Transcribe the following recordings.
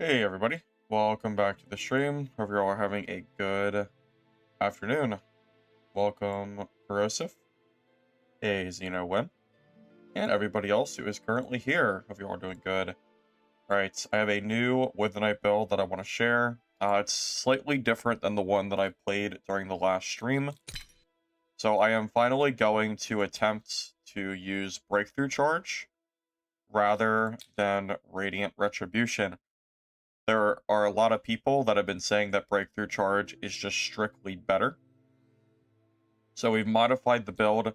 Hey everybody, welcome back to the stream. Hope you're all having a good afternoon. Welcome Corrosive, a Xeno Win, and everybody else who is currently here. Hope you're all doing good. Alright, I have a new With the Night build that I want to share. It's slightly different than the one that I played during the last stream. So I am finally going to attempt to use Breakthrough Charge rather than Radiant Retribution. There are a lot of people that have been saying that Breakthrough Charge is just strictly better. So we've modified the build.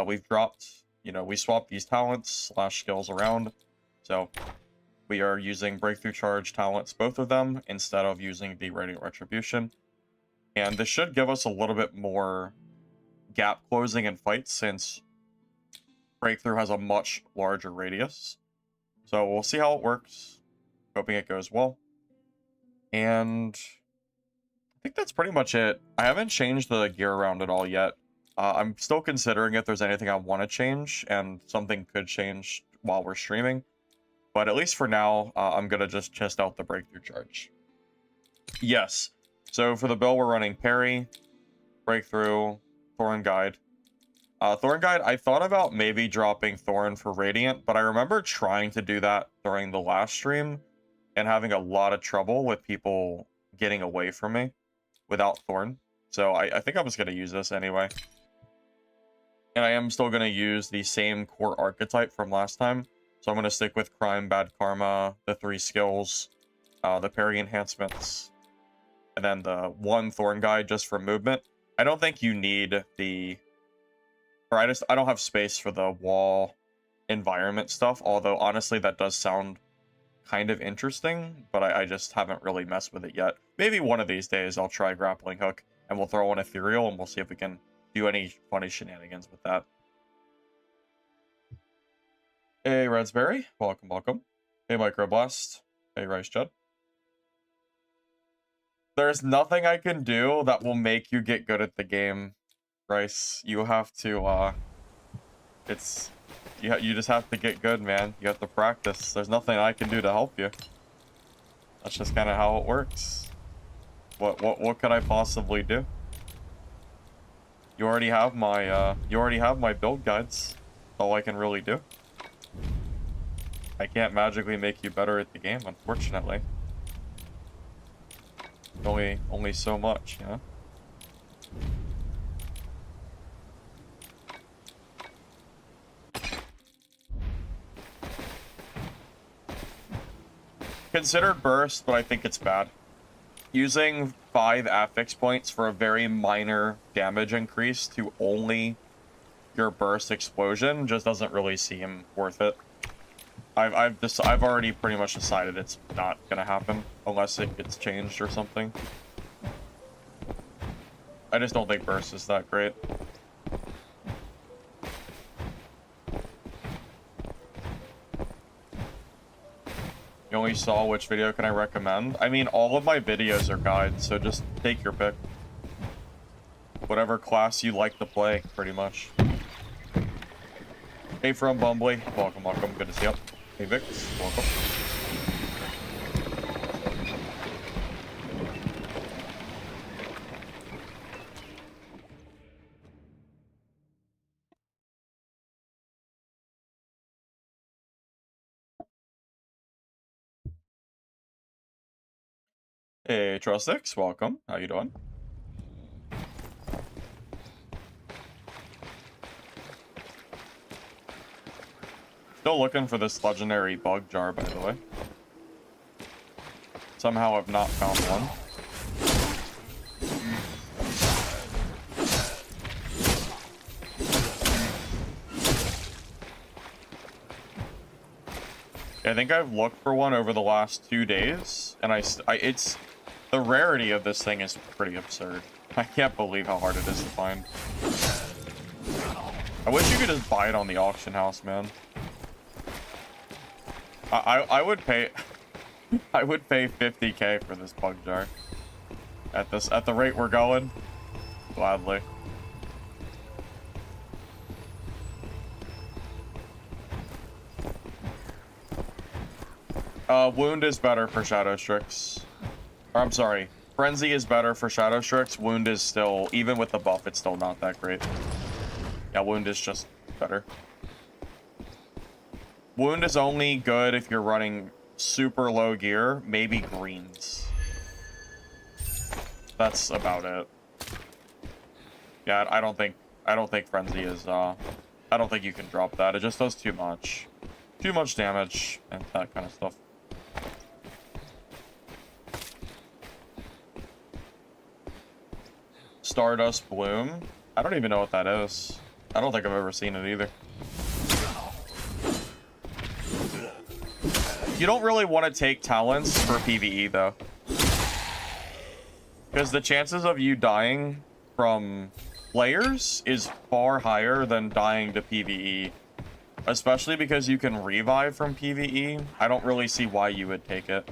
We've dropped, we swapped these talents / skills around. So we are using Breakthrough Charge talents, both of them, instead of using the Radiant Retribution. And this should give us a little bit more gap closing in fights, since Breakthrough has a much larger radius. So we'll see how it works. Hoping it goes well. And I think that's pretty much it. I haven't changed the gear around at all yet. I'm still considering if there's anything I want to change, and something could change while we're streaming. But at least for now, I'm going to just test out the Breakthrough Charge. Yes. So for the build, we're running Parry, Breakthrough, Thorn Guide. Thorn Guide, I thought about maybe dropping Thorn for Radiant, but I remember trying to do that during the last stream and having a lot of trouble with people getting away from me without Thorn. So I think I'm just going to use this anyway. And I am still going to use the same core archetype from last time. So I'm going to stick with Crime, Bad Karma, the 3 skills, the parry enhancements, and then the 1 Thorn Guide just for movement. I don't think you need the... Or I don't have space for the wall environment stuff, although honestly that does sound kind of interesting, but I just haven't really messed with it yet. Maybe one of these days I'll try Grappling Hook, and we'll throw in Ethereal, and we'll see if we can do any funny shenanigans with that. Hey, Radsberry. Welcome, welcome. Hey, Microblast. Hey, Rice Judd. There's nothing I can do that will make you get good at the game, Rice. You have to, you just have to get good, man. You have to practice. There's nothing I can do to help you. That's just kind of how it works. What could I possibly do? You already have my build guides. That's all I can really do. I can't magically make you better at the game, unfortunately. Only so much, you know? Considered burst, but I think it's bad. Using 5 affix points for a very minor damage increase to only your burst explosion just doesn't really seem worth it. I've already pretty much decided it's not gonna happen unless it gets changed or something. I just don't think burst is that great. You only saw which video can I recommend? I mean, all of my videos are guides, so just take your pick. Whatever class you like to play, pretty much. Hey, from Bumbly. Welcome, welcome. Good to see you. Hey, Vix. Welcome. Hey, Trustix. Welcome. How you doing? Still looking for this legendary bug jar, by the way. Somehow I've not found one. I think I've looked for one over the last 2 days, and it's the rarity of this thing is pretty absurd. I can't believe how hard it is to find. I wish you could just buy it on the auction house, man. I would pay I would pay 50k for this bug jar. At the rate we're going. Gladly. Wound is better for Shadow Strix. Or, I'm sorry. Frenzy is better for Shadow Strix. Wound is still, even with the buff, it's still not that great. Yeah, Wound is just better. Wound is only good if you're running super low gear, maybe greens. That's about it. Yeah, I don't think Frenzy is, I don't think you can drop that. It just does too much. Too much damage and that kind of stuff. Stardust Bloom? I don't even know what that is. I don't think I've ever seen it either. You don't really want to take talents for PvE, though. Because the chances of you dying from players is far higher than dying to PvE. Especially because you can revive from PvE. I don't really see why you would take it.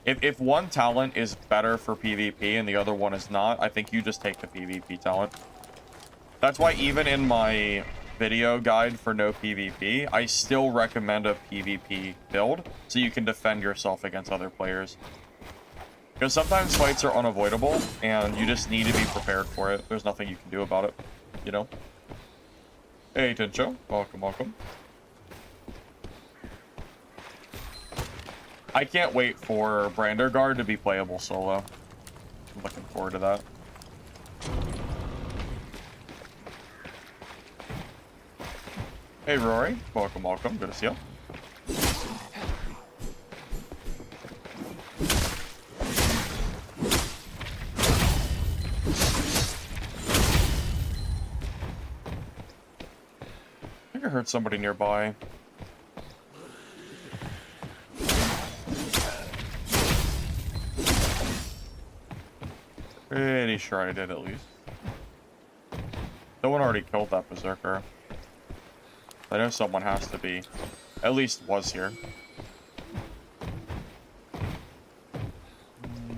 If one talent is better for PvP and the other one is not, I think you just take the PvP talent. That's why even in my video guide for no PvP, I still recommend a PvP build so you can defend yourself against other players. Because sometimes fights are unavoidable and you just need to be prepared for it. There's nothing you can do about it, you know? Hey, Tincho. Welcome, welcome. I can't wait for Branderguard to be playable solo. I'm looking forward to that. Hey, Rory. Welcome, welcome. Good to see you. I think I heard somebody nearby. Pretty sure I did, at least. Someone already killed that berserker. I know someone has to be. At least was here.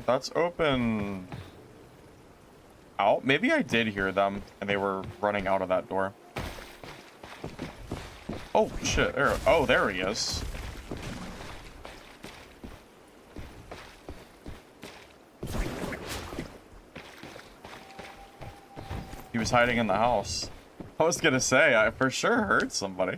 That's open. Out? Maybe I did hear them, and they were running out of that door. Oh, shit. There. Oh, there he is. He was hiding in the house. I was gonna say, I for sure heard somebody.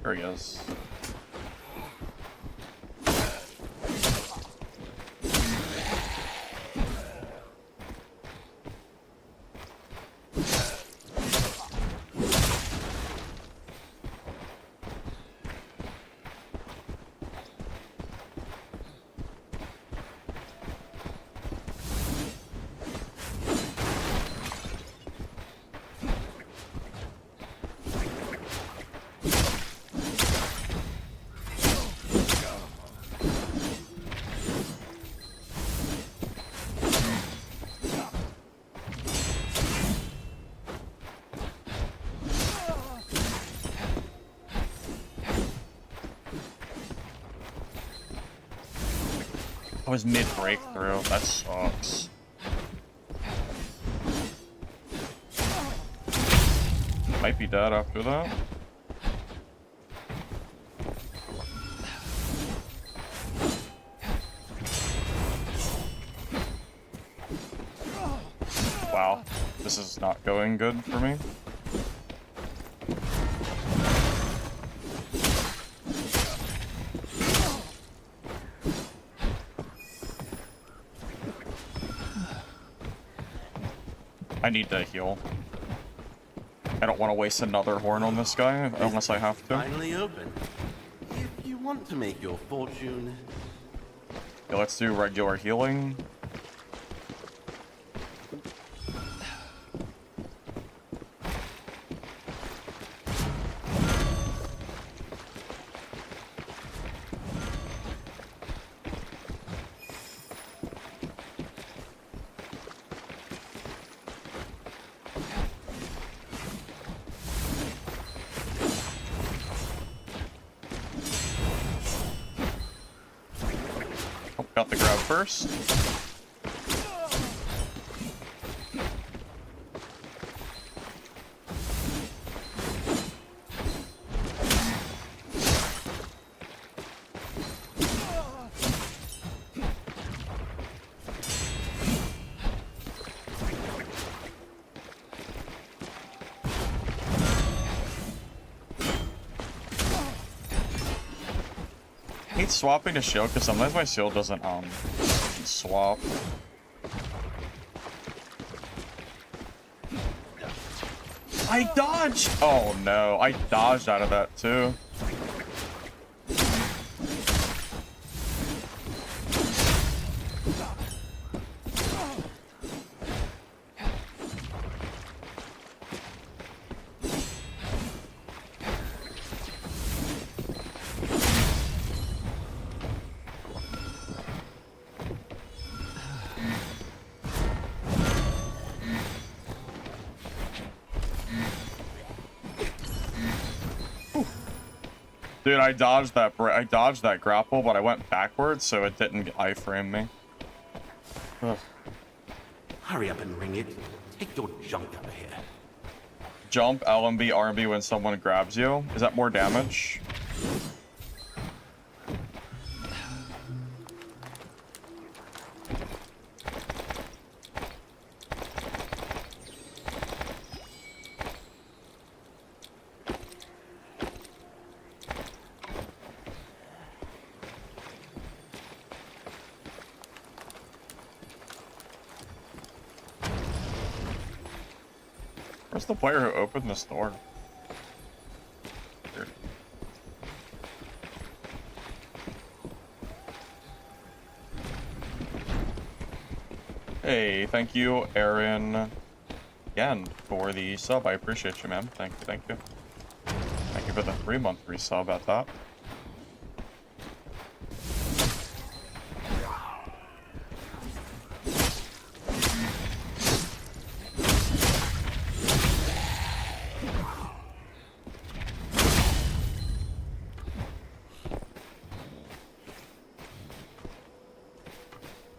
There he is. I was mid-breakthrough. That sucks. Might be dead after that. Wow. This is not going good for me. I need to heal. I don't want to waste another horn on this guy unless I have to. Finally open. If you want to make your fortune. Okay, let's do regular healing. Oh, got the grab first. I hate swapping to shield because sometimes my shield doesn't swap. I dodged! Oh no, I dodged out of that too. Dude, I dodged that grapple, but I went backwards, so it didn't iframe me. Ugh. Hurry up and ring it. Take your junk out of here. Jump, LMB, RMB when someone grabs you. Is that more damage? Where's the player who opened this door? Here. Hey, thank you, Aaron, again, for the sub. I appreciate you, man. Thank you, thank you. Thank you for the 3-month resub at that.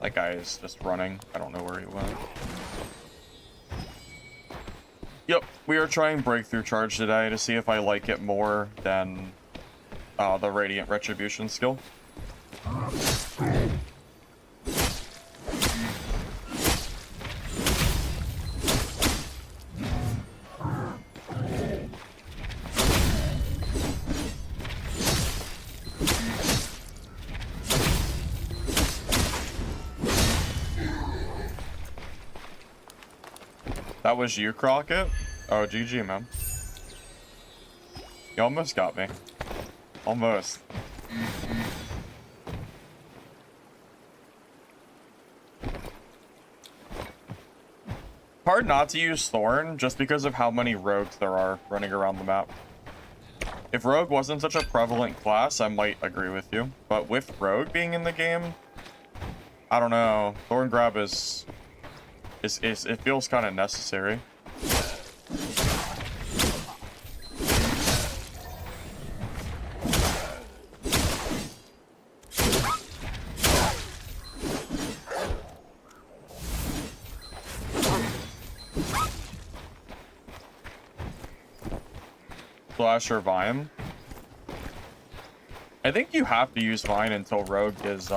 That guy is just running. I don't know where he went. Yep, we are trying Breakthrough Charge today to see if I like it more than the Radiant Retribution skill. That was you, Crockett? Oh, GG, man. You almost got me. Almost. Hard not to use Thorn just because of how many rogues there are running around the map. If Rogue wasn't such a prevalent class, I might agree with you. But with Rogue being in the game, I don't know. Thorn Grab is it feels kind of necessary. Flash or Vine? I think you have to use Vine until Rogue is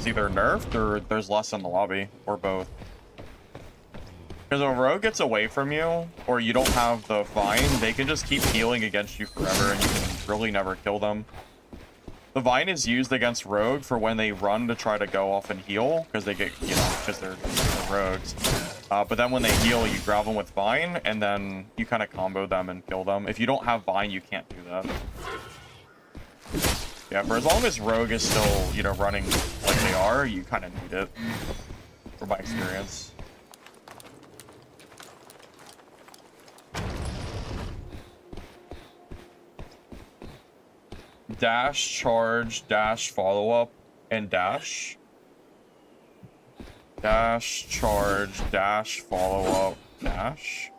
either nerfed or there's less in the lobby, or both. Because if a Rogue gets away from you, or you don't have the Vine, they can just keep healing against you forever, and you can really never kill them. The Vine is used against Rogue for when they run to try to go off and heal, because they get, because they're Rogues. But then when they heal, you grab them with Vine, and then you kind of combo them and kill them. If you don't have Vine, you can't do that. Yeah, for as long as Rogue is still, running like they are, you kind of need it, from my experience. Dash, charge, dash, follow-up, and dash. Dash, charge, dash, follow-up, dash.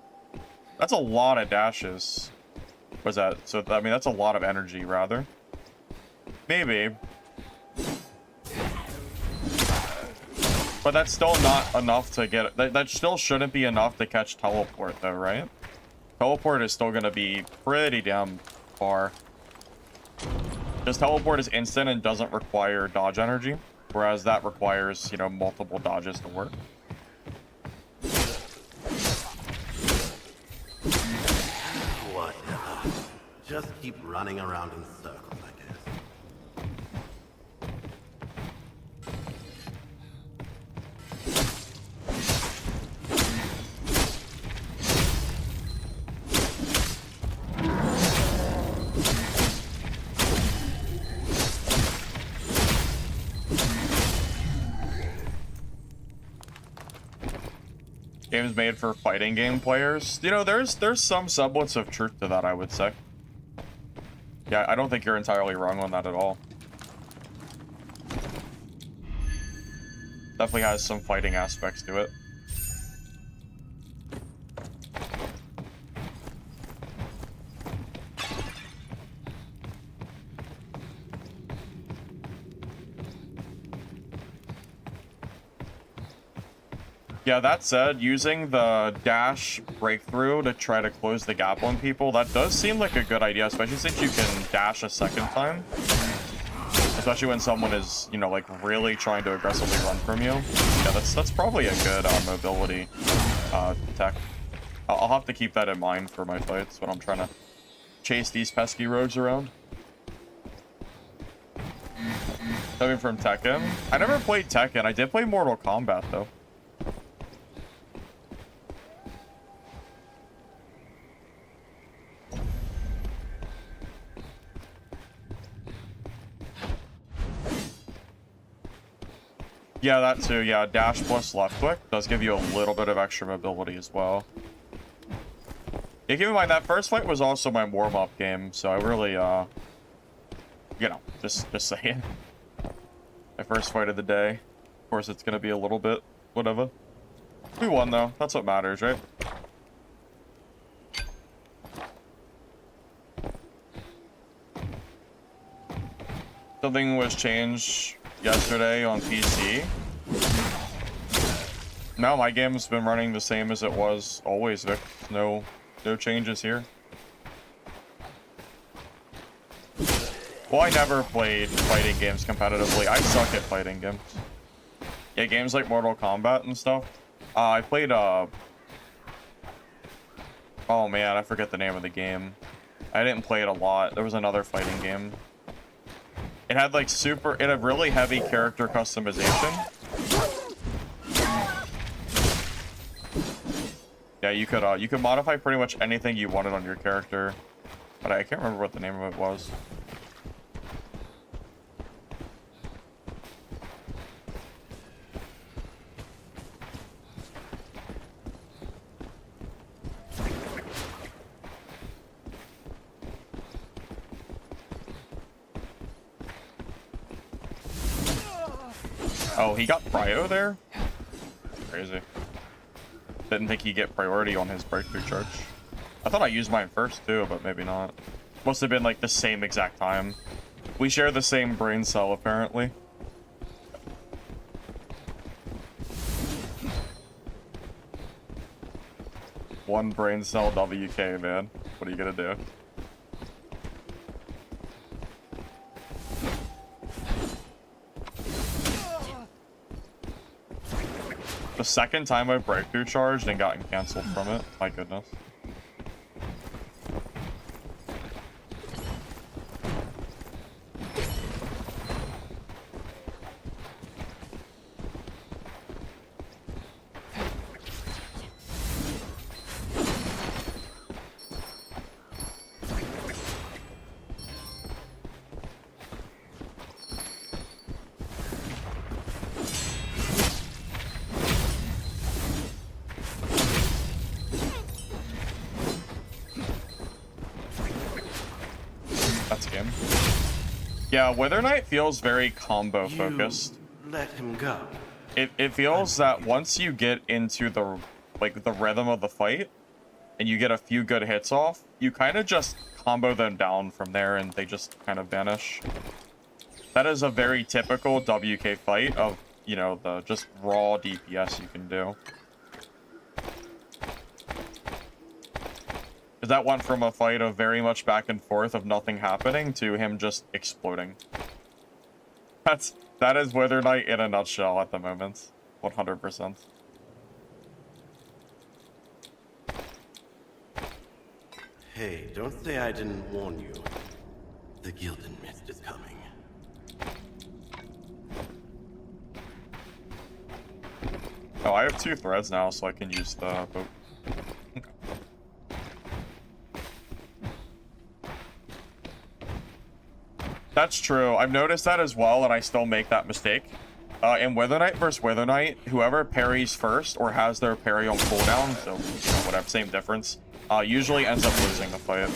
That's a lot of dashes. What's that? So, I mean, that's a lot of energy, rather. Maybe. But that's still not enough to get... That still shouldn't be enough to catch teleport, though, right? Teleport is still going to be pretty damn far. Because teleport is instant and doesn't require dodge energy. Whereas that requires, you know, multiple dodges to work. Whatever. Just keep running around in circles, I guess. Games made for fighting game players. You know, there's some semblance of truth to that, I would say. Yeah, I don't think you're entirely wrong on that at all. Definitely has some fighting aspects to it. Yeah, that said, using the dash breakthrough to try to close the gap on people, that does seem like a good idea, especially since you can dash a second time. Especially when someone is, you know, like really trying to aggressively run from you. Yeah, that's probably a good mobility tech. I'll have to keep that in mind for my fights when I'm trying to chase these pesky rogues around. Coming from Tekken. I never played Tekken. I did play Mortal Kombat, though. Yeah, that too. Yeah, dash plus left click does give you a little bit of extra mobility as well. Yeah, keep in mind, that first fight was also my warm-up game, so I really, you know, just saying. My first fight of the day. Of course, it's gonna be a little bit, whatever. We won, though. That's what matters, right? Something was changed yesterday on PC. No, my game's been running the same as it was always, Vic. No changes here. Well, I never played fighting games competitively. I suck at fighting games. Yeah, games like Mortal Kombat and stuff. I played, oh man, I forget the name of the game. I didn't play it a lot. There was another fighting game. It had like it had really heavy character customization. Yeah, you could modify pretty much anything you wanted on your character, but I can't remember what the name of it was. Oh, he got prio there? Crazy. Didn't think he'd get priority on his breakthrough charge. I thought I used mine first too, but maybe not. Must have been like the same exact time. We share the same brain cell, apparently. One brain cell WK, man. What are you gonna do? The second time I breakthrough charged and gotten canceled from it. My goodness. Yeah, Wither Knight feels very combo focused. Let him go. It feels that once you get into the rhythm of the fight and you get a few good hits off, you kind of just combo them down from there and they just kind of vanish. That is a very typical WK fight of you know, the just raw DPS you can do. Because that went from a fight of very much back and forth of nothing happening to him just exploding. That is Wither Knight in a nutshell at the moment. 100%. Hey, don't say I didn't warn you. The Gilded Mist is coming. Oh, I have 2 threads now, so I can use the boat. That's true. I've noticed that as well, and I still make that mistake. In Wither Knight versus Wither Knight, whoever parries first or has their parry on cooldown, so you know, whatever, same difference, usually ends up losing the fight.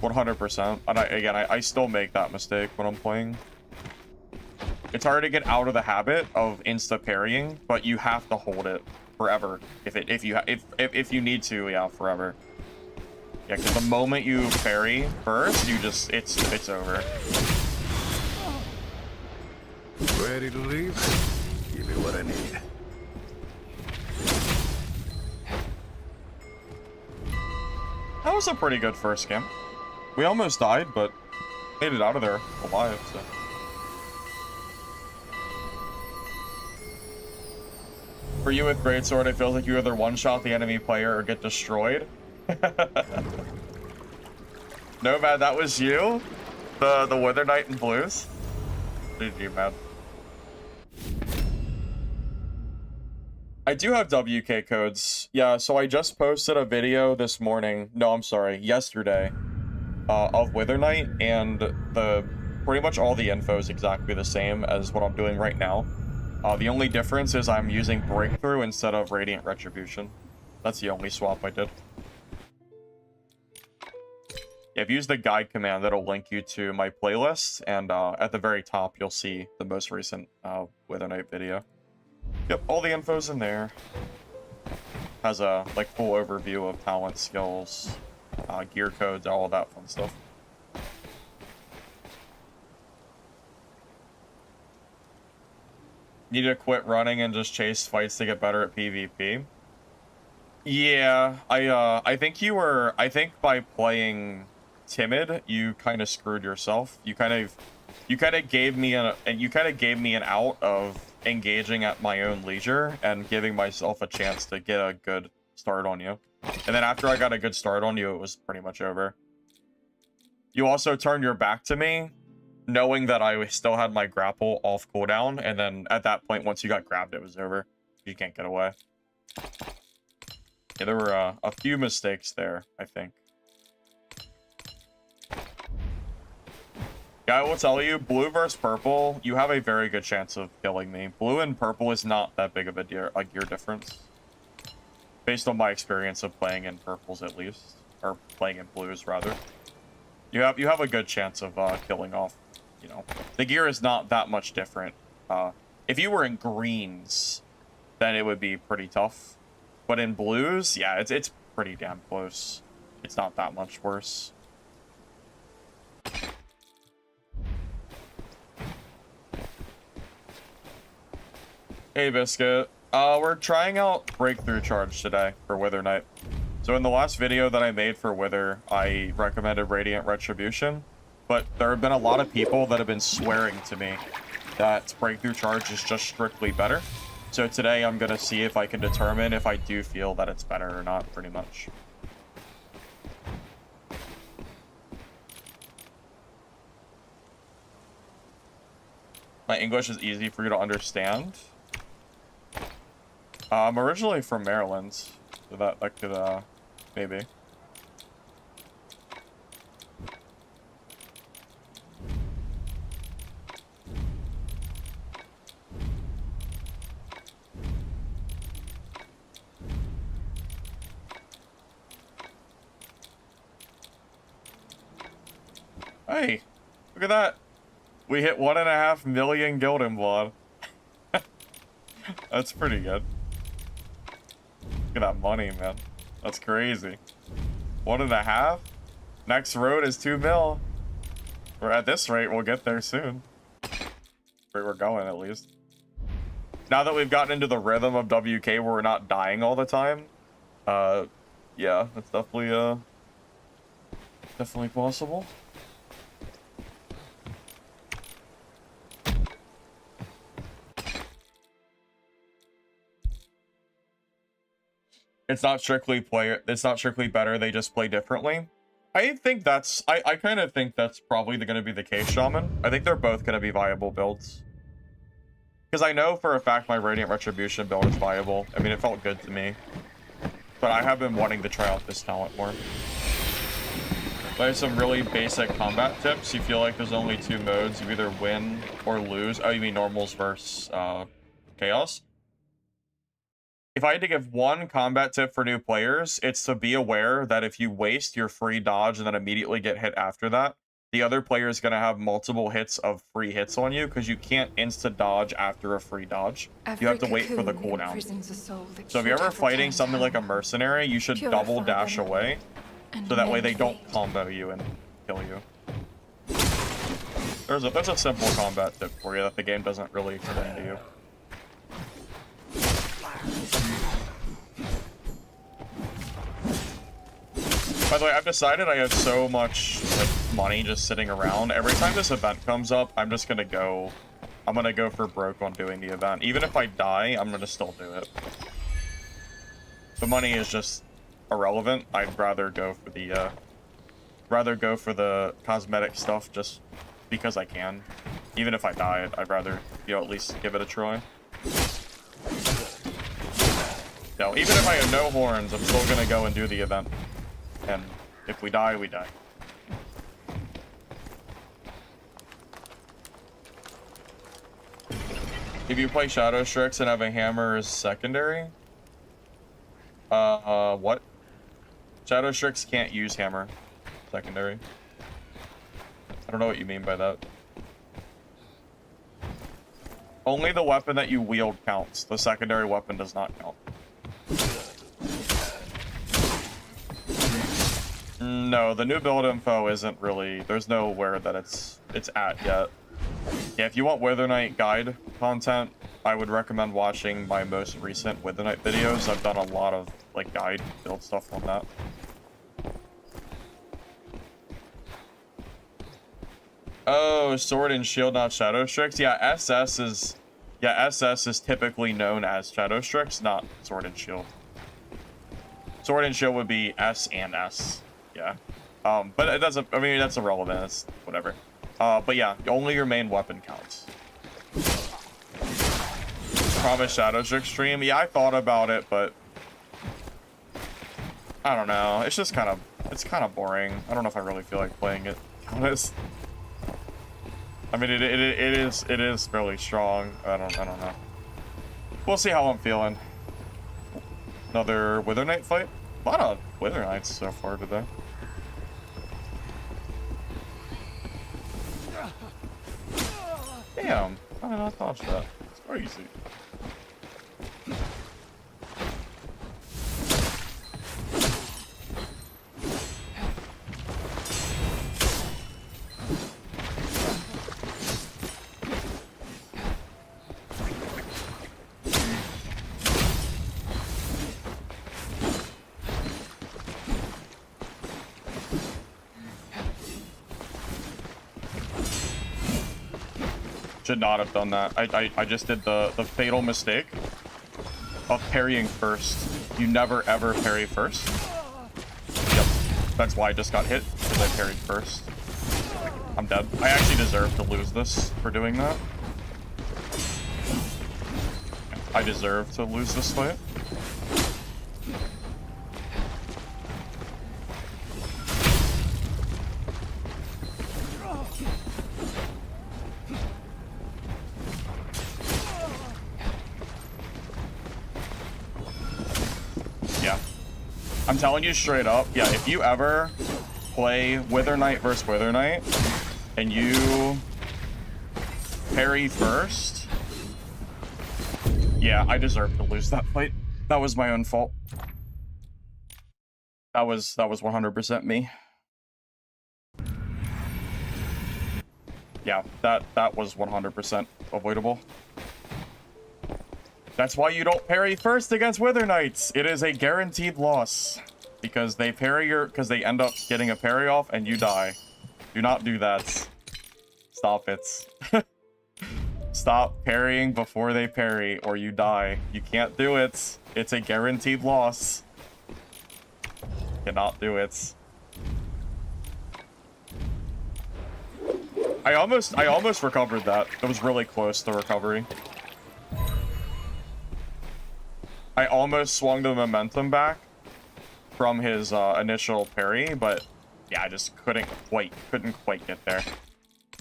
100%. And I still make that mistake when I'm playing. It's hard to get out of the habit of insta parrying, but you have to hold it forever. If you need to, yeah, forever. Yeah, because the moment you parry first, you just it's over. Ready to leave? Give me what I need. That was a pretty good first game. We almost died, but made it out of there alive, so. For you with Greatsword, it feels like you either one-shot the enemy player or get destroyed. No, man, that was you? The Wither Knight in blues? GG, man. I do have WK codes. Yeah, so I just posted a video this morning. No, I'm sorry, yesterday. Of Wither Knight, and pretty much all the info is exactly the same as what I'm doing right now. The only difference is I'm using Breakthrough instead of Radiant Retribution. That's the only swap I did. Yeah, if you use the guide command, that'll link you to my playlist, and at the very top, you'll see the most recent Wither Knight video. Yep, all the info's in there. Has a like full overview of talent, skills, gear codes, all that fun stuff. Need to quit running and just chase fights to get better at PvP. Yeah, I think by playing timid, you kind of screwed yourself. You kind of gave me an out of engaging at my own leisure and giving myself a chance to get a good start on you. And then after I got a good start on you, it was pretty much over. You also turned your back to me, knowing that I still had my grapple off cooldown, and then at that point, once you got grabbed, it was over. You can't get away. Yeah, there were a few mistakes there, I think. Yeah, I will tell you, blue versus purple, you have a very good chance of killing me. Blue and purple is not that big of a gear difference. Based on my experience of playing in purples, at least. Or playing in blues, rather. You have a good chance of killing off, you know. The gear is not that much different. If you were in greens, then it would be pretty tough. But in blues, yeah, it's pretty damn close. It's not that much worse. Hey, Biscuit. We're trying out Breakthrough Charge today for Wither Knight. So in the last video that I made for Wither, I recommended Radiant Retribution, but there have been a lot of people that have been swearing to me that Breakthrough Charge is just strictly better. So today I'm going to see if I can determine if I do feel that it's better or not, pretty much. My English is easy for you to understand. I'm originally from Maryland, so that could, maybe. Hey, look at that. We hit 1.5 million Gilded Blood. That's pretty good. Look at that money, man. That's crazy. 1.5? Next road is 2 mil. Or at this rate, we'll get there soon. we're going, at least. Now that we've gotten into the rhythm of WK where we're not dying all the time, yeah, that's definitely possible. It's not strictly better, they just play differently. I think that's, I kind of think that's probably going to be the case, Shaman. I think they're both going to be viable builds. Because I know for a fact my Radiant Retribution build is viable. I mean, it felt good to me. But I have been wanting to try out this talent more. But I have some really basic combat tips. You feel like there's only two modes. You either win or lose. Oh, you mean normals versus chaos? If I had to give one combat tip for new players, it's to be aware that if you waste your free dodge and then immediately get hit after that, the other player is going to have multiple hits of free hits on you because you can't insta-dodge after a free dodge. You have to wait for the cooldown. So if you're ever fighting something like a mercenary, you should double dash away so that way they don't combo you and kill you. There's a simple combat tip for you that the game doesn't really explain to you. By the way, I've decided I have so much like money just sitting around. Every time this event comes up, I'm gonna go for broke on doing the event. Even if I die, I'm gonna still do it. The money is just irrelevant. I'd rather go for the cosmetic stuff just because I can. Even if I die, I'd rather, you know, at least give it a try. No, even if I have no horns, I'm still gonna go and do the event. And if we die, we die. If you play Shadow Strix and have a hammer as secondary? What? Shadow Strix can't use hammer secondary. I don't know what you mean by that. Only the weapon that you wield counts. The secondary weapon does not count. No, the new build info isn't really... There's nowhere that it's at yet. Yeah, if you want Wither Knight guide content, I would recommend watching my most recent Wither Knight videos. I've done a lot of, like, guide build stuff on that. Oh, Sword and Shield, not Shadow Strix? Yeah, SS is typically known as Shadow Strix, not Sword and Shield. Sword and Shield would be S and S. Yeah. But it doesn't, I mean, that's irrelevant. It's whatever. But yeah, only your main weapon counts. Promise Shadow Strix stream? Yeah, I thought about it, but I don't know. It's just kind of boring. I don't know if I really feel like playing it, to be honest. I mean, it is fairly strong. I don't know. We'll see how I'm feeling. Another Wither Knight fight? A lot of Wither Knights so far today. Damn, how did I dodge that? It's crazy. Should not have done that. I just did the fatal mistake of parrying first. You never ever parry first. Yep. That's why I just got hit, because I parried first. I'm dead. I actually deserve to lose this for doing that. I deserve to lose this fight. I'm telling you straight up, yeah, if you ever play Wither Knight versus Wither Knight, and you parry first, yeah, I deserve to lose that fight. That was my own fault. That was 100% me. Yeah, that was 100% avoidable. That's why you don't parry first against Wither Knights. It is a guaranteed loss. Because they they end up getting a parry off and you die. Do not do that. Stop it. Stop parrying before they parry or you die. You can't do it. It's a guaranteed loss. Cannot do it. I almost recovered that. It was really close to recovery. I almost swung the momentum back from his initial parry, but yeah, I just couldn't quite get there.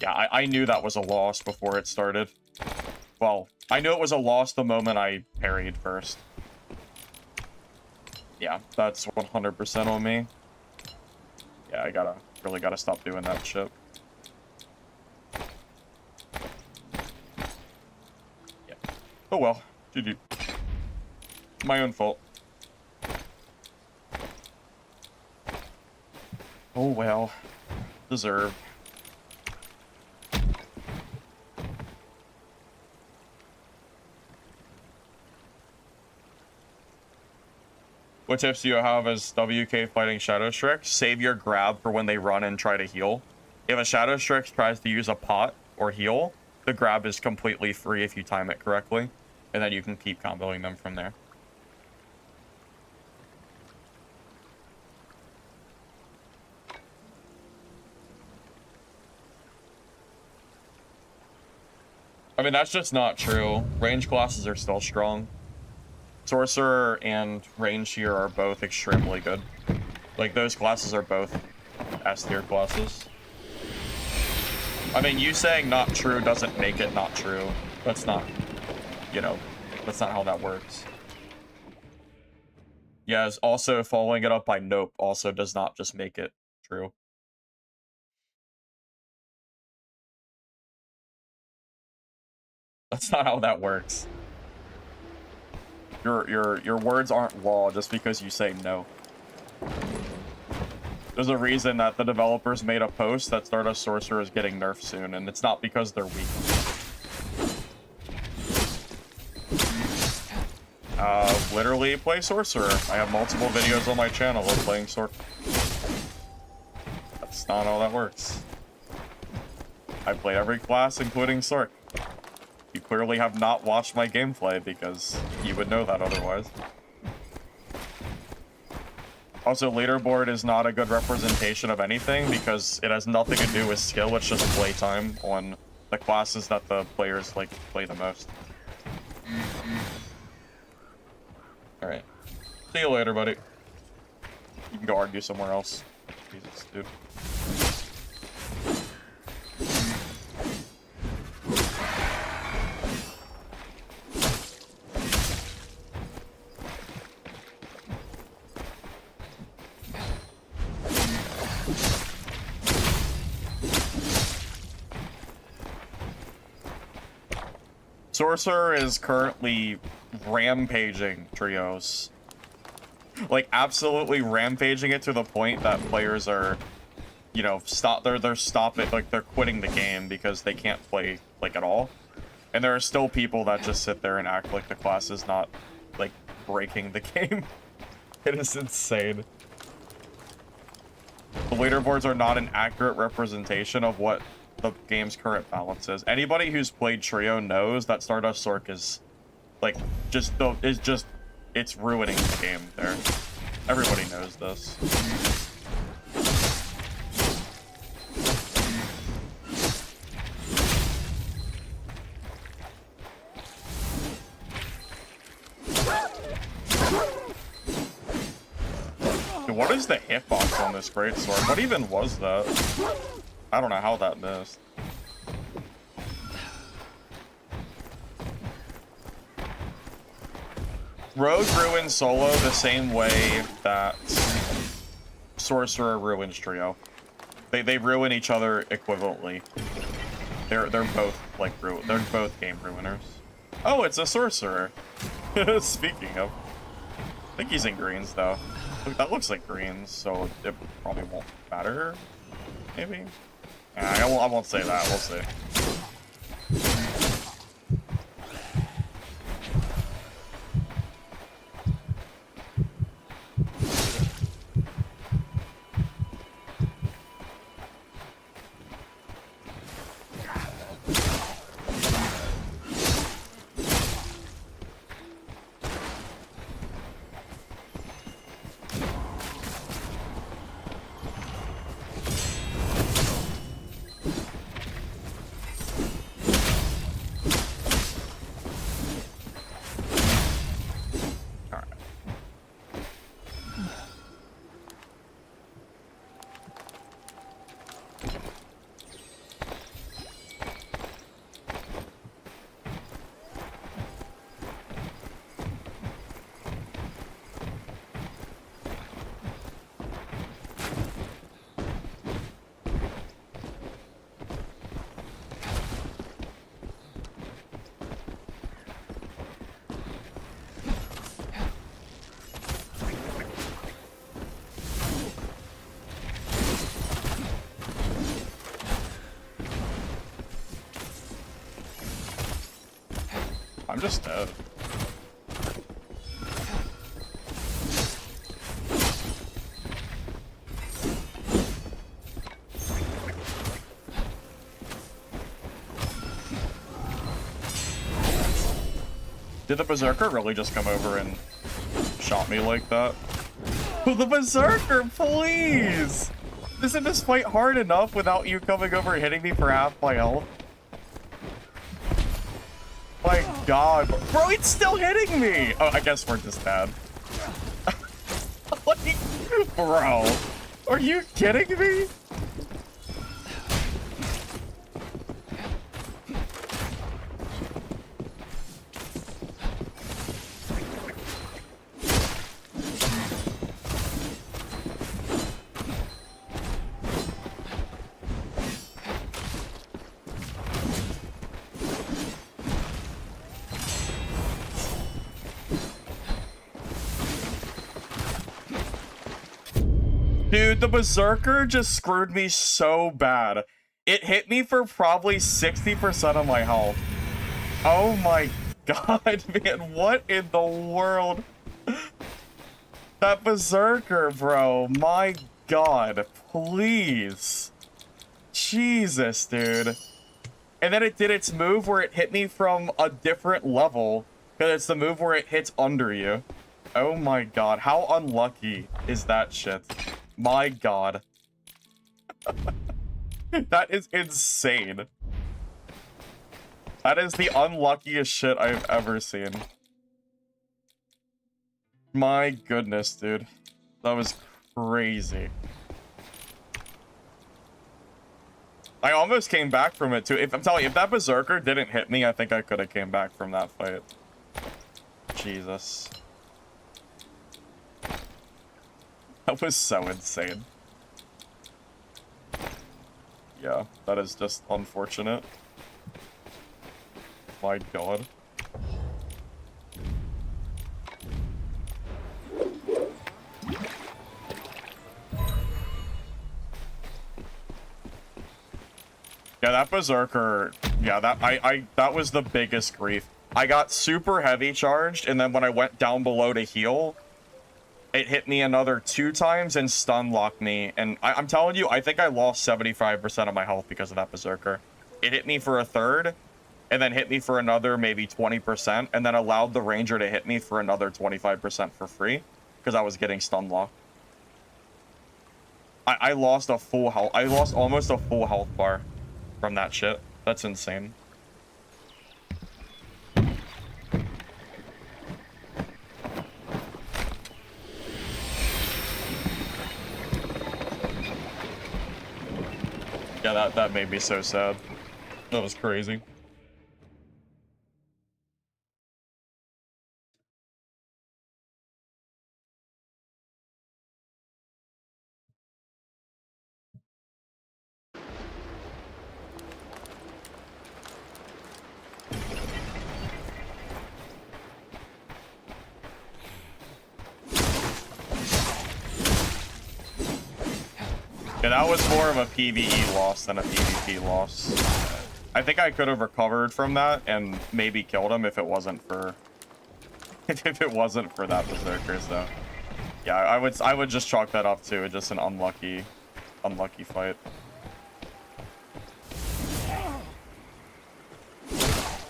Yeah, I knew that was a loss before it started. Well, I knew it was a loss the moment I parried first. Yeah, that's 100% on me. Yeah, I really gotta stop doing that shit. Yeah. Oh well, GG. My own fault. Oh well. Deserved. What tips do you have as WK fighting Shadow Strix? Save your grab for when they run and try to heal. If a Shadow Strix tries to use a pot or heal, the grab is completely free if you time it correctly. And then you can keep comboing them from there. I mean, that's just not true. Range classes are still strong. Sorcerer and Range here are both extremely good. Like, those classes are both S-tier classes. I mean, you saying not true doesn't make it not true. That's not, you know, that's not how that works. Yes, also following it up by nope also does not just make it true. That's not how that works. Your words aren't law just because you say no. There's a reason that the developers made a post that Stardust Sorcerer is getting nerfed soon, and it's not because they're weak. Literally play Sorcerer. I have multiple videos on my channel of playing Sorcerer. That's not how that works. I play every class, including Sorc. You clearly have not watched my gameplay because you would know that otherwise. Also, leaderboard is not a good representation of anything because it has nothing to do with skill, it's just playtime on the classes that the players like play the most. Alright. See you later, buddy. You can go argue somewhere else. Jesus, dude. Sorcerer is currently rampaging trios. Like, absolutely rampaging it to the point that players are, you know, they're stopping, like, they're quitting the game because they can't play, like, at all. And there are still people that just sit there and act like the class is not, like, breaking the game. It is insane. The leaderboards are not an accurate representation of what the game's current balance is. Anybody who's played Trio knows that Stardust Sorc is, like, it's ruining the game there. Everybody knows this. Dude, what is the hitbox on this greatsword? What even was that? I don't know how that missed. Rogue ruins solo the same way that Sorcerer ruins trio. They ruin each other equivalently. They're both like they're both game ruiners. Oh, it's a sorcerer. Speaking of, I think he's in greens though. Look, that looks like greens, so it probably won't matter. Maybe. I won't say that. We'll see. I'm just dead. Did the Berserker really just come over and shot me like that? Oh, the Berserker, please! Isn't this fight hard enough without you coming over and hitting me for half my health? My god. Bro, it's still hitting me! Oh, I guess we're just bad. Like, bro, are you kidding me? Dude, the Berserker just screwed me so bad. It hit me for probably 60% of my health. Oh my god, man, what in the world? That Berserker, bro, my god, please. Jesus, dude. And then it did its move where it hit me from a different level, because it's the move where it hits under you. Oh my god, how unlucky is that shit? My god. That is insane. That is the unluckiest shit I've ever seen. My goodness, dude. That was crazy. I almost came back from it, too. If I'm telling you, if that Berserker didn't hit me, I think I could have came back from that fight. Jesus. That was so insane. Yeah, that is just unfortunate. My god. Yeah, that Berserker, yeah, that was the biggest grief. I got super heavy charged, and then when I went down below to heal, it hit me another 2 times and stun locked me. And I'm telling you, I think I lost 75% of my health because of that Berserker. It hit me for a third, and then hit me for another maybe 20%, and then allowed the Ranger to hit me for another 25% for free, because I was getting stun locked. I lost a full health. I lost almost a full health bar from that shit. That's insane. Yeah, that made me so sad. That was crazy. Yeah, that was more of a PvE loss than a PvP loss. I think I could have recovered from that and maybe killed him if it wasn't for if it wasn't for that berserker. So yeah, I would just chalk that up to just an unlucky fight.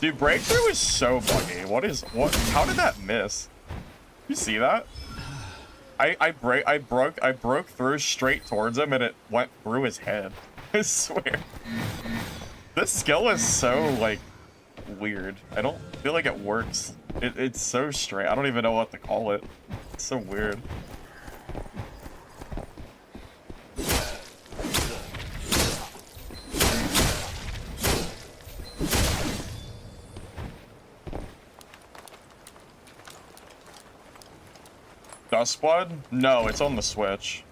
Dude, breakthrough is so buggy. What? How did that miss? You see that? I broke through straight towards him and it went through his head. I swear. This skill is so like weird. I don't feel like it works. It's so strange. I don't even know what to call it. It's so weird. Dustblood? No, it's on the Switch.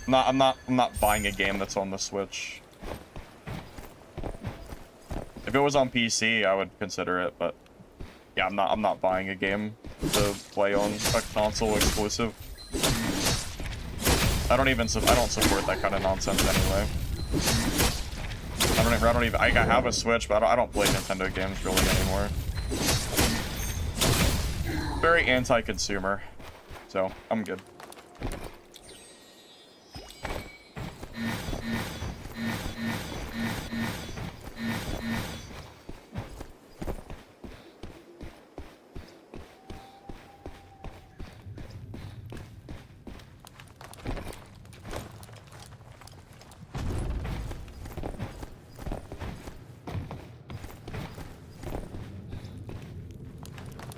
I'm not buying a game that's on the Switch. If it was on PC, I would consider it, but yeah, I'm not buying a game to play on a console exclusive. I don't support that kind of nonsense anyway. I don't even I have a Switch, but I don't play Nintendo games really anymore. Very anti-consumer. So, I'm good.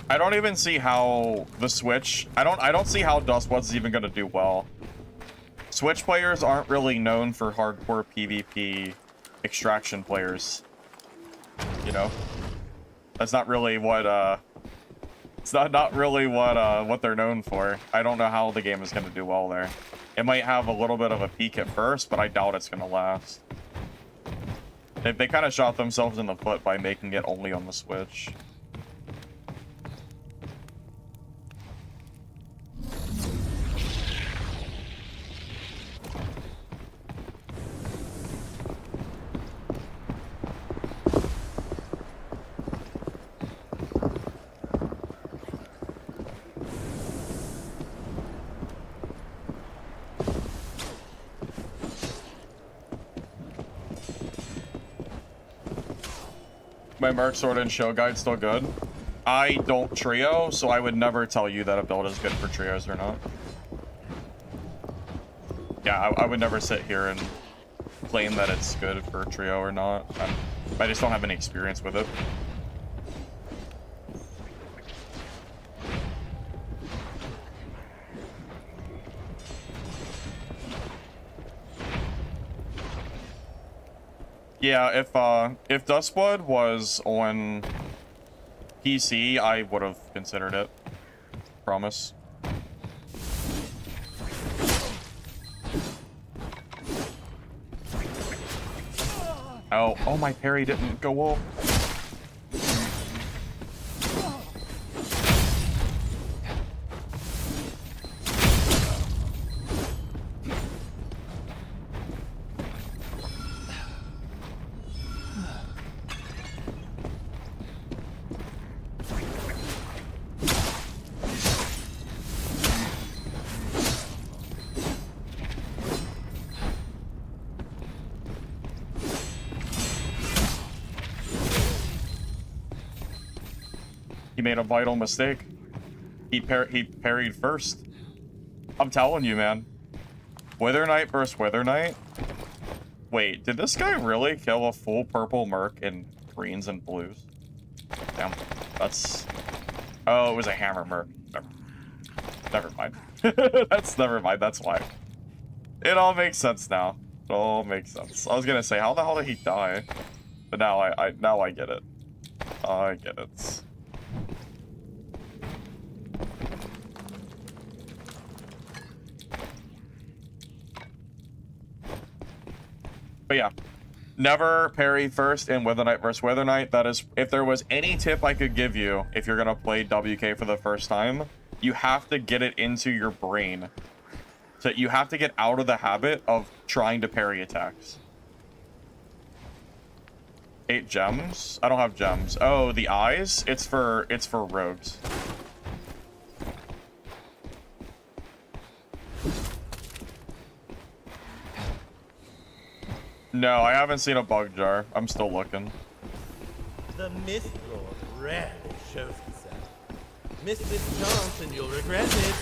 I don't even see how the Switch... I don't see how Dustblood's even gonna do well. Switch players aren't really known for hardcore PvP extraction players. You know? That's not really what, it's not really what they're known for. I don't know how the game is gonna do well there. It might have a little bit of a peak at first, but I doubt it's gonna last. They kind of shot themselves in the foot by making it only on the Switch. My Merc Sword and Show Guide still good? I don't trio, so I would never tell you that a build is good for trios or not. Yeah, I would never sit here and claim that it's good for trio or not. I just don't have any experience with it. Yeah, if Dustblood was on PC, I would have considered it. Promise. Oh, my parry didn't go off. He made a vital mistake. He parried first. I'm telling you, man. Wither Knight versus Wither Knight. Wait, did this guy really kill a full purple merc in greens and blues? Damn, that's... Oh, it was a hammer merc. Never mind. Never mind, that's why. It all makes sense now. It all makes sense. I was gonna say, how the hell did he die? But now I get it. I get it. But yeah, never parry first in Wither Knight versus Wither Knight. That is, if there was any tip I could give you if you're gonna play WK for the first time, you have to get it into your brain So you have to get out of the habit of trying to parry attacks. 8 gems? I don't have gems. Oh, the eyes? It's for rogues. No, I haven't seen a bug jar. I'm still looking. The Mistfall rarely shows itself. Miss this chance and you'll regret it.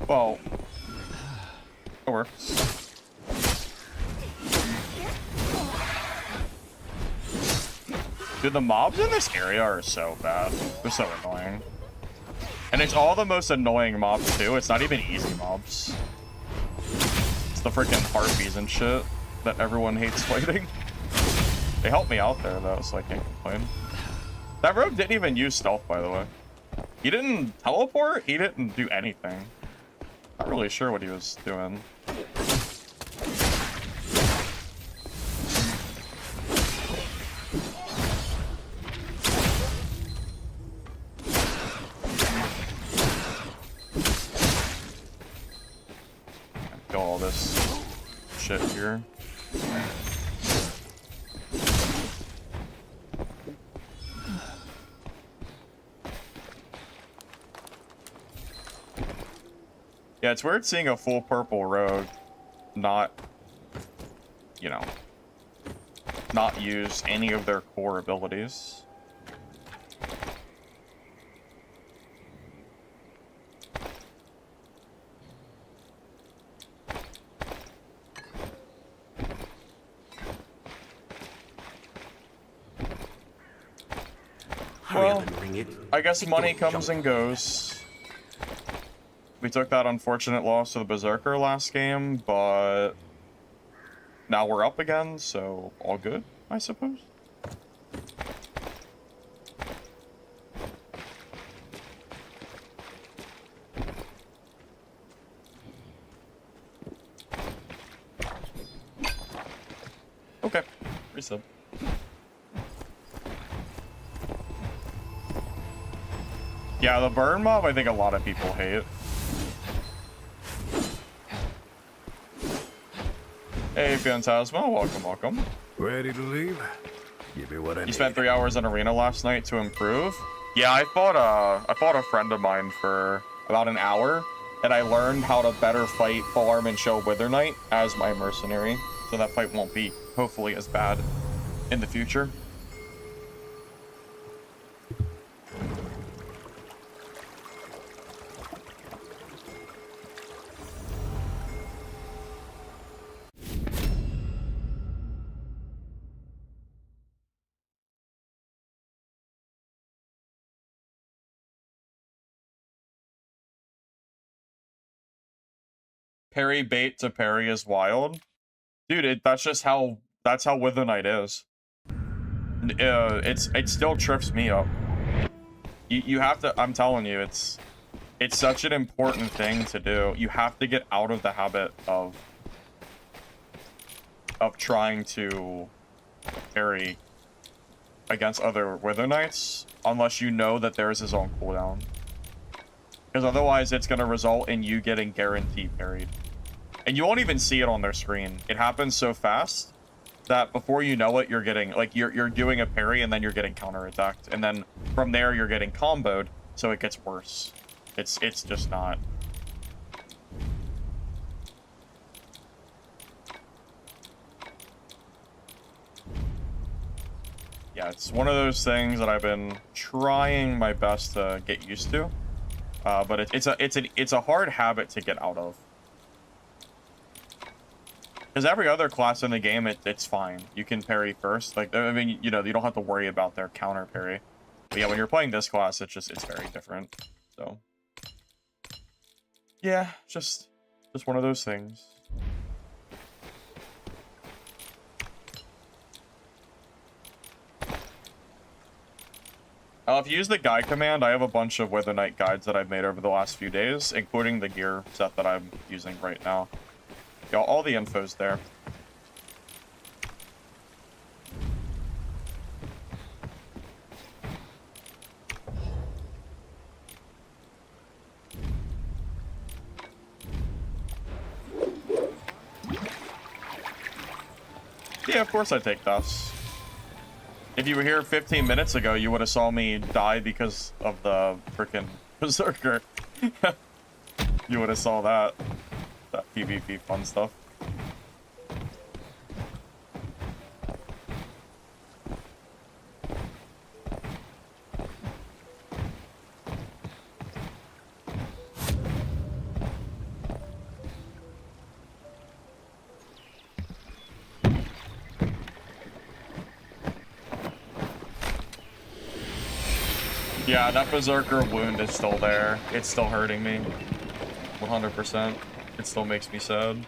Well, it works. Dude, the mobs in this area are so bad. They're so annoying. And it's all the most annoying mobs, too. It's not even easy mobs. It's the freaking harpies and shit that everyone hates fighting. They helped me out there, though, so I can't complain. That rogue didn't even use stealth, by the way. He didn't teleport. He didn't do anything. Not really sure what he was doing. Kill all this shit here. Yeah, it's weird seeing a full purple rogue not, you know, not use any of their core abilities. Well, I guess money comes and goes. We took that unfortunate loss to the Berserker last game, but now we're up again, so all good, I suppose. Okay, resub. Yeah, the burn mob, I think a lot of people hate. Hey, Phantasma, welcome, welcome. Ready to leave? Give me what I need. You spent 3 hours in arena last night to improve? Yeah, I fought a friend of mine for about an hour, and I learned how to better fight Full Arm and Show Wither Knight as my mercenary, so that fight won't be, hopefully, as bad in the future. Parry bait to parry is wild. Dude, that's just how, that's how Wither Knight is. It still trips me up. You have to, I'm telling you, it's such an important thing to do. You have to get out of the habit of trying to parry against other Wither Knights, unless you know that theirs is on cooldown. Because otherwise it's going to result in you getting guaranteed parried. And you won't even see it on their screen. It happens so fast that before you know it, you're getting, like, you're doing a parry and then you're getting counterattacked. And then from there, you're getting comboed, so it gets worse. It's just not. Yeah, it's one of those things that I've been trying my best to get used to. But it's a hard habit to get out of. Because every other class in the game, it's fine. You can parry first. Like, I mean, you know, you don't have to worry about their counter parry. But yeah, when you're playing this class, it's very different. So yeah, just one of those things. If you use the guide command, I have a bunch of Wither Knight guides that I've made over the last few days, including the gear set that I'm using right now. Yeah, all the info's there. Yeah, of course I take deaths. If you were here 15 minutes ago, you would have saw me die because of the freaking Berserker. You would have saw that PvP fun stuff. Yeah, that Berserker wound is still there. It's still hurting me. 100%. It still makes me sad.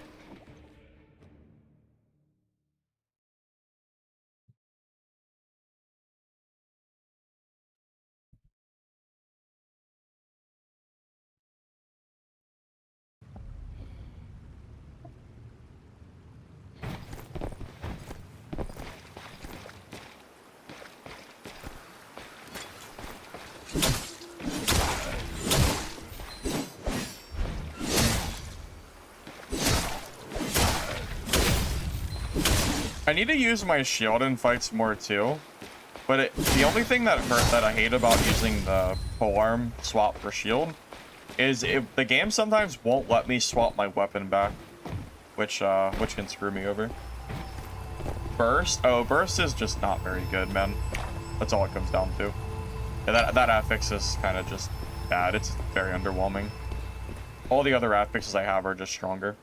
I need to use my shield in fights more too, but the only thing that I hate about using the polearm swap for shield is the game sometimes won't let me swap my weapon back, which can screw me over. Burst? Oh, burst is just not very good, man. That's all it comes down to. Yeah, that affix is kind of just bad. It's very underwhelming. All the other affixes I have are just stronger.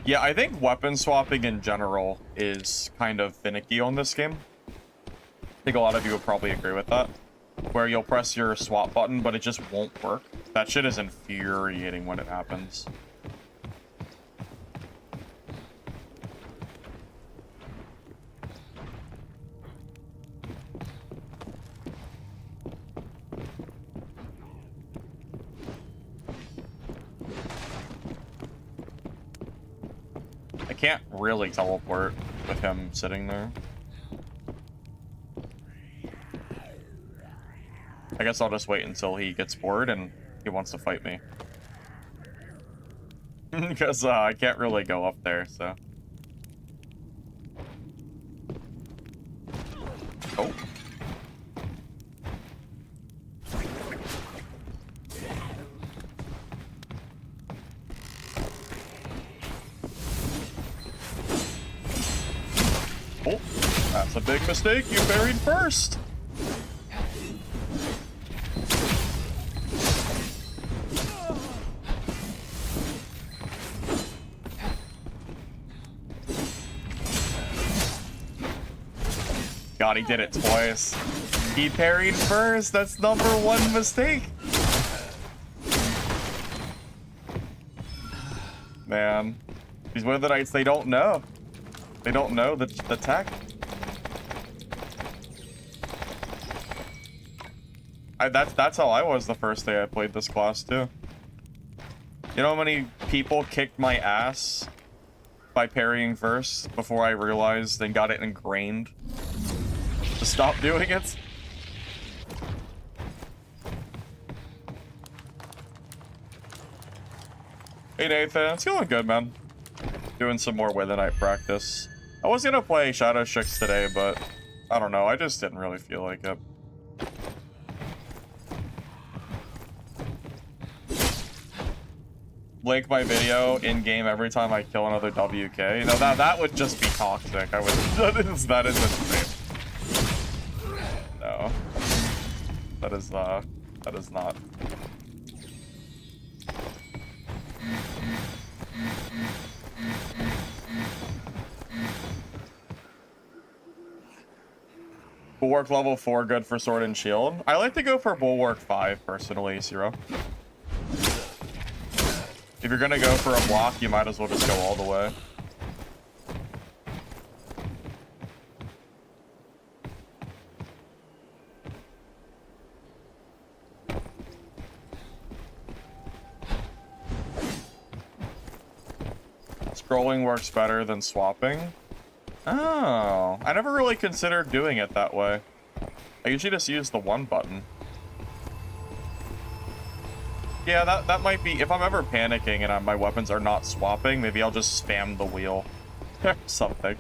Yeah, I think weapon swapping in general is kind of finicky on this game. I think a lot of you will probably agree with that. Where you'll press your swap button, but it just won't work. That shit is infuriating when it happens. I can't really teleport with him sitting there. I guess I'll just wait until he gets bored and he wants to fight me. Because I can't really go up there, so. Oh. Oh, that's a big mistake. You buried first. God, he did it twice. He parried first. That's number one mistake. Man, these Wither Knights, they don't know. They don't know the tech. That's how I was the first day I played this class too. You know how many people kicked my ass by parrying first before I realized and got it ingrained to stop doing it? Hey Nathan, it's going good, man. Doing some more Wither Knight practice. I was gonna play Shadow Shix today, but I don't know, I just didn't really feel like it. link my video in game every time I kill another WK. No, that would just be toxic. I would. That is insane. No, that is not. Bulwark level 4 good for sword and shield. I like to go for Bulwark 5 personally, Zero. If you're gonna go for a block, you might as well just go all the way. Scrolling works better than swapping. Oh, I never really considered doing it that way. I usually just use the 1 button. Yeah, that might be, if I'm ever panicking and my weapons are not swapping, maybe I'll just spam the wheel or something.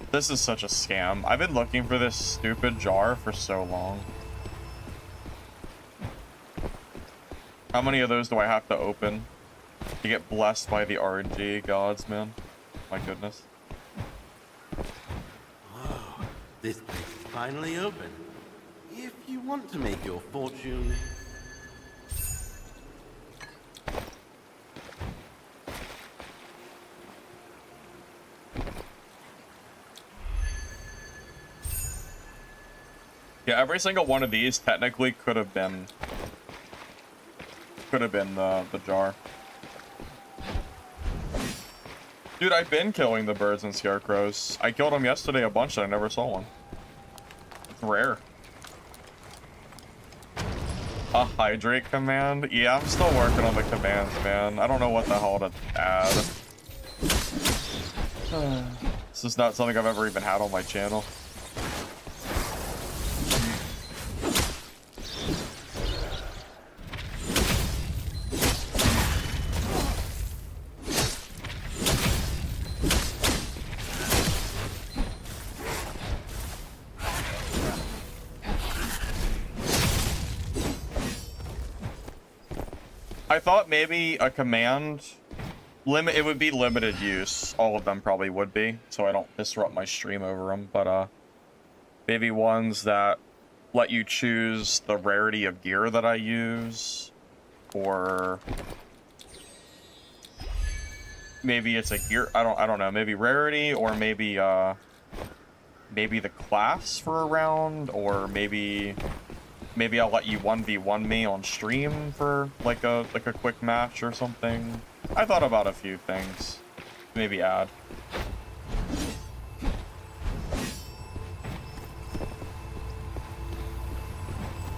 This is such a scam. I've been looking for this stupid jar for so long. How many of those do I have to open to get blessed by the RNG gods, man? My goodness. Oh, this place is finally open. If you want to make your fortune... Yeah, every single one of these technically could have been the jar. Dude, I've been killing the birds and scarecrows. I killed them yesterday a bunch and I never saw one. It's rare. A hydrate command? Yeah, I'm still working on the commands, man. I don't know what the hell to add. This is not something I've ever even had on my channel. I thought maybe a command it would be limited use. All of them probably would be, so I don't disrupt my stream over them, but maybe ones that let you choose the rarity of gear that I use, or maybe it's a gear, I don't know, maybe rarity, or maybe maybe the class for a round, or maybe I'll let you 1v1 me on stream for like a quick match or something. I thought about a few things. Maybe add.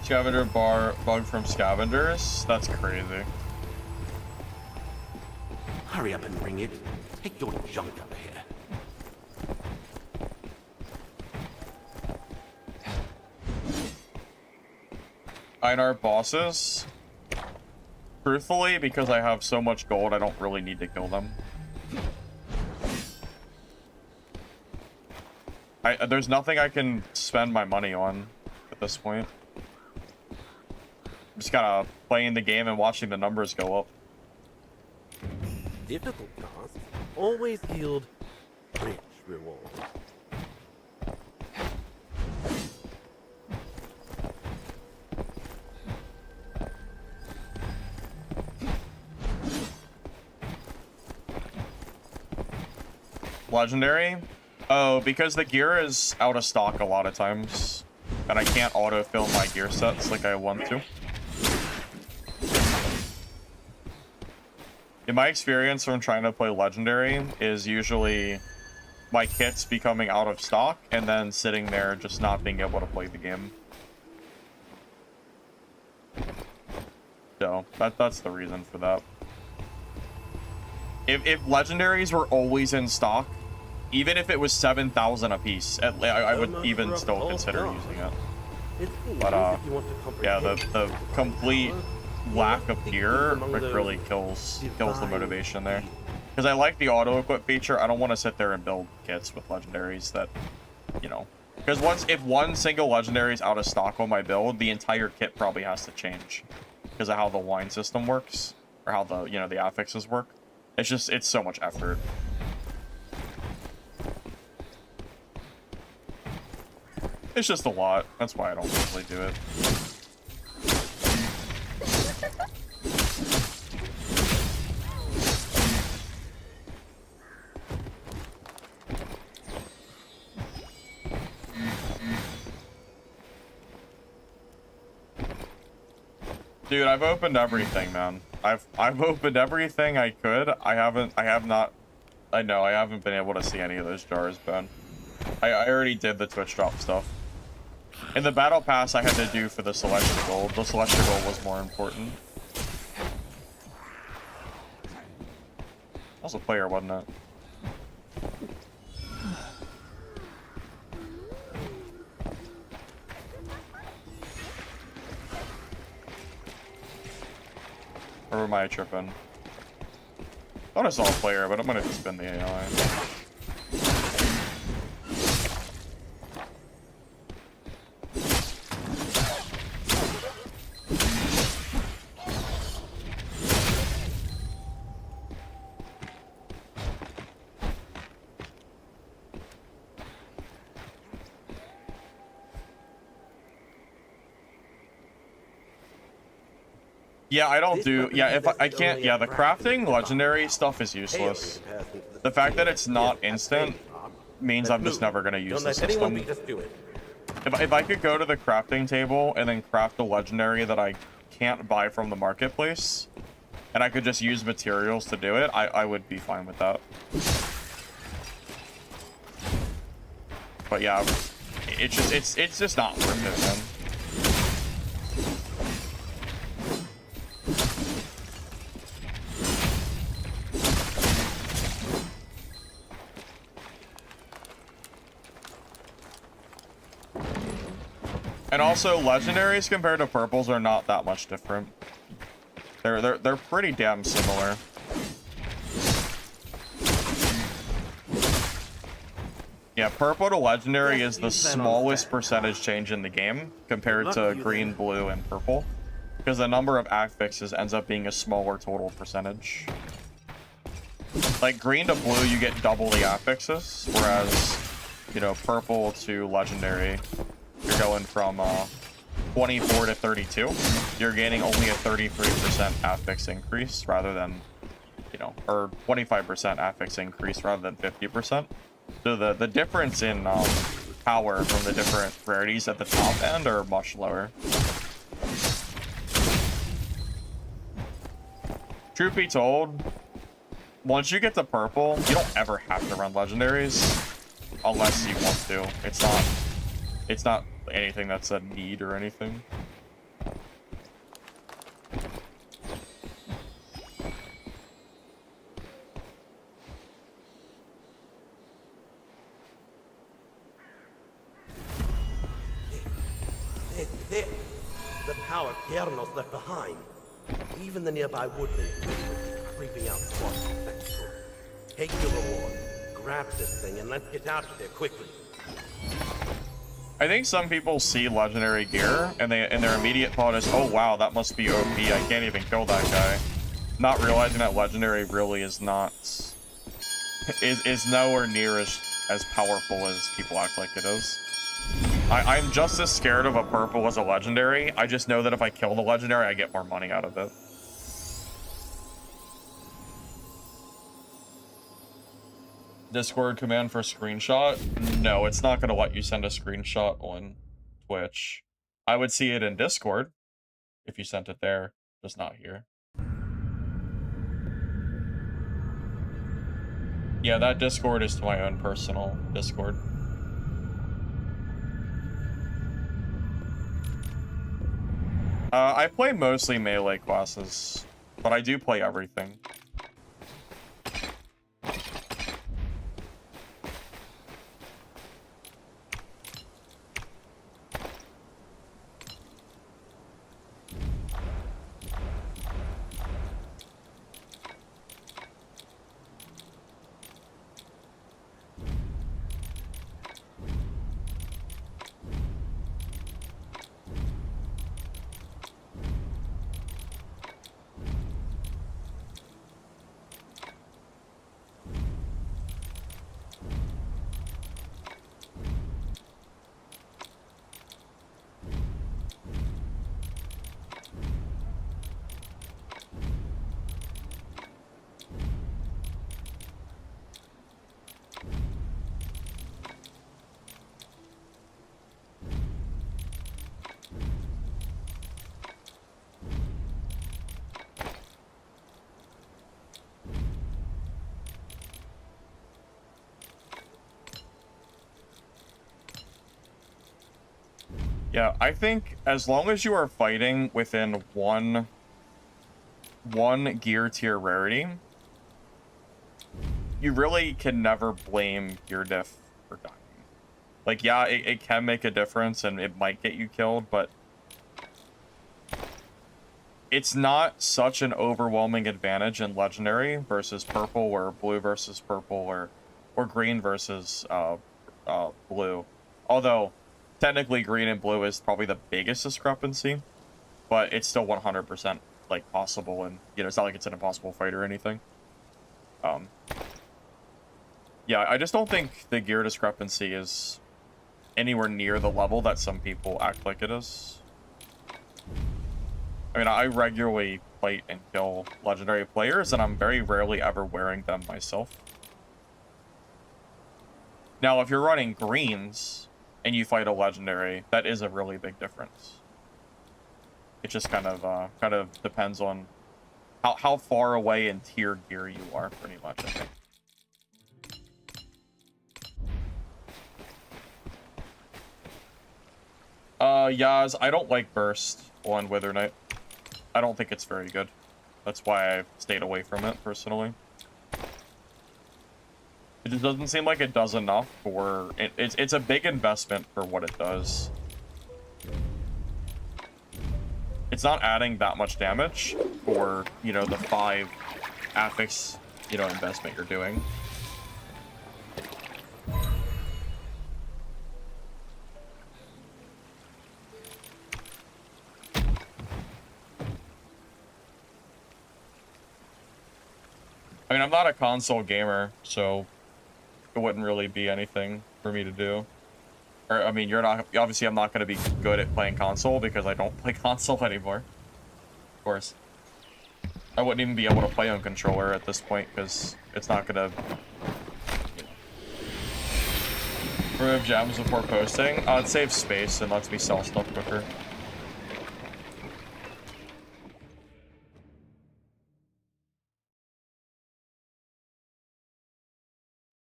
Scavenger bar bug from scavengers? That's crazy. Hurry up and bring it. Take your junk out of here. Einar bosses? Truthfully, because I have so much gold, I don't really need to kill them. There's nothing I can spend my money on at this point. I'm just kind of playing the game and watching the numbers go up. Difficult tasks always yield rich reward. Legendary? Oh, because the gear is out of stock a lot of times, and I can't autofill my gear sets like I want to. In my experience from trying to play Legendary is usually my kits becoming out of stock and then sitting there just not being able to play the game. So, that's the reason for that. If legendaries were always in stock, even if it was 7,000 a piece, I would even still consider using it. But yeah, the complete lack of gear really kills the motivation there. Because I like the auto equip feature. I don't want to sit there and build kits with legendaries that, you know. Because if one single legendary is out of stock on my build, the entire kit probably has to change because of how the wine system works or how the the affixes work. It's so much effort. It's just a lot. That's why I don't usually do it. Dude, I've opened everything, man. I've opened everything I could. I haven't been able to see any of those jars, Ben. I already did the Twitch drop stuff. In the battle pass I had to do for the Celestial Gold. The Celestial Gold was more important. That was a player, wasn't it? Or am I tripping? I thought I saw a player, but it might have just been the AI. Yeah, I don't do... Yeah, if I can't... Yeah, the crafting legendary stuff is useless. The fact that it's not instant means I'm just never going to use the system. If I could go to the crafting table and then craft a legendary that I can't buy from the marketplace, and I could just use materials to do it, I would be fine with that. But yeah, it's just not worth it, man. And also, legendaries compared to purples are not that much different. They're pretty damn similar. Yeah, purple to legendary is the smallest percentage change in the game compared to green, blue, and purple, because the number of affixes ends up being a smaller total percentage. Like green to blue, you get double the affixes, whereas, you know, purple to legendary, you're going from 24 to 32. You're gaining only a 33% affix increase rather than, you know, or 25% affix increase rather than 50%. So the difference in power from the different rarities at the top end are much lower. Truth be told, once you get to purple, you don't ever have to run legendaries unless you want to. It's not anything that's a need or anything. There. The power Kiernos left behind. Even the nearby woodland creeping out towards us. Take your reward. Grab this thing and let's get out of there quickly. I think some people see legendary gear and their immediate thought is, oh wow, that must be OP, I can't even kill that guy. Not realizing that legendary really is not is nowhere near as powerful as people act like it is. I'm just as scared of a purple as a legendary. I just know that if I kill the legendary, I get more money out of it. Discord command for screenshot? No, it's not going to let you send a screenshot on Twitch. I would see it in Discord if you sent it there, just not here. Yeah, that Discord is to my own personal Discord. I play mostly melee classes, but I do play everything. Yeah, I think as long as you are fighting within one gear tier rarity, you really can never blame gear diff for dying. Like, yeah, it can make a difference and it might get you killed, but it's not such an overwhelming advantage in legendary versus purple, or blue versus purple, or green versus blue. Although technically green and blue is probably the biggest discrepancy, but it's still 100% like possible, and you know, it's not like it's an impossible fight or anything. Yeah, I just don't think the gear discrepancy is anywhere near the level that some people act like it is. I mean, I regularly fight and kill legendary players, and I'm very rarely ever wearing them myself. Now, if you're running greens and you fight a legendary, that is a really big difference. It just kind of depends on how far away in tier gear you are, pretty much, I think. Yaz, I don't like burst on Wither Knight. I don't think it's very good. That's why I stayed away from it, personally. It just doesn't seem like it does enough for... It's a big investment for what it does. It's not adding that much damage for, you know, the 5 affix, you know, investment you're doing. I mean, I'm not a console gamer, so it wouldn't really be anything for me to do. Or, I mean, you're not... Obviously, I'm not going to be good at playing console because I don't play console anymore. Of course. I wouldn't even be able to play on controller at this point because it's not going to... You know, remove gems before posting. It saves space and lets me sell stuff quicker.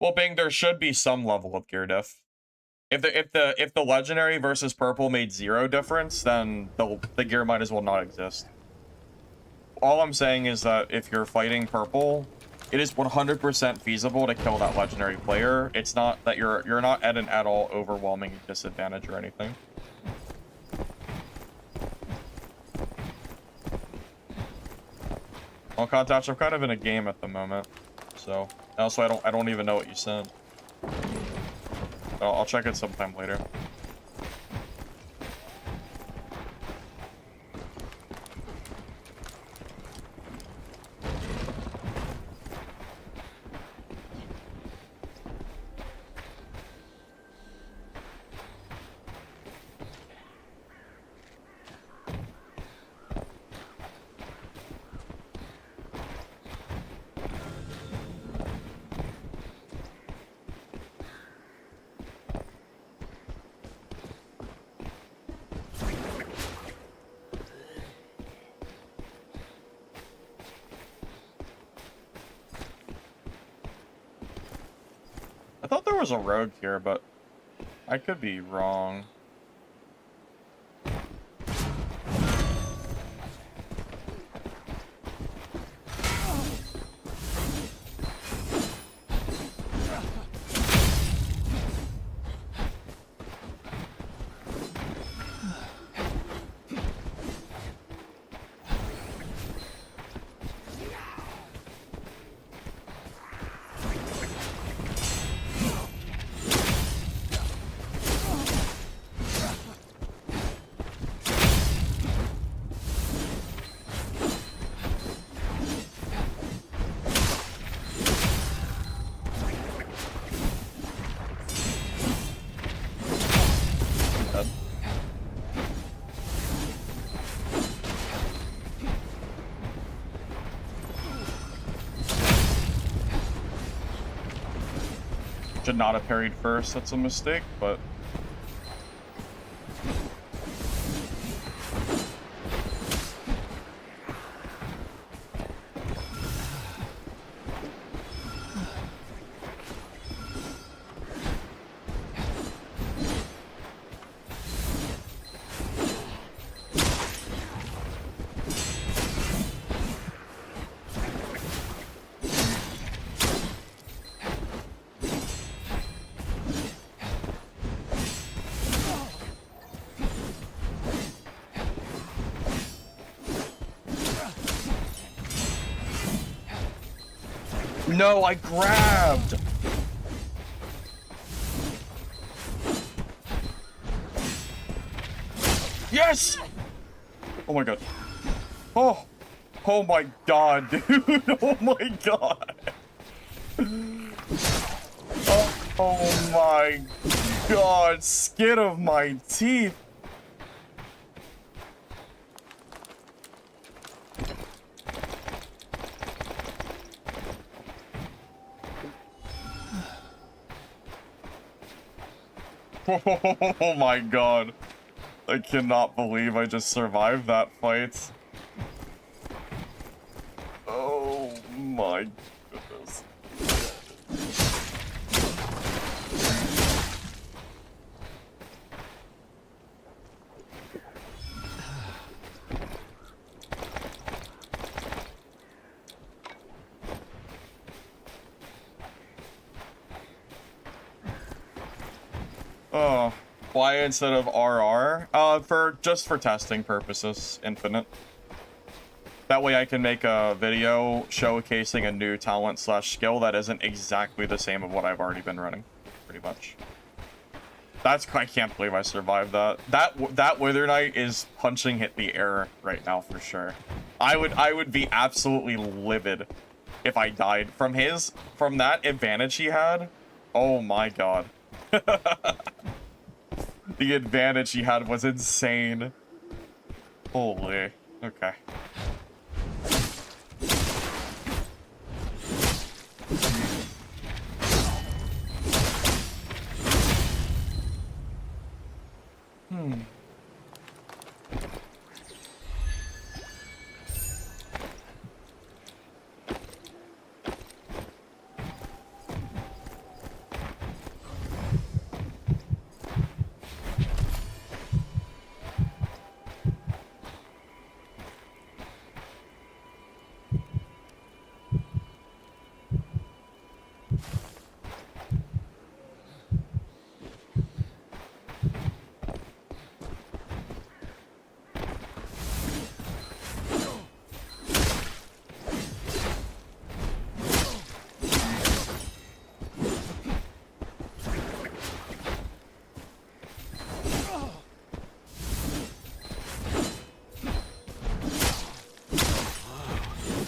Well, Bing, there should be some level of gear diff. If the legendary versus purple made 0 difference, then the gear might as well not exist. All I'm saying is that if you're fighting purple, it is 100% feasible to kill that legendary player. It's not that you're not at an at all overwhelming disadvantage or anything. Well, Contact, I'm kind of in a game at the moment, so also I don't even know what you sent. I'll check it sometime later. I thought there was a rogue here, but I could be wrong. Should not have parried first, that's a mistake, but... No, I grabbed. Yes! Oh my god. Oh. Oh my god, dude. Oh my god. Oh my god. Skin of my teeth. Oh my god. I cannot believe I just survived that fight. Oh my goodness. Oh, why instead of RR? Just for testing purposes, infinite. That way I can make a video showcasing a new talent slash skill that isn't exactly the same of what I've already been running, pretty much. I can't believe I survived that. That Wither Knight is punching hit the air right now for sure. I would be absolutely livid if I died from that advantage he had. Oh my god. The advantage he had was insane. Holy. Okay.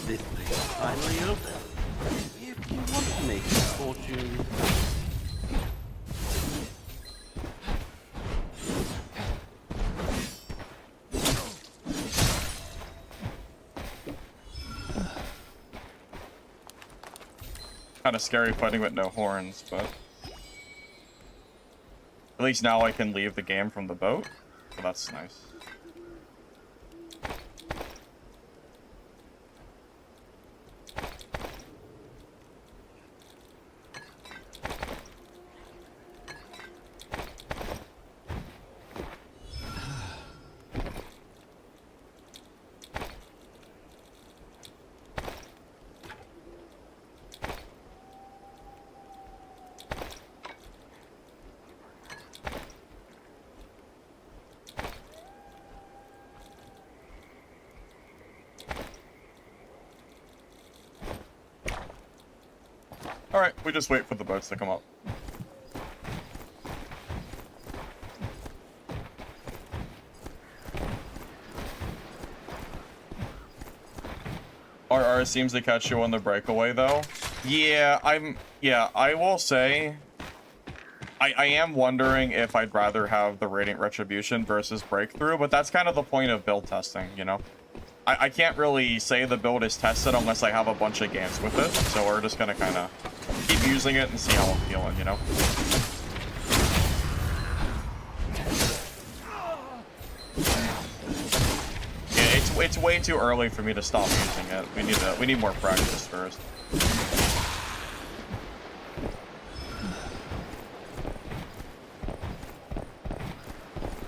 This thing is finally open. If you want to make your fortune. Kind of scary fighting with no horns, but at least now I can leave the game from the boat, so that's nice. Alright, we just wait for the boats to come up. RR seems to catch you on the breakaway though. Yeah, I will say I am wondering if I'd rather have the Radiant Retribution versus Breakthrough, but that's kind of the point of build testing, you know? I can't really say the build is tested unless I have a bunch of games with it, so we're just gonna kind of keep using it and see how I'm feeling, you know? Yeah, it's way too early for me to stop using it. We need more practice first.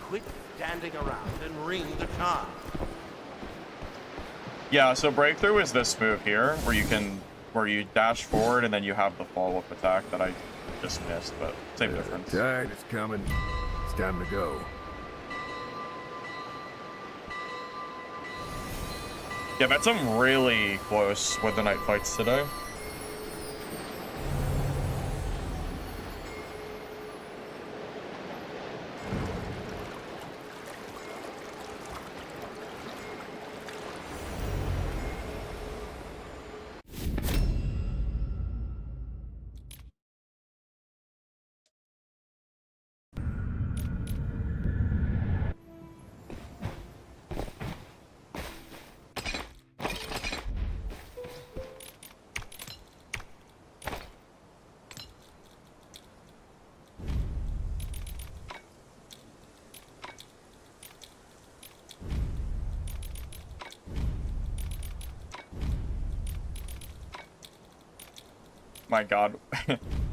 Quit standing around and ring the charm. Yeah, so Breakthrough is this move here, where you dash forward and then you have the follow-up attack that I just missed, but same difference. Tide is coming. It's time to go. Yeah, I've had some really close Wither Knight fights today. My god.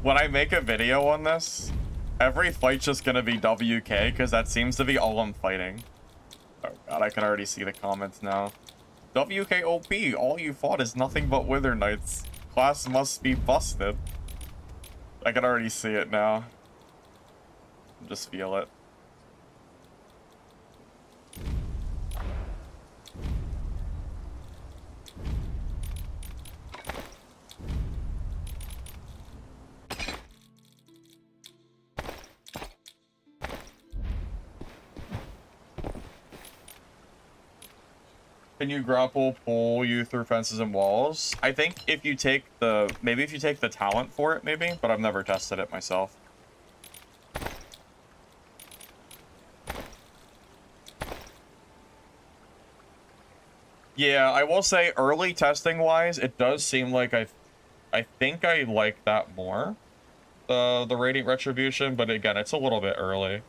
When I make a video on this, every fight's just gonna be WK, because that seems to be all I'm fighting. Oh god, I can already see the comments now. WKOP, all you fought is nothing but Wither Knights. Class must be busted. I can already see it now. Just feel it. Can you grapple pull you through fences and walls? I think if you take the, maybe if you take the talent for it, maybe, but I've never tested it myself. Yeah, I will say early testing wise, it does seem like I think I like that more. The Radiant Retribution, but again, it's a little bit early.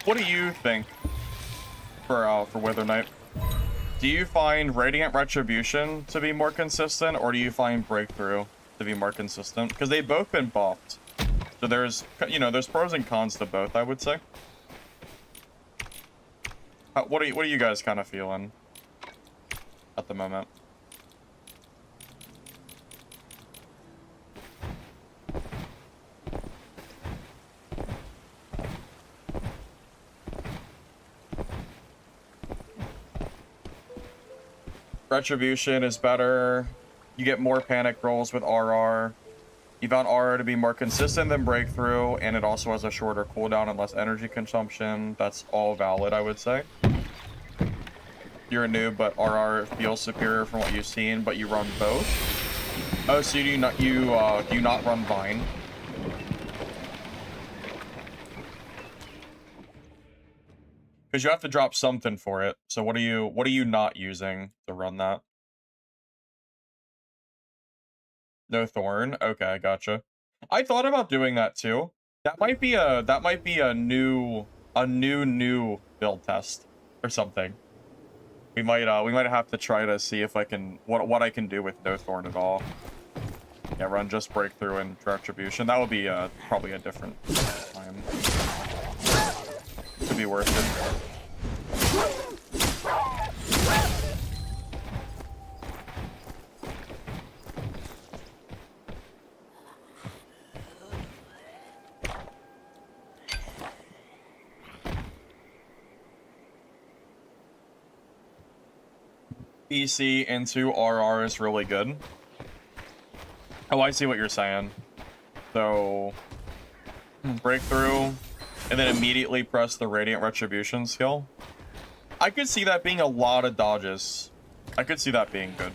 What do you think for Wither Knight? Do you find Radiant Retribution to be more consistent, or do you find Breakthrough to be more consistent? Because they've both been buffed. So there's, you know, there's pros and cons to both, I would say. What are you guys kind of feeling at the moment? Retribution is better. You get more panic rolls with RR. You found RR to be more consistent than Breakthrough, and it also has a shorter cooldown and less energy consumption. That's all valid, I would say. You're a noob, but RR feels superior from what you've seen, but you run both. Oh, so do you not run Vine? Because you have to drop something for it. So what are you not using to run that? No Thorn? Okay, gotcha. I thought about doing that too. That might be a new build test or something. We might have to try to see if I can what I can do with no Thorn at all. Yeah, run just Breakthrough and Retribution. That would be probably a different time. Could be worth it. EC into RR is really good. Oh, I see what you're saying. So, Breakthrough, and then immediately press the Radiant Retribution skill. I could see that being a lot of dodges. I could see that being good.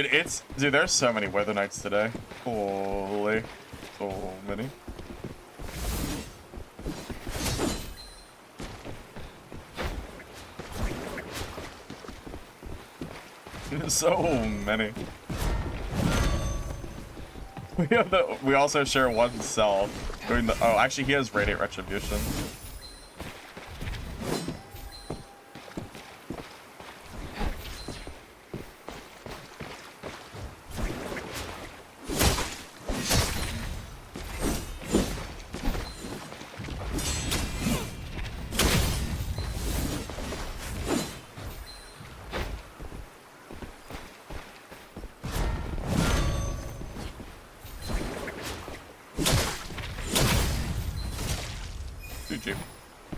Dude, there's so many Weather Knights today. Holy. So many. So many. We also share one cell. Doing the, oh, actually, he has Radiant Retribution.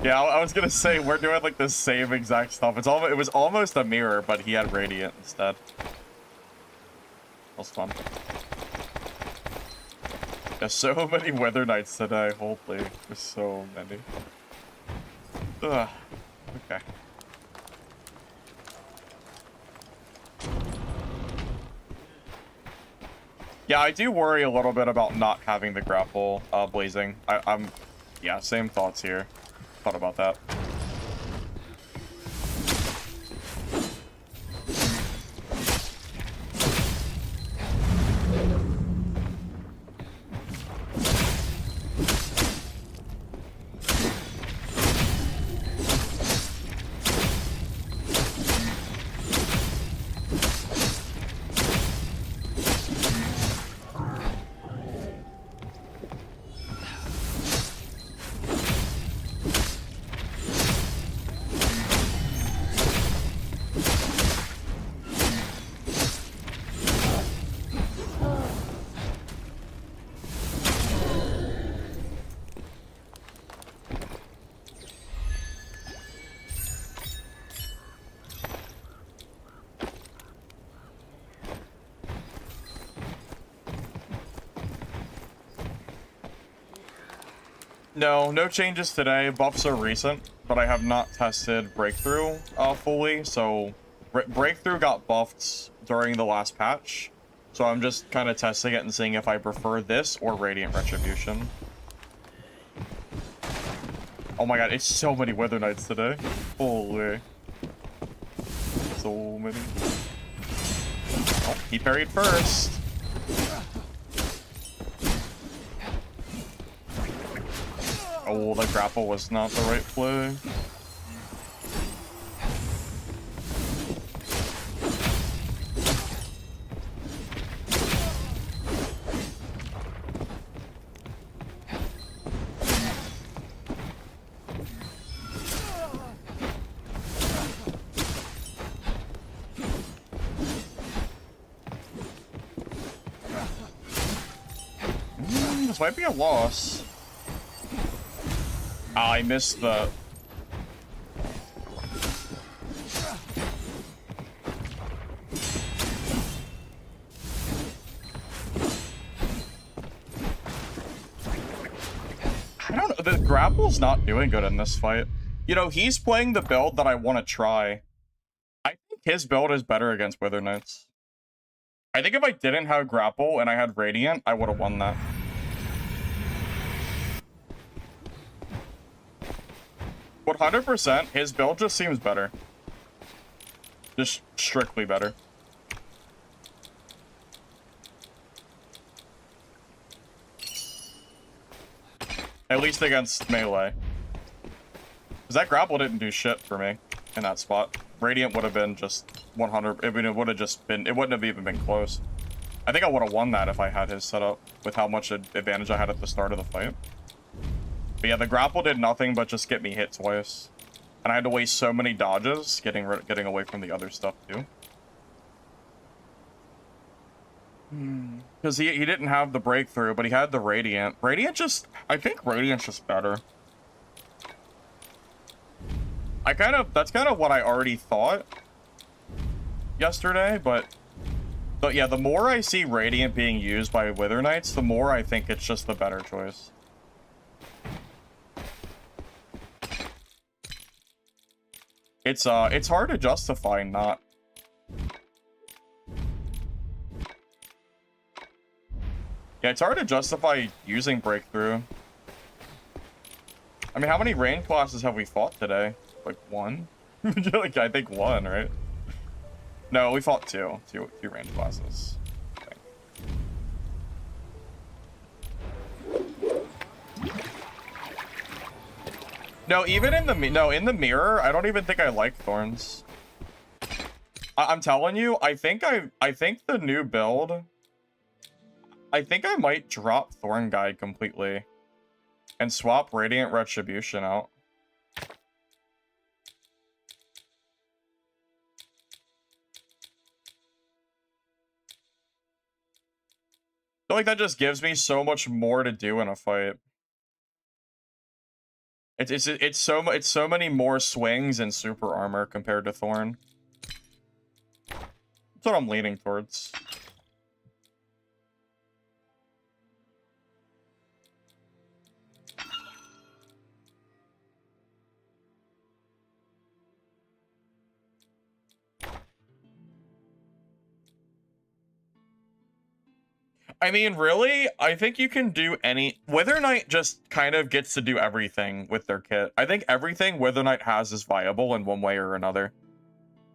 Yeah, I was gonna say we're doing like the same exact stuff. It was almost a mirror, but he had Radiant instead. That was fun. Yeah, so many Weather Knights today. Holy, there's so many. Ugh. Okay. Yeah, I do worry a little bit about not having the grapple blazing. Yeah, same thoughts here. Thought about that. No changes today. Buffs are recent, but I have not tested Breakthrough fully. So Breakthrough got buffed during the last patch. So I'm just kind of testing it and seeing if I prefer this or Radiant Retribution. Oh my god, it's so many Weather Knights today. Holy. So many. Oh, he parried first. Oh, the grapple was not the right play. This might be a loss. I missed the... I don't know, the grapple's not doing good in this fight. You know, he's playing the build that I want to try. I think his build is better against Wither Knights. I think if I didn't have grapple and I had Radiant, I would have won that. 100%, his build just seems better. Just strictly better. At least against melee. Because that grapple didn't do shit for me in that spot. Radiant would have been just 100. I mean, it would have just been. It wouldn't have even been close. I think I would have won that if I had his setup with how much advantage I had at the start of the fight. But yeah, the grapple did nothing but just get me hit twice. And I had to waste so many dodges getting away from the other stuff too. Because he didn't have the breakthrough, but he had the Radiant. I think Radiant's just better. That's kind of what I already thought yesterday, but yeah, the more I see Radiant being used by Wither Knights, the more I think it's just the better choice. It's hard to justify not. Yeah, it's hard to justify using Breakthrough. I mean, how many rain classes have we fought today? Like one? Like, I think one, right? No, we fought two rain classes. I think. No, even in the mirror, I don't even think I like thorns. I'm telling you, I think the new build, I think I might drop Thorn Guide completely and swap Radiant Retribution out. I feel like that just gives me so much more to do in a fight. It's so many more swings and super armor compared to Thorn. That's what I'm leaning towards. I mean, really, I think you can do any... Wither Knight just kind of gets to do everything with their kit. I think everything Wither Knight has is viable in one way or another.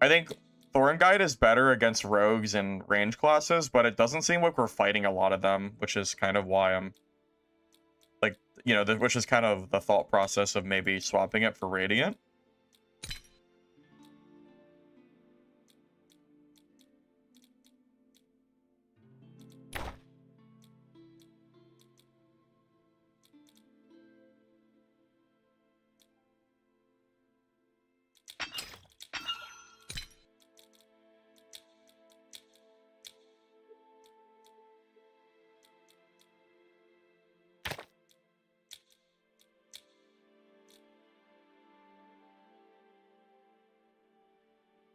I think Thorn Guide is better against rogues and range classes, but it doesn't seem like we're fighting a lot of them, which is kind of why I'm... Like, you know, which is kind of the thought process of maybe swapping it for Radiant.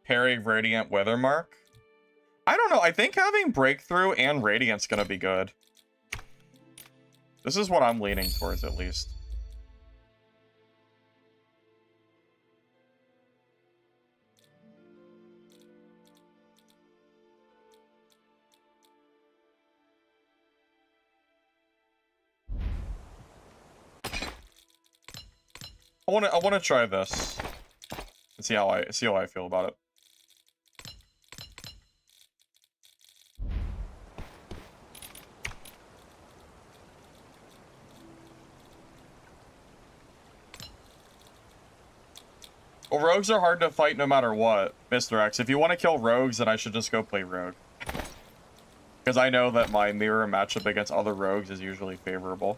Parry Radiant Weathermark. I don't know. I think having Breakthrough and Radiant's gonna be good. This is what I'm leaning towards, at least. I wanna try this and see how I feel about it. Well, rogues are hard to fight no matter what, Mr. X. If you want to kill rogues, then I should just go play rogue. Because I know that my mirror matchup against other rogues is usually favorable.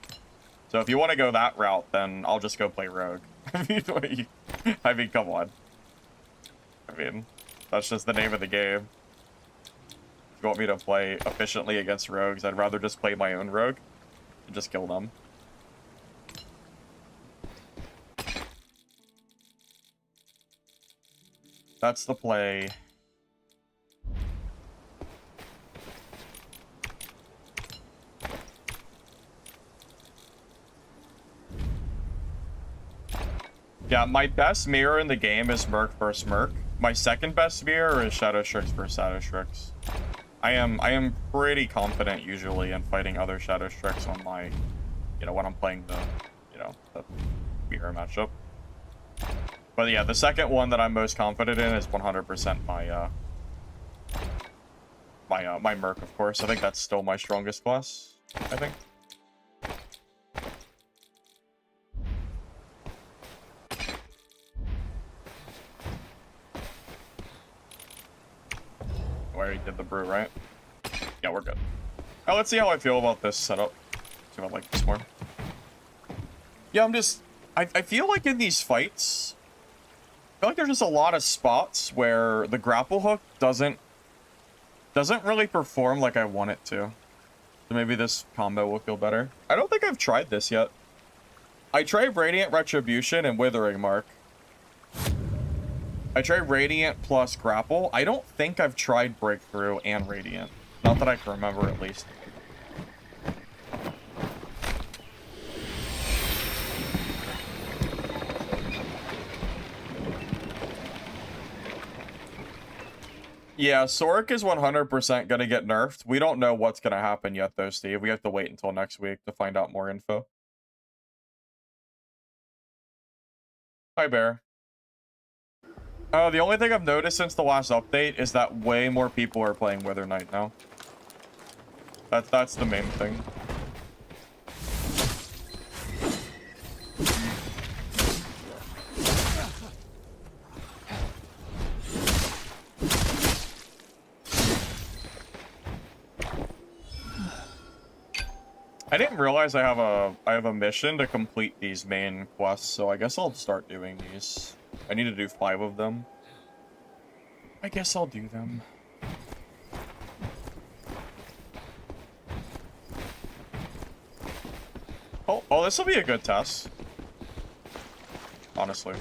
So if you want to go that route, then I'll just go play rogue. I mean, come on. I mean, that's just the name of the game. If you want me to play efficiently against rogues, I'd rather just play my own rogue and just kill them. That's the play. Yeah, my best mirror in the game is Merc vs. Merc. My second best mirror is Shadow Strix vs. Shadow Strix. I am pretty confident usually in fighting other Shadow Strix on my, you know, when I'm playing the, you know, the mirror matchup. But yeah, the second one that I'm most confident in is 100% my Merc, of course. I think that's still my strongest class, I think. I already did the brew, right? Yeah, we're good. Now let's see how I feel about this setup. See if I like this more. Yeah, I feel like in these fights, I feel like there's just a lot of spots where the grapple hook doesn't really perform like I want it to. So maybe this combo will feel better. I don't think I've tried this yet. I tried Radiant Retribution and Withering Mark. I tried Radiant plus Grapple. I don't think I've tried Breakthrough and Radiant. Not that I can remember, at least. Yeah, Soric is 100% gonna get nerfed. We don't know what's gonna happen yet, though, Steve. We have to wait until next week to find out more info. Hi, Bear. The only thing I've noticed since the last update is that way more people are playing Wither Knight now. That's the main thing. I didn't realize I have a mission to complete these main quests, so I guess I'll start doing these. I need to do 5 of them. I guess I'll do them. Oh, this will be a good test. Honestly.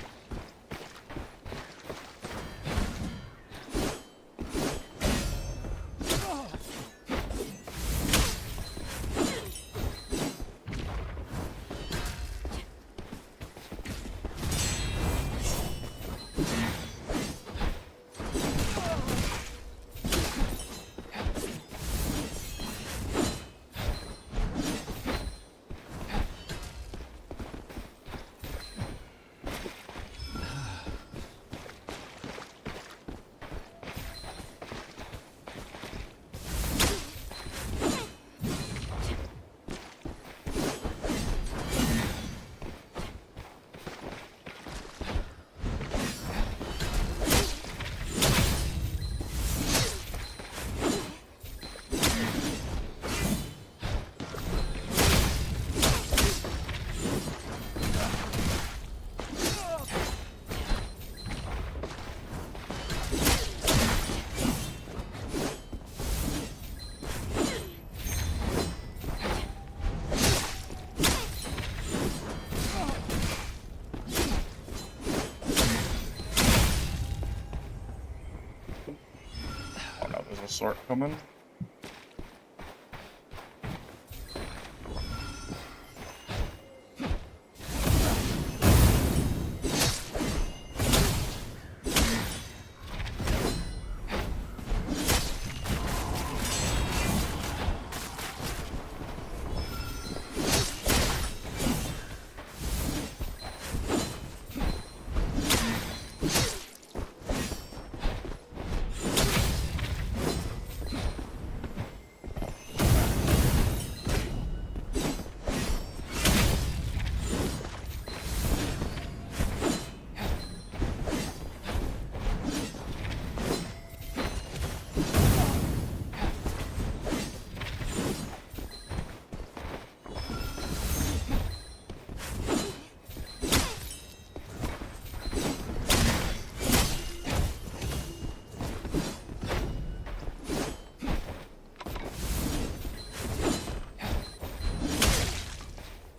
Sort coming.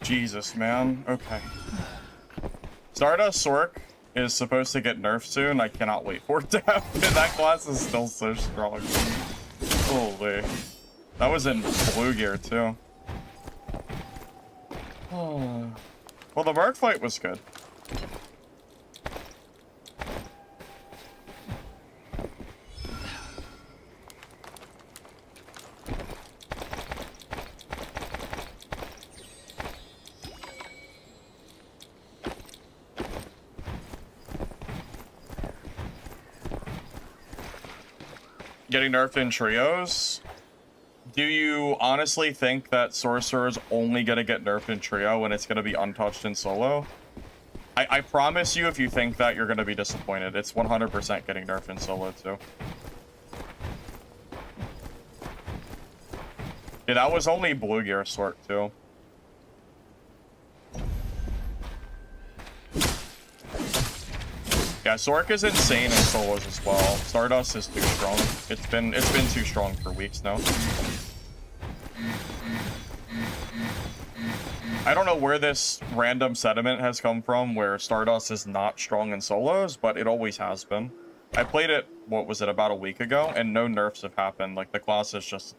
Jesus, man. Okay. Stardust Sork is supposed to get nerfed soon. I cannot wait for it to happen. That class is still so strong. Holy. That was in blue gear, too. Oh. Well, the Merc fight was good. Getting nerfed in trios? Do you honestly think that Sorcerer is only going to get nerfed in trio when it's going to be untouched in solo? I promise you, if you think that, you're going to be disappointed. It's 100% getting nerfed in solo, too. Yeah, that was only blue gear sort, too. Yeah, Sork is insane in solos as well. Stardust is too strong. It's been too strong for weeks now. I don't know where this random sentiment has come from where Stardust is not strong in solos, but it always has been. I played it, what was it, about a week ago, and no nerfs have happened. Like, the class is just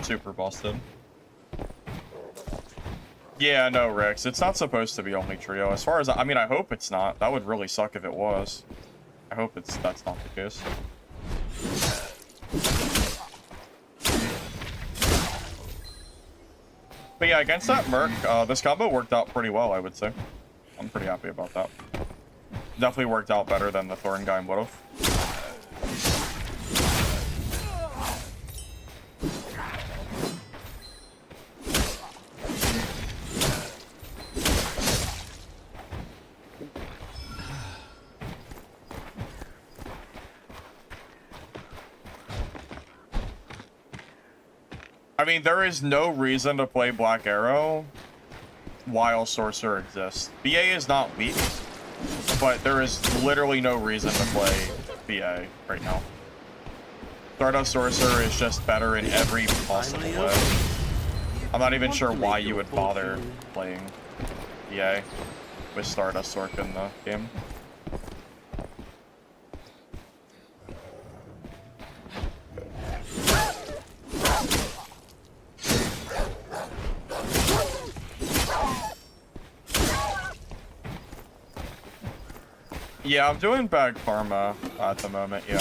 super busted. Yeah, no, Rix. It's not supposed to be only trio. As far as I mean, I hope it's not. That would really suck if it was. I hope that's not the case. But yeah, against that Merc, this combo worked out pretty well, I would say. I'm pretty happy about that. Definitely worked out better than the Thorn guy would have. I mean, there is no reason to play Black Arrow while Sorcerer exists. BA is not weak, but there is literally no reason to play BA right now. Stardust Sorcerer is just better in every possible way. I'm not even sure why you would bother playing BA with Stardust Sorc in the game. Yeah, I'm doing bag pharma at the moment, yeah.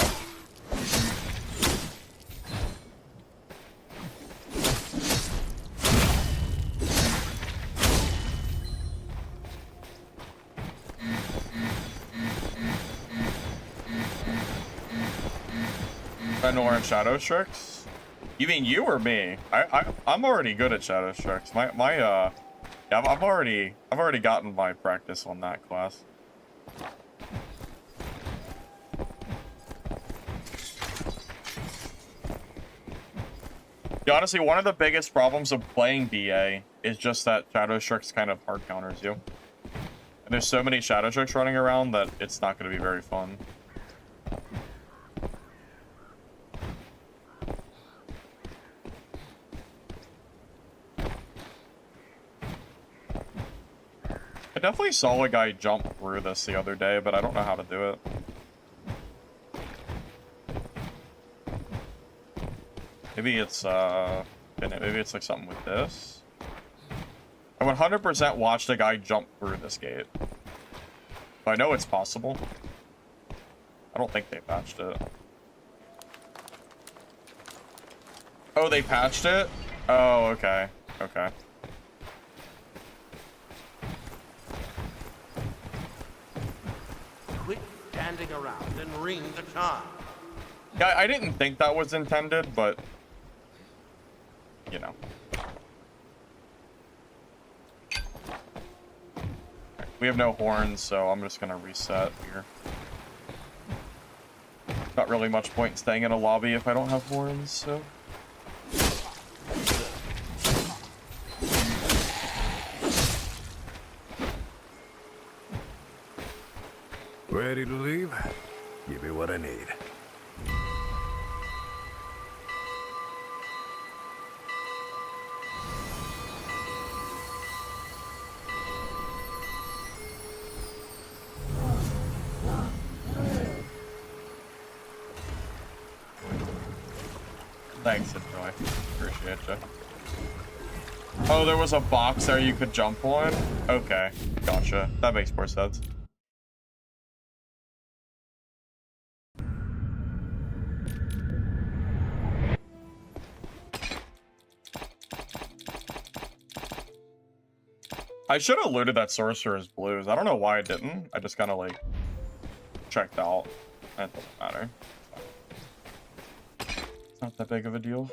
Fenor and Shadow Strix? You mean you or me? I'm already good at Shadow Strix. Yeah, I've already gotten my practice on that class. Yeah, honestly, one of the biggest problems of playing BA is just that Shadow Strix kind of hard counters you. And there's so many Shadow Strix running around that it's not going to be very fun. I definitely saw a guy jump through this the other day, but I don't know how to do it. Maybe it's like something with this. I 100% watched a guy jump through this gate. But I know it's possible. I don't think they patched it. Oh, they patched it? Oh, okay. Okay. Quit standing around and ring the charm. Yeah, I didn't think that was intended, but you know. We have no horns, so I'm just gonna reset here. Not really much point in staying in a lobby if I don't have horns, so. Ready to leave? Give me what I need. Thanks, Enjoy. Appreciate you. Oh, there was a box there you could jump on? Okay, gotcha. That makes more sense. I should have looted that Sorcerer's Blues. I don't know why I didn't. I just kind of, like, checked out. That doesn't matter. It's not that big of a deal.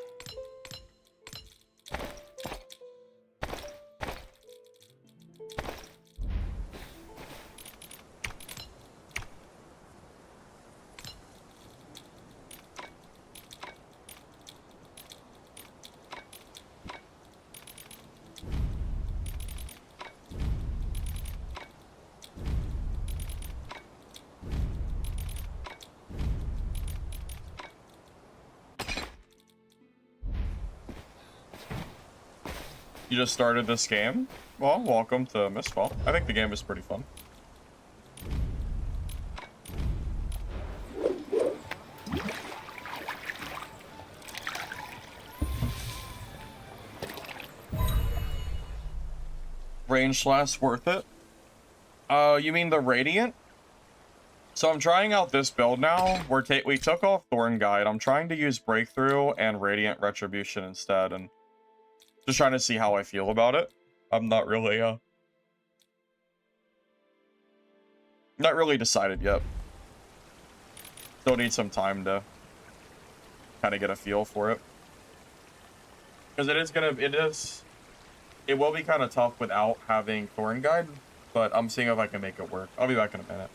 You just started this game? Well, welcome to Mistfall. I think the game is pretty fun. Range last worth it? You mean the Radiant? So I'm trying out this build now. We took off Thorn Guide. I'm trying to use Breakthrough and Radiant Retribution instead, and just trying to see how I feel about it. I'm not really decided yet. Still need some time to kind of get a feel for it. Because it will be kind of tough without having Thorn Guide, but I'm seeing if I can make it work. I'll be back in a minute.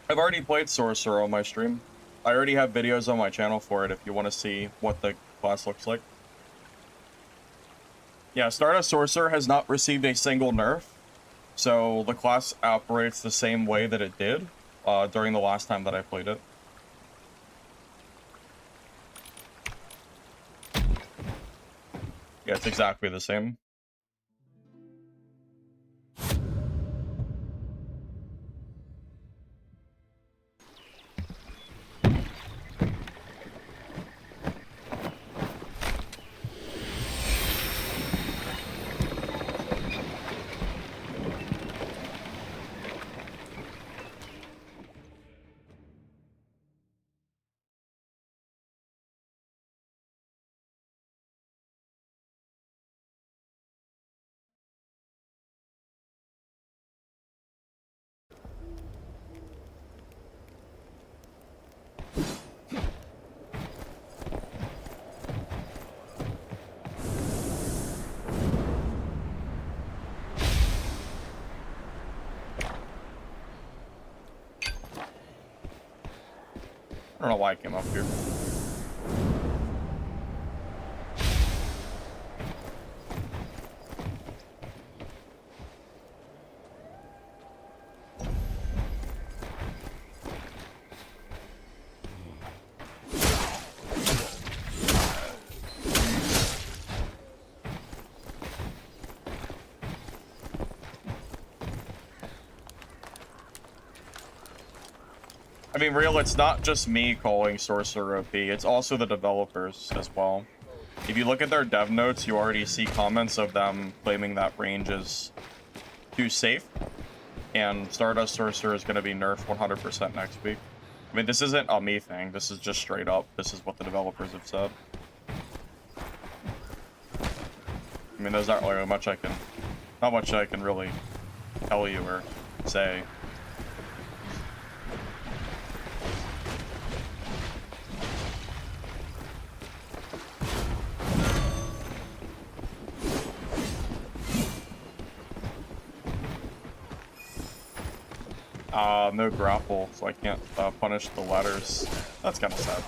I've already played Sorcerer on my stream. I already have videos on my channel for it if you want to see what the class looks like. Yeah, Stardust Sorcerer has not received a single nerf, so the class operates the same way that it did during the last time that I played it. Yeah, it's exactly the same. I don't know why I came up here. I mean, real, it's not just me calling Sorcerer OP, it's also the developers as well. If you look at their dev notes, you already see comments of them claiming that range is too safe, and Stardust Sorcerer is going to be nerfed 100% next week. I mean, this isn't a me thing, this is just straight up. This is what the developers have said. I mean, there's not really much I can really tell you or say. No grapple, so I can't punish the ladders. That's kind of sad.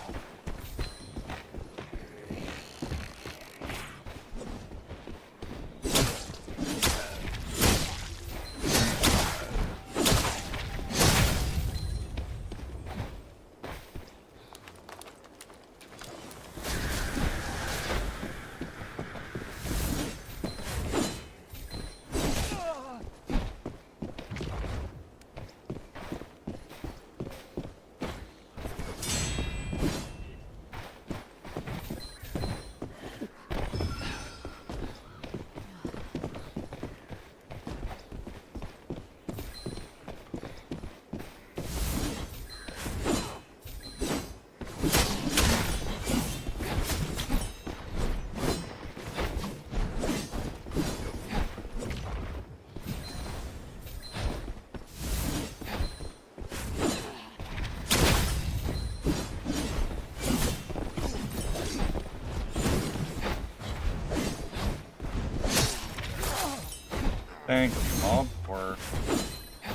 Thank you, mob, for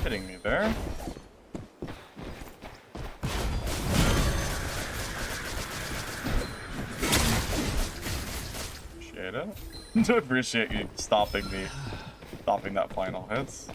hitting me there. Appreciate it. Appreciate you stopping that final hits.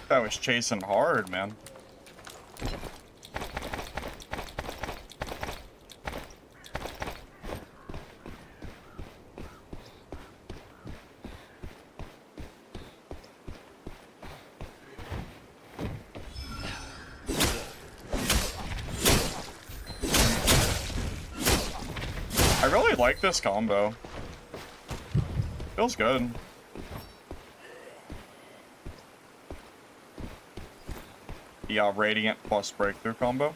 That was chasing hard, man. I really like this combo. Feels good. The Radiant plus Breakthrough combo.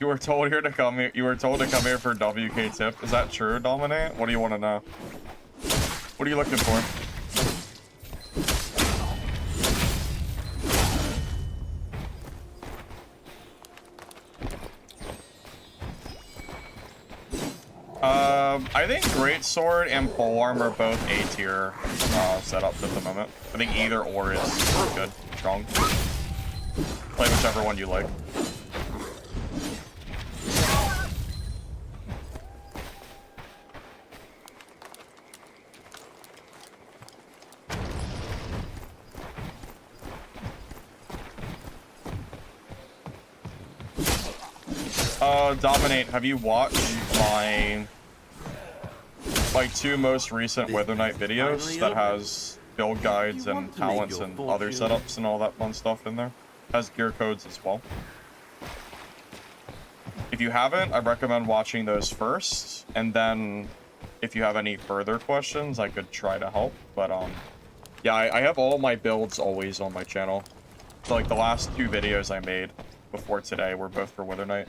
You were told here to come here. You were told to come here for WK tip. Is that true, Dominate? What do you want to know? What are you looking for? I think Greatsword and Polearm are both A tier setups at the moment. I think either or is good, strong. Play whichever one you like. Dominate, have you watched my two most recent Weather Knight videos that has build guides and talents and other setups and all that fun stuff in there? Has gear codes as well. If you haven't, I recommend watching those first, and then if you have any further questions, I could try to help. But yeah, I have all my builds always on my channel. So like the last 2 videos I made before today were both for Weather Knight.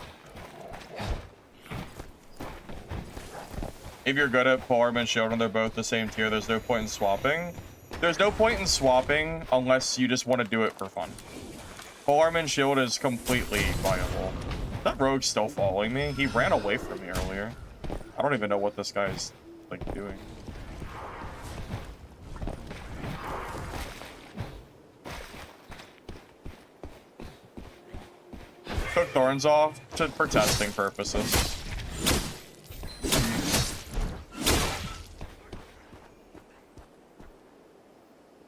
If you're good at Polearm and Shield and they're both the same tier, there's no point in swapping. There's no point in swapping unless you just want to do it for fun. Polearm and Shield is completely viable. That rogue's still following me. He ran away from me earlier. I don't even know what this guy's like doing. Took Thorns off for testing purposes.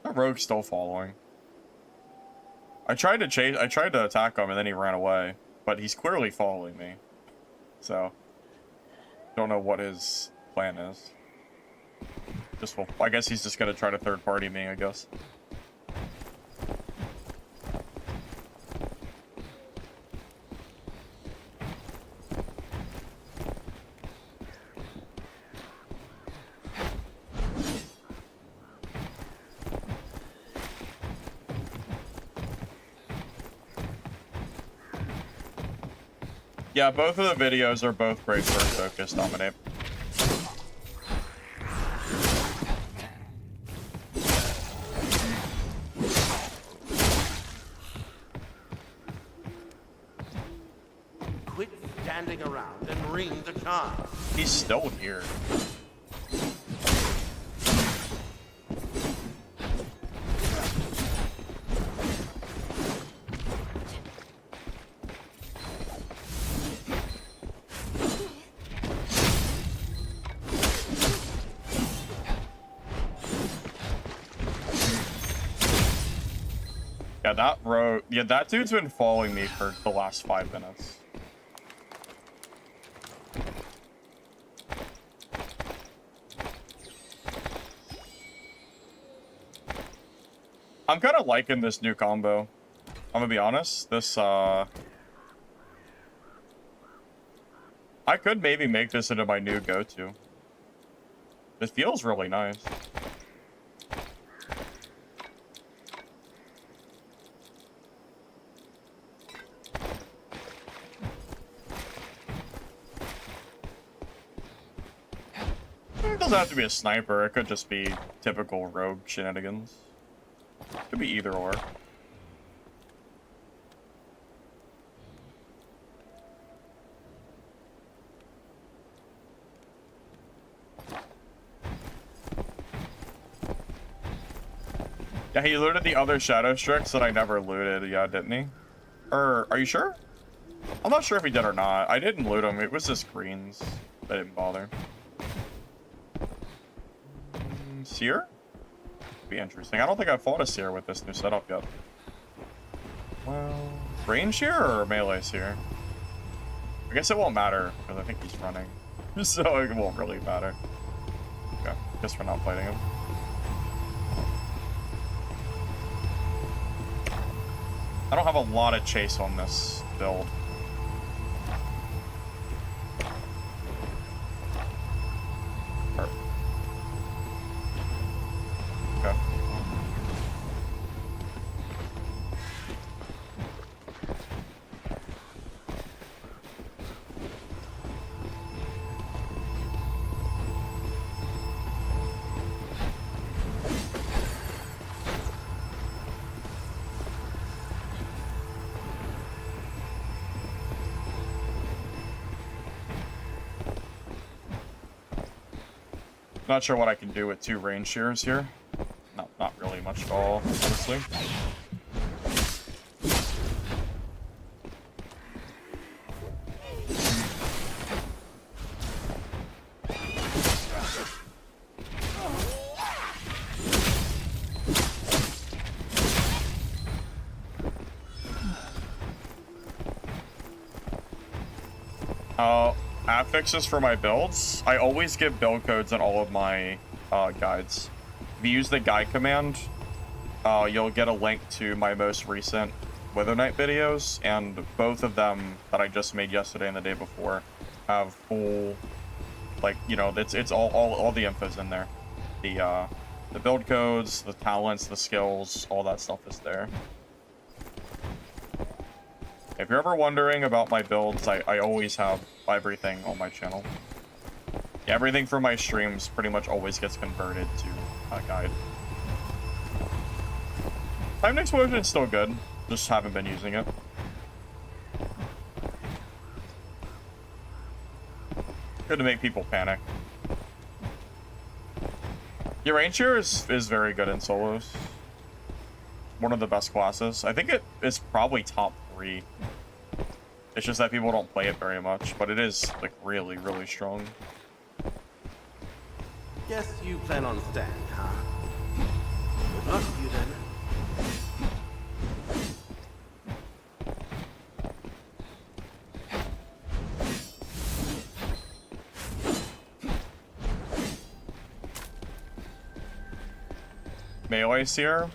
That rogue's still following. I tried to attack him and then he ran away, but he's clearly following me. So don't know what his plan is. I guess he's just gonna try to third party me, I guess. Yeah, both of the videos are both great for focus, Dominate. Quit standing around and ring the chime. He's still here. Yeah, that rogue. Yeah, that dude's been following me for the last 5 minutes. I'm kind of liking this new combo. I'm gonna be honest. This, I could maybe make this into my new go-to. It feels really nice. It doesn't have to be a sniper. It could just be typical rogue shenanigans. Could be either or. Yeah, he looted the other Shadow Strix that I never looted. Yeah, didn't he? Or, are you sure? I'm not sure if he did or not. I didn't loot him. It was just greens. I didn't bother. Seer? Be interesting. I don't think I've fought a Seer with this new setup yet. Well, range here or melee Seer? I guess it won't matter, because I think he's running. So it won't really matter. Okay, guess we're not fighting him. I don't have a lot of chase on this build. Okay. Not sure what I can do with 2 range shears here. Not really much at all, honestly. Affixes for my builds. I always give build codes in all of my guides. If you use the guide command, you'll get a link to my most recent Wither Knight videos, and both of them that I just made yesterday and the day before have full, like, you know, it's all the info's in there. The build codes, the talents, the skills, all that stuff is there. If you're ever wondering about my builds, I always have everything on my channel. Yeah, everything from my streams pretty much always gets converted to a guide. Timed Explosion is still good, just haven't been using it. Good to make people panic. Your Ranger is very good in solos. One of the best classes. I think it is probably top 3. It's just that people don't play it very much, but it is, like, really, really strong. Guess you plan on staying, huh? Good luck to you then. Melee Seer?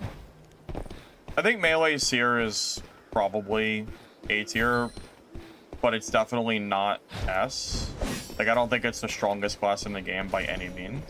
I think Melee Seer is probably A tier, but it's definitely not S. Like, I don't think it's the strongest class in the game by any means.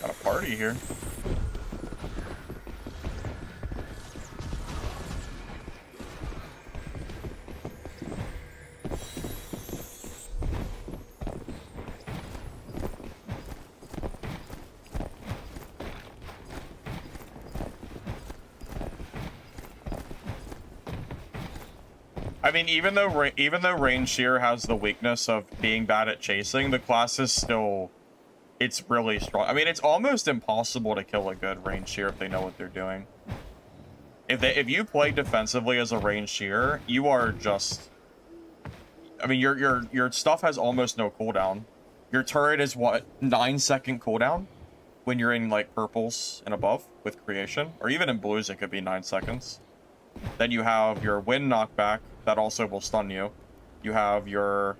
Got a party here. I mean, even though Rain Shear has the weakness of being bad at chasing, the class is still, it's really strong. I mean, it's almost impossible to kill a good Rain Shear if they know what they're doing. If you play defensively as a Rain Shear, you are just, I mean, your stuff has almost no cooldown. Your turret is what, 9-second cooldown when you're in like purples and above with creation, or even in blues it could be 9 seconds. Then you have your wind knockback that also will stun you. You have your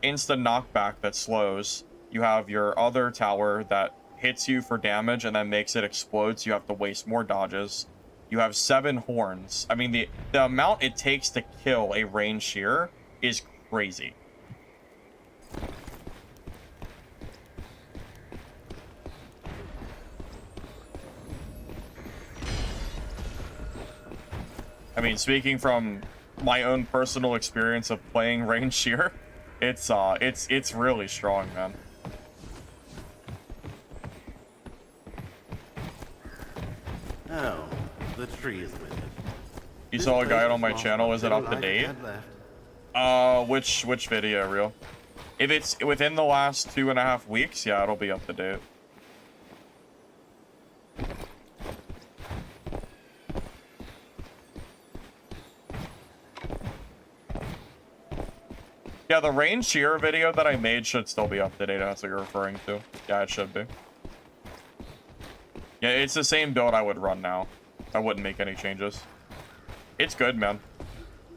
instant knockback that slows. You have your other tower that hits you for damage and then makes it explode, so you have to waste more dodges. You have 7 horns. I mean, the amount it takes to kill a Rain Shear is crazy. I mean, speaking from my own personal experience of playing Rain Shear, it's really strong, man. Oh, the tree is with it. You saw a guide on my channel. Is it up to date? Which video, real? If it's within the last 2.5 weeks, yeah, it'll be up to date. Yeah, the Rain Shear video that I made should still be up to date. That's what you're referring to. Yeah, it should be. Yeah, it's the same build I would run now. I wouldn't make any changes. It's good, man.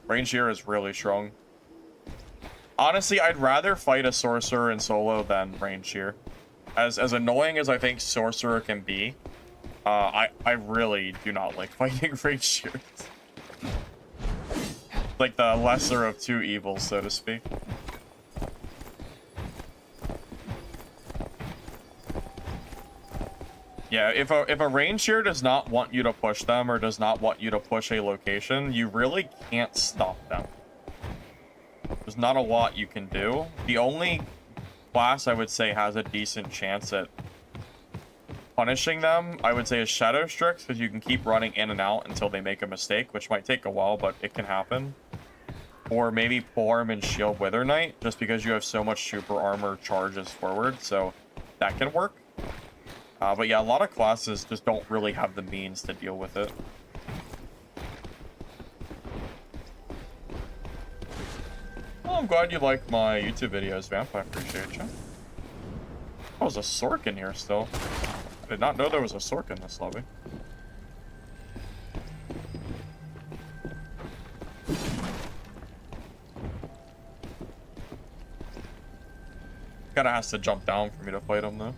Rain Shear is really strong. Honestly, I'd rather fight a Sorcerer in solo than Rain Shear. As annoying as I think Sorcerer can be, I really do not like fighting Rain Shears. Like the lesser of two evils, so to speak. Yeah, if a Rain Shear does not want you to push them or does not want you to push a location, you really can't stop them. There's not a lot you can do. The only class I would say has a decent chance at punishing them, I would say, is Shadow Strix, because you can keep running in and out until they make a mistake, which might take a while, but it can happen. Or maybe Polearm and Shield Wither Knight, just because you have so much super armor charges forward, so that can work. But yeah, a lot of classes just don't really have the means to deal with it. Well, I'm glad you like my YouTube videos, Vamp. I appreciate you. Oh, there's a Sork in here still. I did not know there was a Sork in this lobby. Kinda has to jump down for me to fight him, though.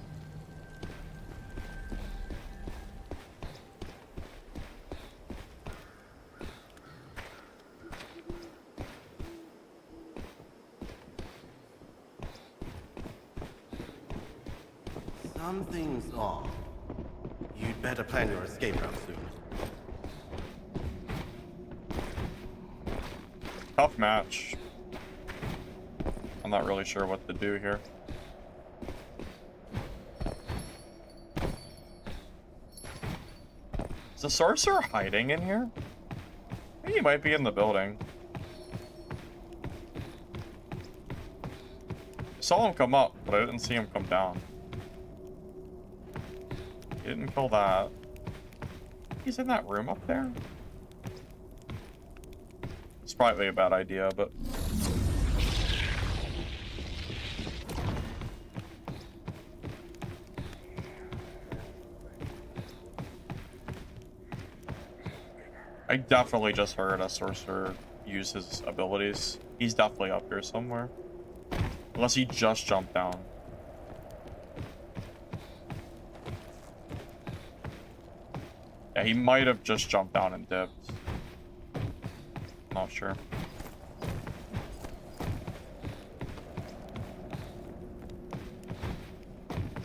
Something's off. You'd better plan your escape route soon. Tough match. I'm not really sure what to do here. Is the Sorcerer hiding in here? I think he might be in the building. I saw him come up, but I didn't see him come down. He didn't kill that. He's in that room up there? It's probably a bad idea, but... I definitely just heard a Sorcerer use his abilities. He's definitely up here somewhere. Unless he just jumped down. Yeah, he might have just jumped down and dipped. Not sure.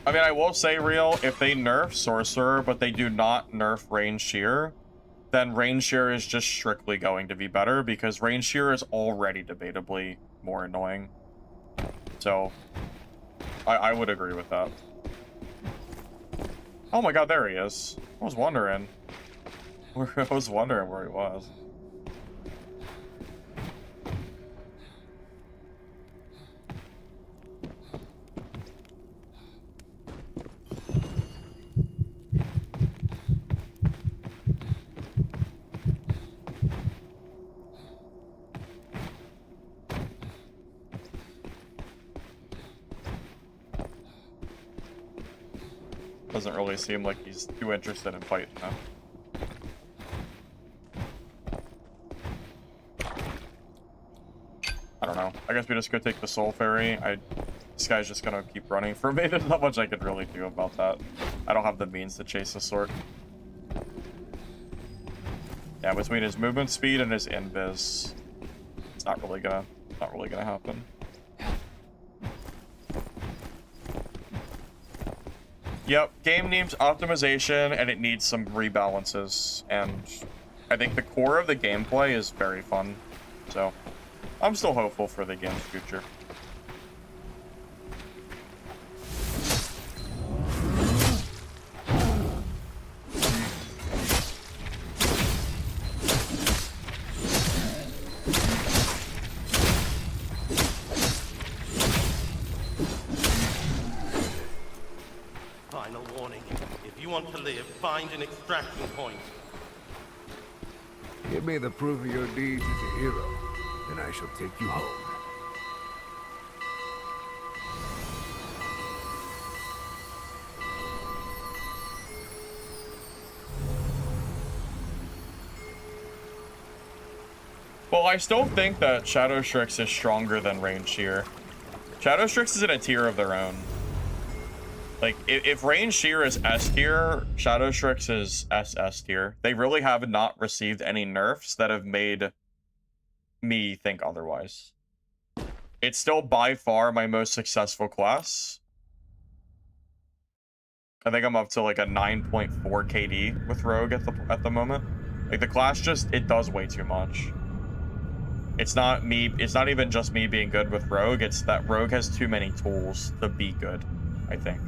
I mean, I will say, real, if they nerf Sorcerer, but they do not nerf Rain Shear, then Rain Shear is just strictly going to be better, because Rain Shear is already debatably more annoying. So, I would agree with that. Oh my god, there he is. I was wondering. I was wondering where he was. Doesn't really seem like he's too interested in fighting them. I don't know. I guess we just go take the Soul Fairy. This guy's just gonna keep running for me. There's not much I could really do about that. I don't have the means to chase the sword. Yeah, between his movement speed and his invis, it's not really gonna happen. Yep, game needs optimization and it needs some rebalances, and I think the core of the gameplay is very fun, so I'm still hopeful for the game's future. Final warning. If you want to live, find an extraction point. Give me the proof of your deeds as a hero, and I shall take you home. Well, I still think that Shadow Strix is stronger than Rain Shear. Shadow Strix is in a tier of their own. Like, if Rain Shear is S tier, Shadow Strix is SS tier. They really have not received any nerfs that have made me think otherwise. It's still by far my most successful class. I think I'm up to like a 9.4 KD with Rogue at the moment. Like, the class just, it does way too much. It's not even just me being good with Rogue, it's that Rogue has too many tools to be good, I think.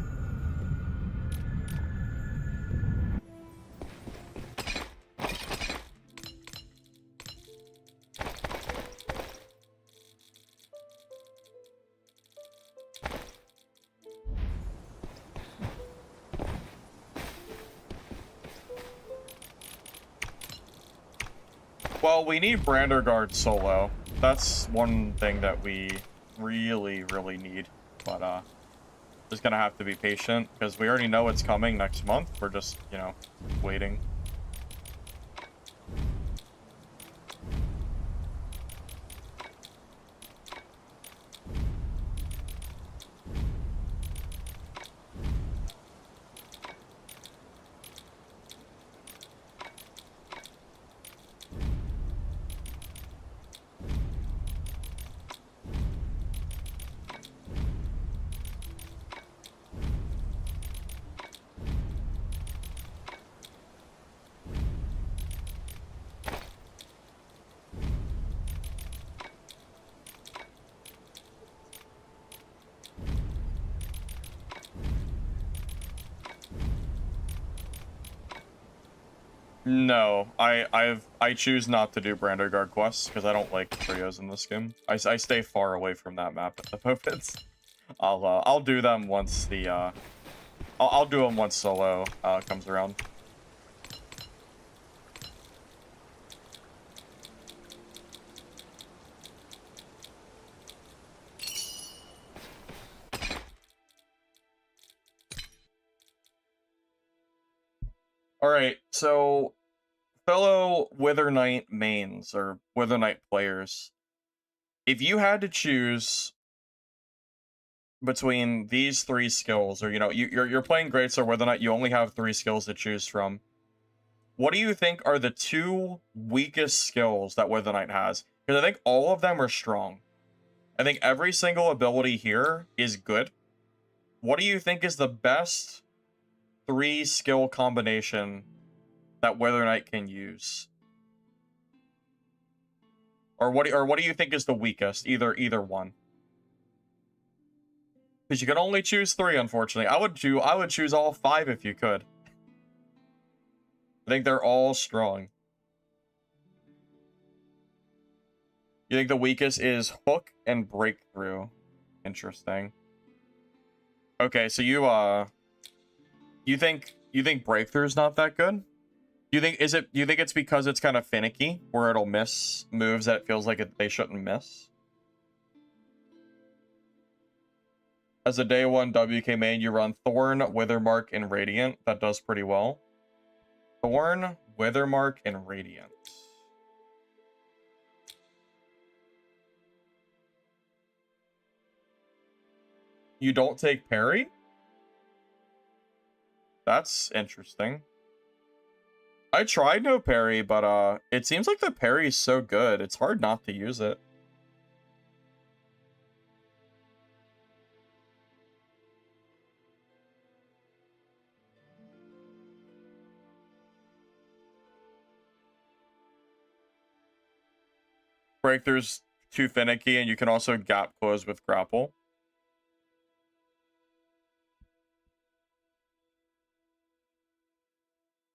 Well, we need Branderguard solo. That's one thing that we really, really need. But, just gonna have to be patient, because we already know it's coming next month. We're just, you know, waiting. No, I choose not to do Branderguard quests because I don't like trios in this game. I stay far away from that map at the moment. I'll do them once the I'll do them once solo comes around. All right, so fellow Wither Knight mains or Wither Knight players, if you had to choose between these three skills, or you know, you're playing Greatsword Wither Knight, you only have 3 skills to choose from. What do you think are the 2 weakest skills that Wither Knight has? Because I think all of them are strong. I think every single ability here is good. What do you think is the best 3 skill combination that Wither Knight can use? Or what do you think is the weakest? Either one. Because you can only choose 3, unfortunately. I would choose all 5 if you could. I think they're all strong. You think the weakest is Hook and Breakthrough? Interesting. Okay, so you think Breakthrough's not that good? Do you think it's because it's kind of finicky, where it'll miss moves that it feels like they shouldn't miss? As a day 1 WK main, you run Thorn, Withermark, and Radiant. That does pretty well. Thorn, Withermark, and Radiant. You don't take parry? That's interesting. I tried no parry, but it seems like the parry is so good. It's hard not to use it. Breakthrough's too finicky, and you can also gap close with grapple.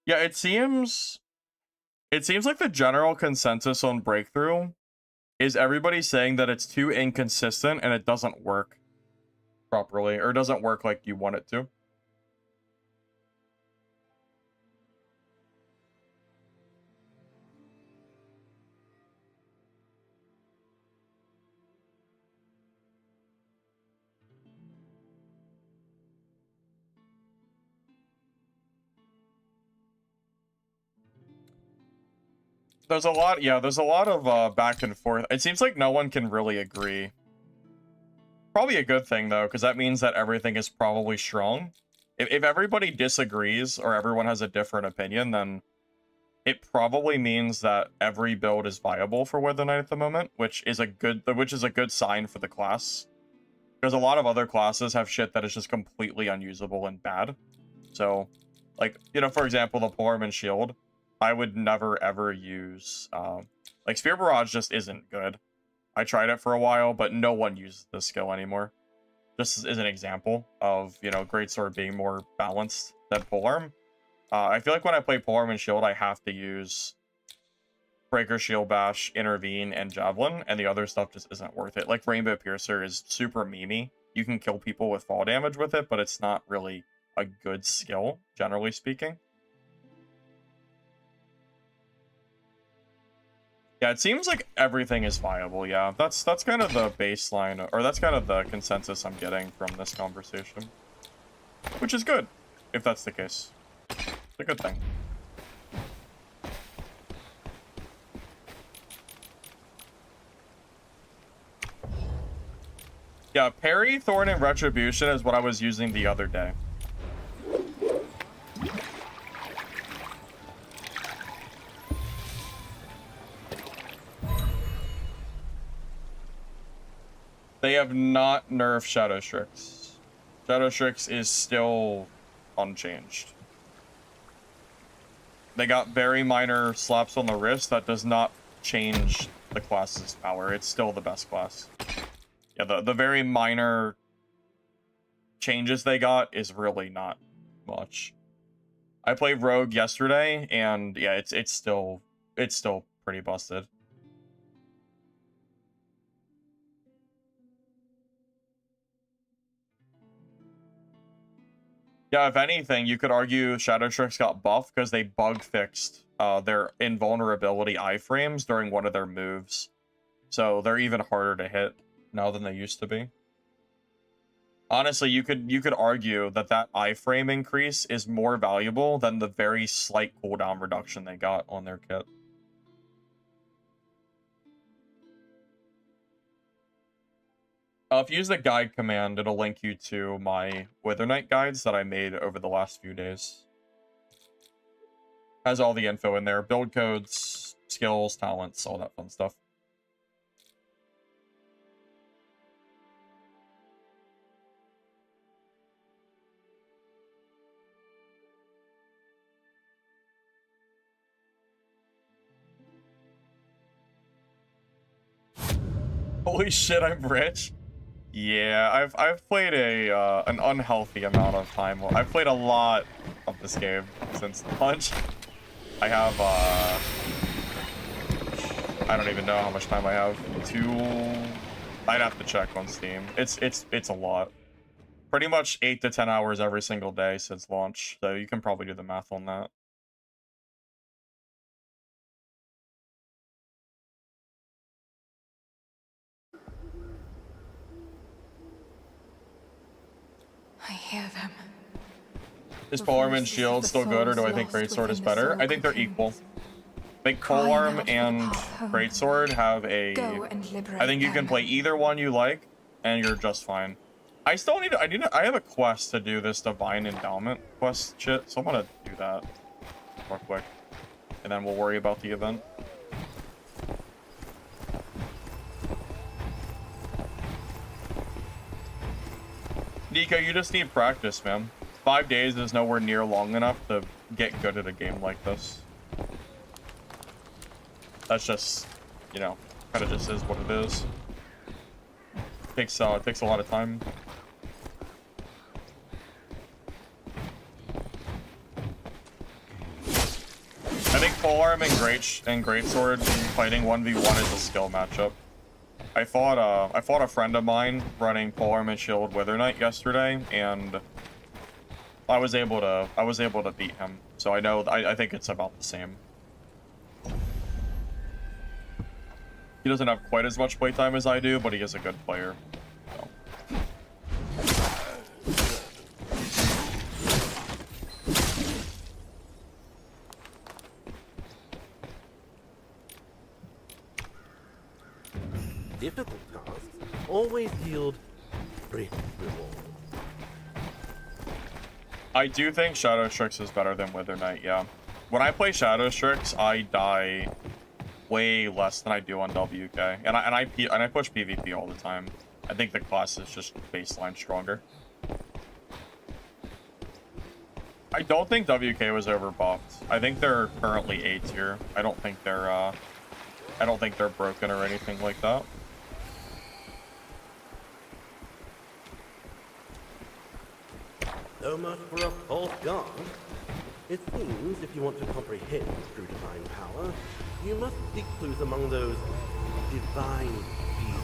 Yeah, it seems like the general consensus on Breakthrough is everybody saying that it's too inconsistent and it doesn't work properly, or doesn't work like you want it to. There's a lot, yeah, there's a lot of back and forth. It seems like no one can really agree. Probably a good thing, though, because that means that everything is probably strong. If everybody disagrees or everyone has a different opinion, then it probably means that every build is viable for Wither Knight at the moment, which is a good sign for the class. Because a lot of other classes have shit that is just completely unusable and bad. So, like, you know, for example, the Polearm Shield, I would never ever use. Like, Spear Barrage just isn't good. I tried it for a while, but no one uses this skill anymore. Just as an example of, you know, Greatsword being more balanced than Polearm. I feel like when I play Polearm and Shield, I have to use Breaker, Shield Bash, Intervene, and Javelin, and the other stuff just isn't worth it. Like, Rainbow Piercer is super memey. You can kill people with fall damage with it, but it's not really a good skill, generally speaking. Yeah, it seems like everything is viable, yeah. That's kind of the baseline, or that's kind of the consensus I'm getting from this conversation. Which is good, if that's the case. It's a good thing. Yeah, Parry, Thorn, and Retribution is what I was using the other day. They have not nerfed Shadow Strix. Shadow Strix is still unchanged. They got very minor slaps on the wrist. That does not change the class's power. It's still the best class. Yeah, the very minor changes they got is really not much. I played Rogue yesterday, and yeah, it's still pretty busted. Yeah, if anything, you could argue Shadow Strix got buffed because they bug fixed their invulnerability iframes during one of their moves. So they're even harder to hit now than they used to be. Honestly, you could argue that that iframe increase is more valuable than the very slight cooldown reduction they got on their kit. If you use the guide command, it'll link you to my Wither Knight guides that I made over the last few days. Has all the info in there. Build codes, skills, talents, all that fun stuff. Holy shit, I'm rich. Yeah, I've played an unhealthy amount of time. I've played a lot of this game since launch. I have I don't even know how much time I have. I'd have to check on Steam. It's a lot. Pretty much 8 to 10 hours every single day since launch. So you can probably do the math on that. I hear them. Is The polearm and voices shield of the still good, or do I souls think lost greatsword is within the better? soul I think they're cocoons. equal. I think Crying out polearm for the and path home. greatsword have a. Go and liberate I think you can them. play either one you like, and you're just fine. I still need to. I have a quest to do this divine endowment quest shit, so I'm gonna do that real quick, and then we'll worry about the event. Nico, you just need practice, man. 5 days is nowhere near long enough to get good at a game like this. That's just, you know, kind of just is what it is. Takes a lot of time. I think polearm and greatsword fighting 1v1 is a skill matchup. I fought a friend of mine running polearm and shield Wither Knight yesterday, and I was able to beat him. So I think it's about the same. He doesn't have quite as much playtime as I do, but he is a good player. So. Difficult tasks always yield great reward. I do think Shadow Strix is better than Wither Knight, yeah. When I play Shadow Strix, I die way less than I do on WK, and I push PvP all the time. I think the class is just baseline stronger. I don't think WK was overbuffed. I think they're currently A tier. I don't think they're broken or anything like that. So much for a false god. It seems if you want to comprehend true divine power, you must seek clues among those divine beings.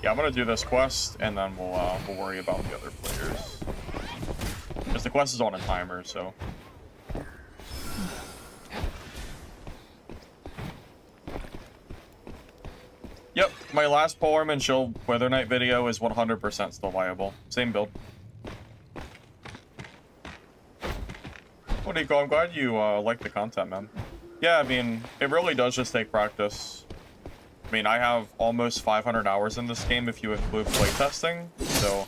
Yeah, I'm gonna do this quest, and then we'll worry about the other players. Because the quest is on a timer, so. Yep, my last polearm and shield Wither Knight video is 100% still viable. Same build. Well, Nico, I'm glad you like the content, man. Yeah, I mean, it really does just take practice. I mean, I have almost 500 hours in this game if you include playtesting, so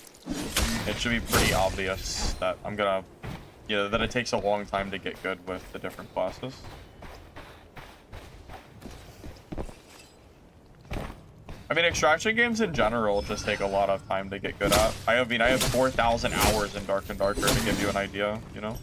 it should be pretty obvious that that it takes a long time to get good with the different classes. I mean, extraction games in general just take a lot of time to get good at. I have 4,000 hours in Dark and Darker to give you an idea, you know?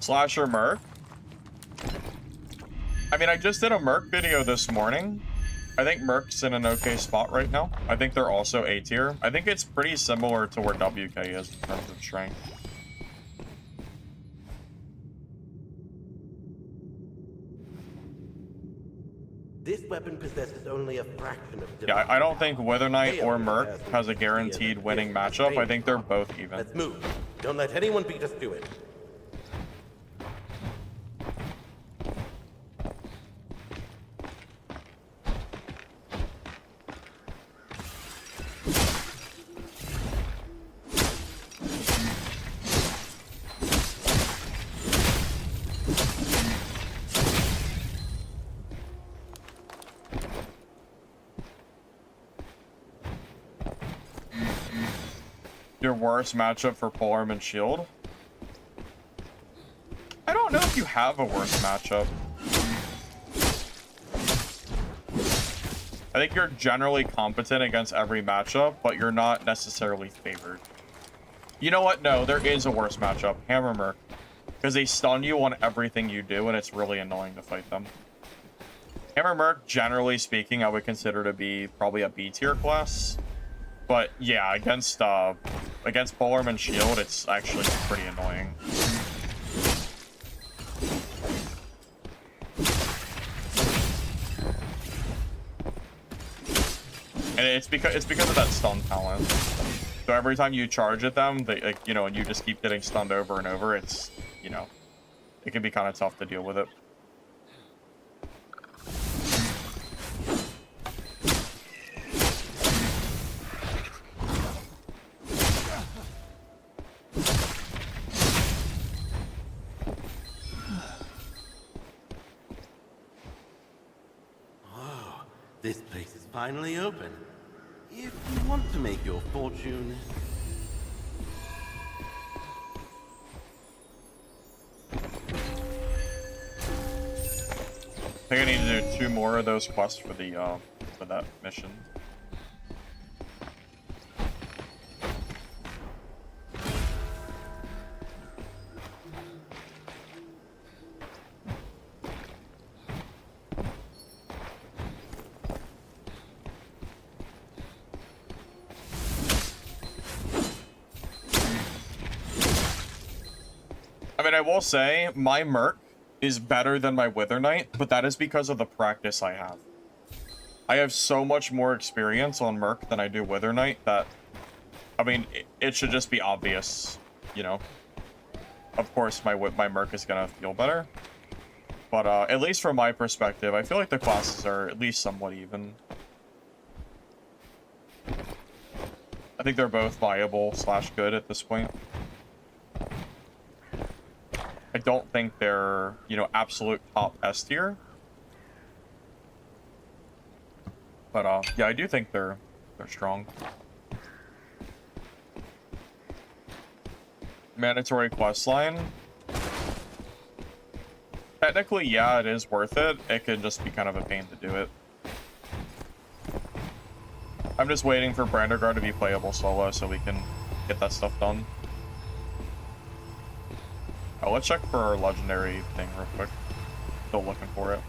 Slasher Merc? I mean, I just did a Merc video this morning. I think Merc's in an okay spot right now. I think they're also A tier. I think it's pretty similar to where WK is in terms of strength. This weapon possesses only a fraction of Yeah, I don't think Wither Knight or Merc has a guaranteed winning matchup. I think they're both even. Let's move. Don't let anyone beat us to it. Your worst matchup for polearm and shield? I don't know if you have a worse matchup. I think you're generally competent against every matchup, but you're not necessarily favored. You know what? No, there is a worse matchup. Hammer Merc. Because they stun you on everything you do, and it's really annoying to fight them. Hammer Merc, generally speaking, I would consider to be probably a B tier class. But yeah, against polearm and shield, it's actually pretty annoying. And it's because of that stun talent. So every time you charge at them, they, like, you know, and you just keep getting stunned over and over, it's, you know, it can be kind of tough to deal with it. This place is finally open. If you want to make your fortune... I think I need to do 2 more of those quests for the for that mission. I mean, I will say my Merc is better than my Wither Knight, but that is because of the practice I have. I have so much more experience on Merc than I do Wither Knight that, I mean, it should just be obvious, you know. Of course, my Merc is gonna feel better, but at least from my perspective, I feel like the classes are at least somewhat even. I think they're both viable / good at this point. I don't think they're, you know, absolute top S tier. But yeah, I do think they're strong. Mandatory quest line. Technically, yeah, it is worth it. It could just be kind of a pain to do it. I'm just waiting for Branderguard to be playable solo so we can get that stuff done. Oh, let's check for our legendary thing real quick. Still looking for it.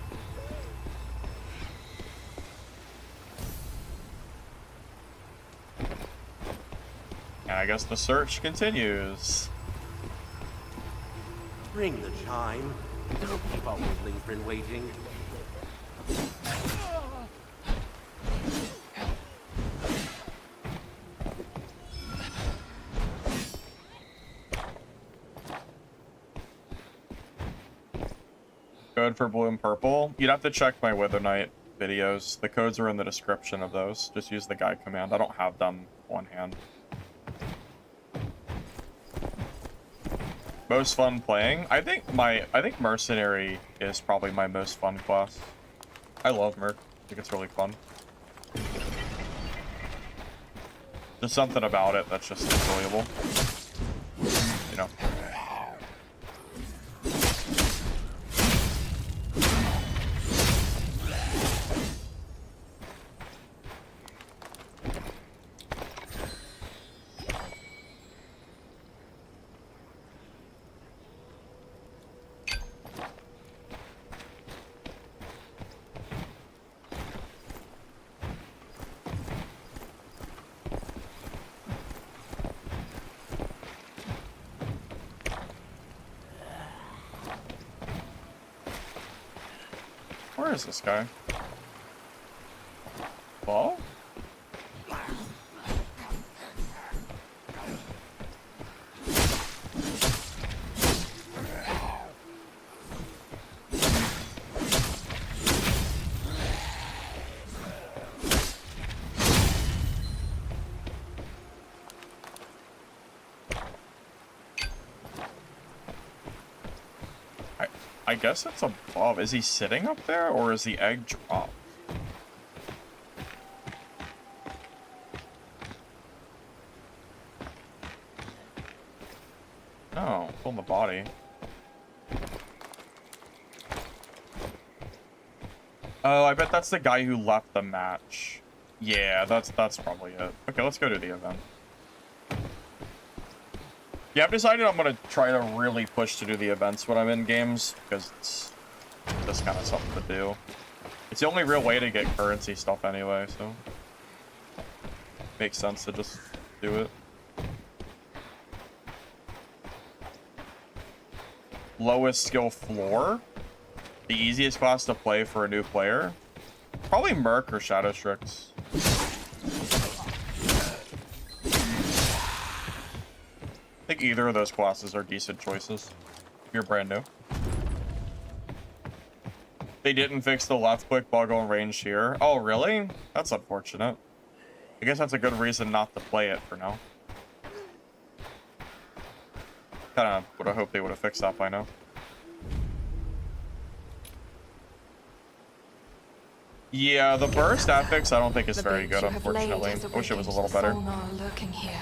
And I guess the search continues. Ring the chime. Don't keep our Lingrin waiting. Code for blue and purple. You'd have to check my Wither Knight videos. The codes are in the description of those. Just use the guide command. I don't have them on hand. Most fun playing. I think Mercenary is probably my most fun class. I love Merc. I think it's really fun. There's something about it that's just enjoyable. You know. Where is this guy? Well? I guess it's above. Is he sitting up there, or is the egg dropped? Oh, it's on the body. Oh, I bet that's the guy who left the match. Yeah, that's probably it. Okay, let's go to the event. Yeah, I've decided I'm gonna try to really push to do the events when I'm in games, because it's just kind of something to do. It's the only real way to get currency stuff anyway, so makes sense to just do it. Lowest skill floor? The easiest class to play for a new player? Probably Merc or Shadow Strix. think either of those classes are decent choices. If you're brand new. They didn't fix the left click bug on range here. Oh, really? That's unfortunate. I guess that's a good reason not to play it for now. Kind of would have hoped they would have fixed that by now. Yeah, the burst affix I don't think is very good, unfortunately. I wish it was a little better. Lurking here.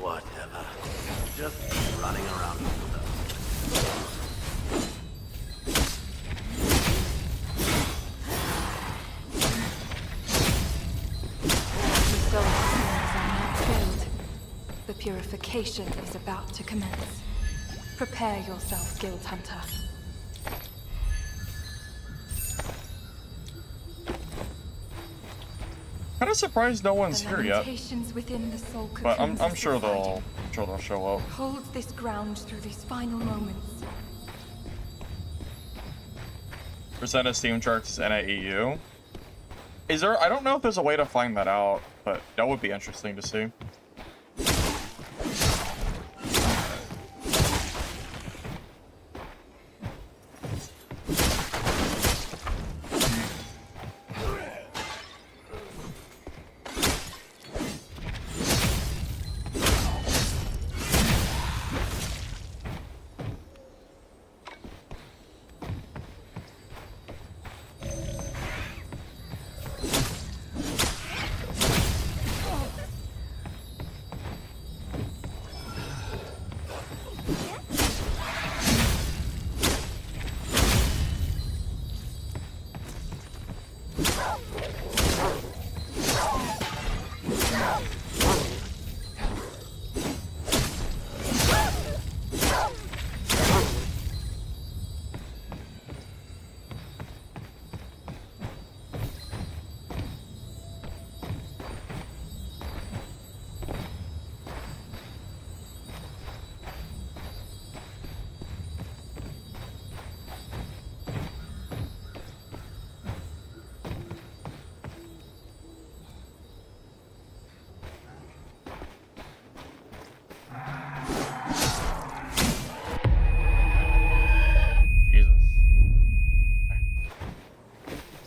Whatever. Just running around. The soul signals are now filled. The purification is about to commence. Prepare yourself, Guild Hunter. Kind of surprised no one's The here yet. lamentations within the soul But I'm cocoons sure subsiding. they'll show up. Hold this ground through these final moments. Percent of Steam charts is NAEU. Is there? I don't know if there's a way to find that out, but that would be interesting to see.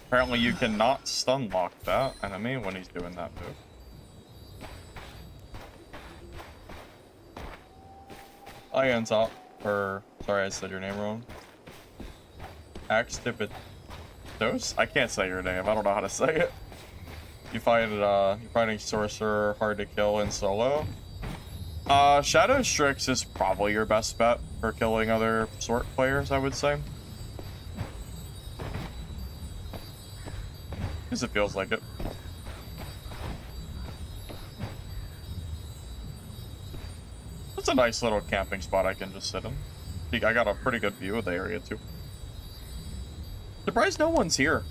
Apparently you cannot stun lock that enemy when he's doing that move. I on top, or sorry I said your name wrong. Axtipitos? I can't say your name, I don't know how to say it. You find you're finding Sorcerer hard to kill in solo. Shadow Strix is probably your best bet for killing other sort players, I would say. Because it feels like it. It's a nice little camping spot I can just sit in. I got a pretty good view of the area too. Surprised no one's here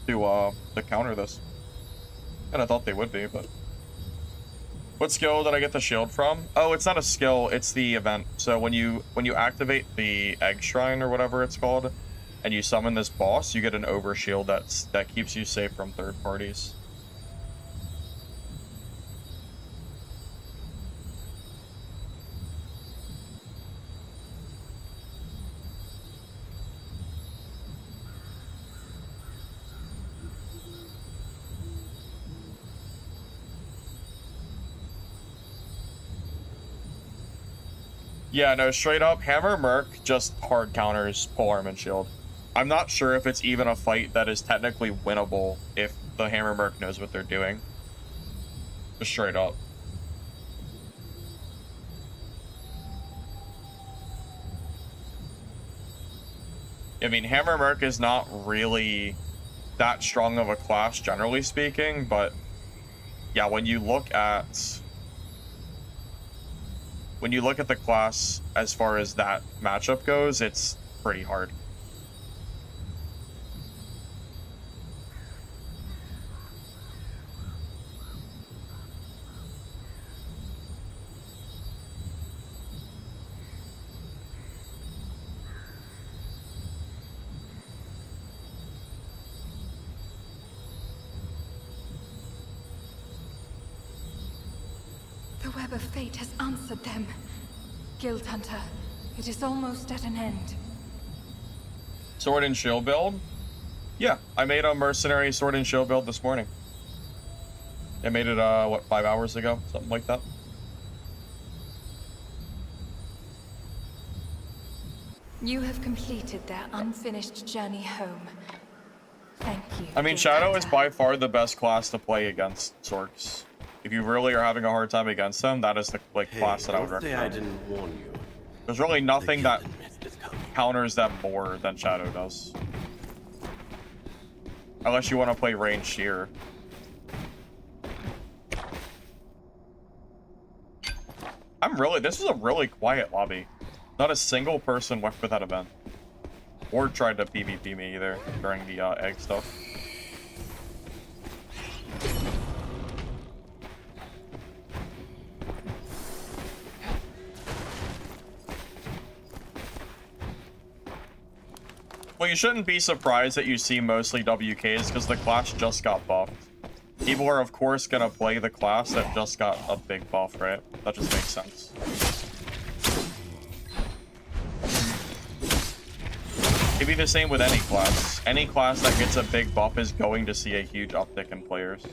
to counter this. And I thought they would be, but... What skill did I get the shield from? Oh, it's not a skill, it's the event. So when you activate the egg shrine or whatever it's called, and you summon this boss, you get an overshield that keeps you safe from third parties. Yeah, no, straight up, Hammer Merc just hard counters Polearm and Shield. I'm not sure if it's even a fight that is technically winnable if the Hammer Merc knows what they're doing. Just straight up. I mean, Hammer Merc is not really that strong of a class, generally speaking, but yeah, when you look at the class as far as that matchup goes, it's pretty hard. The web of fate has answered them. Guild Hunter, it is almost at an end. Sword and shield build? Yeah, I made a mercenary sword and shield build this morning. I made it, what, 5 hours ago? Something like that. You have completed their unfinished journey home. Thank you. I mean, Guild Shadow is Hunter. by far the best class to play against Sorks. If you really are having a hard time against them, that is the class that I would Don't say I recommend. didn't warn you. There's really nothing that The mist is coming. counters them more than Shadow does. Unless you want to play ranged shear. This is a really quiet lobby. Not a single person went for that event. Or tried to PvP me either during the egg stuff. Well, you shouldn't be surprised that you see mostly WKs because the class just got buffed. People are, of course, gonna play the class that just got a big buff, right? That just makes sense. It'd be the same with any class. Any class that gets a big buff is going to see a huge uptick in players.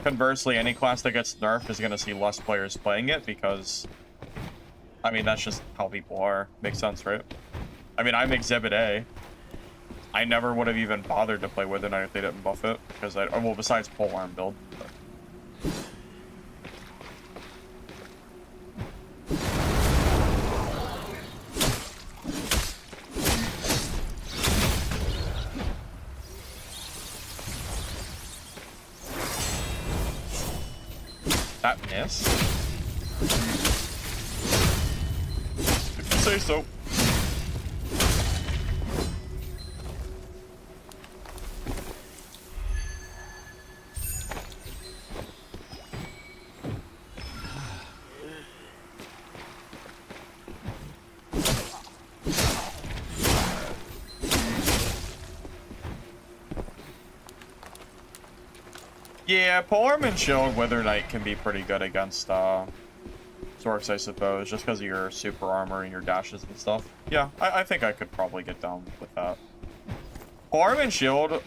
Conversely, any class that gets nerfed is gonna see less players playing it because, I mean, that's just how people are. Makes sense, right? I mean, I'm Exhibit A. I never would have even bothered to play Wither Knight if they didn't buff it, because well, besides polearm build. But. That miss? If you say so. Yeah, polearm and shield Wither Knight can be pretty good against Zorks, I suppose, just because of your super armor and your dashes and stuff. Yeah, I think I could probably get down with that. Polearm and shield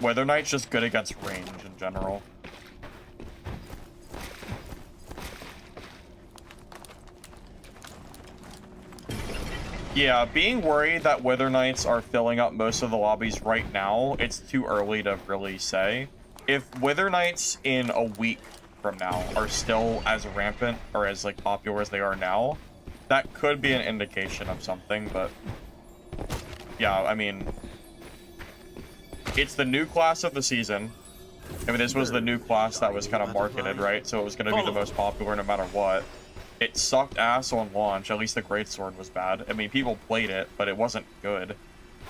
Wither Knight's just good against range in general. Yeah, being worried that Wither Knights are filling up most of the lobbies right now, it's too early to really say. If Wither Knights in a week from now are still as rampant or as like popular as they are now, that could be an indication of something, but yeah, I mean, it's the new class of the season. I mean, this was the new class that was kind of marketed, right? So it was going to be the most popular no matter what. It sucked ass on launch. At least the Greatsword was bad. I mean, people played it, but it wasn't good.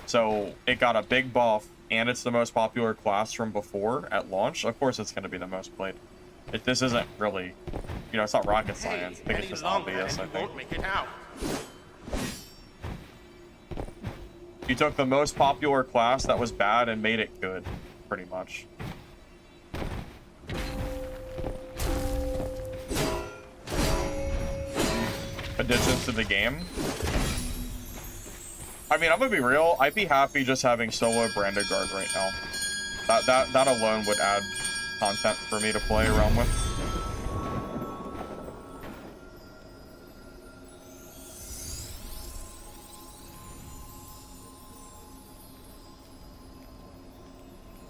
So it got a big buff, and it's the most popular class from before at launch. Of course, it's going to be the most played. This isn't really, you know, it's not rocket science. I think it's just obvious, I think. Make it out. You took the most popular class that was bad and made it good, pretty much. Additions to the game. I mean, I'm gonna be real. I'd be happy just having solo Branded Guard right now. That alone would add content for me to play around with.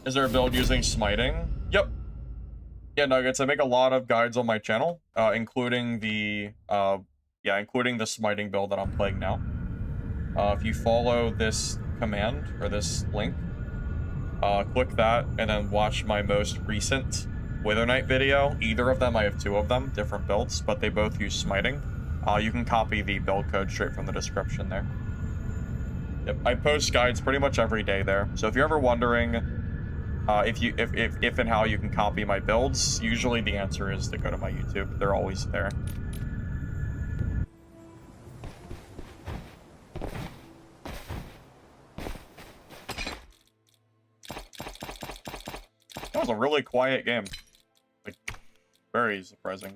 Is there a build using smiting? Yep. Yeah, Nuggets, I make a lot of guides on my channel, including the smiting build that I'm playing now. If you follow this command, or this link, click that, and then watch my most recent Wither Knight video. Either of them, I have 2 of them, different builds, but they both use smiting. You can copy the build code straight from the description there. Yep, I post guides pretty much every day there, so if you're ever wondering if and how you can copy my builds, usually the answer is to go to my YouTube. They're always there. That was a really quiet game. Like, very surprising.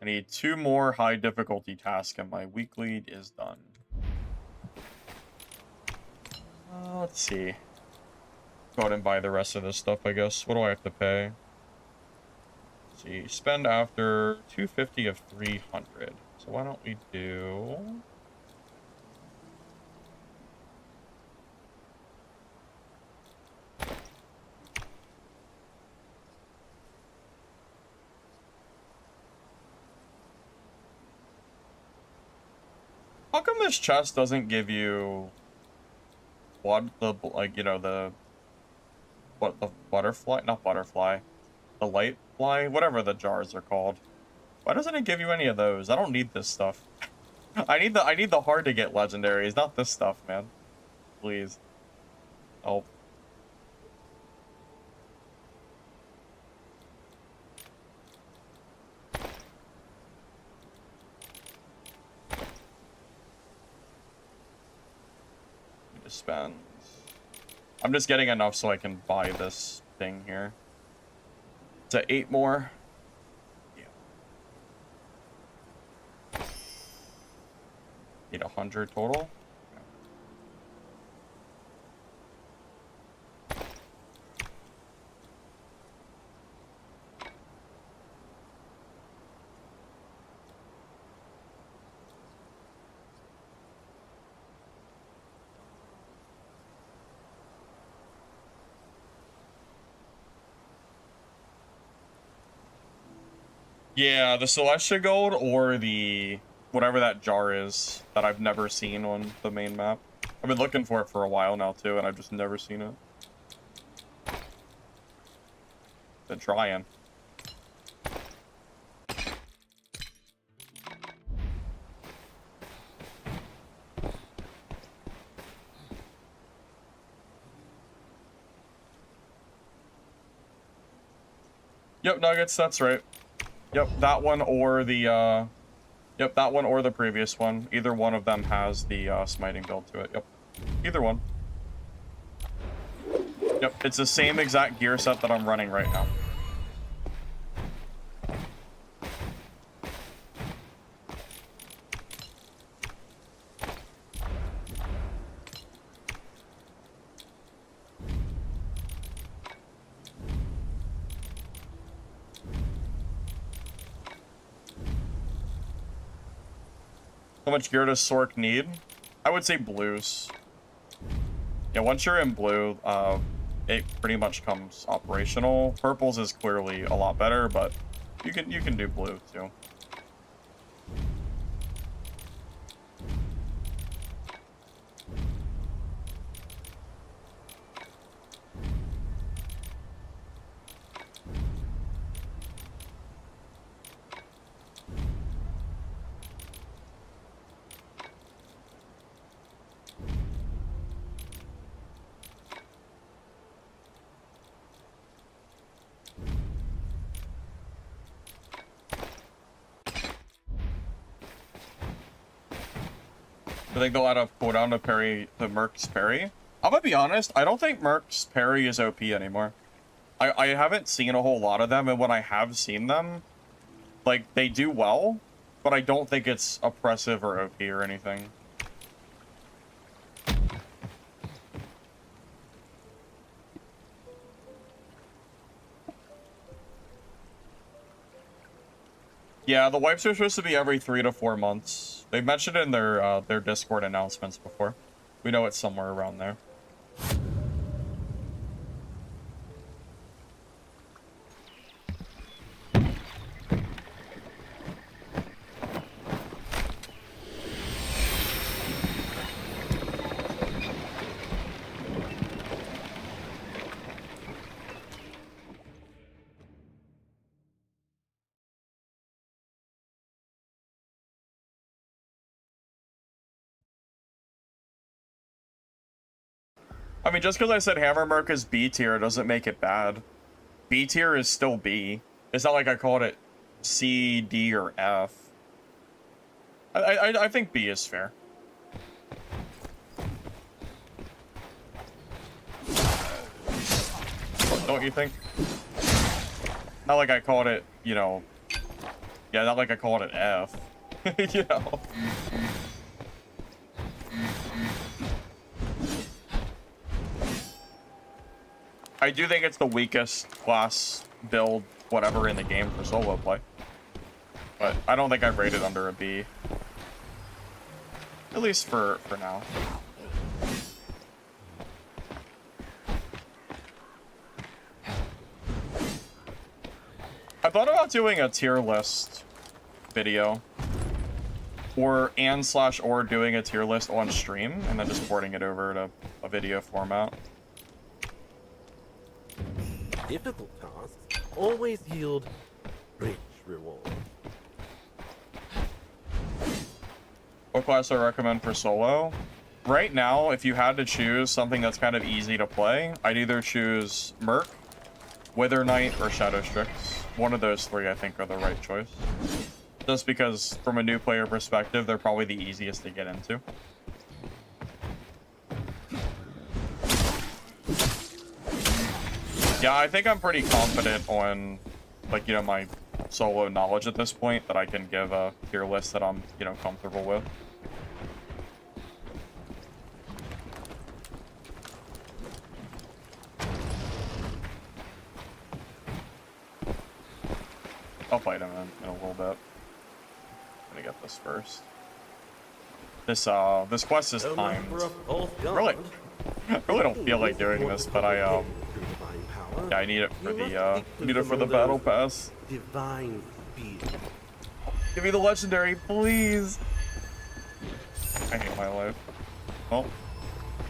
I need 2 more high difficulty tasks and my weekly is done. Let's see. Go ahead and buy the rest of this stuff, I guess. What do I have to pay? Let's see. Spend after 250 of 300. So why don't we do... How come this chest doesn't give you what the butterfly, not butterfly, the light fly, whatever the jars are called. Why doesn't it give you any of those? I don't need this stuff. I need the hard to get legendaries, not this stuff, man. Please. Oh. Spend. I'm just getting enough so I can buy this thing here. It's at 8 more. Yeah. Need 100 total. Yeah, the Celestia Gold or the whatever that jar is that I've never seen on the main map. I've been looking for it for a while now too, and I've just never seen it. Been trying. Yep, Nuggets, that's right. Yep, that one or the, yep, that one or the previous one. Either one of them has the, smiting build to it. Yep. Either one. Yep, it's the same exact gear set that I'm running right now. How much gear does Sork need? I would say blues. Yeah, once you're in blue, it pretty much comes operational. Purples is clearly a lot better, but you can do blue too. I think they'll add a cooldown to parry the Merc's parry. I'm gonna be honest, I don't think Merc's parry is OP anymore. I haven't seen a whole lot of them, and when I have seen them, like, they do well, but I don't think it's oppressive or OP or anything. Yeah, the wipes are supposed to be every 3 to 4 months. They've mentioned it in their Discord announcements before. We know it's somewhere around there. I mean, just because I said Hammermark is B tier doesn't make it bad. B tier is still B. It's not like I called it C, D, or F. I think B is fair. Don't you think? Not like I called it, you know... Yeah, not like I called it F. You know? I do think it's the weakest class build, whatever, in the game for solo play. But I don't think I'd rate it under a B. At least for now. I thought about doing a tier list video. Or doing a tier list on stream, and then just porting it over to a video format. Difficult tasks always yield rich reward. What class do I recommend for solo? Right now, if you had to choose something that's kind of easy to play, I'd either choose Merc, Wither Knight, or Shadow Strix. One of those three, I think, are the right choice. Just because, from a new player perspective, they're probably the easiest to get into. Yeah, I think I'm pretty confident on, like, you know, my solo knowledge at this point, that I can give a tier list that I'm, you know, comfortable with. I'll fight him in a little bit. I'm gonna get this first. This quest is timed. Really, I really don't feel like doing this, but yeah, I need it for the battle pass. Divine speed. Give me the legendary, please. I hate my life. Well,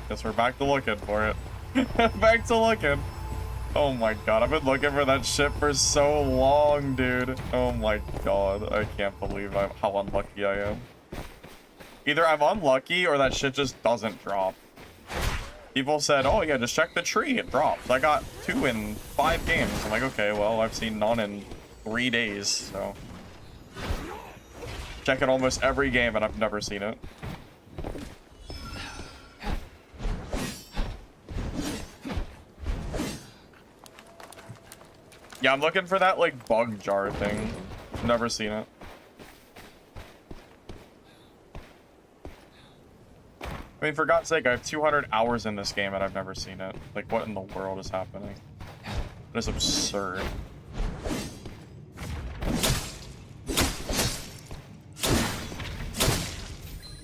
guess we're back to looking for it. Back to looking. Oh my god, I've been looking for that ship for so long, dude. Oh my god, I can't believe how unlucky I am. Either I'm unlucky or that shit just doesn't drop. People said, oh yeah, just check the tree, it drops. I got 2 in 5 games. I'm like, okay, well, I've seen none in 3 days, so. Check it almost every game and I've never seen it. Yeah, I'm looking for that, like, bug jar thing. Never seen it. I mean, for God's sake, I have 200 hours in this game and I've never seen it. Like, what in the world is happening? That is absurd.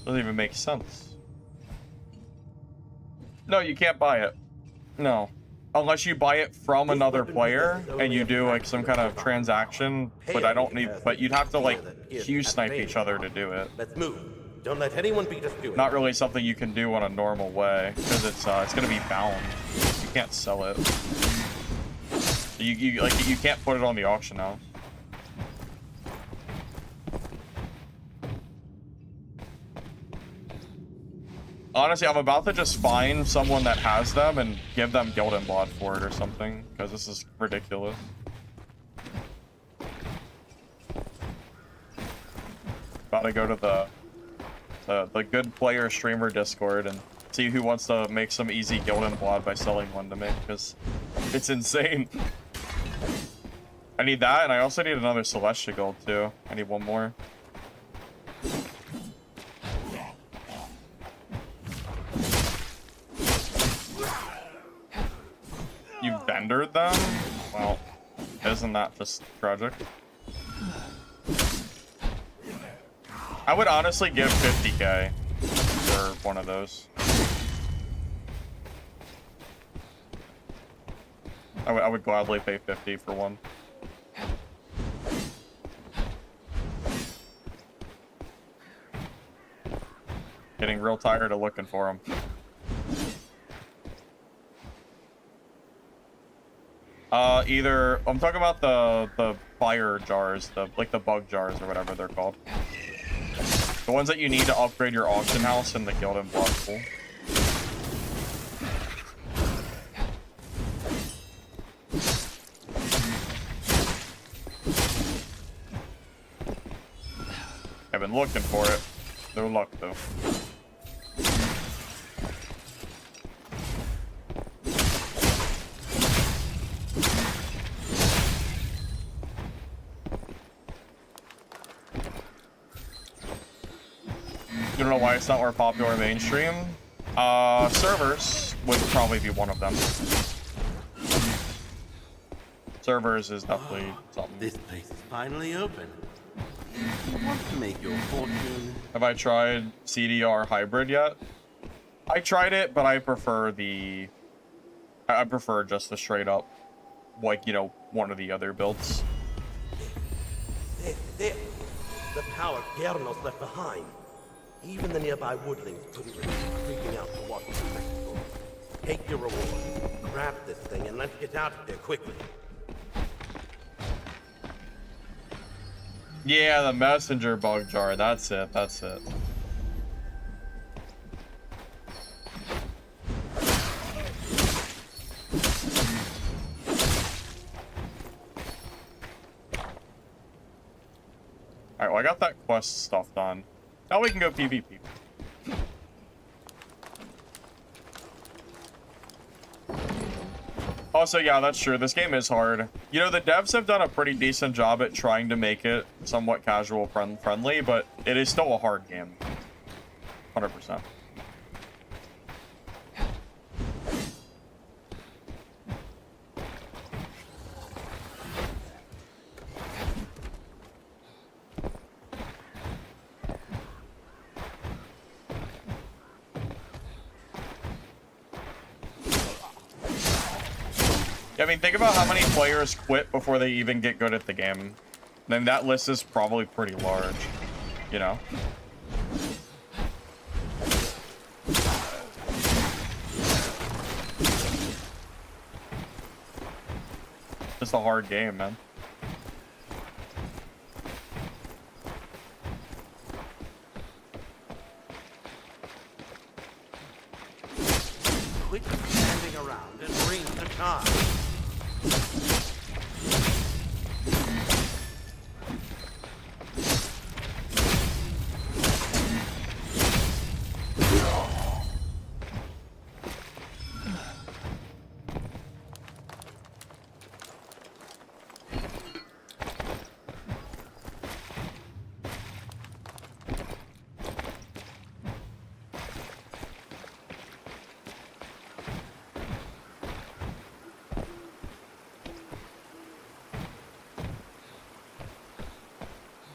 Doesn't even make sense. No, you can't buy it. No. Unless you buy it from another player and you do like some kind of transaction, but I don't need, but you'd have to like queue snipe each other to do it. Let's move. Don't let anyone beat us to it. Not really something you can do on a normal way because it's gonna be bound. You can't sell it. You can't put it on the auction house. Honestly, I'm about to just find someone that has them and give them Guild and Blood for it or something, because this is ridiculous. About to go to the good player streamer Discord and see who wants to make some easy Guild and Blood by selling one to me, because it's insane. I need that, and I also need another Celestia Gold too. I need one more. You vendored them? Well, isn't that just tragic? I would honestly give 50k for one of those. I would gladly pay 50 for one. Getting real tired of looking for them. Either I'm talking about the fire jars, like the bug jars or whatever they're called. The ones that you need to upgrade your auction house in the Guild and Blood pool. I've been looking for it. No luck, though. You don't know why it's not more popular mainstream? Servers would probably be one of them. Servers is definitely something. This place is finally open. If you want to make your fortune... Have I tried CDR hybrid yet? I tried it, but I prefer the... I prefer just the straight up, like, you know, one of the other builds. There. The power Gernos left behind. Even the nearby woodlings couldn't resist creeping out to watch the spectacle. Take your reward. Grab this thing and let's get out of here quickly. Yeah, the messenger bug jar. That's it. That's it. Alright, well, I got that quest stuff done. Now we can go PvP. Also, yeah, that's true. This game is hard. You know, the devs have done a pretty decent job at trying to make it somewhat casual friendly, but it is still a hard game. 100%. I mean, think about how many players quit before they even get good at the game. Then that list is probably pretty large, you know? Just a hard game, man. Quit standing around and bring the car.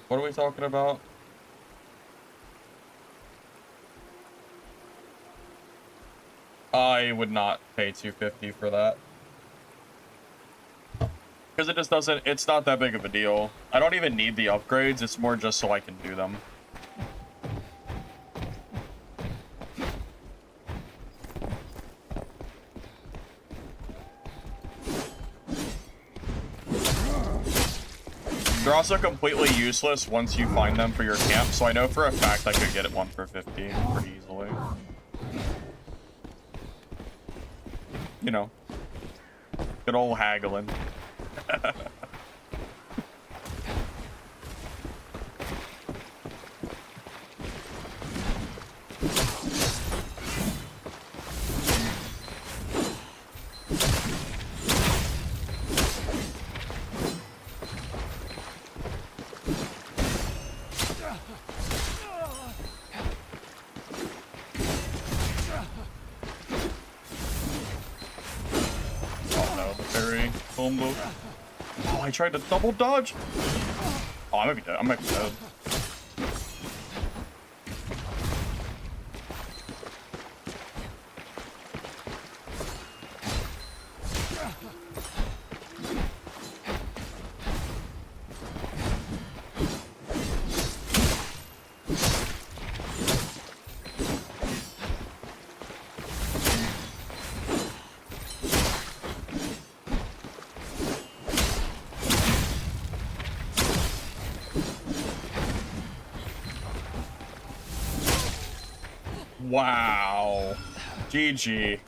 What are we talking about? I would not pay $250 for that. Because it just doesn't, it's not that big of a deal. I don't even need the upgrades, it's more just so I can do them. They're also completely useless once you find them for your camp, so I know for a fact I could get it one for 50 pretty easily. You know, good old haggling. Oh, I tried to double dodge. Oh, I might be dead. I might be dead. Wow. GG.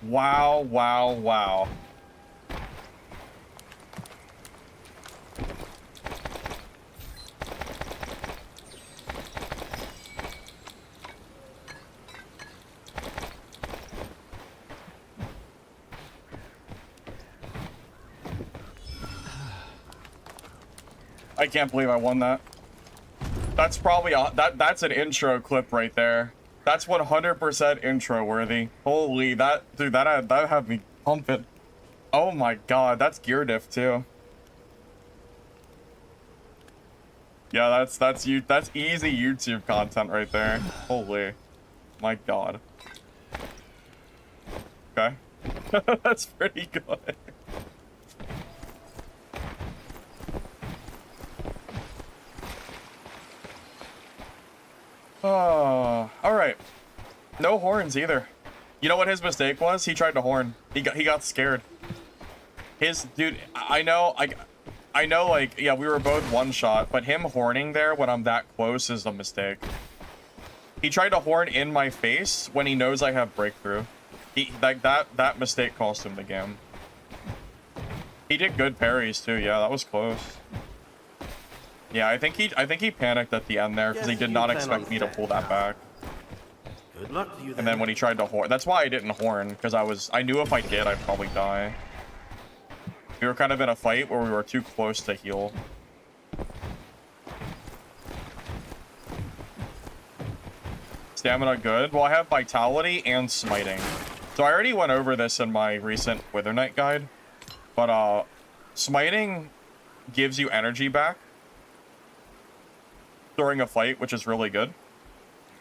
Wow, wow, wow. I can't believe I won that. That's probably that's an intro clip right there. That's 100% intro worthy. Holy, that dude, that had me pumping. Oh my god, that's gear diff too. Yeah, that's easy YouTube content right there. Holy, my god. Okay, that's pretty good. Oh, all right. No horns either. You know what his mistake was? He tried to horn. He got scared. His dude, I know, like, yeah, we were both one shot, but him horning there when I'm that close is a mistake. He tried to horn in my face when he knows I have breakthrough. He like that mistake cost him the game. He did good parries too. Yeah, that was close. Yeah, I think he panicked at the end there because he did not expect me to pull that back. Good luck to you then. And then when he tried to horn, that's why I didn't horn, because I knew if I did, I'd probably die. We were kind of in a fight where we were too close to heal. Stamina good. Well, I have vitality and smiting. So I already went over this in my recent Wither Knight guide. But smiting gives you energy back during a fight, which is really good.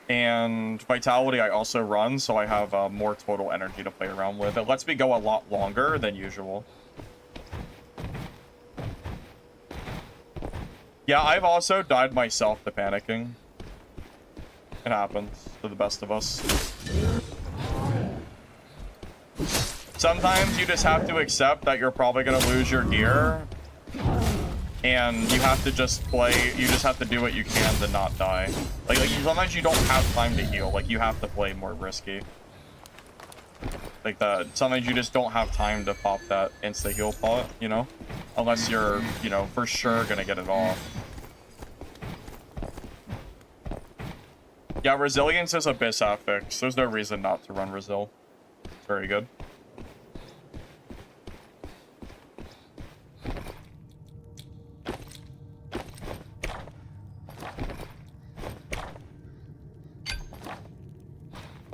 And vitality I also run, so I have more total energy to play around with. It lets me go a lot longer than usual. Yeah, I've also died myself to panicking. It happens to the best of us. Sometimes you just have to accept that you're probably going to lose your gear. And you have to just play, you just have to do what you can to not die. Like sometimes you don't have time to heal, like you have to play more risky. Like sometimes you just don't have time to pop that insta heal pot, you know? Unless you're, you know, for sure gonna get it off. Yeah, resilience is Abyss affix. There's no reason not to run Resil. Very good.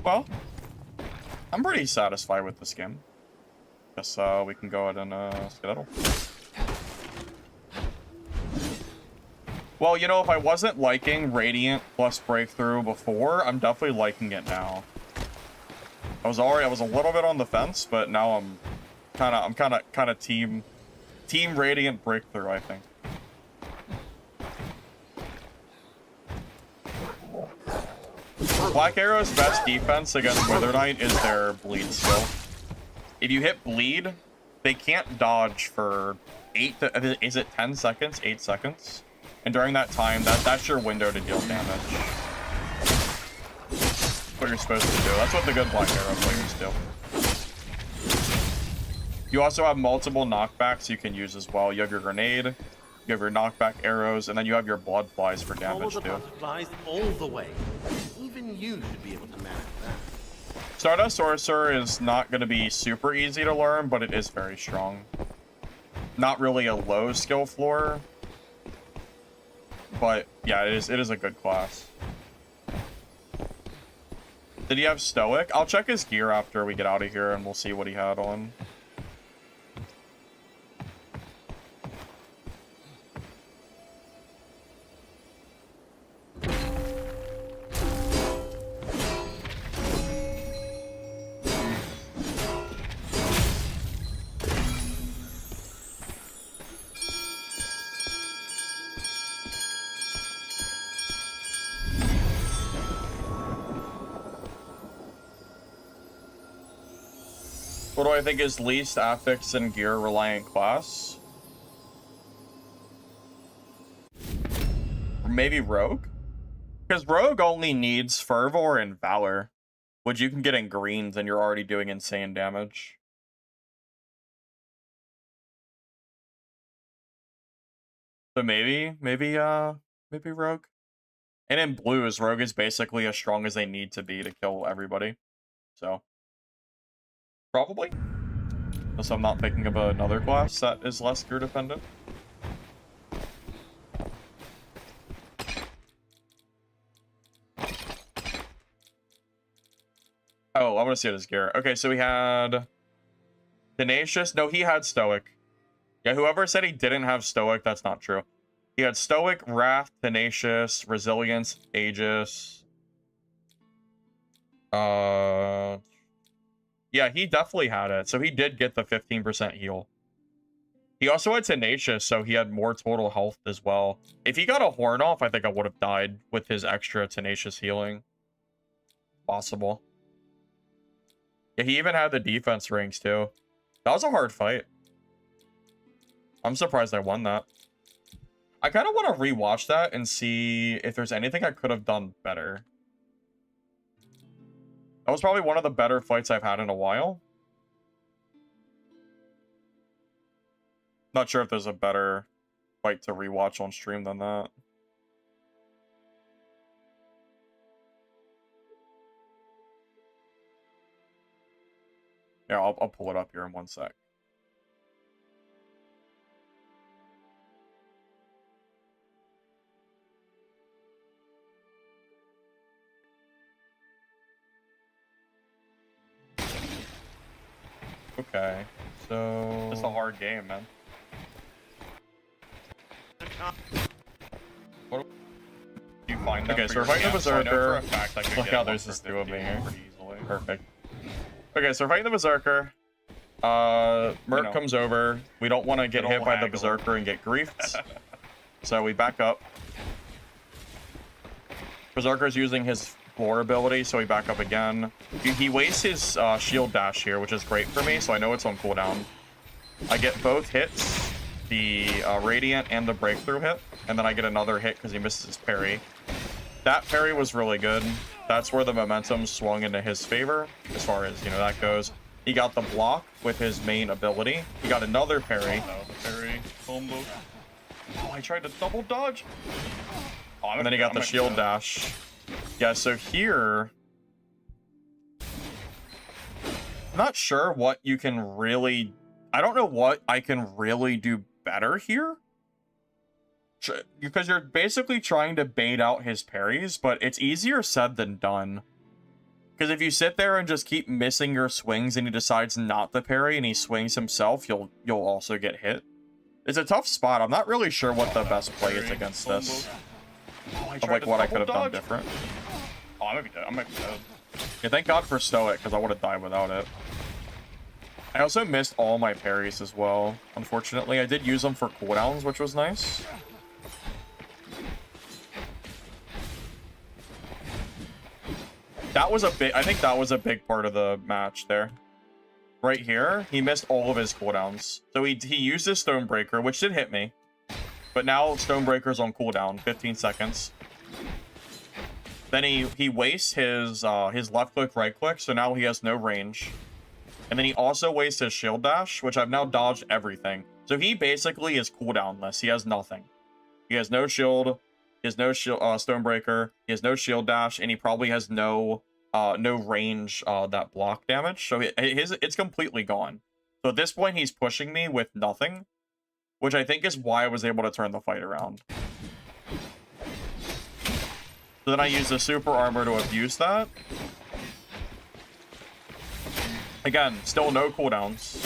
Well, I'm pretty satisfied with this game. Guess we can go ahead and skedaddle. Well, you know, if I wasn't liking Radiant plus Breakthrough before, I'm definitely liking it now. I was a little bit on the fence, but now I'm kind of team Radiant Breakthrough, I think. Black Arrow's best defense against Wither Knight is their bleed skill. If you hit bleed, they can't dodge for 10 seconds? 8 seconds? And during that time, that's your window to deal damage. That's what you're supposed to do. That's what the good Black Arrow players do. You also have multiple knockbacks you can use as well. You have your grenade, you have your knockback arrows, and then you have your blood flies for damage Follow the too. butterflies all the way. Even you should be able to manage that. Stardust Sorcerer is not going to be super easy to learn, but it is very strong. Not really a low skill floor, but yeah, it is a good class. Did he have Stoic? I'll check his gear after we get out of here and we'll see what he had on. What do I think is least affix and gear reliant class? Maybe Rogue? Because Rogue only needs Fervor and Valor, which you can get in greens and you're already doing insane damage. So maybe Rogue? And in blues, Rogue is basically as strong as they need to be to kill everybody. So probably. Unless I'm not thinking of another class that is less gear dependent. Oh, I want to see his gear. Okay, so we had Tenacious. No, he had Stoic. Yeah, whoever said he didn't have Stoic, that's not true. He had Stoic, Wrath, Tenacious, Resilience, Aegis. Yeah, he definitely had it. So he did get the 15% heal. He also had Tenacious, so he had more total health as well. If he got a horn off, I think I would have died with his extra Tenacious healing. Possible. Yeah, he even had the defense rings too. That was a hard fight. I'm surprised I won that. I kind of want to rewatch that and see if there's anything I could have done better. That was probably one of the better fights I've had in a while. Not sure if there's a better fight to rewatch on stream than that. Yeah, I'll pull it up here in one sec. Okay, so it's a hard game, man. What do you find? Okay, so we're fighting the Berserker. Look how there's this two of me here. Perfect. Okay, so we're fighting the Berserker. Merc comes over. We don't want to get hit by the Berserker and get griefed. So we back up. Berserker's using his floor ability, so we back up again. He wastes his shield dash here, which is great for me, so I know it's on cooldown. I get both hits, the Radiant and the Breakthrough hit, and then I get another hit because he misses his parry. That parry was really good. That's where the momentum swung into his favor, as far as, that goes. He got the block with his main ability. He got another parry. Combo. Oh, I tried to double dodge. Oh, and then he got the shield dash. Yeah, so here... I'm not sure what you can really... I don't know what I can really do better here. Because you're basically trying to bait out his parries, but it's easier said than done. Because if you sit there and just keep missing your swings and he decides not to parry and he swings himself, you'll also get hit. It's a tough spot. I'm not really sure what the best play is against this. Of like what I could have done different. Oh, I might be dead. I might be dead. Yeah, thank God for Stoic, because I would have died without it. I also missed all my parries as well. Unfortunately, I did use them for cooldowns, which was nice. That was a big... I think that was a big part of the match there. Right here, he missed all of his cooldowns. So he used his Stonebreaker, which did hit me. But now Stonebreaker's on cooldown, 15 seconds. Then he wastes his left click, right click, so now he has no range. And then he also wastes his shield dash, which I've now dodged everything. So he basically is cooldownless. He has nothing. He has no shield. He has no shield, Stonebreaker. He has no shield dash, and he probably has no range that block damage. So it's completely gone. So at this point, he's pushing me with nothing, which I think is why I was able to turn the fight around. So then I use the super armor to abuse that. Again, still no cooldowns.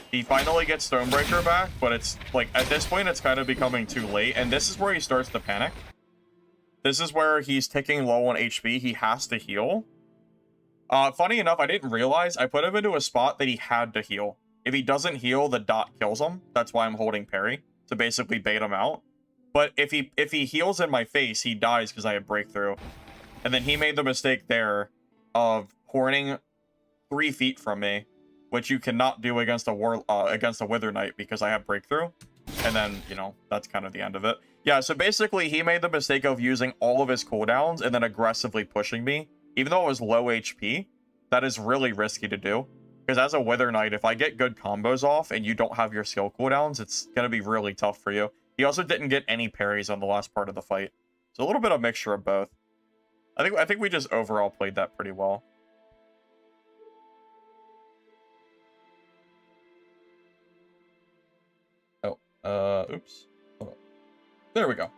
He finally gets Stonebreaker back, but it's like at this point it's kind of becoming too late, and this is where he starts to panic. This is where he's ticking low on HP. He has to heal. Funny enough, I didn't realize I put him into a spot that he had to heal. If he doesn't heal, the dot kills him. That's why I'm holding parry, to basically bait him out. But if he heals in my face, he dies because I have breakthrough. And then he made the mistake there of horning 3 feet from me, which you cannot do against a Wither Knight because I have breakthrough. And then, that's kind of the end of it. Yeah, so basically he made the mistake of using all of his cooldowns and then aggressively pushing me. Even though it was low HP, that is really risky to do. Because as a Wither Knight, if I get good combos off and you don't have your skill cooldowns, it's going to be really tough for you. He also didn't get any parries on the last part of the fight. So a little bit of mixture of both. I think we just overall played that pretty well. Oh, oops. Hold on. There we go.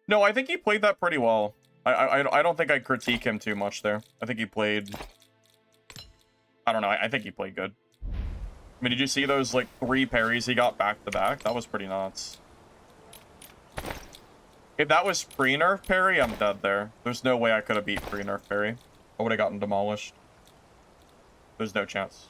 No, I think he played that pretty well. I don't think I'd critique him too much there. I think he played... I don't know. I think he played good. I mean, did you see those, like, 3 parries he got back-to-back? That was pretty nuts. If that was pre-nerf parry, I'm dead there. There's no way I could have beat pre-nerf parry. I would have gotten demolished. There's no chance.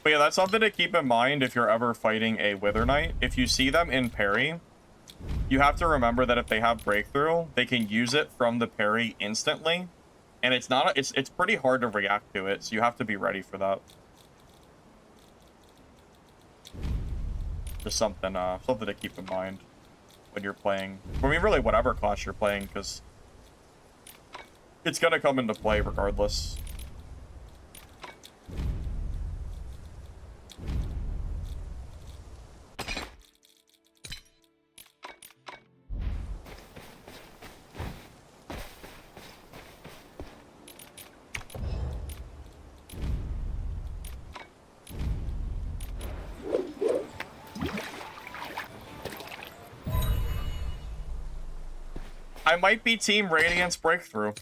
But yeah, that's something to keep in mind if you're ever fighting a Wither Knight. If you see them in parry, you have to remember that if they have breakthrough, they can use it from the parry instantly. And it's not, it's pretty hard to react to it, so you have to be ready for that. Just something to keep in mind when you're playing. I mean, really, whatever class you're playing, because it's gonna come into play regardless. I might be Team Radiance Breakthrough.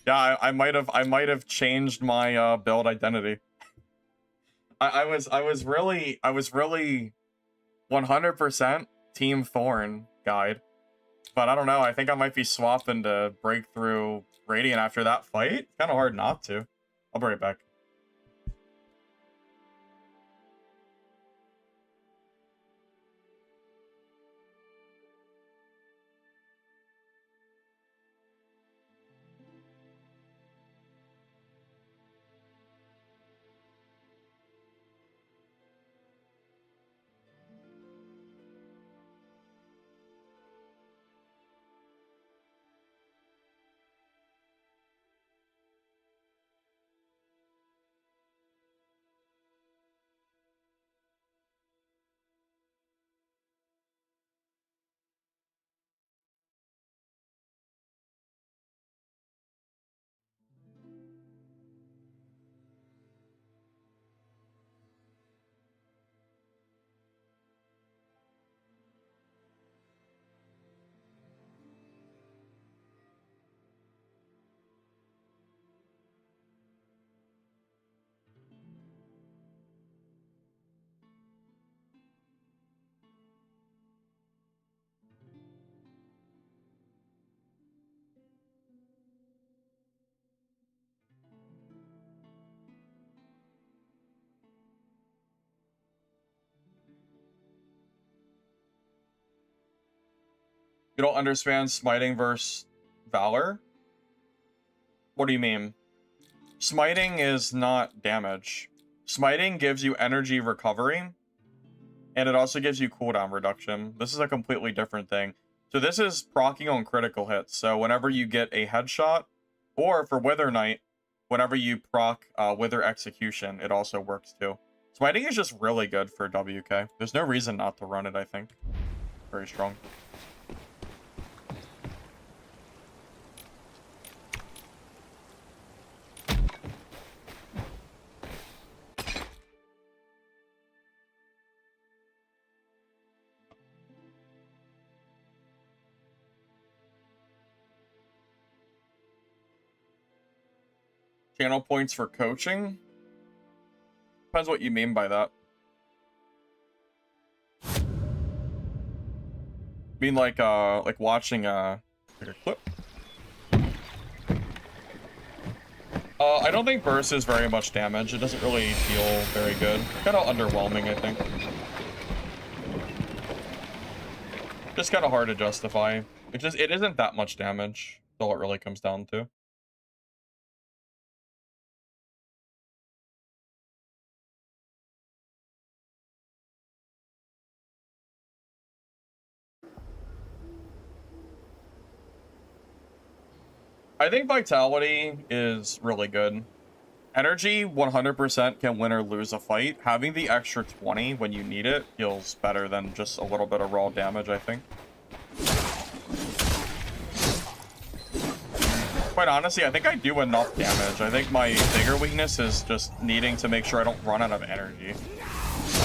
Yeah, I might have changed my build identity. I was really 100% Team Thorn guide. But I don't know, I think I might be swapping to Breakthrough Radiant after that fight. It's kind of hard not to. I'll be right back. You don't understand smiting versus Valor? What do you mean? Smiting is not damage. Smiting gives you energy recovery, and it also gives you cooldown reduction. This is a completely different thing. So this is proccing on critical hits. So whenever you get a headshot, or for Wither Knight, whenever you proc Wither Execution, it also works too. Smiting is just really good for WK. There's no reason not to run it, I think. Very strong. Channel points for coaching? Depends what you mean by that. Mean like watching like a clip? I don't think burst is very much damage. It doesn't really feel very good. Kind of underwhelming, I think. Just kind of hard to justify. It isn't that much damage. That's all it really comes down to. I think Vitality is really good. Energy 100% can win or lose a fight. Having the extra 20 when you need it feels better than just a little bit of raw damage, I think. Quite honestly, I think I do enough damage. I think my bigger weakness is just needing to make sure I don't run out of energy.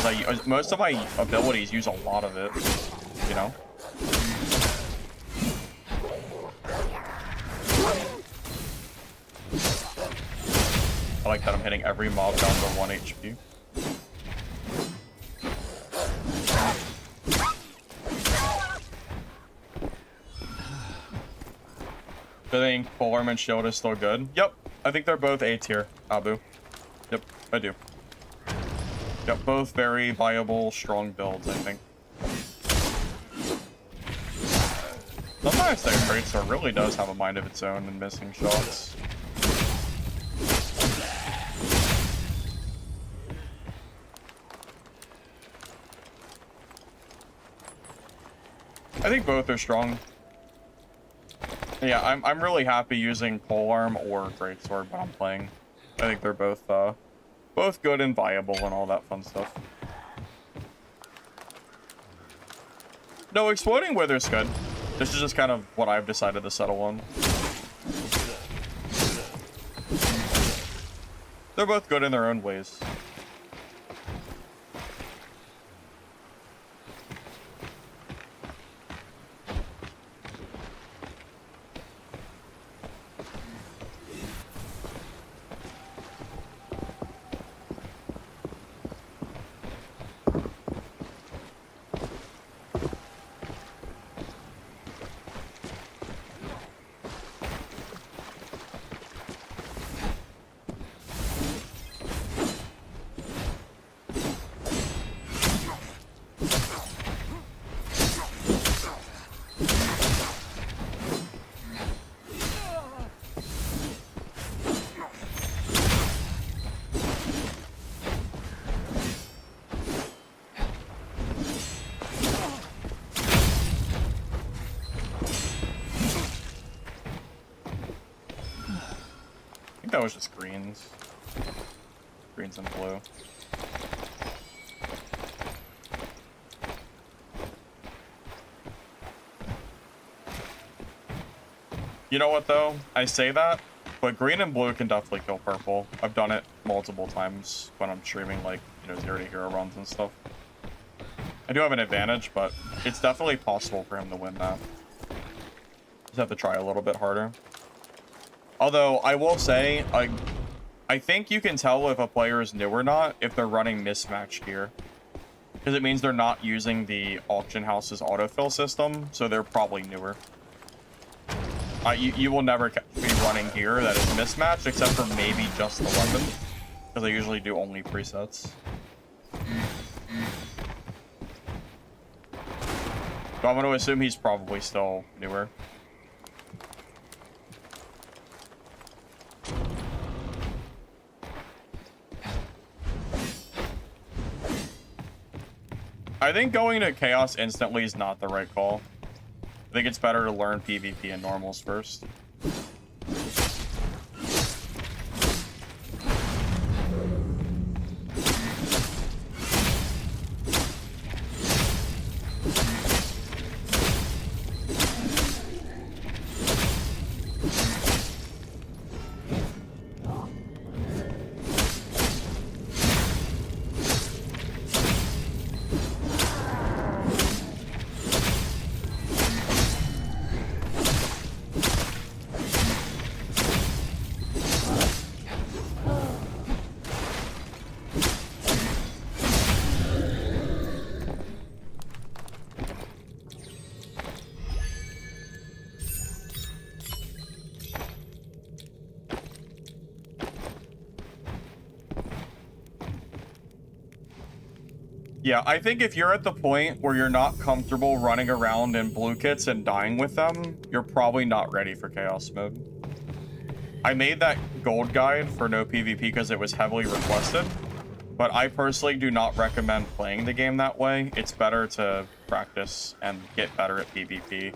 'Cause most of my abilities use a lot of it, you know? I like that I'm hitting every mob down to 1 HP. I think Polearm and Shield is still good. Yep, I think they're both A tier, Abu. Yep, I do. Yep, both very viable, strong builds, I think. Sometimes that Greatsword really does have a mind of its own and missing shots. I think both are strong. Yeah, I'm really happy using Polearm or Greatsword when I'm playing. I think they're both good and viable and all that fun stuff. No, Exploding Wither's good. This is just kind of what I've decided to settle on. They're both good in their own ways. That was just greens. Greens and blue. You know what though? I say that, but green and blue can definitely kill purple. I've done it multiple times when I'm streaming like, you know, 0 to hero runs and stuff. I do have an advantage, but it's definitely possible for him to win that. Just have to try a little bit harder. Although, I will say, I think you can tell if a player is new or not if they're running mismatched gear. Because it means they're not using the auction house's autofill system, so they're probably newer. You will never be running gear that is mismatched, except for maybe just the weapon. Because they usually do only presets. So I'm going to assume he's probably still newer. I think going to Chaos instantly is not the right call. I think it's better to learn PvP and normals first. Yeah, I think if you're at the point where you're not comfortable running around in blue kits and dying with them, you're probably not ready for Chaos mode. I made that gold guide for no PvP because it was heavily requested, but I personally do not recommend playing the game that way. It's better to practice and get better at PvP,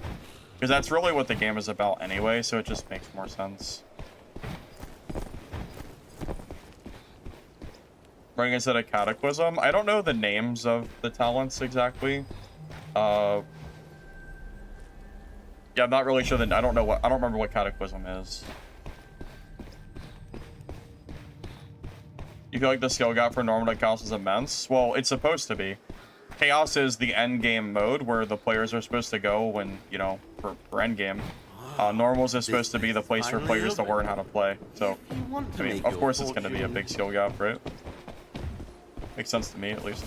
because that's really what the game is about anyway, so it just makes more sense. Bring us at a Cataclysm. I don't know the names of the talents exactly. Yeah, I'm not really sure that I don't remember what Cataclysm is. You feel like the skill gap for normal to chaos is immense? Well, it's supposed to be. Chaos is the end game mode where the players are supposed to go when, you know, for end game. Normals is supposed to be the place for players to learn how to play. So, I mean, of course it's going to be a big skill gap, right? Makes sense to me, at least.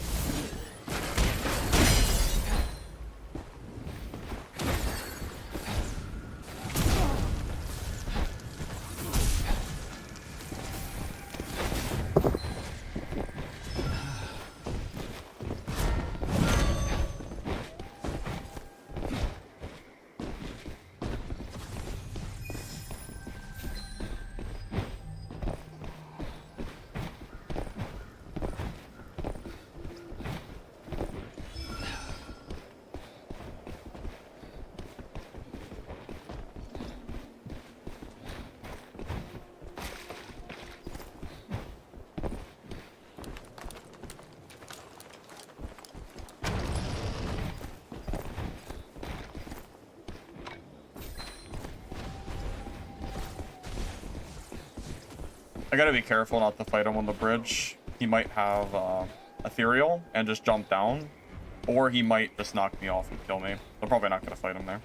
I gotta be careful not to fight him on the bridge. He might have ethereal and just jump down, or he might just knock me off and kill me. I'm probably not gonna fight him there.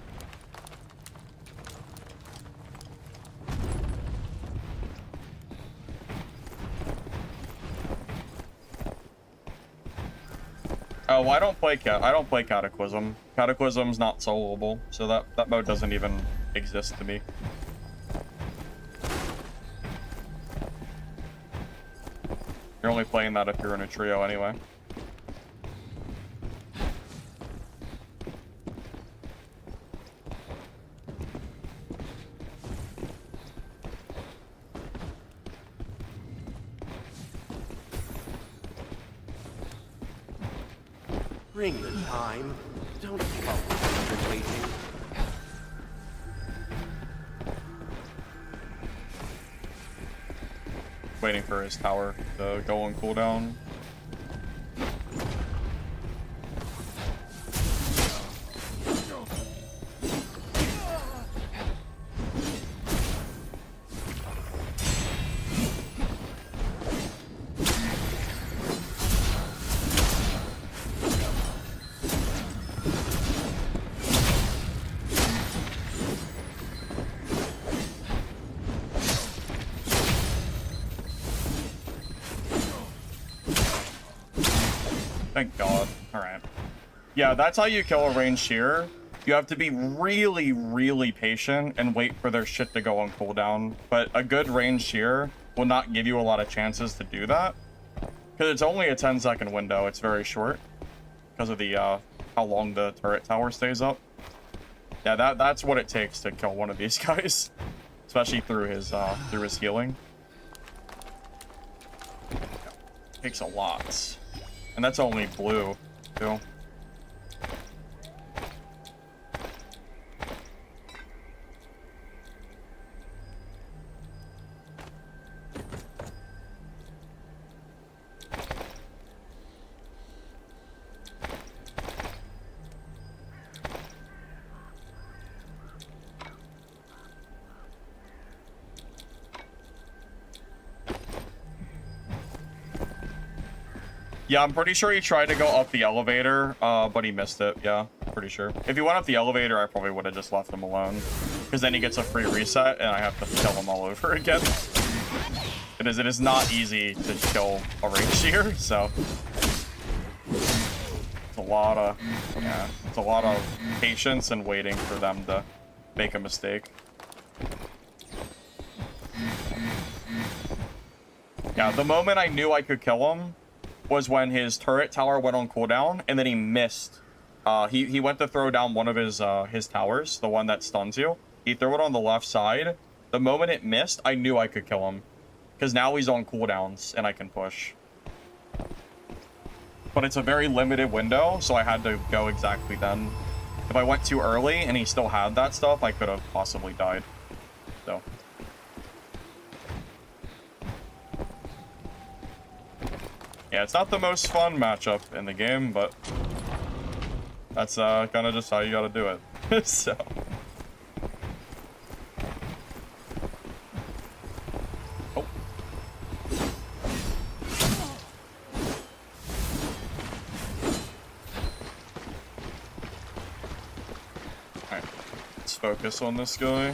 Oh, I don't play Cataclysm. Cataclysm's not soloable, so that mode doesn't even exist to me. You're only playing that if you're in a trio anyway. Bring the time. Don't give up when waiting. Waiting for his tower to go on cooldown. Thank God. Alright. Yeah, that's how you kill a ranged shear. You have to be really, really patient and wait for their shit to go on cooldown. But a good ranged shear will not give you a lot of chances to do that. Because it's only a 10-second window. It's very short. Because of the, how long the turret tower stays up. Yeah, that's what it takes to kill one of these guys. Especially through his healing. Takes a lot. And that's only blue, too. Yeah, I'm pretty sure he tried to go up the elevator, but he missed it. Yeah, pretty sure. If he went up the elevator, I probably would have just left him alone. Because then he gets a free reset, and I have to kill him all over again. It is not easy to kill a range here, so... It's a lot of... Yeah, it's a lot of patience and waiting for them to make a mistake. Yeah, the moment I knew I could kill him was when his turret tower went on cooldown, and then he missed. He went to throw down one of his towers, the one that stuns you. He threw it on the left side. The moment it missed, I knew I could kill him. Because now he's on cooldowns, and I can push. But it's a very limited window, so I had to go exactly then. If I went too early, and he still had that stuff, I could have possibly died. So... Yeah, it's not the most fun matchup in the game, but that's kind of just how you gotta do it. So. Oh. just focus on this guy.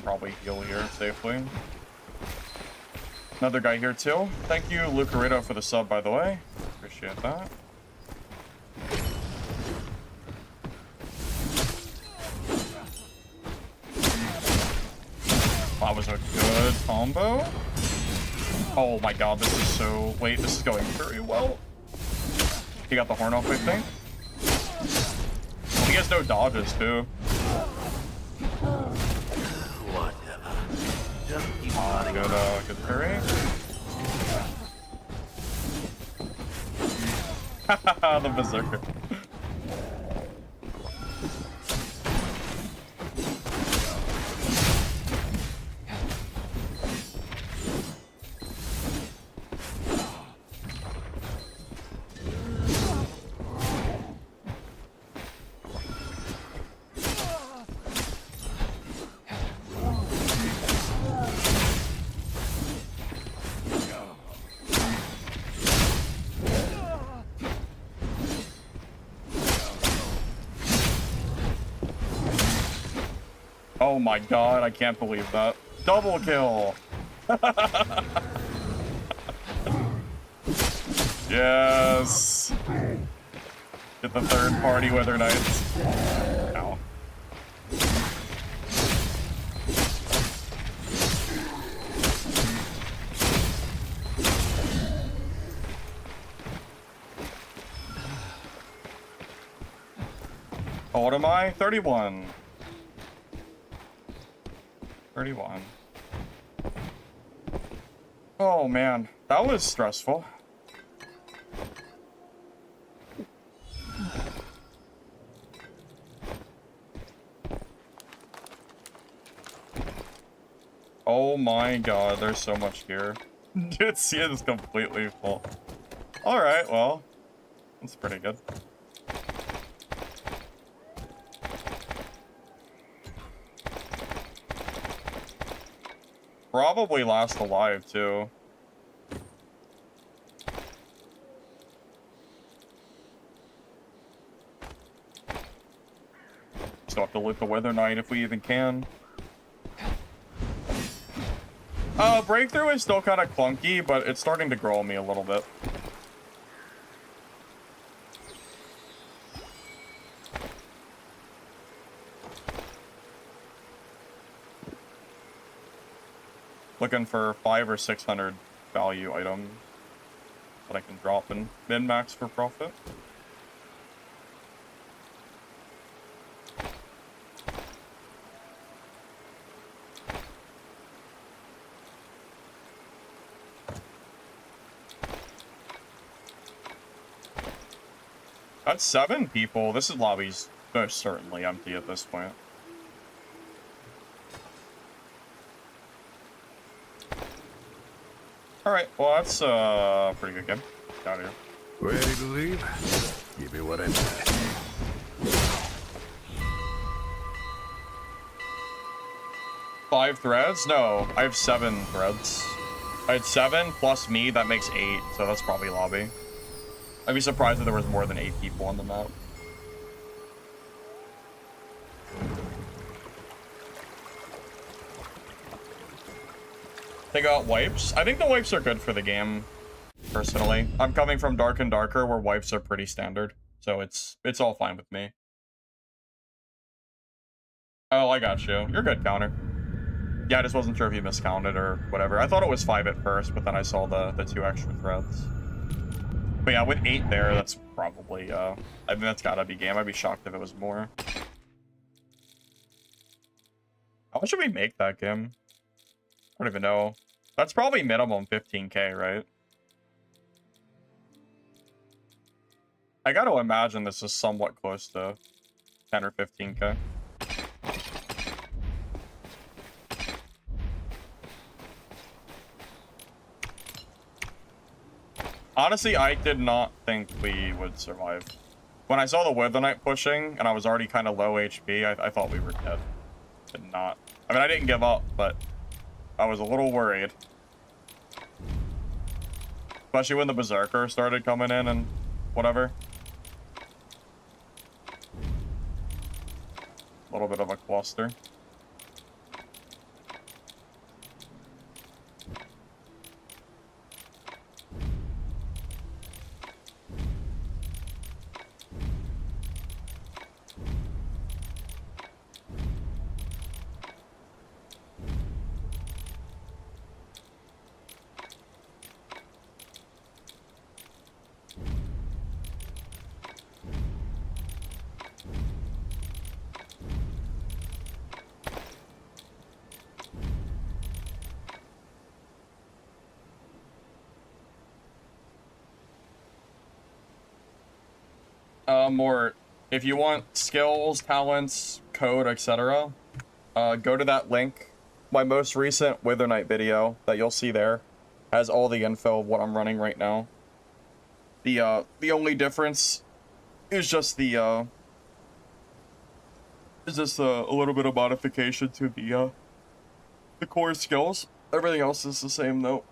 Probably heal here safely. Another guy here too. Thank you, Lucarito, for the sub, by the way. Appreciate that. That was a good combo. Oh my god, this is so... Wait, this is going very well. He got the horn off, I think. He has no dodges, too. Good parry. The berserker. Oh my god, I can't believe that. Double kill! Yes! Get the third party Wither Knights. Ow. How old am I? 31. 31. Oh man, that was stressful. Oh my god, there's so much here. Dude, see it is completely full. Alright, well, that's pretty good. Probably last alive, too. Still have to loot the Wither Knight if we even can. Breakthrough is still kind of clunky, but it's starting to grow on me a little bit. Looking for 500 or 600 value items that I can drop and min-max for profit. That's 7 people. This lobby's most certainly empty at this point. Alright, well that's a pretty good game. Get out of here. Ready to leave? Give me what I need. 5 threads? No, I have 7 threads. I had 7 plus me, that makes 8, so that's probably lobby. I'd be surprised if there was more than 8 people on the map. They got wipes. I think the wipes are good for the game, personally. I'm coming from Dark and Darker, where wipes are pretty standard, so it's all fine with me. Oh, I got you. You're good, Counter. Yeah, I just wasn't sure if you miscounted or whatever. I thought it was 5 at first, but then I saw the 2 extra threads. But yeah, with 8 there, that's probably, I think that's gotta be game. I'd be shocked if it was more. How much should we make that game? I don't even know. That's probably minimum 15k, right? I gotta imagine this is somewhat close to 10 or 15k. Honestly, I did not think we would survive. When I saw the Wither Knight pushing, and I was already kind of low HP, I thought we were dead. Did not. I mean, I didn't give up, but I was a little worried. Especially when the Berserker started coming in and whatever. A little bit of a cluster. More, if you want skills, talents, code, etc., go to that link. My most recent Wither Knight video that you'll see there has all the info of what I'm running right now. The only difference is just a little bit of modification to the core skills. Everything else is the same though.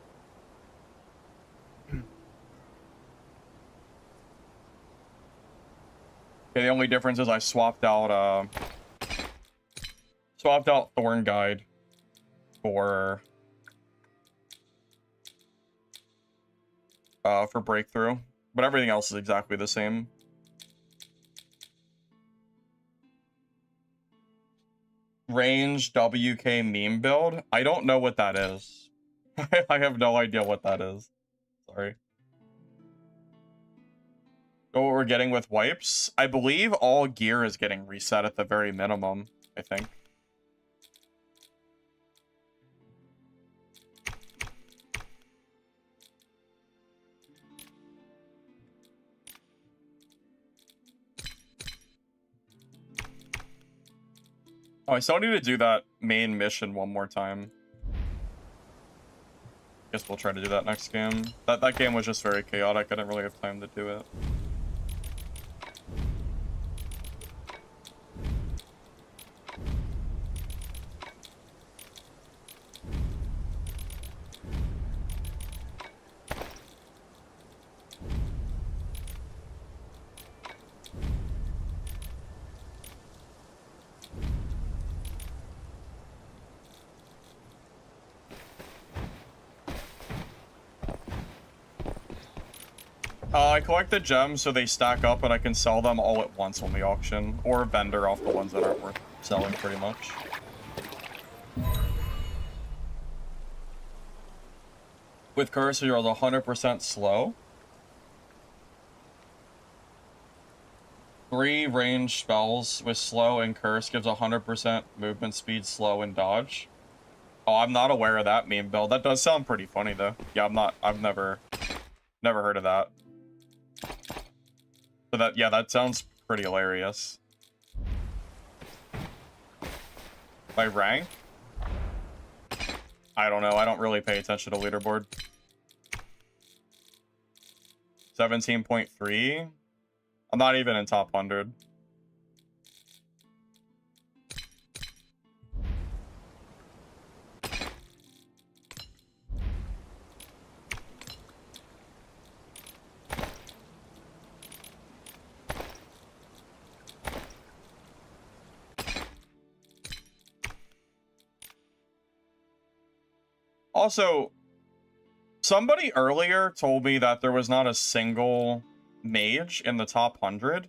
Okay, the only difference is I swapped out Thorn Guide for Breakthrough, but everything else is exactly the same. Range WK meme build? I don't know what that is. I have no idea what that is. Sorry. So what we're getting with wipes? I believe all gear is getting reset at the very minimum, I think. Oh, I still need to do that main mission one more time. Guess we'll try to do that next game. That game was just very chaotic. I didn't really have time to do it. I collect the gems so they stack up and I can sell them all at once on the auction, or vendor off the ones that aren't worth selling pretty much. With Cursor, you're 100% slow. 3 range spells with slow and curse gives 100% movement speed, slow, and dodge. Oh, I'm not aware of that meme build. That does sound pretty funny though. Yeah, I've never heard of that. So that sounds pretty hilarious. By rank? I don't know. I don't really pay attention to leaderboard. 17.3? I'm not even in top 100. Also, somebody earlier told me that there was not a single mage in the top 100.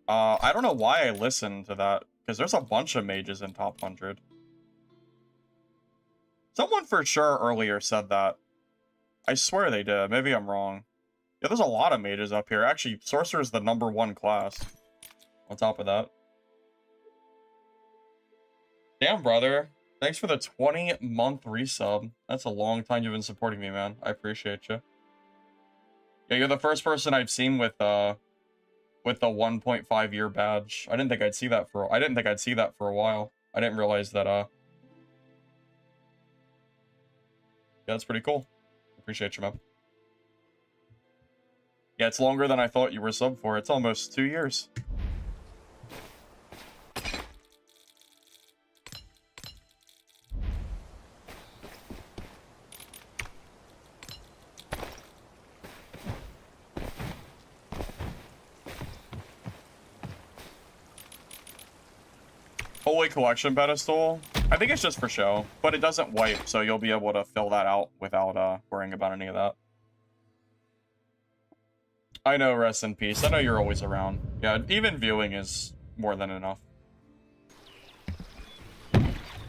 I don't know why I listened to that, because there's a bunch of mages in top 100. Someone for sure earlier said that. I swear they did. Maybe I'm wrong. Yeah, there's a lot of mages up here. Actually, Sorcerer is the #1 class. On top of that. Damn, brother. Thanks for the 20-month resub. That's a long time you've been supporting me, man. I appreciate you. Yeah, you're the first person I've seen with the 1.5-year badge. I didn't think I'd see that for a while. I didn't realize that yeah, that's pretty cool. Appreciate you, man. Yeah, it's longer than I thought you were sub for. It's almost 2 years. Holy Collection pedestal. I think it's just for show, but it doesn't wipe, so you'll be able to fill that out without worrying about any of that. I know, rest in peace. I know you're always around. Yeah, even viewing is more than enough.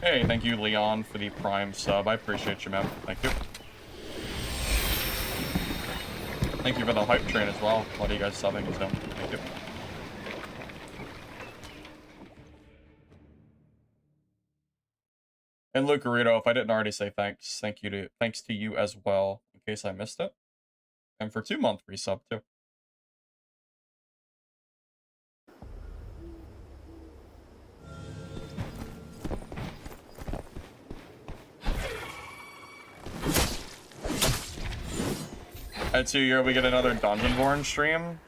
Hey, thank you, Leon, for the Prime sub. I appreciate you, man. Thank you. Thank you for the hype train as well. A lot of you guys subbing, so thank you. And Lucarito, if I didn't already say thanks, thanks to you as well, in case I missed it. And for 2-month resub too. At 2 year, we get another Dungeonborn stream.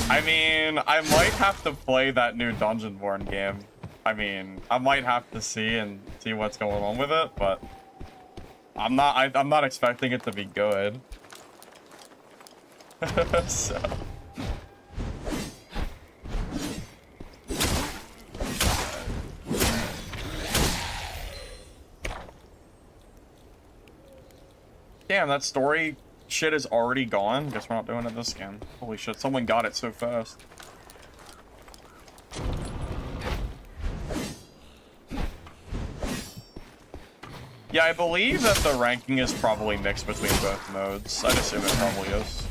I mean, I might have to play that new Dungeonborn game. I mean, I might have to see what's going on with it, but I'm not expecting it to be good. So. Damn, that story shit is already gone. Guess we're not doing it this game. Holy shit, someone got it so fast. Yeah, I believe that the ranking is probably mixed between both modes. I'd assume it probably is.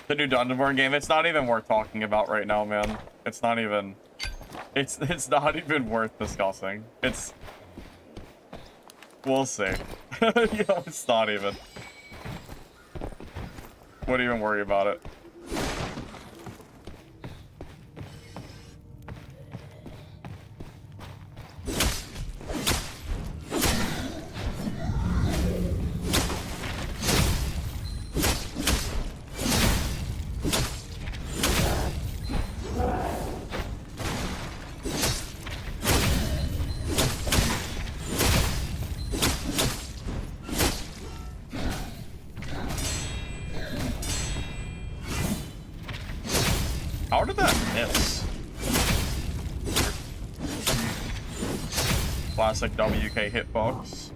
The new Dungeonborn game, it's not even worth talking about right now, man. It's not even... It's not even worth discussing. We'll see. You know, it's not even. Wouldn't even worry about it. How did that miss? Classic WK hitbox.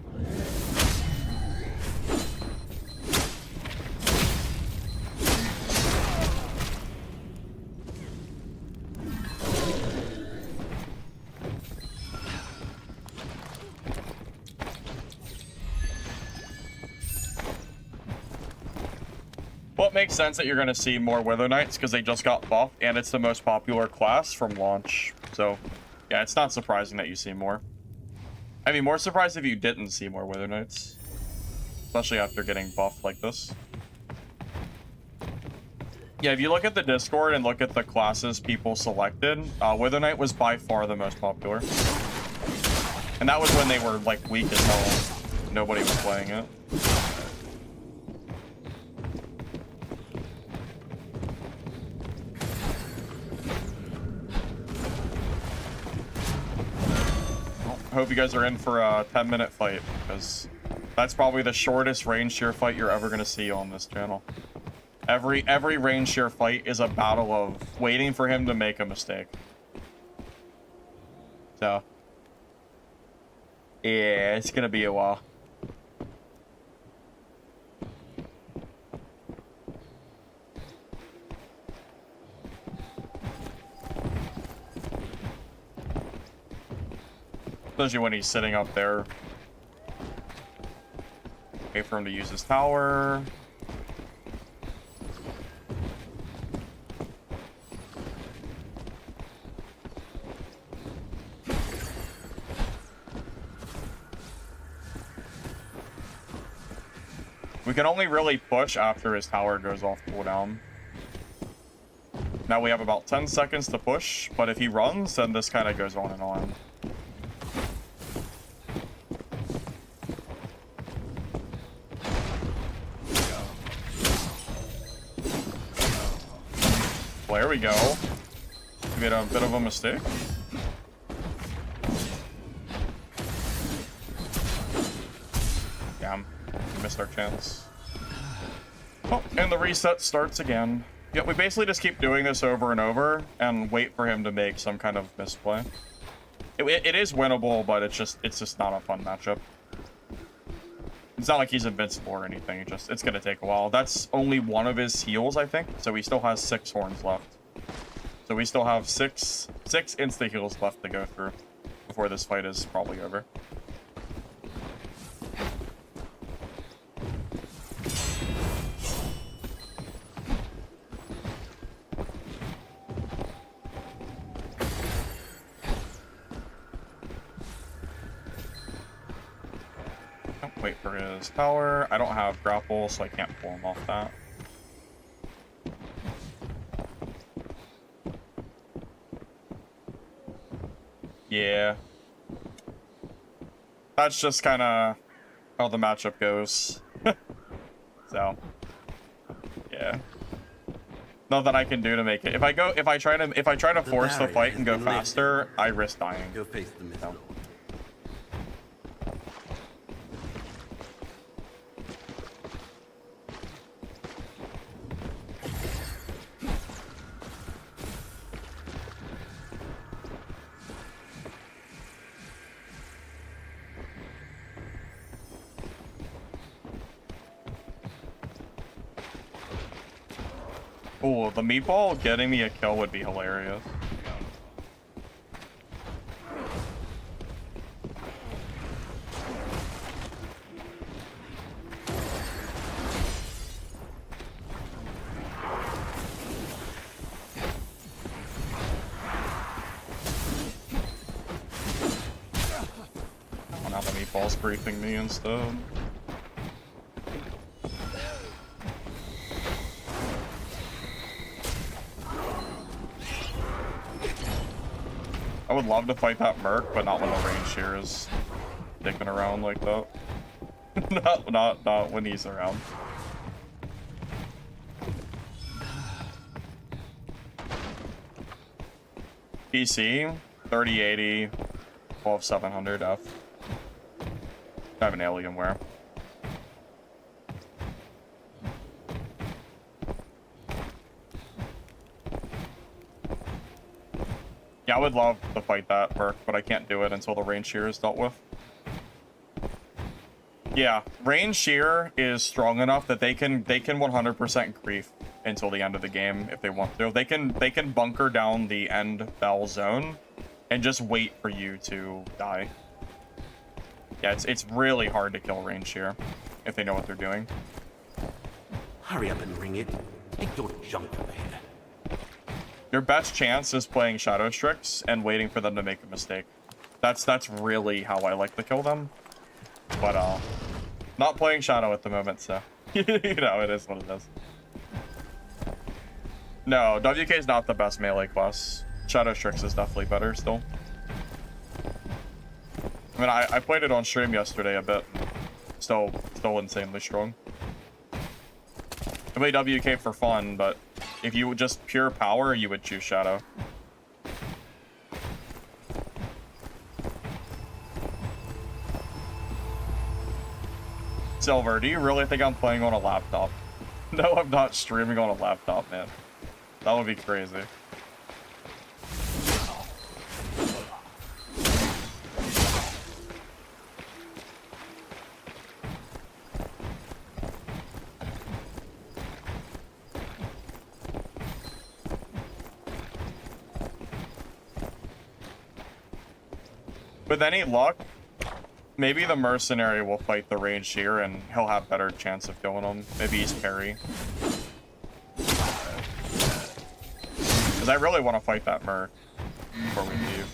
Well, it makes sense that you're going to see more Wither Knights because they just got buffed, and it's the most popular class from launch. So, yeah, it's not surprising that you see more. I'd be more surprised if you didn't see more Wither Knights. Especially after getting buffed like this. Yeah, if you look at the Discord and look at the classes people selected, Wither Knight was by far the most popular. And that was when they were, like, weak as hell. Nobody was playing it. I hope you guys are in for a 10-minute fight, because that's probably the shortest range shear fight you're ever going to see on this channel. Every range shear fight is a battle of waiting for him to make a mistake. So, yeah, it's going to be a while. Especially when he's sitting up there. Wait for him to use his tower. We can only really push after his tower goes off cooldown. Now we have about 10 seconds to push, but if he runs, then this kind of goes on and on. Well, there we go. We made a bit of a mistake. Damn, we missed our chance. Oh, and the reset starts again. Yeah, we basically just keep doing this over and over and wait for him to make some kind of misplay. It is winnable, but it's just not a fun matchup. It's not like he's invincible or anything. It's gonna take a while. That's only one of his heals, I think. So he still has 6 horns left. So we still have six insta heals left to go through before this fight is probably over. Wait for his power. I don't have grapple, so I can't pull him off that. Yeah. That's just kind of how the matchup goes. So, yeah. Nothing I can do to make it. If I try to force the fight and go faster, I risk dying. Go face the Mistfall. Ooh, the meatball getting me a kill would be hilarious. Oh, now the meatball's briefing me instead. I would love to fight that Merc, but not when the range here is dicking around like that. not when he's around. PC 3080 12700 F. I have an Alienware. Yeah, I would love to fight that Merc, but I can't do it until the range shear is dealt with. Yeah, range shear is strong enough that they can 100% grief until the end of the game if they want to. They can bunker down the end bell zone and just wait for you to die. Yeah, it's really hard to kill range shear if they know what they're doing. Hurry up and ring it. Take your junk over here. Your best chance is playing Shadow Strix and waiting for them to make a mistake. That's really how I like to kill them. But not playing Shadow at the moment, so you know, it is what it is. No, WK is not the best melee class. Shadow Strix is definitely better still. I mean, I played it on stream yesterday a bit. Still insanely strong. I play WK for fun, but if you would just pure power, you would choose Shadow. Silver, do you really think I'm playing on a laptop? No, I'm not streaming on a laptop, man. That would be crazy. With any luck, maybe the mercenary will fight the range here and he'll have better chance of killing him. Maybe he's parry. Because I really want to fight that Merc before we leave.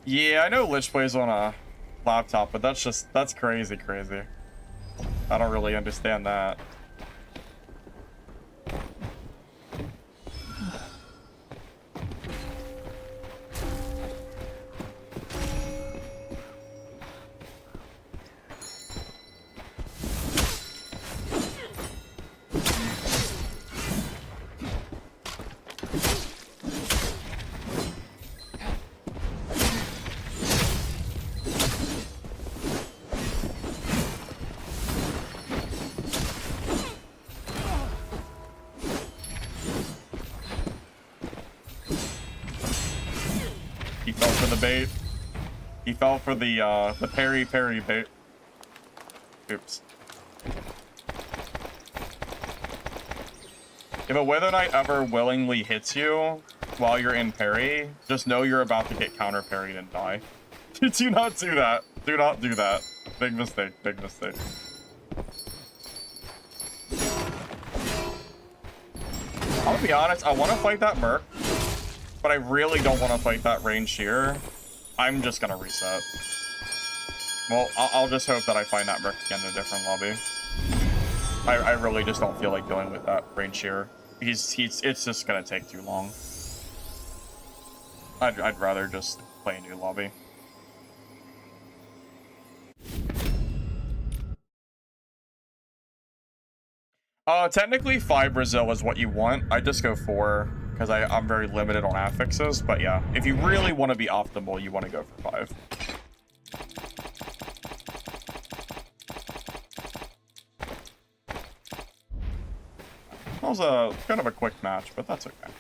Yeah, I know Lich plays on a laptop, but that's crazy. I don't really understand that. He fell for the bait. He fell for the parry bait. Oops. If a Wither Knight ever willingly hits you while you're in parry, just know you're about to get counter parried and die. Do not do that. Do not do that. Big mistake. Big mistake. I'm gonna be honest, I want to fight that Merc, but I really don't want to fight that range here. I'm just gonna reset. Well, I'll just hope that I find that Merc again in a different lobby. I really just don't feel like dealing with that range here. It's just gonna take too long. I'd rather just play a new lobby. Technically 5 Brazil is what you want. I just go 4 because I'm very limited on affixes. But yeah, if you really want to be optimal, you want to go for 5. That was a kind of a quick match, but that's okay.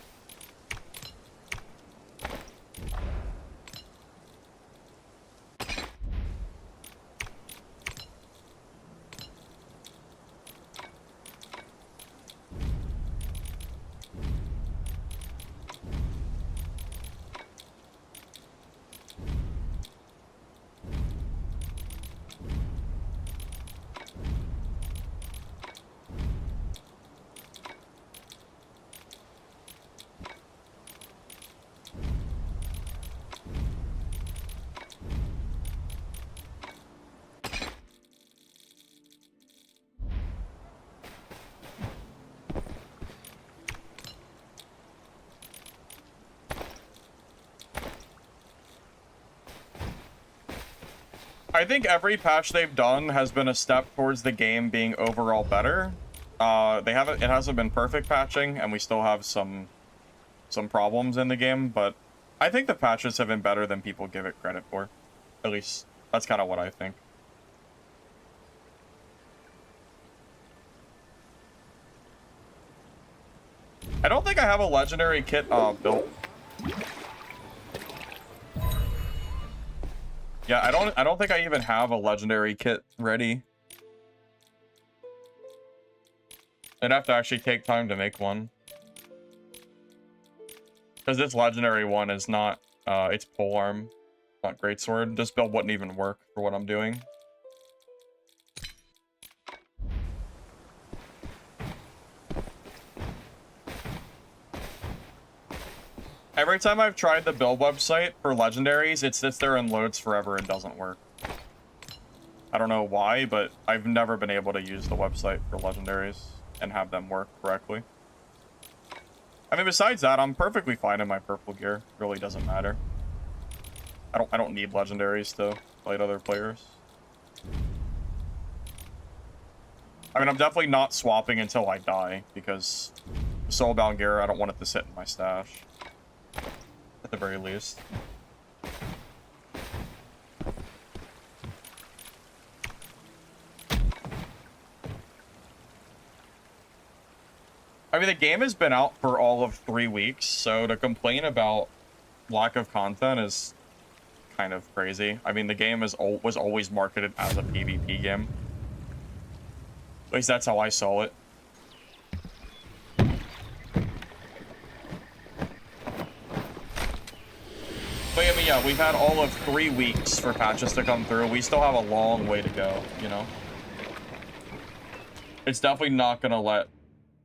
I think every patch they've done has been a step towards the game being overall better. It hasn't been perfect patching, and we still have some problems in the game, but I think the patches have been better than people give it credit for. At least that's kind of what I think. I don't think I have a legendary kit built. Yeah, I don't think I even have a legendary kit ready. I'd have to actually take time to make one. Because this legendary one is not, it's polearm, not greatsword. This build wouldn't even work for what I'm doing. Every time I've tried the build website for legendaries, it sits there and loads forever and doesn't work. I don't know why, but I've never been able to use the website for legendaries and have them work correctly. I mean, besides that, I'm perfectly fine in my purple gear. Really doesn't matter. I don't need legendaries to fight other players. I mean, I'm definitely not swapping until I die, because soulbound gear, I don't want it to sit in my stash. At the very least. I mean, the game has been out for all of 3 weeks, so to complain about lack of content is kind of crazy. I mean, the game was always marketed as a PvP game. At least that's how I saw it. But I mean, yeah, we've had all of 3 weeks for patches to come through. We still have a long way to go, you know? It's definitely not gonna let...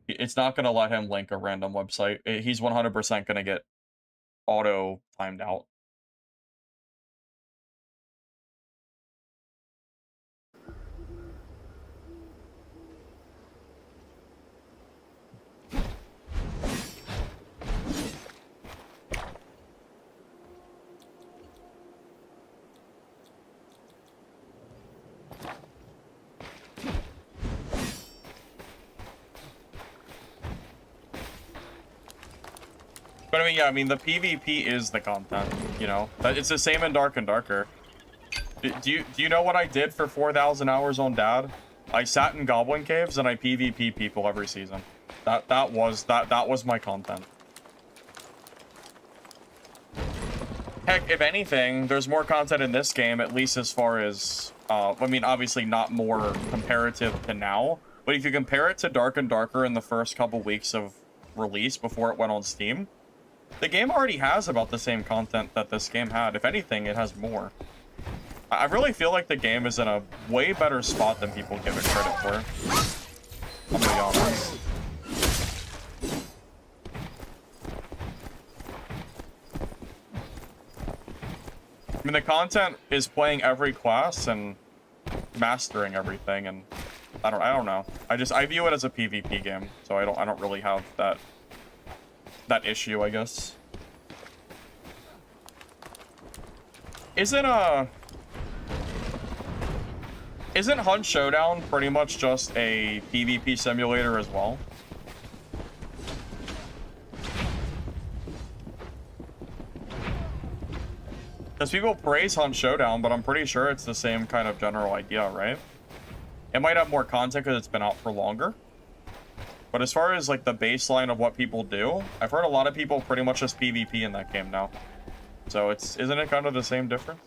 It's not gonna let him link a random website. He's 100% gonna get auto-timed out. But I mean, yeah, I mean, the PvP is the content, you know? It's the same in Dark and Darker. Do you know what I did for 4,000 hours on Dad? I sat in Goblin Caves and I PvP people every season. That was my content. Heck, if anything, there's more content in this game, at least as far as, I mean, obviously not more comparative to now, but if you compare it to Dark and Darker in the first couple weeks of release before it went on Steam, the game already has about the same content that this game had. If anything, it has more. I really feel like the game is in a way better spot than people give it credit for. I'm gonna be honest. I mean, the content is playing every class and mastering everything, and I don't know. I view it as a PvP game, so I don't really have that issue, I guess. Isn't Hunt Showdown pretty much just a PvP simulator as well? Because people praise Hunt Showdown, but I'm pretty sure it's the same kind of general idea, right? It might have more content because it's been out for longer. But as far as like the baseline of what people do, I've heard a lot of people pretty much just PvP in that game now. So isn't it kind of the same difference?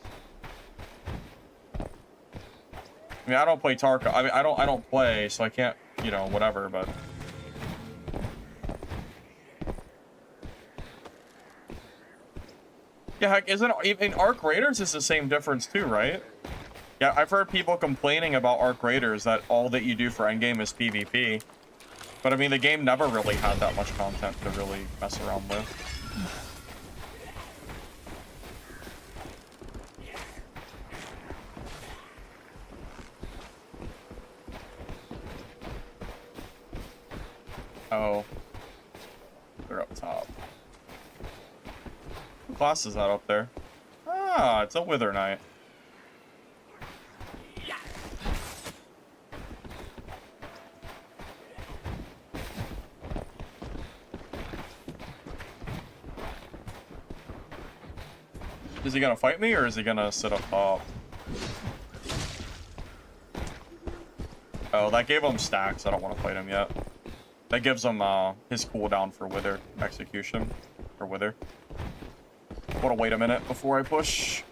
I mean, I don't play Tarkov. I mean, I don't play, so I can't, you know, whatever, but yeah, heck, isn't even Arc Raiders is the same difference too, right? Yeah, I've heard people complaining about Arc Raiders that all that you do for endgame is PvP. But I mean, the game never really had that much content to really mess around with. Oh, they're up top. What class is that up there? Ah, it's a Wither Knight. Is he gonna fight me, or is he gonna sit up top? Oh, that gave him stacks. I don't want to fight him yet. That gives him his cooldown for Wither execution. Or Wither. Wanna wait a minute before I push?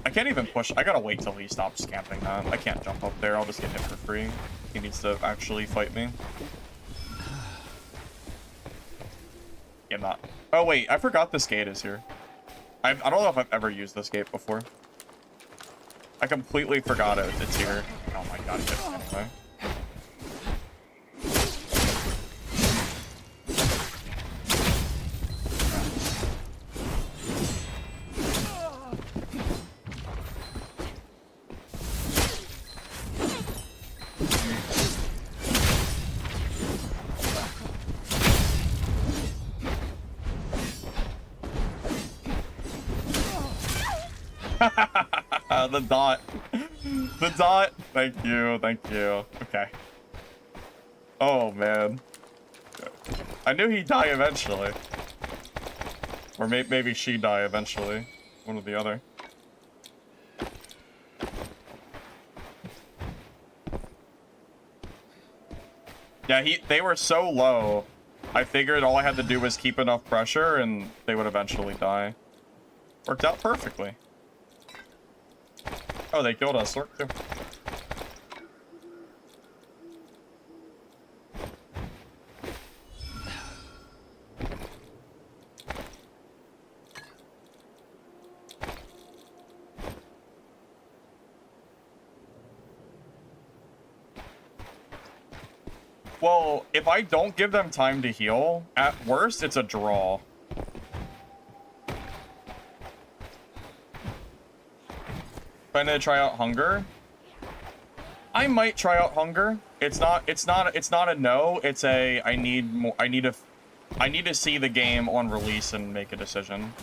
I can't even push. I gotta wait till he stops camping that. I can't jump up there. I'll just get hit for free. He needs to actually fight me. Yeah, not. Oh, wait. I forgot this gate is here. I don't know if I've ever used this gate before. I completely forgot it's here. Oh my god, it anyway. The dot. The dot. Thank you. Thank you. Okay. Oh, man. I knew he'd die eventually. Or maybe she'd die eventually. One or the other. Yeah, they were so low. I figured all I had to do was keep enough pressure and they would eventually die. Worked out perfectly. Oh, they killed us. Orc too. Well, if I don't give them time to heal, at worst, it's a draw. Trying to try out Hunger. I might try out Hunger. It's not a no. It's a I need more. I need to see the game on release and make a decision.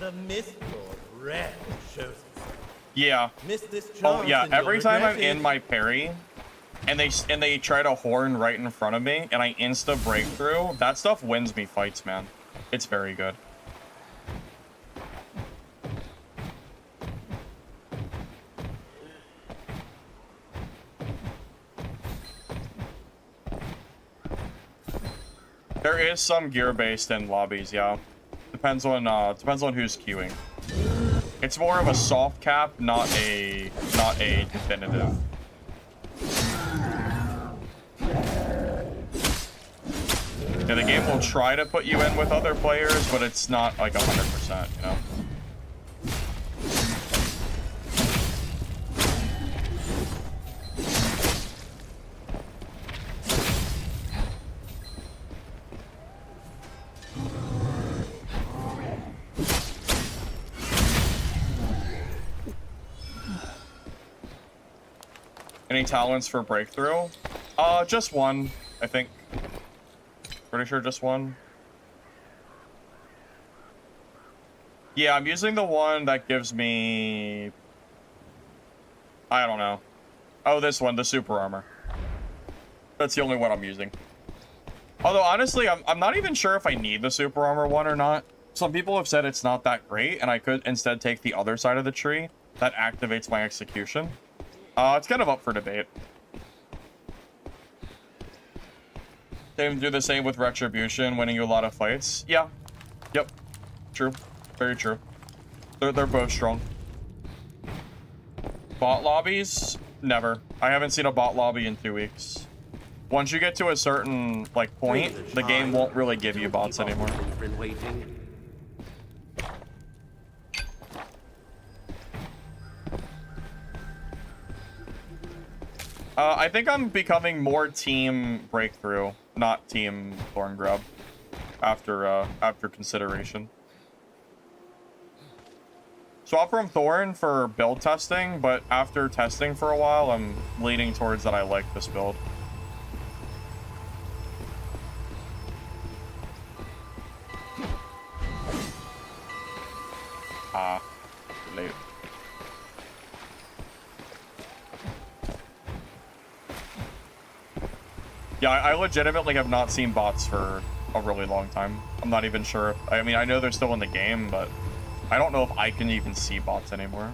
The Mistfall rarely shows itself. Yeah. Miss this chance Oh yeah. and you'll Every time I'm regret in it. my parry, and they try to horn right in front of me, and I insta breakthrough, that stuff wins me fights, man. It's very good. There is some gear-based in lobbies, yeah. Depends on who's queuing. It's more of a soft cap, not a definitive. Yeah, the game will try to put you in with other players, but it's not like 100%, you know? Any talents for breakthrough? Just one, I think. Pretty sure just one. Yeah, I'm using the one that gives me... I don't know. Oh, this one, the super armor. That's the only one I'm using. Although, honestly, I'm not even sure if I need the super armor one or not. Some people have said it's not that great, and I could instead take the other side of the tree. That activates my execution. It's kind of up for debate. They do the same with Retribution, winning you a lot of fights. Yeah. Yep. True. Very true. They're both strong. Bot lobbies? Never. I haven't seen a bot lobby in 2 weeks. Once you get to a certain, like, point, the game won't really give you bots anymore. Been waiting. I think I'm becoming more team breakthrough, not team thorn grub, after consideration. Swap from thorn for build testing, but after testing for a while, I'm leaning towards that I like this build. Late. Yeah, I legitimately have not seen bots for a really long time. I'm not even sure. I mean, I know they're still in the game, but I don't know if I can even see bots anymore.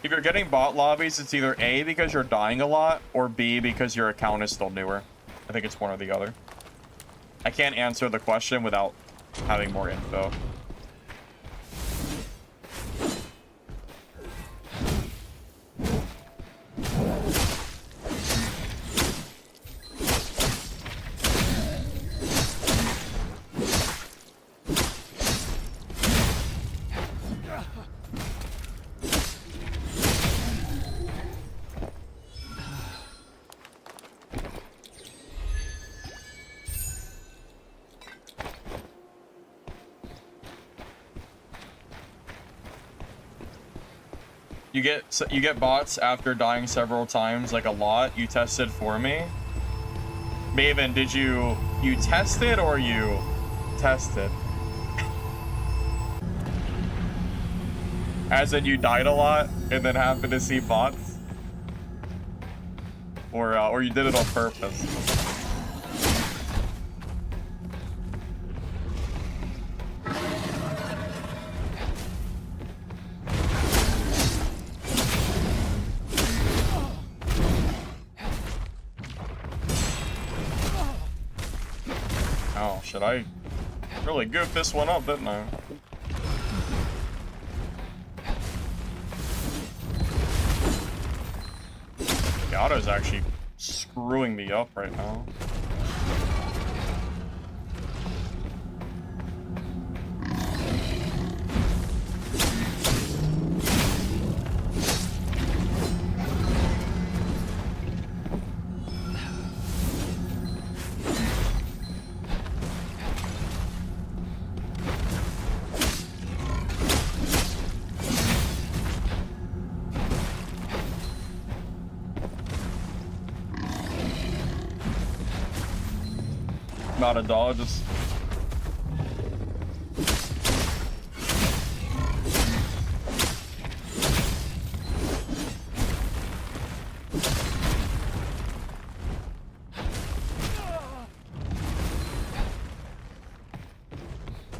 If you're getting bot lobbies, it's either A, because you're dying a lot, or B, because your account is still newer. I think it's one or the other. I can't answer the question without having more info. You get bots after dying several times, like a lot. You tested for me. Maven, did you tested or you tested? As in you died a lot and then happened to see bots? Or you did it on purpose? Oh, shit, I really goofed this one up, didn't I? The auto's actually screwing me up right now. Not a dodges.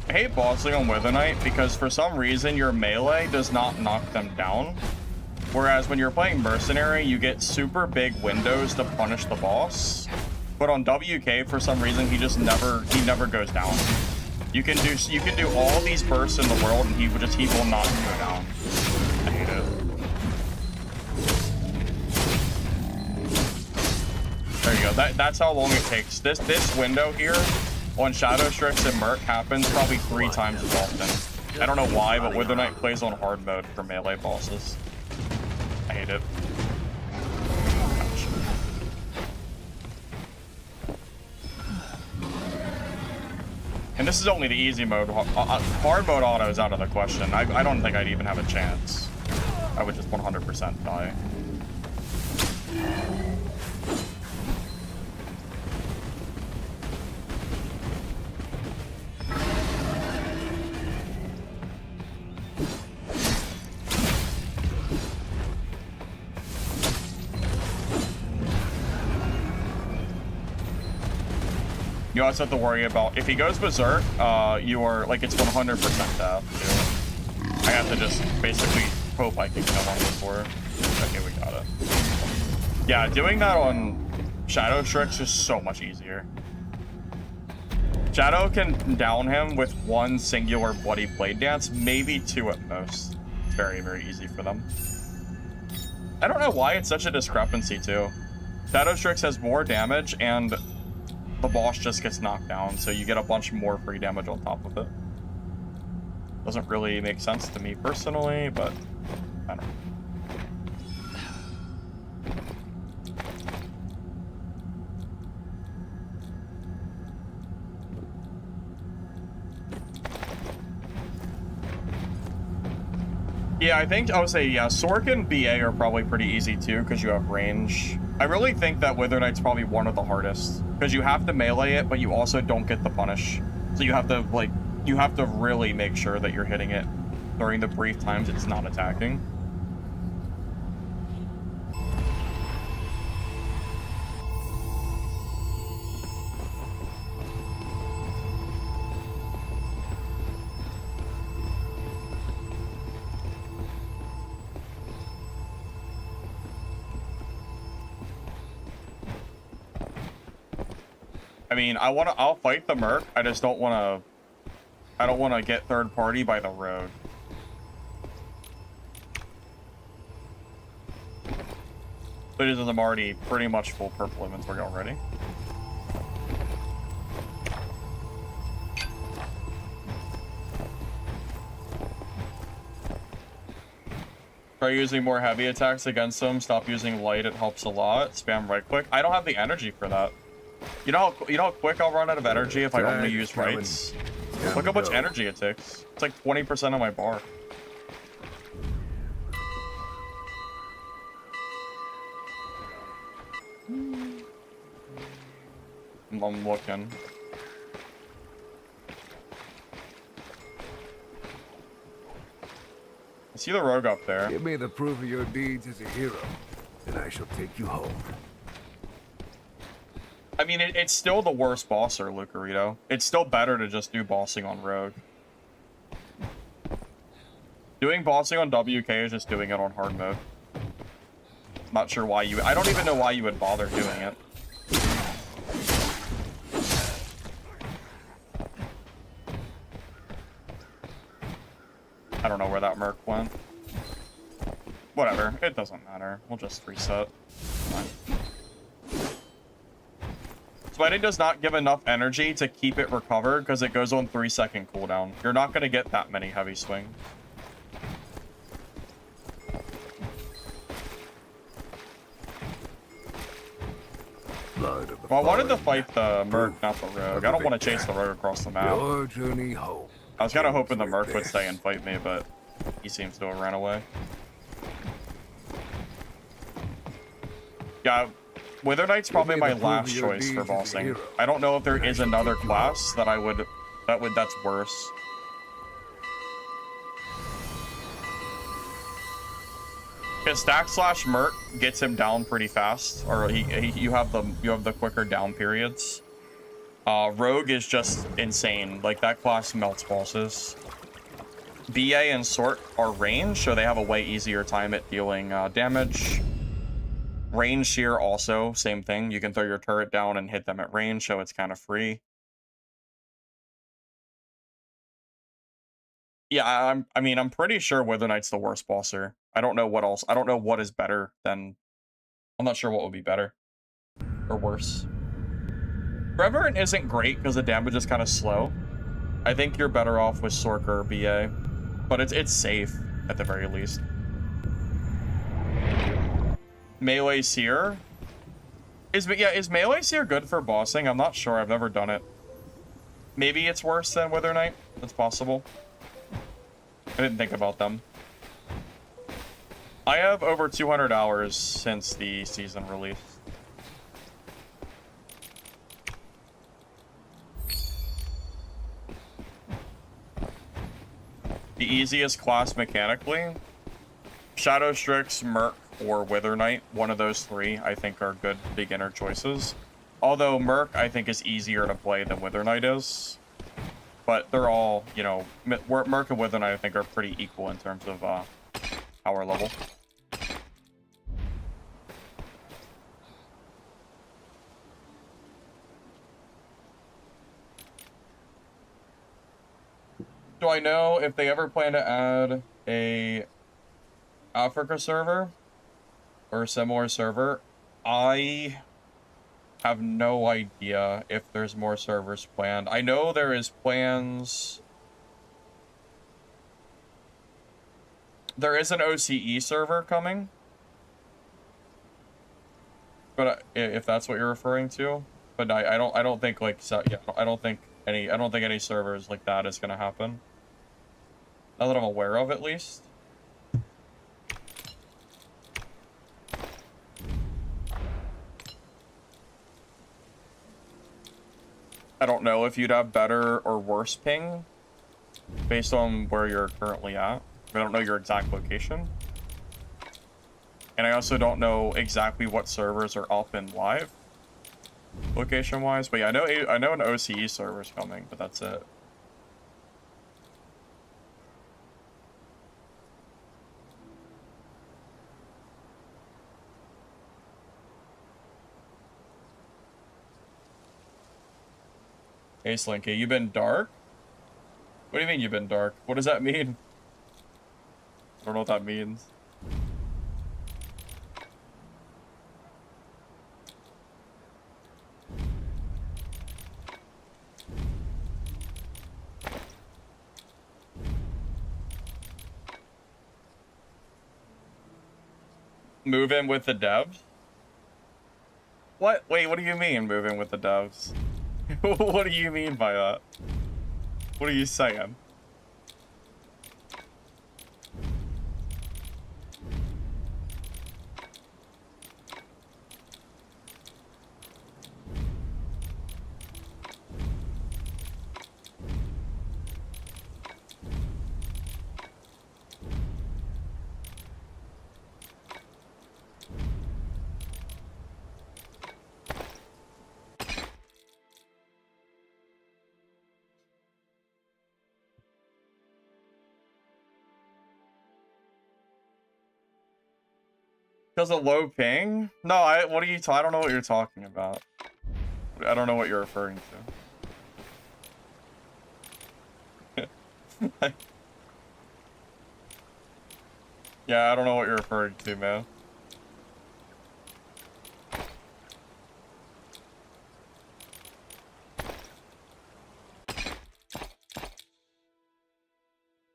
I hate bossing on Wither Knight because for some reason your melee does not knock them down. Whereas when you're playing Mercenary, you get super big windows to punish the boss. But on WK, for some reason, he never goes down. You can do all these bursts in the world, and he will not go down. I hate it. There you go. That's how long it takes. This window here on Shadow Strix and Merc happens probably 3 times as often. I don't know why, but Wither Knight plays on hard mode for melee bosses. I hate it. Ouch. And this is only the easy mode. Hard mode auto is out of the question. I don't think I'd even have a chance. I would just 100% die. You also have to worry about if he goes berserk, you are like it's 100% death too. I have to just basically hope I can kill him before. Okay, we got it. Yeah, doing that on Shadow Strix is so much easier. Shadow can down him with 1 singular bloody blade dance, maybe 2 at most. It's very, very easy for them. I don't know why it's such a discrepancy too. Shadow Strix has more damage and the boss just gets knocked down, so you get a bunch more free damage on top of it. Doesn't really make sense to me personally, but I don't know. Yeah, I think I would say, yeah, Sork and BA are probably pretty easy too, because you have range. I really think that Wither Knight's probably one of the hardest, because you have to melee it, but you also don't get the punish. So you have to, like, you have to really make sure that you're hitting it during the brief times it's not attacking. I mean, I'll fight the Merc. I just don't want to get third party by the road. But it is, I'm already pretty much full purple inventory already. Try using more heavy attacks against them. Stop using light. It helps a lot. Spam right click. I don't have the energy for that. You know how quick I'll run out of energy if I only use rights? Look how much energy it takes. It's like 20% of my bar. I'm looking. I see the rogue up there. Give me the proof of your deeds as a hero, and I shall take you home. I mean, it's still the worst bosser, Lucarito. It's still better to just do bossing on rogue. Doing bossing on WK is just doing it on hard mode. Not sure why I don't even know why you would bother doing it. I don't know where that Merc went. Whatever, it doesn't matter. We'll just reset. Fine. Sweating does not give enough energy to keep it recovered because it goes on 3-second cooldown. You're not going to get that many heavy swings. Well, I wanted to fight the Merc, not the Rogue. I don't want to chase the Rogue across the map. Your journey home. I was kind of hoping the Merc would stay and fight me, but he seems to have ran away. Yeah, Wither Knight's probably Give my me the proof of last your choice deeds for as a bossing. hero. I don't know if there And I is shall another take you class that's worse. His stack slash Merc gets him down pretty fast, or you have the quicker down periods. Rogue is just insane. Like, that class melts bosses. BA and Sort are range, so they have a way easier time at dealing damage. Range here also, same thing. You can throw your turret down and hit them at range, so it's kind of free. Yeah, I mean, I'm pretty sure Wither Knight's the worst bosser. I don't know what else. I don't know what is better than... I'm not sure what would be better. Or worse. Reverent isn't great because the damage is kind of slow. I think you're better off with Sork or BA. But it's safe, at the very least. Melee Seer? Is Melee Seer good for bossing? I'm not sure. I've never done it. Maybe it's worse than Wither Knight. That's possible. I didn't think about them. I have over 200 hours since the season release. The easiest class mechanically? Shadow Strix, Merc, or Wither Knight. One of those three, I think, are good beginner choices. Although Merc, I think, is easier to play than Wither Knight is. But they're all, you know, Merc and Wither Knight, I think, are pretty equal in terms of power level. Do I know if they ever plan to add a Africa server or a similar server? I have no idea if there's more servers planned. I know there is plans. There is an OCE server coming, but if that's what you're referring to, but I don't think like so, yeah, I don't think any servers like that is gonna happen. Not that I'm aware of, at least. I don't know if you'd have better or worse ping based on where you're currently at. I don't know your exact location. And I also don't know exactly what servers are up and live location-wise. But yeah, I know an OCE server's coming, but that's it. Hey Slinky, you been dark? What do you mean you've been dark? What does that mean? I don't know what that means. Move in with the devs? What? Wait, what do you mean move in with the devs? What do you mean by that? What are you saying? Because of low ping? No, I don't know what you're talking about. I don't know what you're referring to. Yeah, I don't know what you're referring to, man.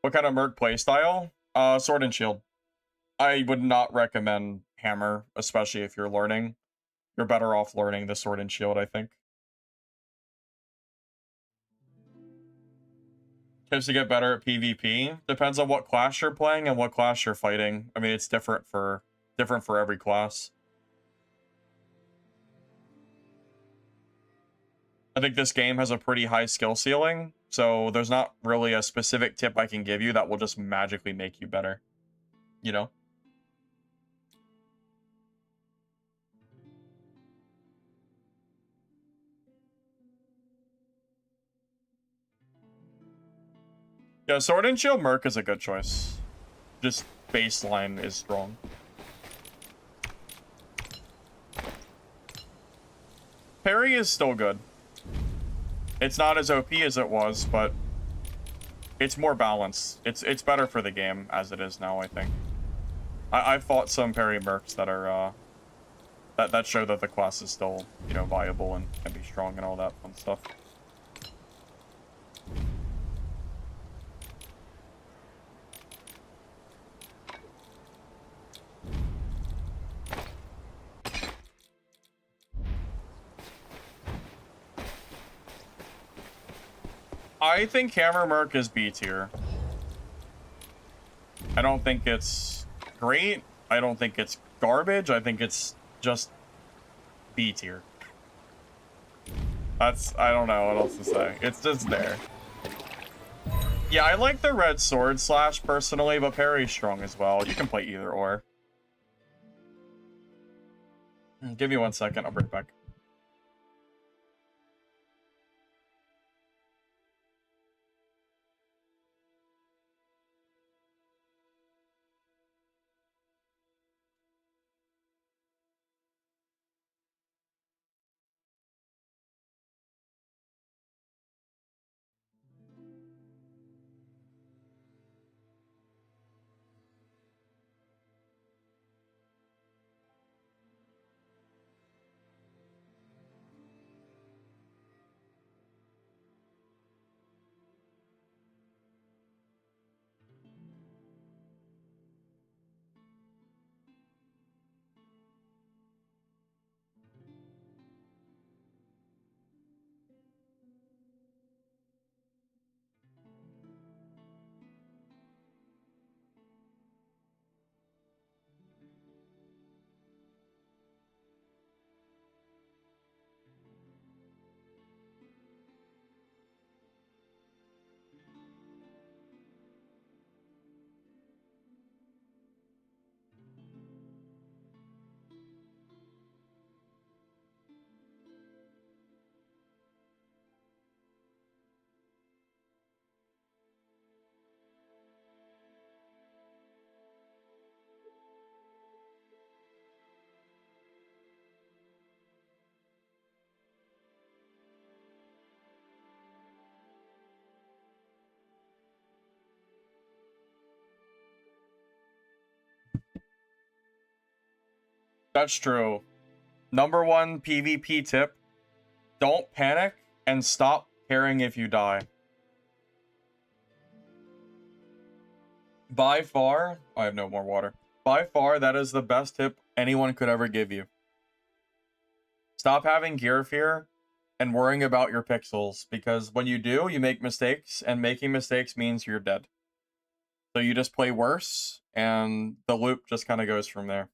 What kind of Merc playstyle? Sword and Shield. I would not recommend Hammer, especially if you're learning. You're better off learning the Sword and Shield, I think. Tips to get better at PvP? Depends on what class you're playing and what class you're fighting. I mean, it's different for every class. I think this game has a pretty high skill ceiling, so there's not really a specific tip I can give you that will just magically make you better, you know? Yeah, Sword and Shield Merc is a good choice. Just baseline is strong. Parry is still good. It's not as OP as it was, but it's more balanced. It's better for the game as it is now, I think. I've fought some parry mercs that are that show that the class is still, you know, viable and can be strong and all that fun stuff. I think Hammer Merc is B tier. I don't think it's great. I don't think it's garbage. I think it's just B tier. I don't know what else to say. It's just there. Yeah, I like the red sword slash personally, but parry's strong as well. You can play either or. Give me 1 second, I'll bring it back. That's true. Number one PvP tip, don't panic and stop caring if you die. By far, I have no more water. By far, that is the best tip anyone could ever give you. Stop having gear fear and worrying about your pixels, because when you do, you make mistakes, and making mistakes means you're dead. So you just play worse, and the loop just kind of goes from there.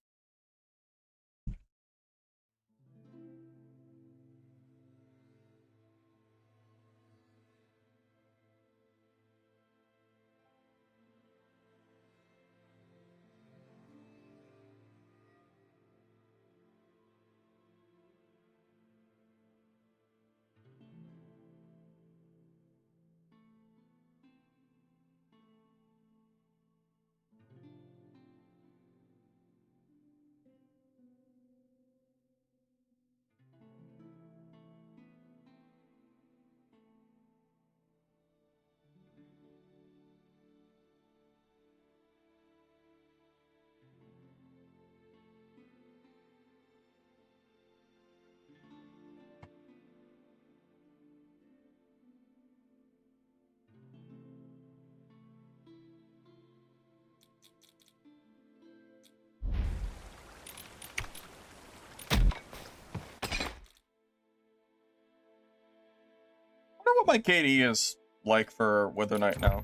I wonder what my KD is like for Wither Knight now.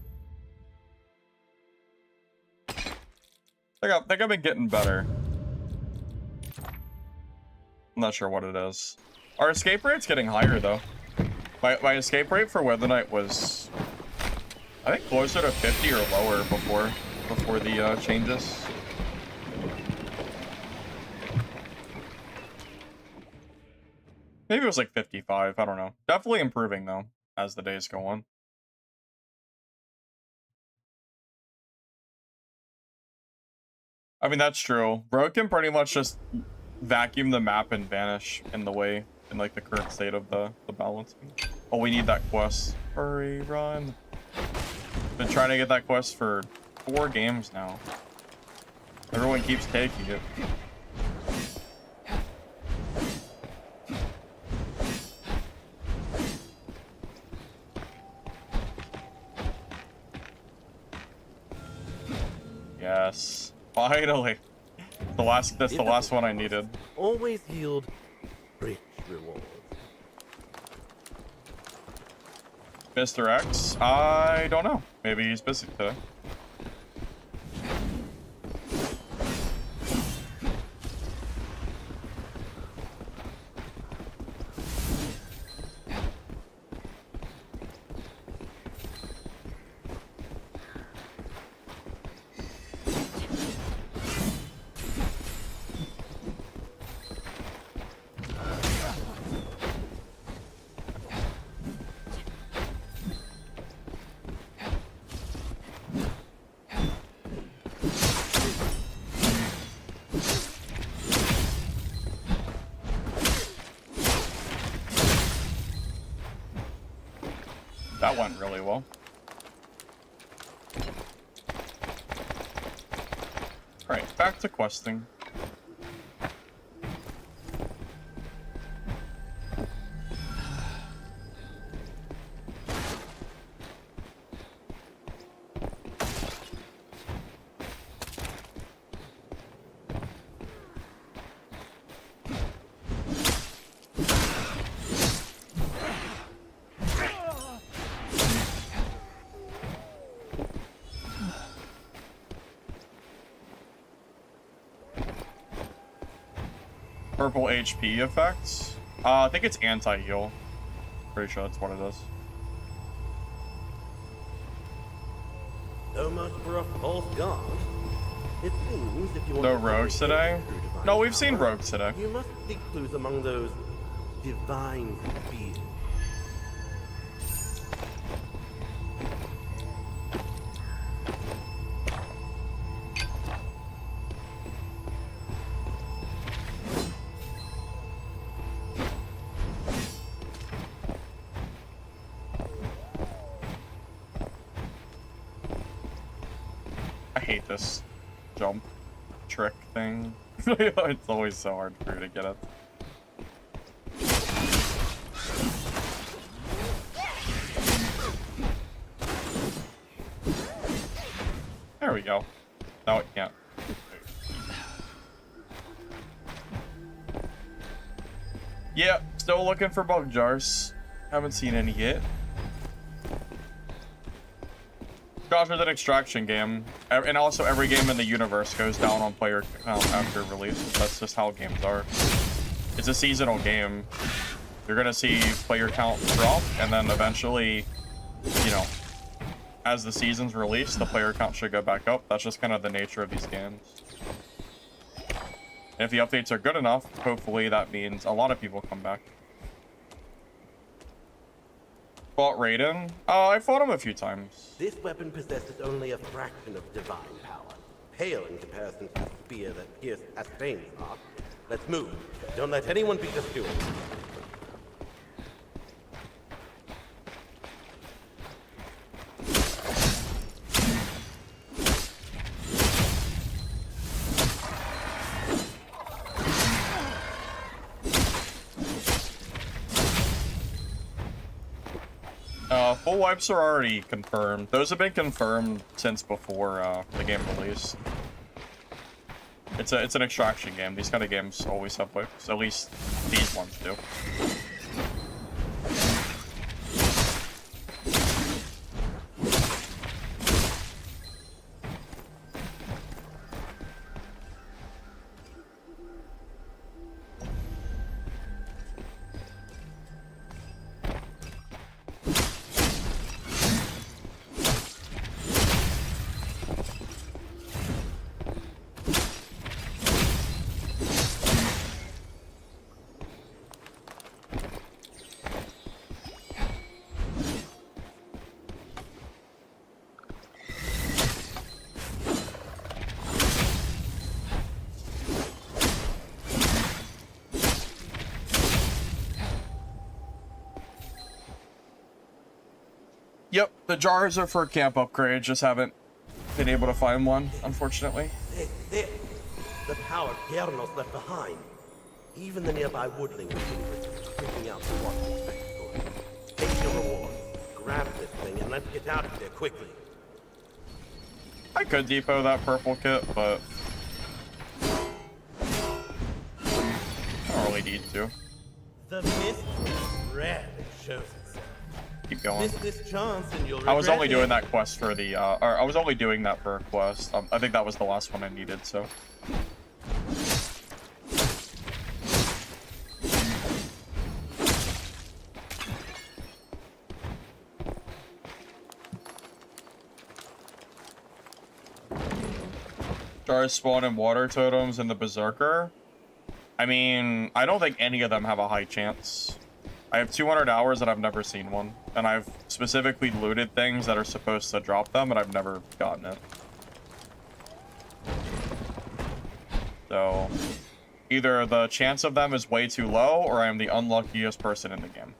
I think I've been getting better. I'm not sure what it is. Our escape rate's getting higher though. My escape rate for Weather Knight was, I think, closer to 50 or lower before the changes. Maybe it was like 55, I don't know. Definitely improving though, as the days go on. I mean, that's true. Rogue can pretty much just vacuum the map and vanish in the way, in like the current state of the balancing. Oh, we need that quest. Hurry, run. Been trying to get that quest for 4 games now. Everyone keeps taking it. Yes. Finally. That's the last one I needed. Always yield rich rewards. Mr. X? I don't know. Maybe he's busy today. That went really well. Alright, back to questing. Purple HP effects? I think it's anti-heal. Pretty sure that's what it is. So much for a false god. It seems if you want No to rogues today? true divine No, we've seen power, rogues today. You must seek clues among those divine beings. I hate this jump trick thing. It's always so hard for you to get it. There we go. Now it can't. Yeah, still looking for bug jars. Haven't seen any yet. Josh is an extraction game, and also every game in the universe goes down on player count after release. That's just how games are. It's a seasonal game. You're gonna see player count drop, and then eventually, you know, as the seasons release, the player count should go back up. That's just kind of the nature of these games. And if the updates are good enough, hopefully that means a lot of people come back. Fought Raiden? I fought him a few times. This weapon possesses only a fraction of divine power. Pale in comparison to the spear that pierced Asbane's heart. Let's move. Don't let anyone beat us to it. Full wipes are already confirmed. Those have been confirmed since before the game released. It's an extraction game. These kind of games always have wipes. At least these ones do. Yep, the jars are for camp upgrade, just haven't been able to find one, unfortunately. There. The power Kiernos left behind. Even the nearby woodlings creeping out to watch the spectacle. Take your reward. Grab this thing and let's get out of here quickly. I could depot that purple kit, but I don't really need to. The Mistfall rarely shows itself. Keep going. Miss this chance and you'll I was only regret doing it. that quest for the, or I was only doing that for a quest. I think that was the last one I needed, so. Jars spawn in water totems in the Berserker. I mean, I don't think any of them have a high chance. I have 200 hours and I've never seen one. And I've specifically looted things that are supposed to drop them, and I've never gotten it. So, either the chance of them is way too low, or I am the unluckiest person in the game.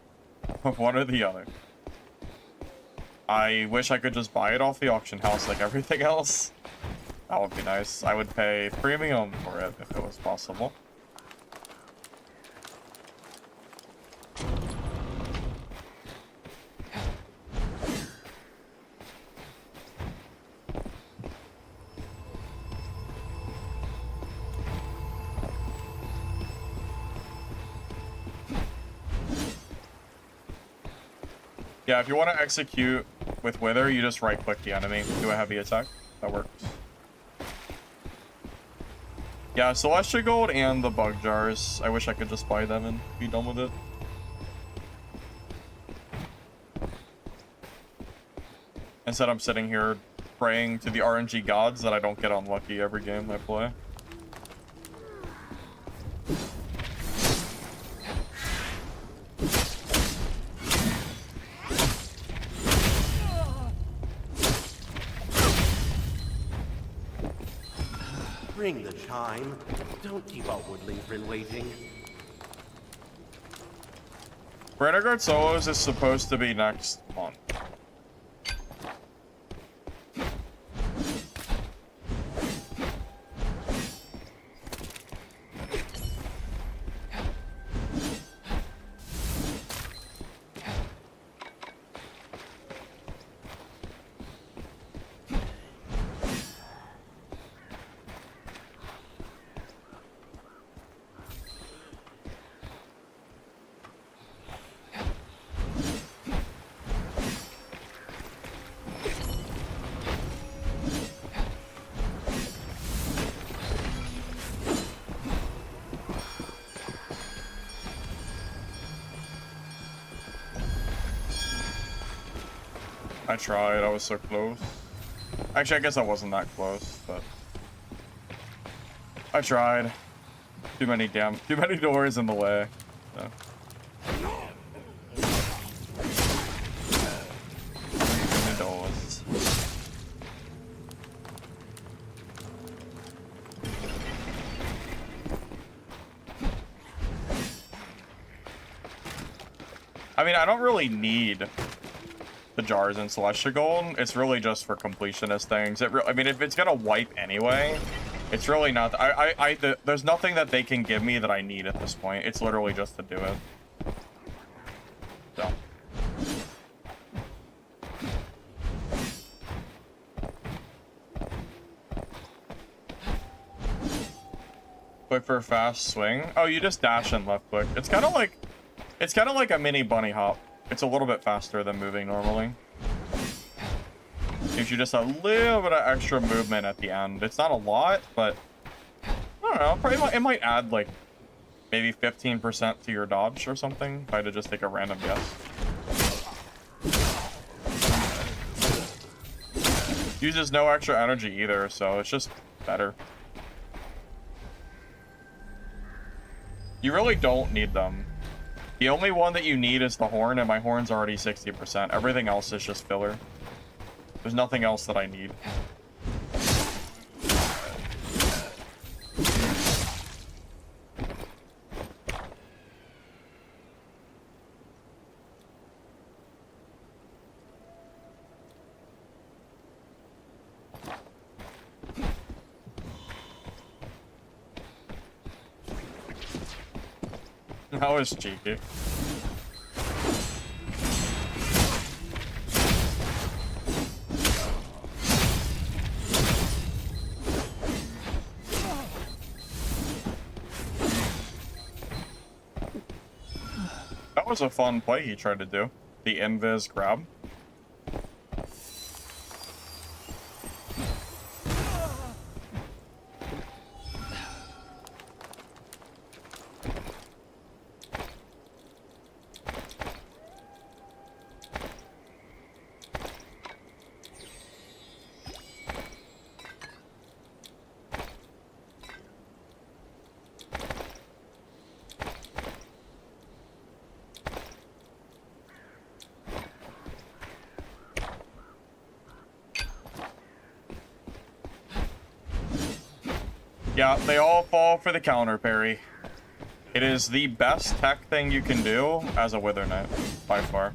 One or the other. I wish I could just buy it off the auction house like everything else. That would be nice. I would pay premium for it if it was possible. Yeah, if you want to execute with Wither, you just right-click the enemy, do a heavy attack. That works. Yeah, Celestial Gold and the bug jars. I wish I could just buy them and be done with it. Instead, I'm sitting here praying to the RNG gods that I don't get unlucky every game I play. Ring the chime. Don't keep our woodlings waiting. Renegade Solos is supposed to be next month. I tried, I was so close. Actually, I guess I wasn't that close, but I tried. Too many doors in the way. So. Too many doors. I mean, I don't really need the jars in Celestial Gold. It's really just for completionist things. I mean, if it's gonna wipe anyway, it's really not. There's nothing that they can give me that I need at this point. It's literally just to do it. So. Click for a fast swing. Oh, you just dash and left click. It's kind of like a mini bunny hop. It's a little bit faster than moving normally. Gives you just a little bit of extra movement at the end. It's not a lot, but I don't know. Probably it might add like maybe 15% to your dodge or something. If I had to just take a random guess. Uses no extra energy either, so it's just better. You really don't need them. The only one that you need is the horn, and my horn's already 60%. Everything else is just filler. There's nothing else that I need. That was cheeky. That was a fun play he tried to do. The invis grab. Yeah, they all fall for the counter parry. It is the best tech thing you can do as a Wither Knight, by far.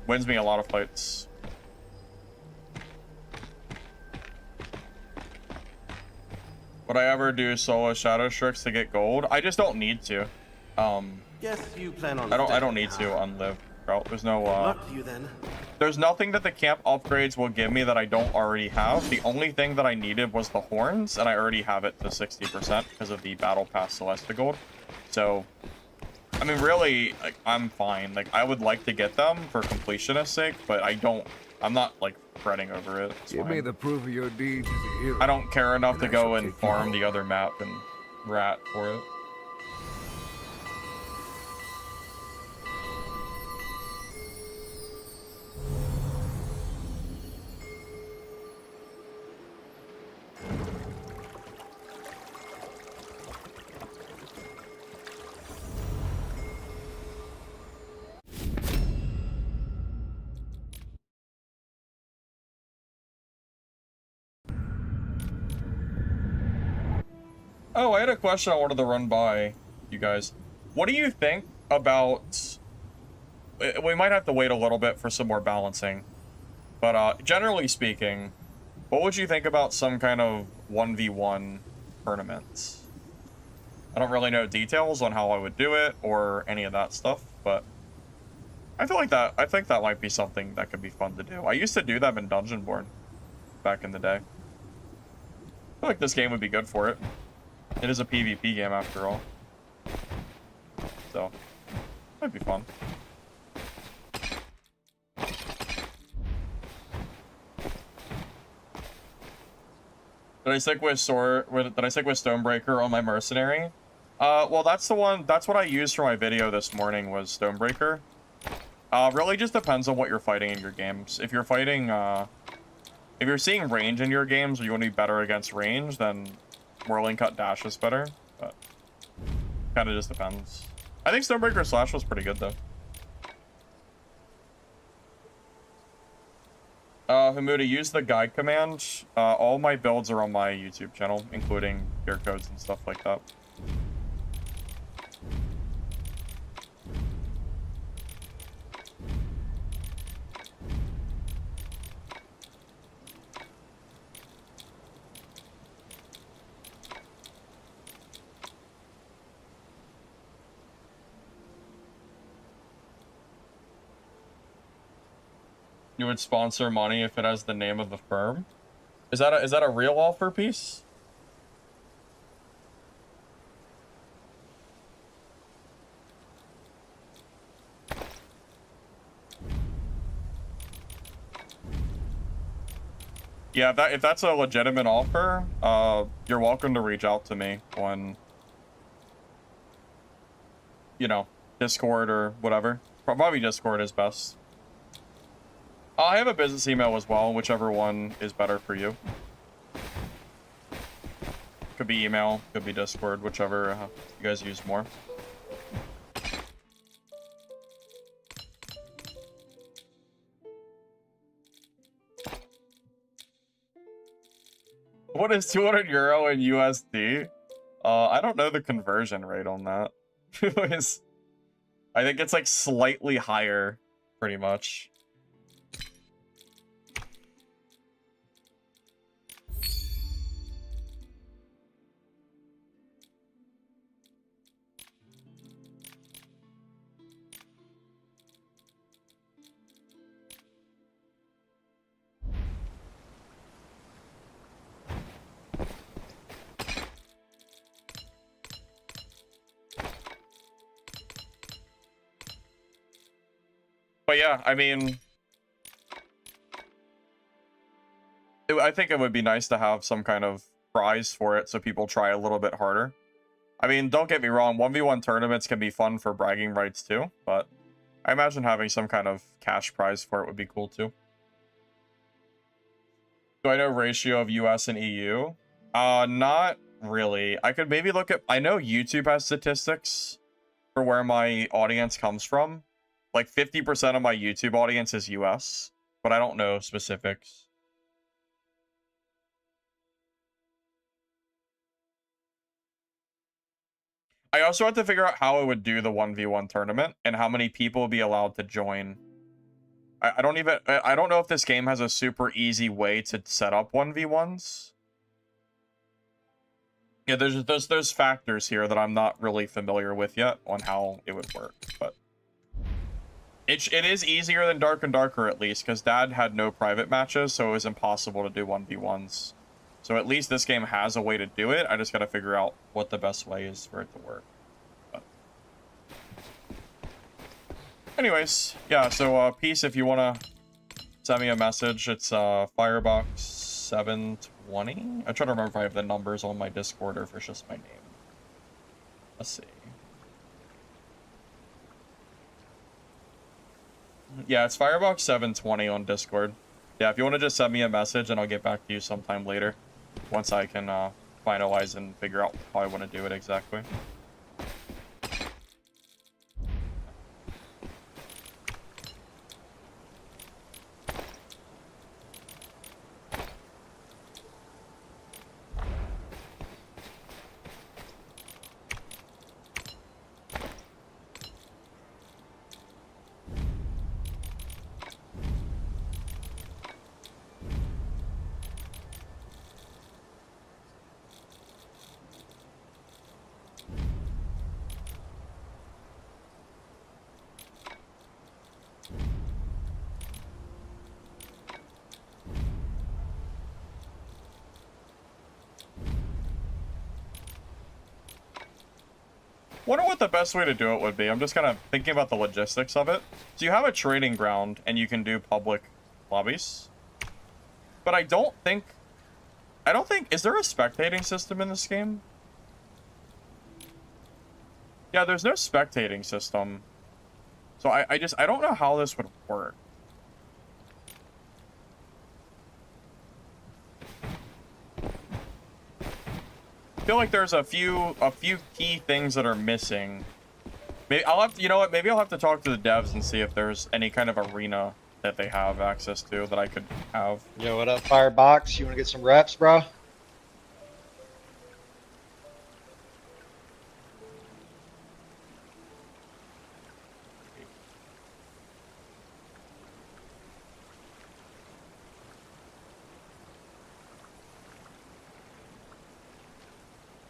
Wins me a lot of fights. Would I ever do solo Shadow Strix to get gold? I just don't need to. Guess you plan on I don't need to unlive, bro. There's no luck to you then. There's nothing that the camp upgrades will give me that I don't already have. The only thing that I needed was the horns, and I already have it to 60% because of the Battle Pass Celesta Gold. So, I mean, really, like, I'm fine. Like, I would like to get them for completionist's sake, but I'm not, like, fretting over it. It's Give fine. me the proof of your deeds as a hero. I don't care enough to I go shall and take you farm home. the other map and rat for it. Oh, I had a question I wanted to run by you guys. What do you think about... We might have to wait a little bit for some more balancing. But generally speaking, what would you think about some kind of 1v1 tournaments? I don't really know details on how I would do it or any of that stuff, but I think that might be something that could be fun to do. I used to do that in Dungeonborn back in the day. I feel like this game would be good for it. It is a PvP game after all. So, might be fun. Did I stick with Stonebreaker on my mercenary? Well, that's what I used for my video this morning was Stonebreaker. Really just depends on what you're fighting in your games. If you're fighting, if you're seeing range in your games or you want to be better against range, then Whirling Cut Dash is better, but kind of just depends. I think Stonebreaker Slash was pretty good, though. Hamuda, use the guide command. All my builds are on my YouTube channel, including gear codes and stuff like that. You would sponsor money if it has the name of the firm. Is that a real offer piece? Yeah, if that's a legitimate offer, you're welcome to reach out to me on, you know, Discord or whatever. Probably Discord is best. I have a business email as well, whichever one is better for you. Could be email, could be Discord, whichever you guys use more. What is 200 euro in USD? I don't know the conversion rate on that. I think it's like slightly higher, pretty much. But yeah, I mean, I think it would be nice to have some kind of prize for it so people try a little bit harder. I mean, don't get me wrong, 1v1 tournaments can be fun for bragging rights too, but I imagine having some kind of cash prize for it would be cool too. Do I know ratio of US and EU? Not really. I could maybe look at... I know YouTube has statistics for where my audience comes from. Like 50% of my YouTube audience is US, but I don't know specifics. I also have to figure out how it would do the 1v1 tournament and how many people would be allowed to join. I don't know if this game has a super easy way to set up 1v1s. Yeah, there's factors here that I'm not really familiar with yet on how it would work, but it is easier than Dark and Darker at least, because Dad had no private matches, so it was impossible to do 1v1s. So at least this game has a way to do it. I just gotta figure out what the best way is for it to work. But anyways, yeah, so Peace, if you wanna send me a message, it's Firebox720. I'm trying to remember if I have the numbers on my Discord or if it's just my name. Let's see. Yeah, it's Firebox720 on Discord. Yeah, if you want to just send me a message and I'll get back to you sometime later. Once I can finalize and figure out how I want to do it exactly. Wonder what the best way to do it would be. I'm just kind of thinking about the logistics of it. So you have a trading ground and you can do public lobbies. But I don't think, is there a spectating system in this game? Yeah, there's no spectating system. So I don't know how this would work. I feel like there's a few key things that are missing. Maybe I'll have to, you know what? Maybe I'll have to talk to the devs and see if there's any kind of arena that they have access to that I could have. Yo, what up, Firebox? You want to get some reps, bro?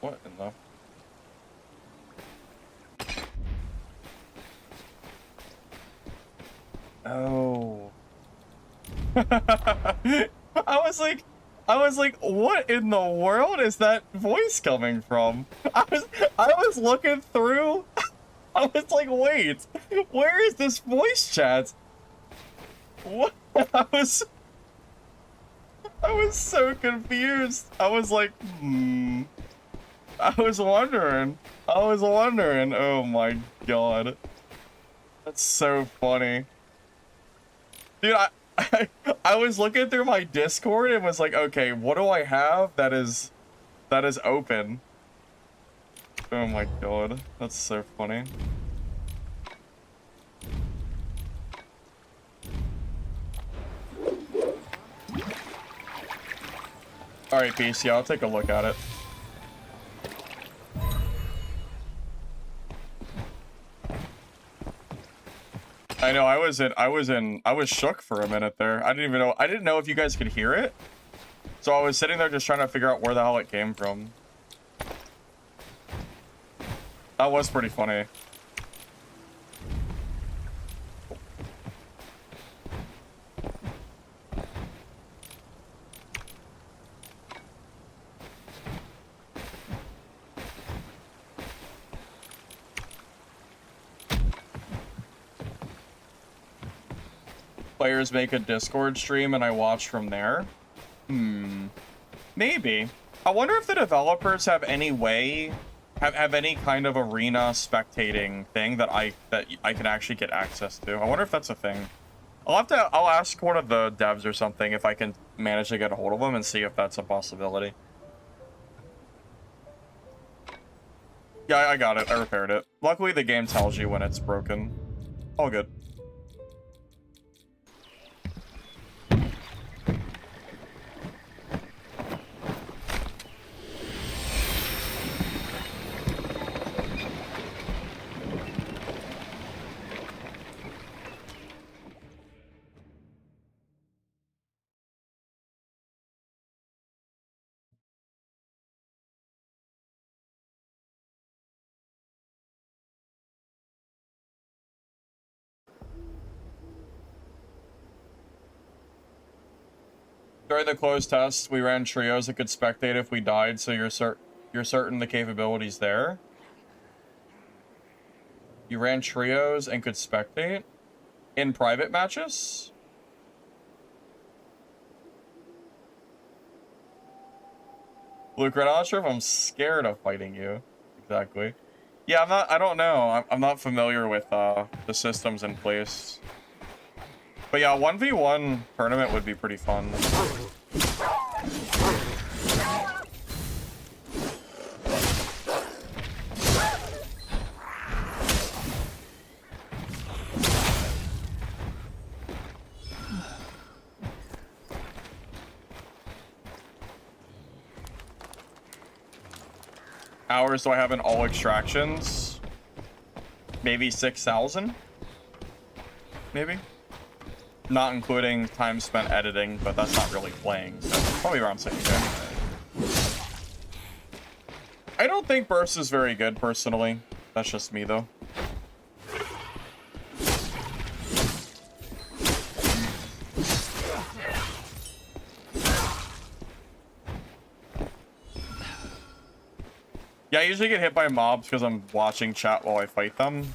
What in the... Oh. I was like, what in the world is that voice coming from? I was looking through. I was like, wait, where is this voice chat? What? I was so confused. I was like, I was wondering. Oh my god. That's so funny. Dude, I was looking through my Discord and was like, okay, what do I have that is open? Oh my god. That's so funny. Alright, Peace, yeah, I'll take a look at it. I know, I was shook for a minute there. I didn't know if you guys could hear it. So I was sitting there just trying to figure out where the hell it came from. That was pretty funny. players make a Discord stream and I watch from there? Maybe. I wonder if the developers have any way, have any kind of arena spectating thing that I can actually get access to. I wonder if that's a thing. I'll ask one of the devs or something if I can manage to get a hold of them and see if that's a possibility. Yeah, I got it. I repaired it. Luckily, the game tells you when it's broken. All good. During the closed test, we ran trios that could spectate if we died, so you're certain the capability's there. You ran trios and could spectate in private matches? Luke, I'm not sure if I'm scared of fighting you. Exactly. Yeah, I don't know. I'm not familiar with the systems in place. But yeah, 1v1 tournament would be pretty fun. Hours do I have in all extractions? Maybe 6,000? Maybe? Not including time spent editing, but that's not really playing, so probably around 6K. I don't think burst is very good, personally. That's just me, though. Yeah, I usually get hit by mobs because I'm watching chat while I fight them.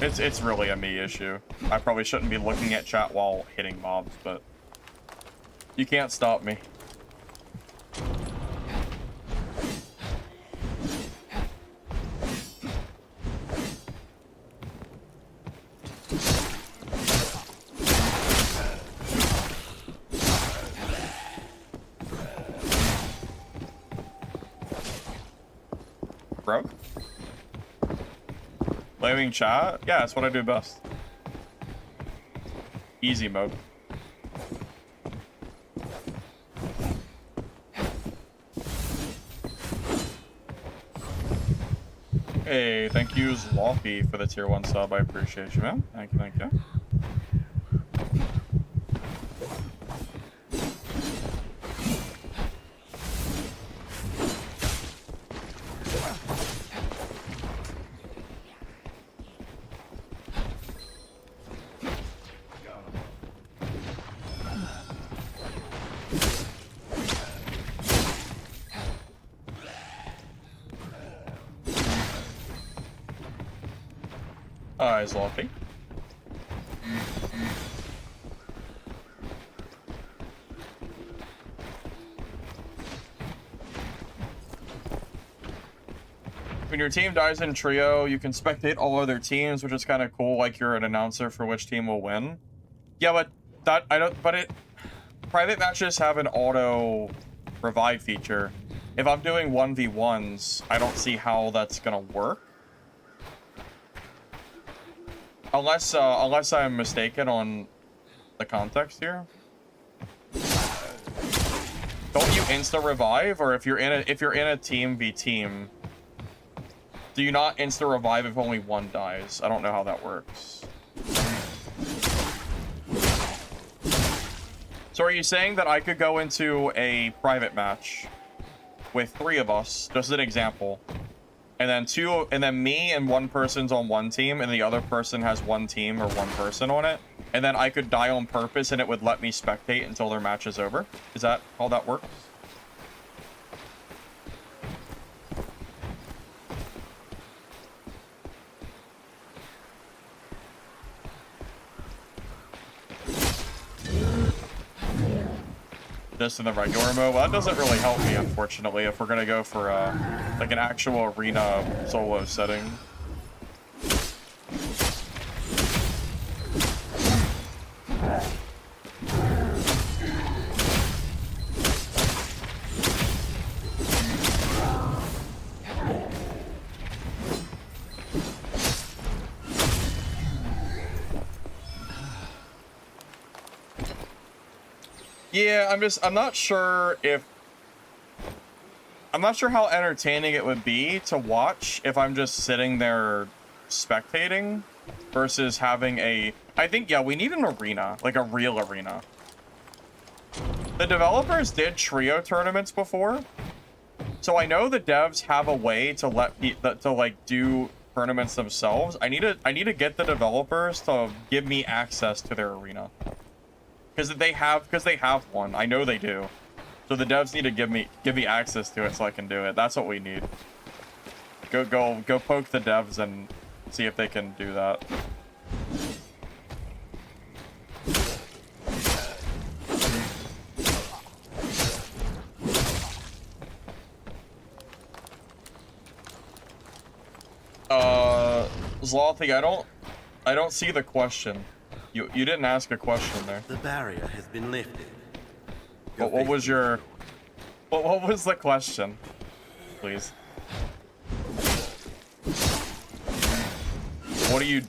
It's really a me issue. I probably shouldn't be looking at chat while hitting mobs, but you can't stop me. Bro? Blaming chat? Yeah, that's what I do best. Easy mode. Hey, thank you, Zloffy, for the tier 1 sub. I appreciate you, man. Thank you, thank you. Zloffy. When your team dies in trio, you can spectate all other teams, which is kind of cool, like you're an announcer for which team will win. Yeah, but that, private matches have an auto revive feature. If I'm doing 1v1s, I don't see how that's gonna work. Unless I'm mistaken on the context here. Don't you insta revive, or if you're in a team v team, do you not insta revive if only one dies? I don't know how that works. So are you saying that I could go into a private match with 3 of us, just an example, and then me and one person's on one team, and the other person has one team or one person on it, and then I could die on purpose, and it would let me spectate until their match is over? Is that how that works? just in the regular mode. Well, that doesn't really help me, unfortunately, if we're gonna go for like an actual arena solo setting. Yeah, I'm not sure how entertaining it would be to watch if I'm just sitting there spectating versus having I think, yeah, we need an arena, like a real arena. The developers did trio tournaments before, so I know the devs have a way to like do tournaments themselves. I need to get the developers to give me access to their arena. Because they have one. I know they do. So the devs need to give me access to it so I can do it. That's what we need. Go poke the devs and see if they can do that. Zlothy, I don't see the question. You didn't ask a question there. The barrier has been lifted. What was your... What was the question? Please. What do? You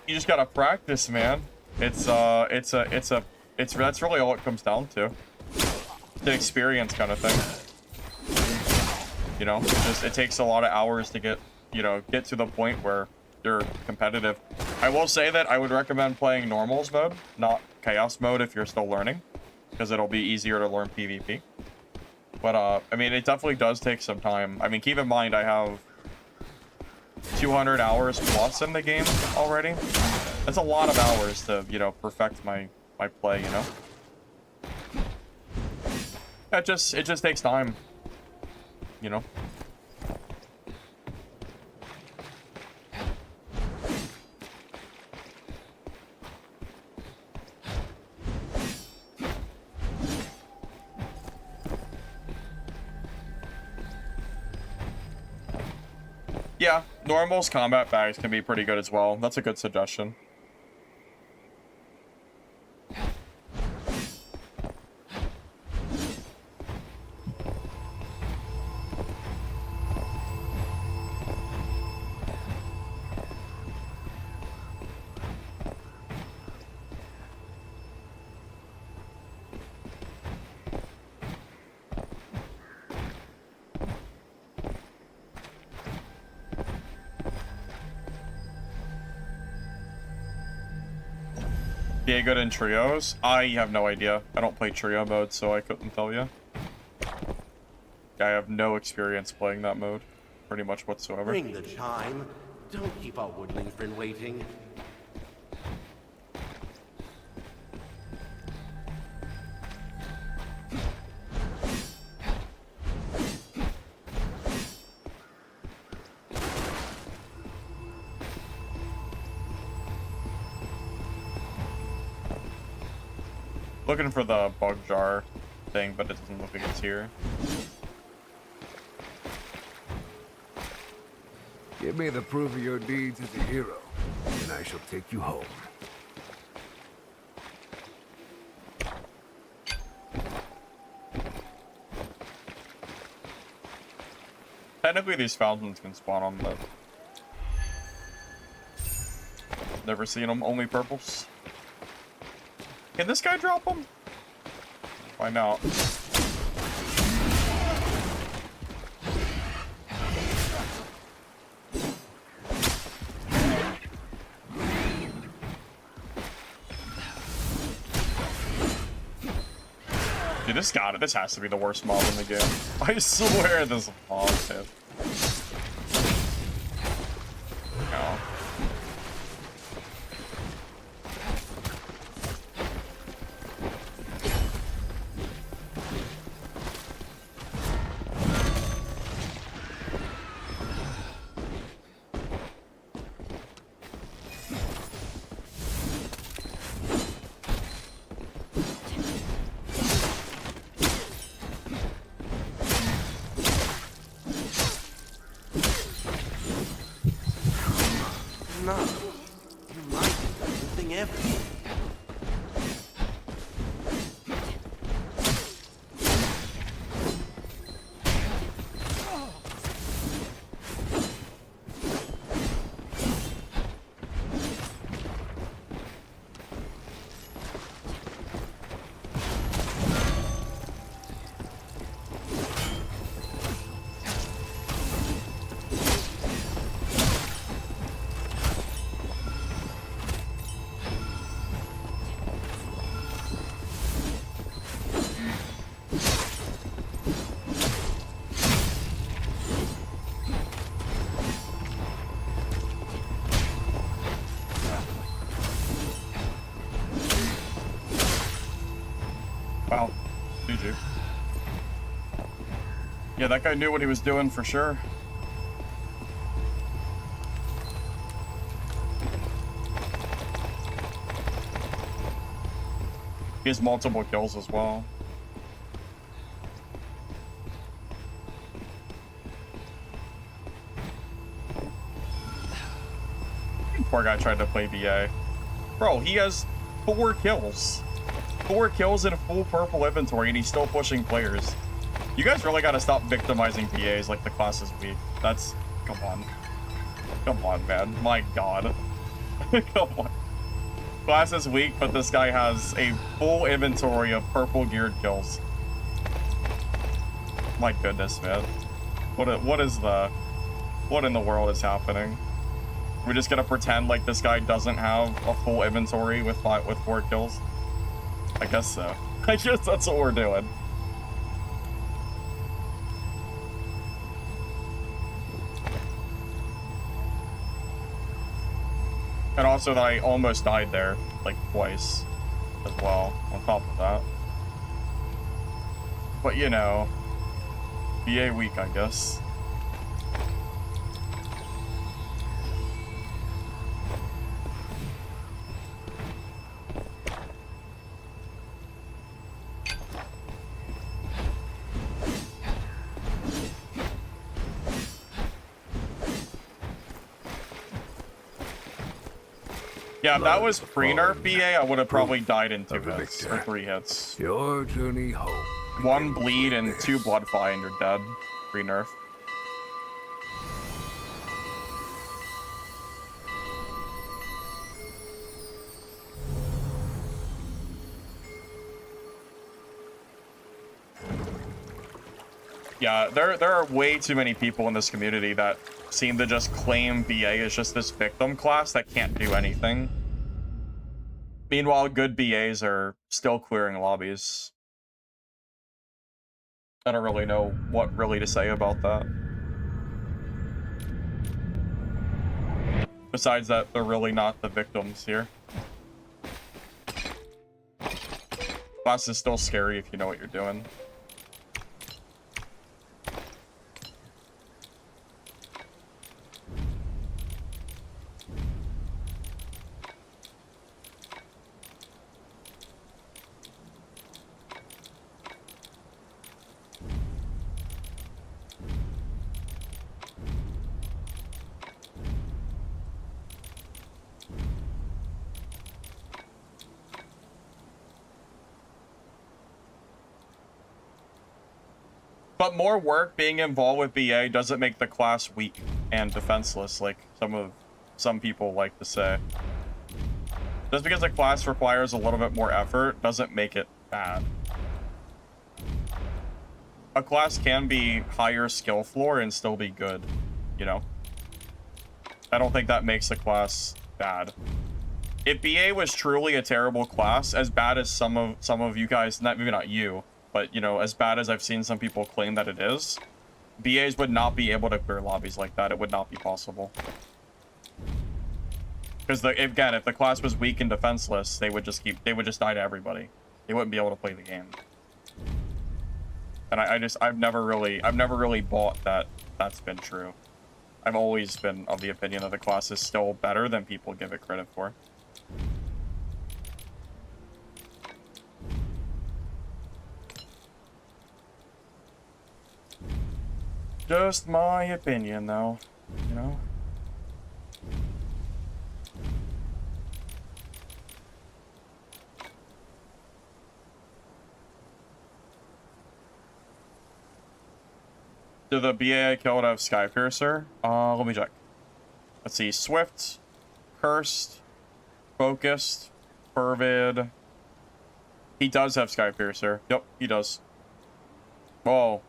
just gotta practice, man. That's really all it comes down to. It's an experience kind of thing. You know, it takes a lot of hours to get to the point where you're competitive. I will say that I would recommend playing normals mode, not chaos mode if you're still learning, because it'll be easier to learn PvP. But I mean, it definitely does take some time. I mean, keep in mind I have 200 hours plus in the game already. That's a lot of hours to, perfect my play, It just takes time, Yeah, normals combat bags can be pretty good as well. That's a good suggestion. Be good in trios? I have no idea. I don't play trio mode, so I couldn't tell you. I have no experience playing that mode, pretty much whatsoever. Ring the chime. Don't keep our woodling friend waiting. Looking for the bug jar thing, but it doesn't look like it's here. Give me the proof of your deeds as a hero, and I shall take you home. Technically, these fountains can spawn them, but never seen them. Only purples. Can this guy drop them? Find out. Dude, this has to be the worst mob in the game. I swear this mob is. No. not. You might be the best thing ever. Wow. GG. Yeah, that guy knew what he was doing for sure. He has multiple kills as well. Poor guy tried to play VA. Bro, he has 4 kills. 4 kills in a full purple inventory, and he's still pushing players. You guys really gotta stop victimizing VAs like the class is weak. That's... come on. Come on, man. My god. Come on. Class is weak, but this guy has a full inventory of purple geared kills. My goodness, man. What in the world is happening? We're just gonna pretend like this guy doesn't have a full inventory with 4 kills? I guess so. I guess that's what we're doing. And also that I almost died there, like, twice as well, on top of that. But, you know, VA week, I guess. Yeah, if that was pre-nerf BA, I would have probably died in 2 hits, or 3 hits. Your journey home. 1 bleed and 2 bloodfly and you're dead. Pre-nerf. Yeah, there are way too many people in this community that seem to just claim BA is just this victim class that can't do anything. Meanwhile, good BAs are still clearing lobbies. I don't really know what really to say about that. Besides that, they're really not the victims here. Class is still scary if you know what you're doing. But more work being involved with BA doesn't make the class weak and defenseless, like some people like to say. Just because a class requires a little bit more effort doesn't make it bad. A class can be higher skill floor and still be good, you know? I don't think that makes a class bad. If BA was truly a terrible class, as bad as some of you guys, maybe not you, but, you know, as bad as I've seen some people claim that it is, BAs would not be able to clear lobbies like that. It would not be possible. Because, again, if the class was weak and defenseless, they would just die to everybody. They wouldn't be able to play the game. And I've never really bought that that's been true. I've always been of the opinion that the class is still better than people give it credit for. Just my opinion, though, you know? Do the BA I killed have Skypiercer? Let me check. Let's see. Swift, Cursed, Focused, Fervid. He does have Skypiercer. Yep, he does. Oh.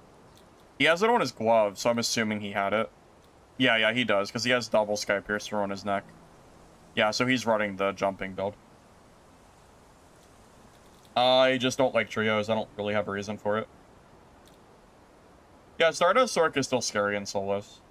He has it on his glove, so I'm assuming he had it. Yeah, he does, because he has double Skypiercer on his neck. Yeah, so he's running the jumping build. I just don't like trios. I don't really have a reason for it. Yeah, Stardust Sork is still scary in solos.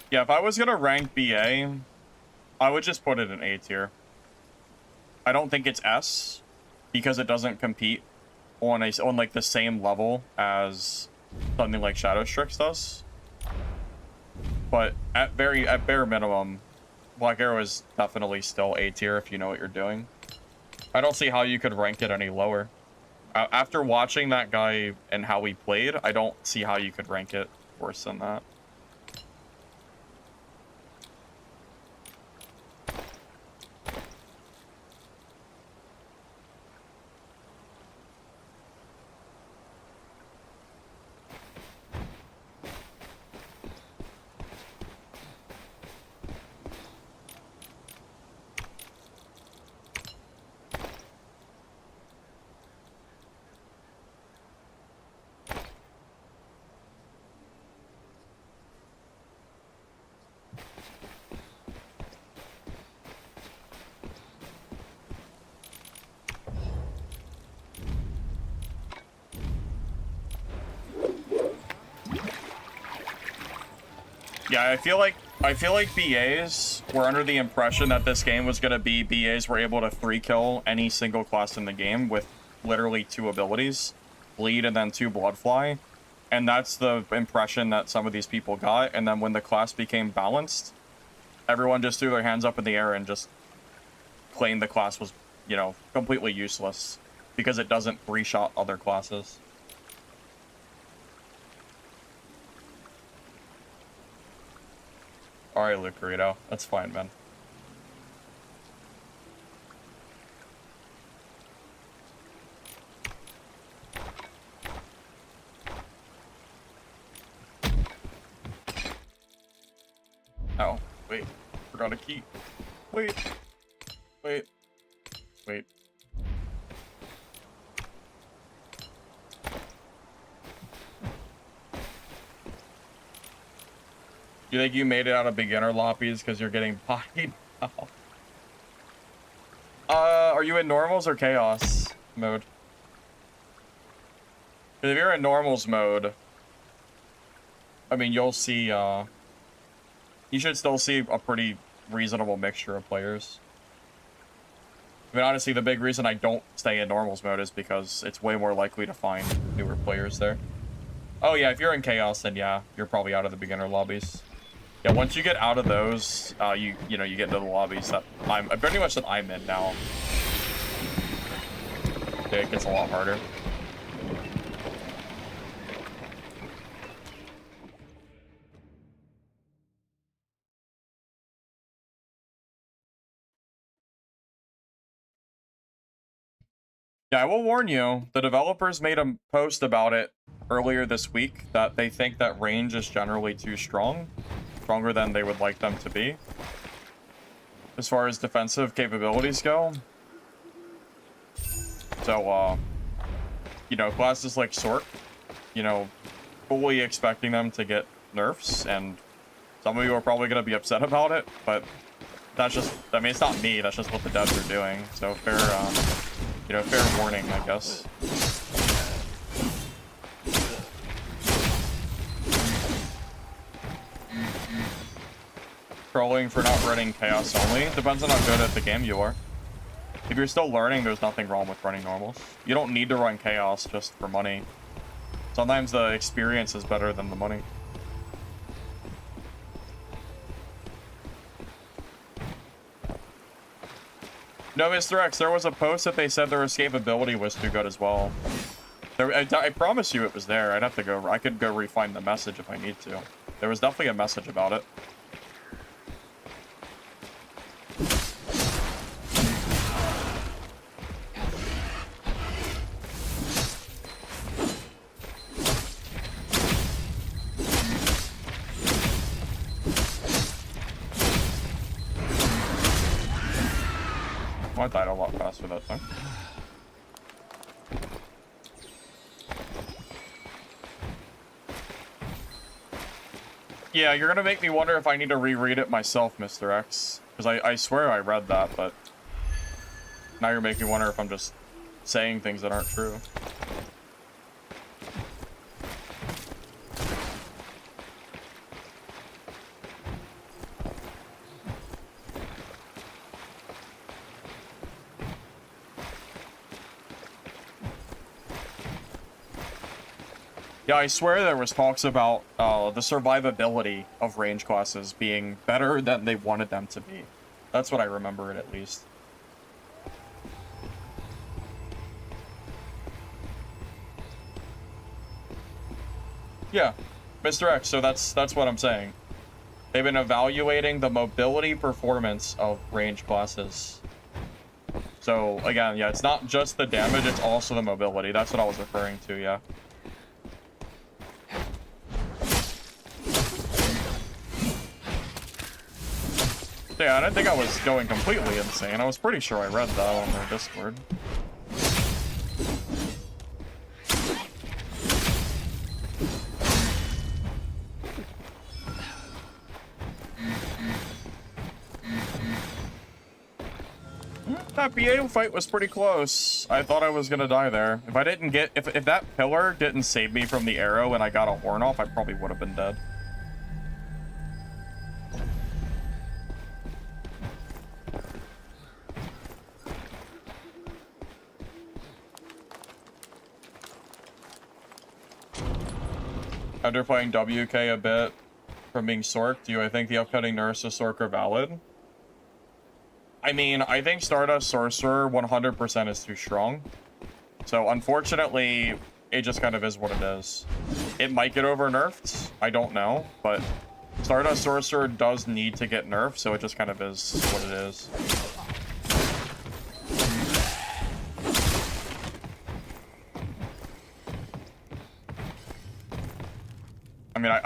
Yeah, if I was gonna rank BA, I would just put it in A tier. I don't think it's S, because it doesn't compete on like the same level as something like Shadow Strix does. But at bare minimum, Black Arrow is definitely still A tier if you know what you're doing. I don't see how you could rank it any lower. After watching that guy and how he played, I don't see how you could rank it worse than that. Yeah, I feel like BAs were under the impression that this game was gonna be BAs were able to 3-kill any single class in the game with literally 2 abilities, Bleed and then 2 Bloodfly. And that's the impression that some of these people got, and then when the class became balanced, everyone just threw their hands up in the air and just claimed the class was, you know, completely useless because it doesn't 3-shot other classes. Alright, Lucarito. That's fine, man. Oh, wait. Forgot a key. Wait. Wait. Wait. You think you made it out of beginner lobbies because you're getting pied now? Are you in normals or chaos mode? 'Cause if you're in normals mode, I mean, you'll see, you should still see a pretty reasonable mixture of players. I mean, honestly, the big reason I don't stay in normals mode is because it's way more likely to find newer players there. Oh yeah, if you're in chaos, then yeah, you're probably out of the beginner lobbies. Yeah, once you get out of those, you know, you get into the lobbies that I'm pretty much that I'm in now. Yeah, it gets a lot harder. Yeah, I will warn you, the developers made a post about it earlier this week that they think that range is generally too strong. Stronger than they would like them to be. As far as defensive capabilities go. So, you know, classes like Sork, you know, fully expecting them to get nerfs, and some of you are probably going to be upset about it, but that's just, I mean, it's not me, that's just what the devs are doing. So fair, you know, fair warning, I guess. Trolling for not running chaos only. Depends on how good at the game you are. If If you're still learning, there's nothing wrong with running normals. You don't need to run chaos just for money. Sometimes the experience is better than the money. No, Mr. X, there was a post that they said their escapability was too good as well. I promise you it was there. I'd have to go. I could go re-find the message if I need to. There was definitely a message about it. Well, I died a lot faster that time. Yeah, you're gonna make me wonder if I need to reread it myself, Mr. X. Because I swear I read that, but now you're making me wonder if I'm just saying things that aren't true. Yeah, I swear there was talks about the survivability of range classes being better than they wanted them to be. That's what I remember it, at least. Yeah, Mr. X, so that's what I'm saying. They've been evaluating the mobility performance of range classes. So, again, yeah, it's not just the damage, it's also the mobility. That's what I was referring to, yeah. Yeah, I didn't think I was going completely insane. I was pretty sure I read that on their Discord. That BA fight was pretty close. I thought I was gonna die there. If I didn't get... If that pillar didn't save me from the arrow and I got a horn off, I probably would have been dead. After playing WK a bit from being Sork, do I think the upcoming nerfs to Sork are valid? I mean, I think Stardust Sorcerer 100% is too strong. So, unfortunately, it just kind of is what it is. It might get over-nerfed, I don't know, but Stardust Sorcerer does need to get nerfed, so it just kind of is what it is.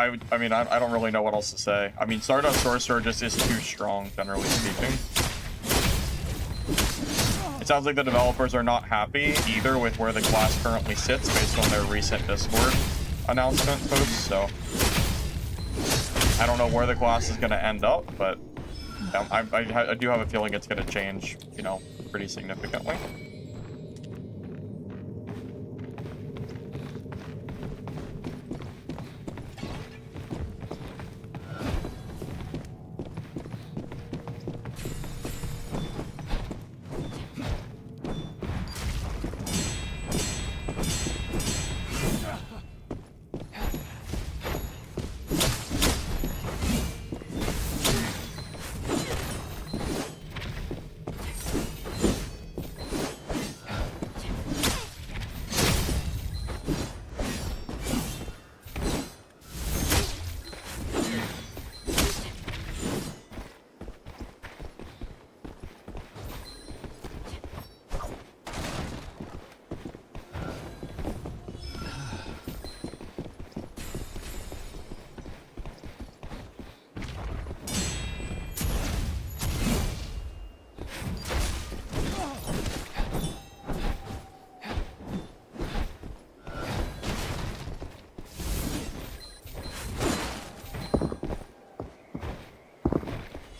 I don't really know what else to say. I mean, Stardust Sorcerer just is too strong, generally speaking. It sounds like the developers are not happy either with where the class currently sits based on their recent Discord announcement posts, so I don't know where the class is going to end up, but I do have a feeling it's going to change, you know, pretty significantly.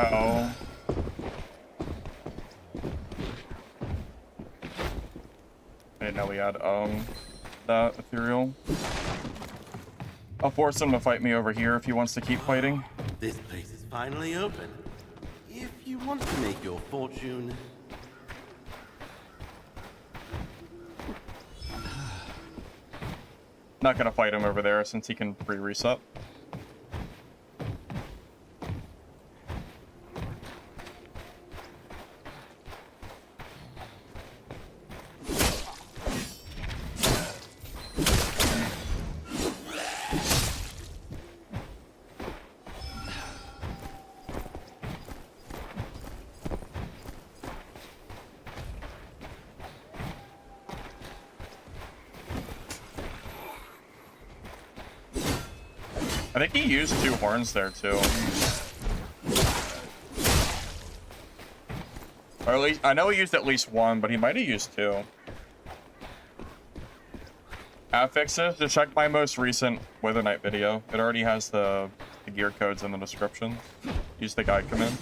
Uh-oh. I didn't know we had, that ethereal. I'll force him to fight me over here if he wants to keep fighting. This place is finally open. If you want to make your fortune... Not gonna fight him over there since he can pre-reset. I think he used 2 horns there too. Or at least, I know he used at least 1, but he might have used 2. Affixes, to check my most recent Wither Knight video. It already has the gear codes in the description. Use the guide command.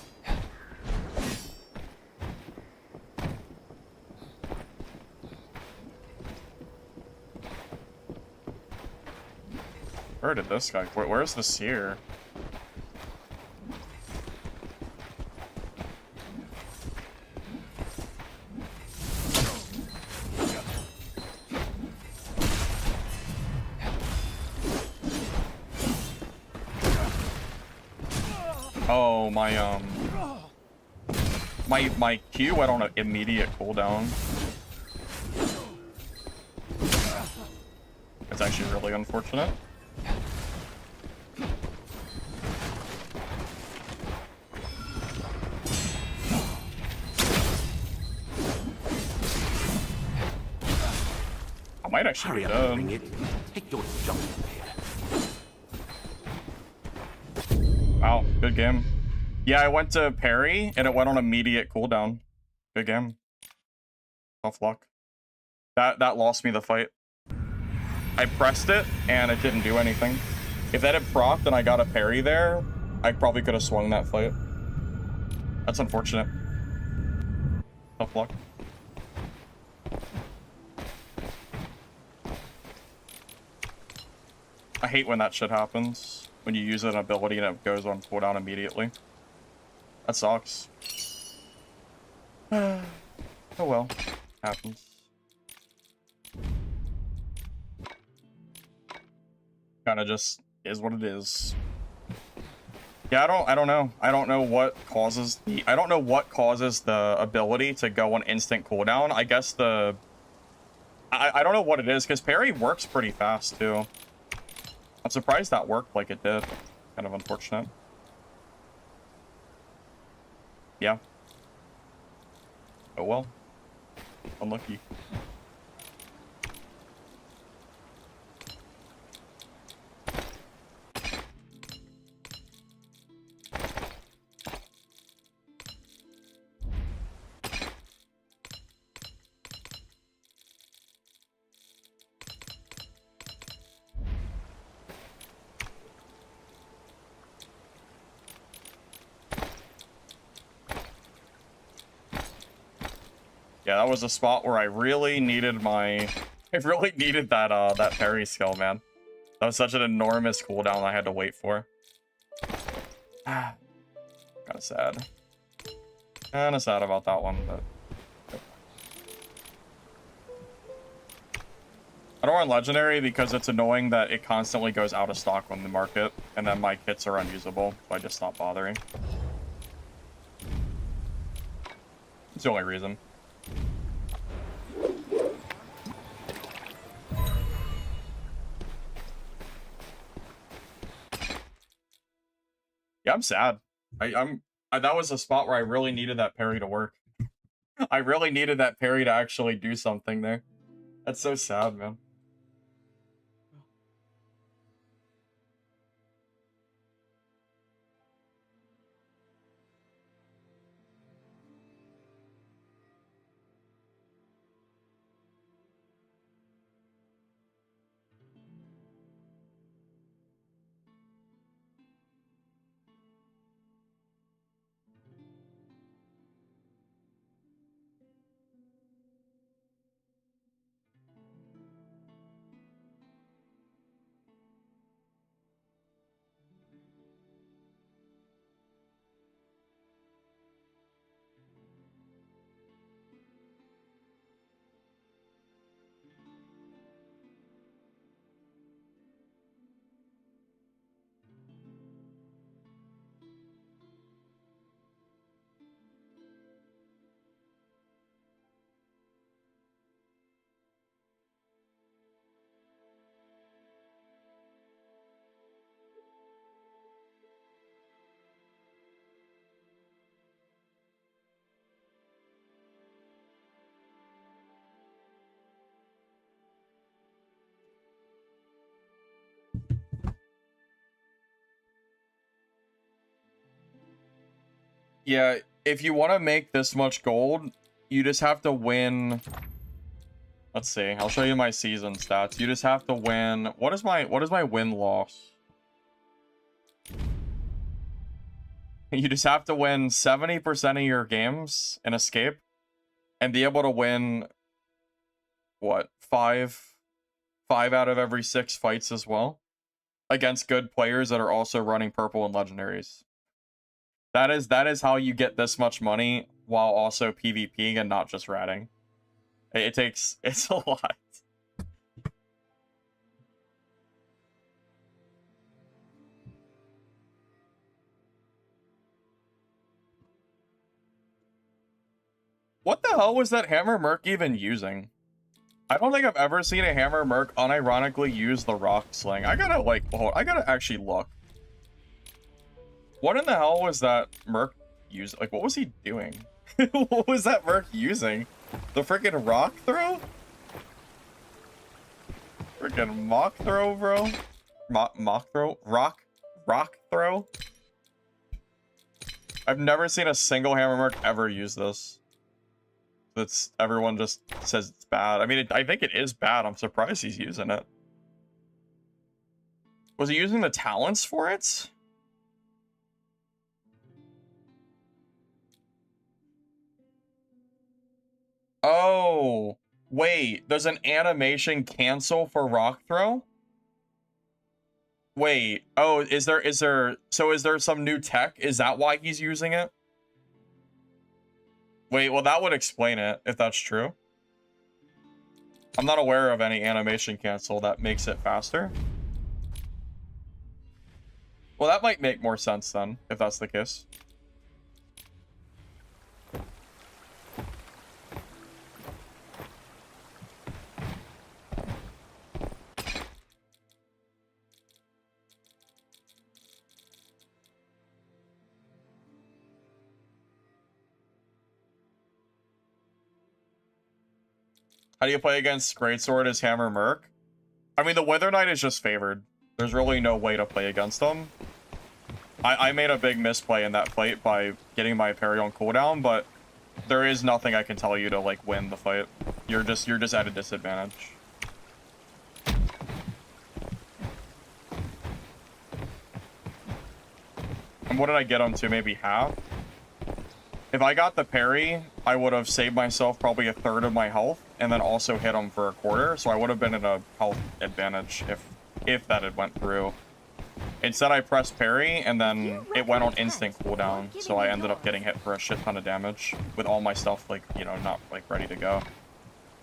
Where did this guy? Where's the seer? Oh, my Q went on an immediate cooldown. It's actually really unfortunate. I might actually Hurry be up and bring dead. it. Take your jump here. Wow, good game. Yeah, I went to parry, and it went on immediate cooldown. Good game. Tough luck. That lost me the fight. I pressed it, and it didn't do anything. If that had procced and I got a parry there, I probably could have swung that fight. That's unfortunate. Tough luck. I hate when that shit happens. When you use an ability and it goes on cooldown immediately. That sucks. Oh well. Happens. Kinda just is what it is. Yeah, I don't know. I don't know what causes the ability to go on instant cooldown. I guess I don't know what it is, because parry works pretty fast too. I'm surprised that worked like it did. Kind of unfortunate. Yeah. Oh well. Unlucky. Yeah, that was a spot where I really needed I really needed that parry skill, man. That was such an enormous cooldown I had to wait for. Kinda sad. Kinda sad about that one, but... I don't want Legendary because it's annoying that it constantly goes out of stock on the market, and then my kits are unusable, so I just stop bothering. It's the only reason. Yeah, I'm sad. That was a spot where I really needed that parry to work. I really needed that parry to actually do something there. That's so sad, man. Yeah, if you want to make this much gold, you just have to win. Let's see. I'll show you my season stats. You just have to win. What is my win loss? You just have to win 70% of your games in Escape and be able to win what? 5 out of every 6 fights as well against good players that are also running purple and legendaries. That is how you get this much money while also PvPing and not just ratting. It's a lot. What the hell was that Hammer Merc even using? I don't think I've ever seen a Hammer Merc unironically use the Rock Sling. I gotta, like, I gotta actually look. What in the hell was that Merc using? Like, what was he doing? What was that Merc using? The freaking Rock Throw? Freaking Mock Throw, bro? Mock Throw? Rock Throw? I've never seen a single Hammer Merc ever use this. Everyone just says it's bad. I mean, I think it is bad. I'm surprised he's using it. Was he using the talents for it? Oh, wait. There's an animation cancel for Rock Throw? Wait. Oh, is there some new tech? Is that why he's using it? Wait, well, that would explain it, if that's true. I'm not aware of any animation cancel that makes it faster. Well, that might make more sense then, if that's the case. How do you play against Greatsword as Hammer Merc? I mean, the Wither Knight is just favored. There's really no way to play against them. I made a big misplay in that fight by getting my parry on cooldown, but there is nothing I can tell you to, like, win the fight. You're just at a disadvantage. And what did I get him to? Maybe half? If I got the parry, I would have saved myself probably 1/3 of my health, and then also hit him for 1/4, so I would have been in a health advantage if that had went through. Instead, I pressed parry, and then it went on instant cooldown, so I ended up getting hit for a shit ton of damage with all my stuff, like, you know, not, like, ready to go.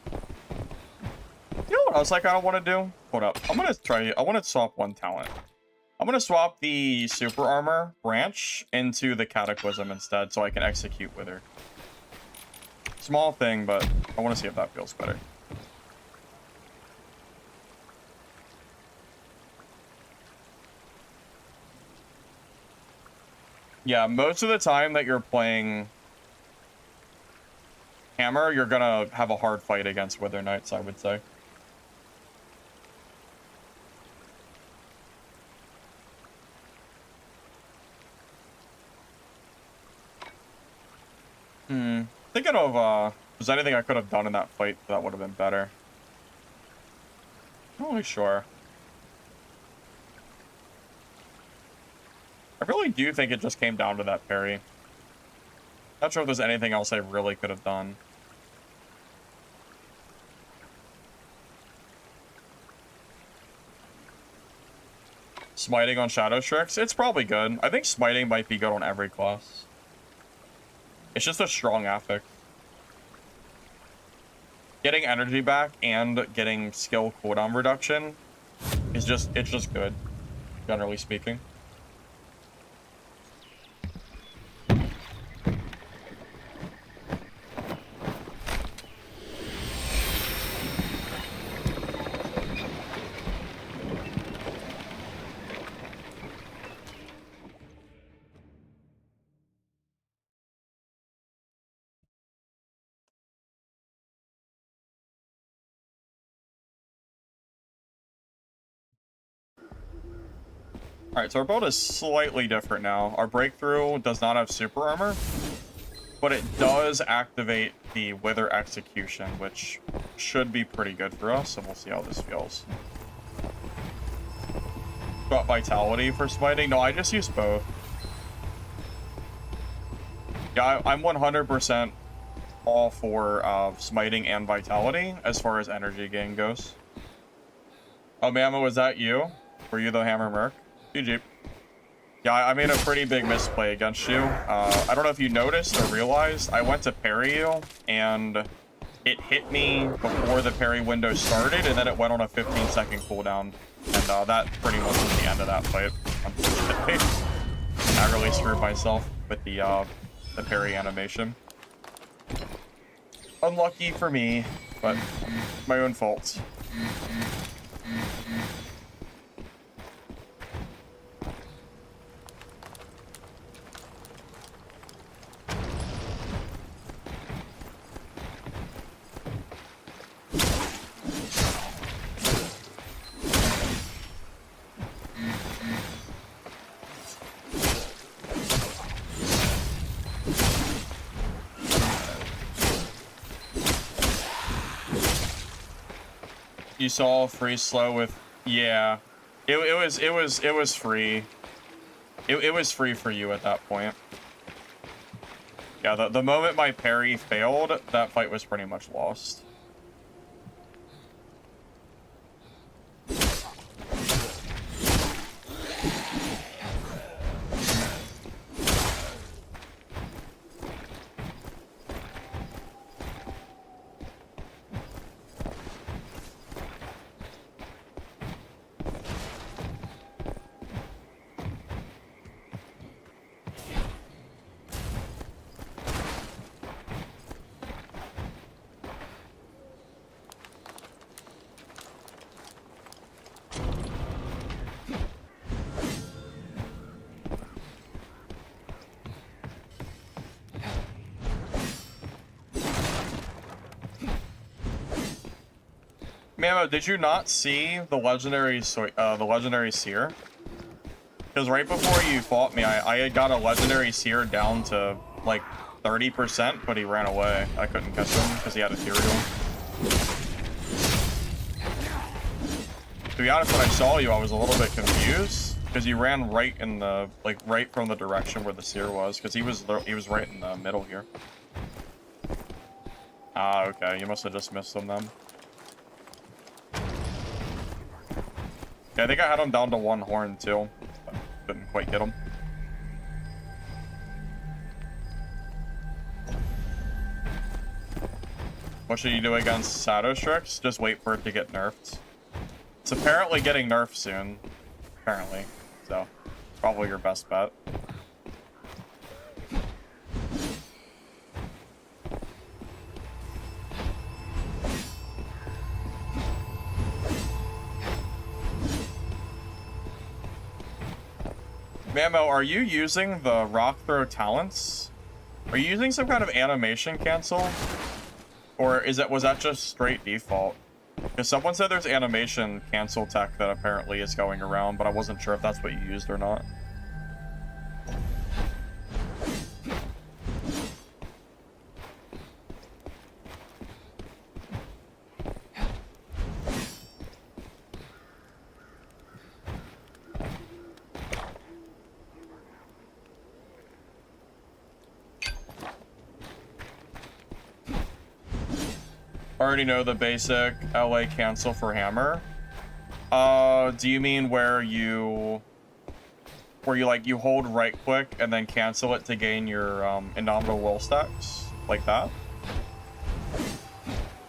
You know what else I kind of want to do? Hold up. I want to swap one talent. I'm going to swap the Super Armor branch into the Cataclysm instead, so I can execute Wither. Small thing, but I want to see if that feels better. Yeah, most of the time that you're playing Hammer, you're gonna have a hard fight against Wither Knights, I would say. Thinking of, if there's anything I could have done in that fight that would have been better. Not really sure. I really do think it just came down to that parry. Not sure if there's anything else I really could have done. Smiting on Shadow Strix? It's probably good. I think smiting might be good on every class. It's just a strong affect. Getting energy back and getting skill cooldown reduction is just good, generally speaking. Alright, so our build is slightly different now. Our breakthrough does not have super armor, but it does activate the Wither Execution, which should be pretty good for us, and we'll see how this feels. Got Vitality for smiting? No, I just use both. Yeah, I'm 100% all for smiting and Vitality as far as energy gain goes. Oh, Mama, was that you? Were you the Hammer Merc? GG. Yeah, I made a pretty big misplay against you. I don't know if you noticed or realized, I went to parry you, and it hit me before the parry window started, and then it went on a 15-second cooldown. And that pretty much was the end of that fight, unfortunately. I really screwed myself with the parry animation. Unlucky for me, but my own fault. You saw free slow with, yeah, it was free. It was free for you at that point. Yeah, the moment my parry failed, that fight was pretty much lost. Mamo, did you not see the legendary seer? Because right before you fought me, I had got a legendary seer down to like 30%, but he ran away. I couldn't catch him because he had ethereal. To be honest, when I saw you, I was a little bit confused because you ran right in the right from the direction where the seer was, because he was right in the middle here. Ah, okay. You must have just missed him then. Yeah, I think I had him down to 1 horn too. But couldn't quite get him. What should you do against Shadowstrix? Just wait for it to get nerfed. It's apparently getting nerfed soon. Apparently. So, probably your best bet. Mamo, are you using the rock throw talents? Are you using some kind of animation cancel? Or was that just straight default? Because someone said there's animation cancel tech that apparently is going around, but I wasn't sure if that's what you used or not. Already know the basic LA cancel for hammer. Do you mean where you hold right click and then cancel it to gain your indomitable will stacks like that?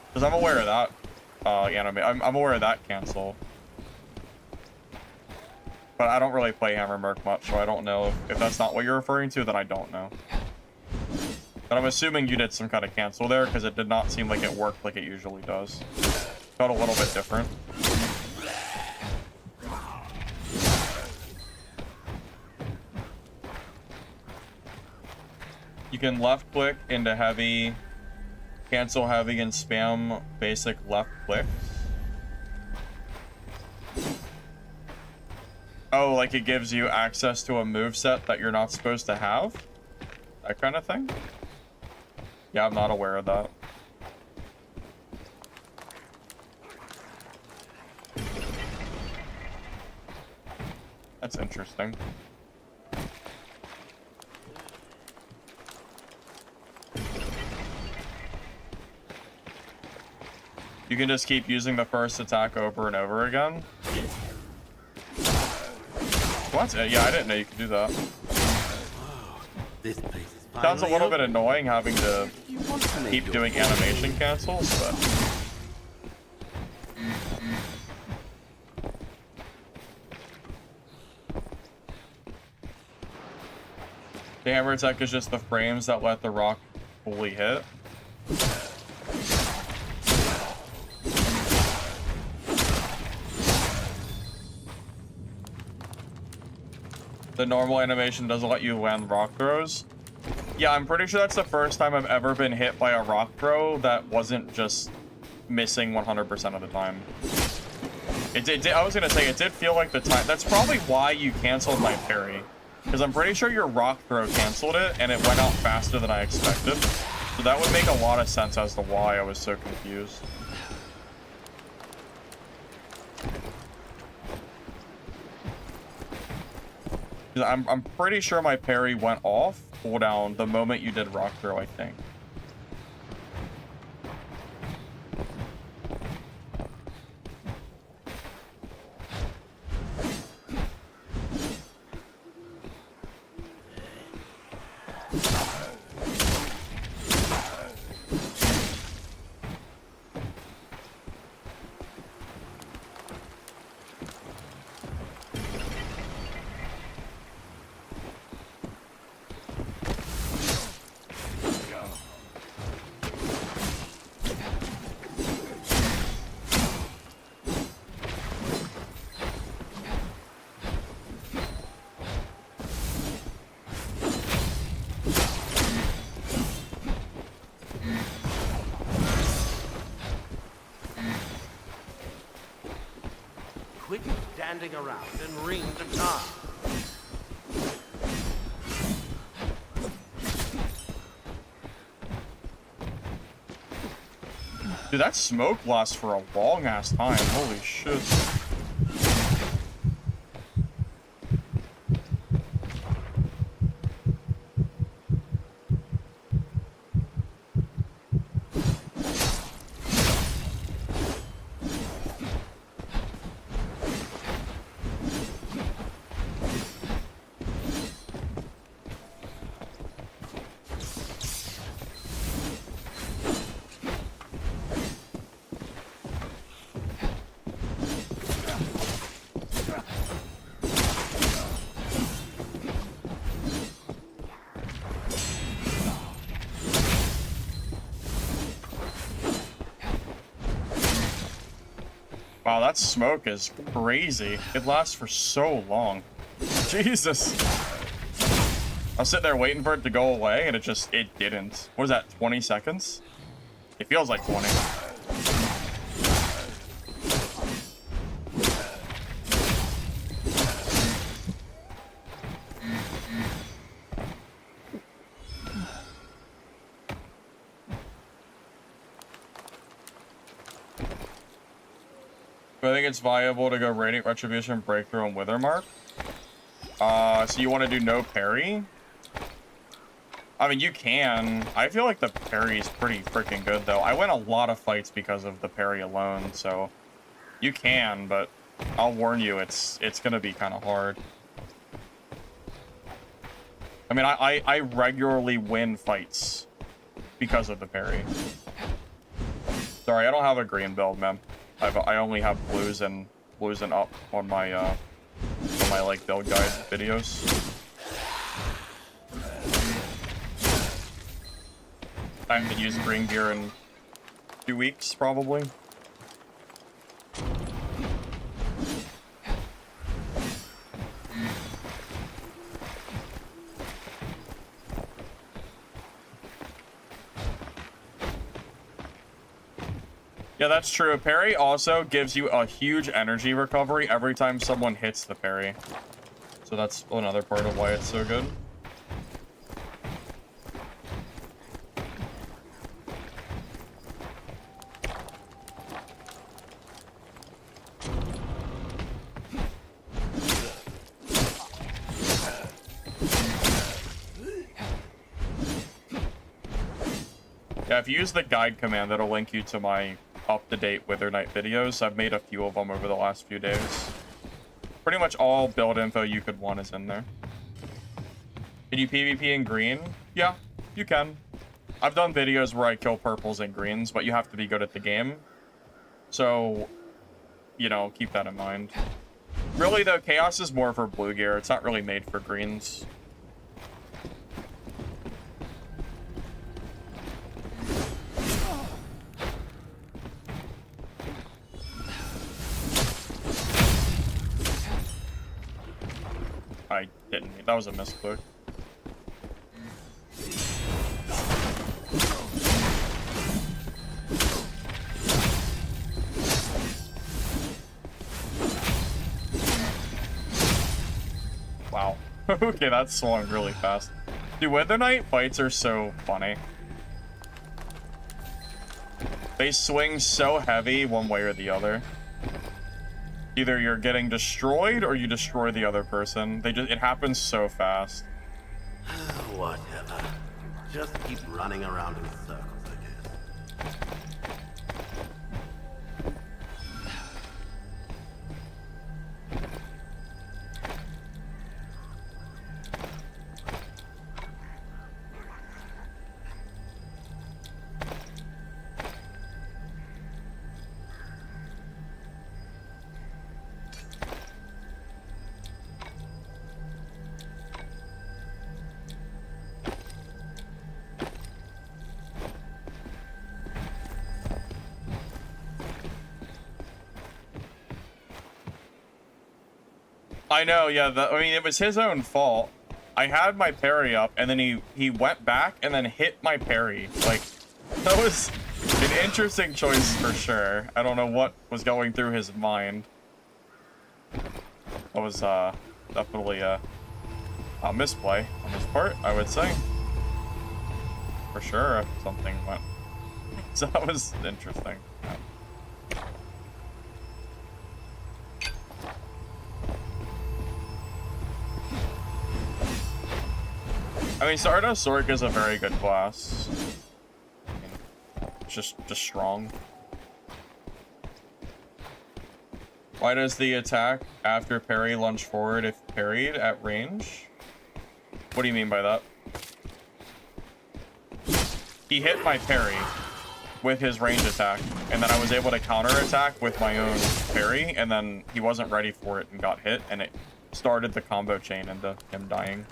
Because I'm aware of that I'm aware of that cancel. But I don't really play Hammer Merc much, so I don't know if that's not what you're referring to, then I don't know. But I'm assuming you did some kind of cancel there, because it did not seem like it worked like it usually does. Felt a little bit different. You can left click into heavy, cancel heavy, and spam basic left clicks. Oh, like it gives you access to a moveset that you're not supposed to have? That kind of thing? Yeah, I'm not aware of that. That's interesting. You can just keep using the first attack over and over again. What? Yeah, I didn't know you could do that. This place is Sounds a finally little bit open. annoying having to You want to make keep your doing fortune. animation cancels, but... The hammer attack is just the frames that let the rock fully hit. The normal animation doesn't let you land rock throws. Yeah, I'm pretty sure that's the first time I've ever been hit by a rock throw that wasn't just missing 100% of the time. I was gonna say, it did feel like the time. That's probably why you canceled my parry. Because I'm pretty sure your rock throw canceled it, and it went out faster than I expected. So that would make a lot of sense as to why I was so confused. I'm pretty sure my parry went off cooldown the moment you did rock throw, I think. Quit standing around and ring the time. Dude, that smoke lasts for a long ass time. Holy shit. Wow, that smoke is crazy. It lasts for so long. Jesus. I was sitting there waiting for it to go away, and it didn't. What is that, 20 seconds? It feels like 20. I think it's viable to go Radiant Retribution, Breakthrough, and Withermark. So you want to do no parry? I mean, you can. I feel like the parry is pretty freaking good, though. I win a lot of fights because of the parry alone, so you can, but I'll warn you, it's gonna be kind of hard. I mean, I regularly win fights because of the parry. Sorry, I don't have a green build, man. I only have blues and up on my like build guide videos. I haven't used green gear in 2 weeks, probably. Yeah, that's true. Parry also gives you a huge energy recovery every time someone hits the parry. So that's another part of why it's so good. Yeah, if you use the guide command, that'll link you to my up-to-date Wither Knight videos. I've made a few of them over the last few days. Pretty much all build info you could want is in there. Can you PvP in green? Yeah, you can. I've done videos where I kill purples and greens, but you have to be good at the game. So, you know, keep that in mind. Really, though, Chaos is more for blue gear. It's not really made for greens. I didn't. That was a misclick. Wow. Okay, that swung really fast. Dude, Wither Knight fights are so funny. They swing so heavy one way or the other. Either you're getting destroyed or you destroy the other person. It happens so fast. Whatever. Just keep running around in circles, I guess. I know, yeah. I mean, it was his own fault. I had my parry up, and then he went back and then hit my parry. Like, that was an interesting choice for sure. I don't know what was going through his mind. That was definitely a misplay on his part, I would say. For sure, if something went. So that was interesting. Yeah. I mean, Stardust Sork is a very good class. I mean, it's just strong. Why does the attack after parry lunge forward if parried at range? What do you mean by that? He hit my parry with his range attack, and then I was able to counter attack with my own parry, and then he wasn't ready for it and got hit, and it started the combo chain into him dying.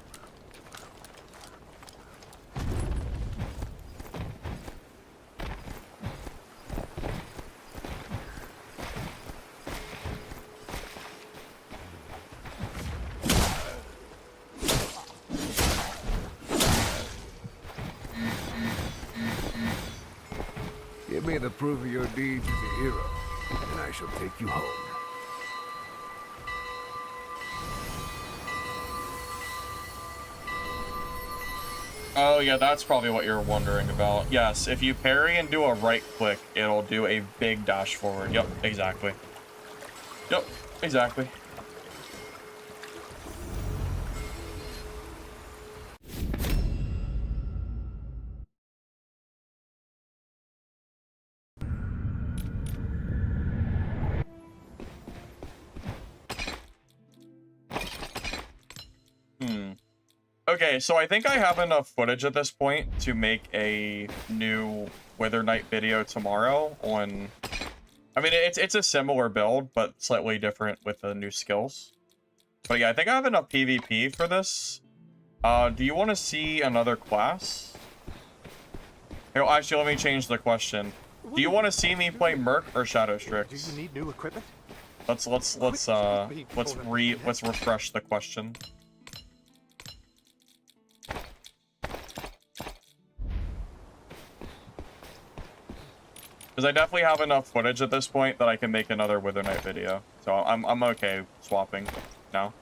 Give me the proof of your deeds as a hero, and I shall take you home. Oh yeah, that's probably what you're wondering about. Yes, if you parry and do a right click, it'll do a big dash forward. Yep, exactly. Yep, exactly. Okay, so I think I have enough footage at this point to make a new Wither Knight video tomorrow on... I mean, it's a similar build, but slightly different with the new skills. But yeah, I think I have enough PvP for this. Do you want to see another class? Here, actually, let me change the question. Do you want to see me play Merc or Shadow Strix? Do you need new equipment? Let's refresh the question. Because I definitely have enough footage at this point that I can make another Wither Knight video. So I'm okay swapping now.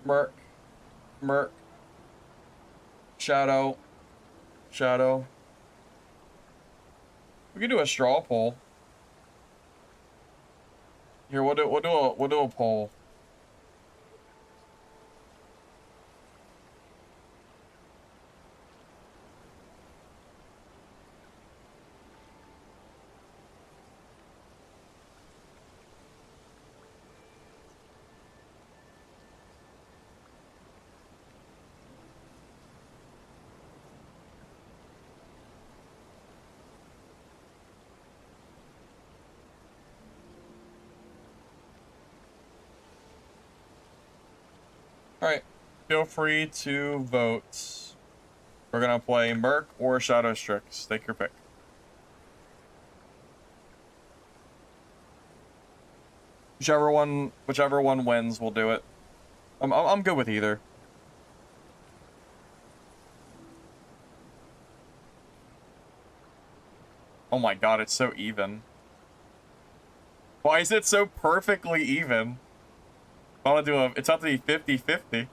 Merc. Merc. Shadow. Shadow. We can do a straw poll. Here, we'll do a poll. Alright, feel free to vote. We're gonna play Merc or Shadow Strix. Take your pick. Whichever one wins, we'll do it. I'm good with either. Oh my god, it's so even. Why is it so perfectly even? I want to do it's up to be 50-50.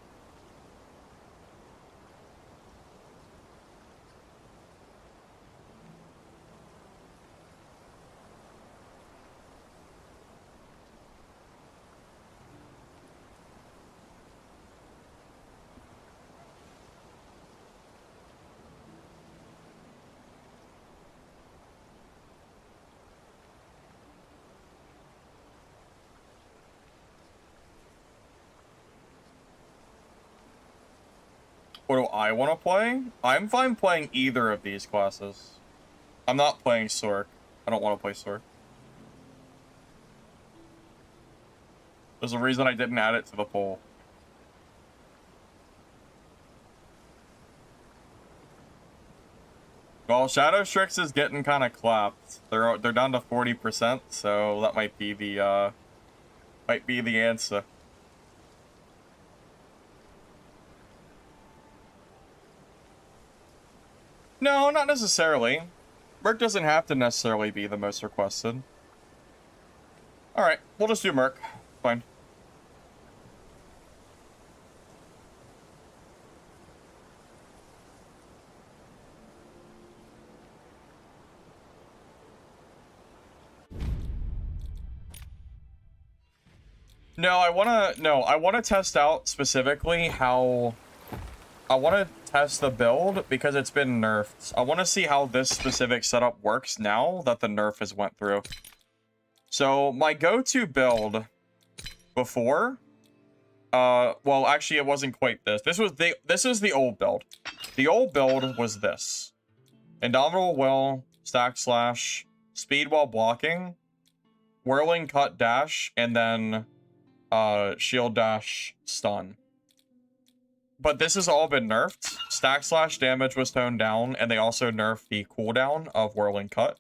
What do I want to play? I'm fine playing either of these classes. I'm not playing Sork. I don't want to play Sork. There's a reason I didn't add it to the poll. Well, Shadow Strix is getting kind of clapped. They're down to 40%, so that might be the answer. No, not necessarily. Merc doesn't have to necessarily be the most requested. Alright, we'll just do Merc. Fine. I want to test out specifically how... I want to test the build because it's been nerfed. I want to see how this specific setup works now that the nerf has went through. So my go-to build before, well, actually it wasn't quite this. This is the old build. The old build was this: Indomitable Will, Stack Slash, Speed while blocking, Whirling Cut Dash, and then Shield Dash Stun. But this has all been nerfed. Stack Slash damage was toned down, and they also nerfed the cooldown of Whirling Cut.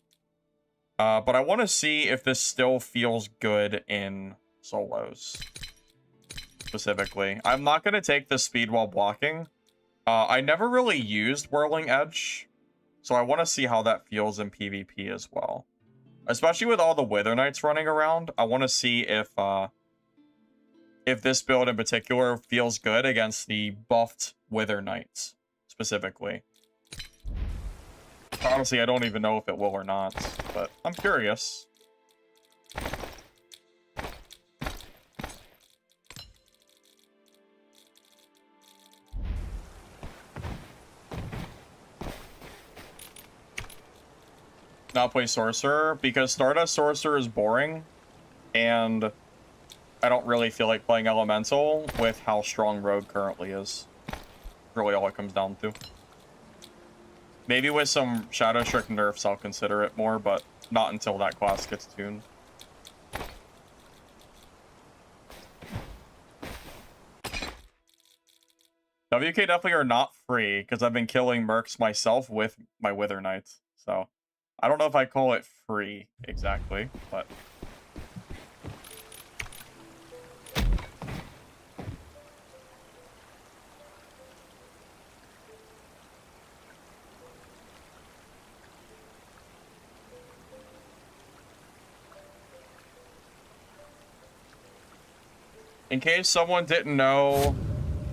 But I want to see if this still feels good in solos. Specifically. I'm not going to take the speed while blocking. I never really used Whirling Edge, so I want to see how that feels in PvP as well. Especially with all the Wither Knights running around, I want to see if this build in particular feels good against the buffed Wither Knights, specifically. Honestly, I don't even know if it will or not, but I'm curious. Not play Sorcerer, because Stardust Sorcerer is boring, and I don't really feel like playing Elemental with how strong Rogue currently is. Really all it comes down to. Maybe with some Shadow Strix nerfs I'll consider it more, but not until that class gets tuned. WK definitely are not free, because I've been killing mercs myself with my Wither Knights. So, I don't know if I call it free exactly, but... In case someone didn't know,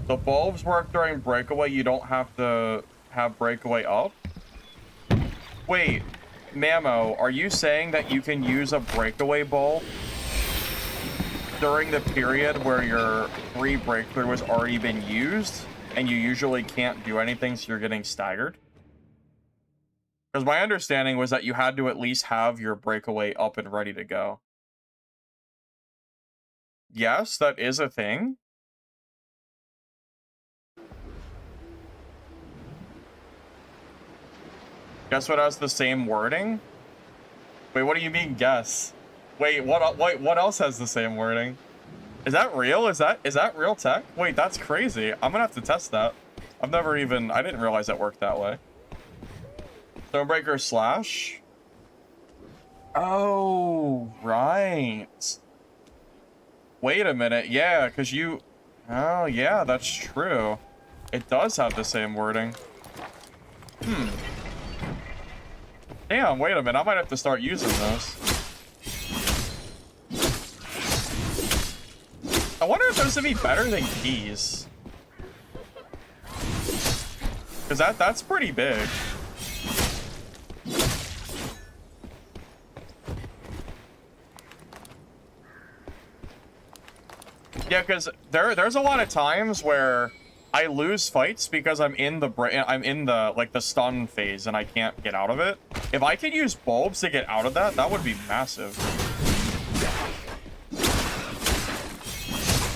The bulbs work during breakaway. You don't have to have breakaway up. Wait, Mamo, are you saying that you can use a breakaway bulb during the period where your free breakthrough has already been used and you usually can't do anything, so you're getting staggered? Because my understanding was that you had to at least have your breakaway up and ready to go. Yes, that is a thing. Guess what has the same wording? Wait, what do you mean guess? Wait, what else has the same wording? Is that real? Is that real tech? Wait, that's crazy. I'm gonna have to test that. I didn't realize that worked that way. Stonebreaker slash? Oh, right. Wait a minute. Yeah, because you... Oh, yeah, that's true. It does have the same wording. Damn, wait a minute. I might have to start using those. I wonder if those would be better than keys. Because that's pretty big. Yeah, because there's a lot of times where I lose fights because I'm in the like the stun phase and I can't get out of it. If I could use bulbs to get out of that, that would be massive.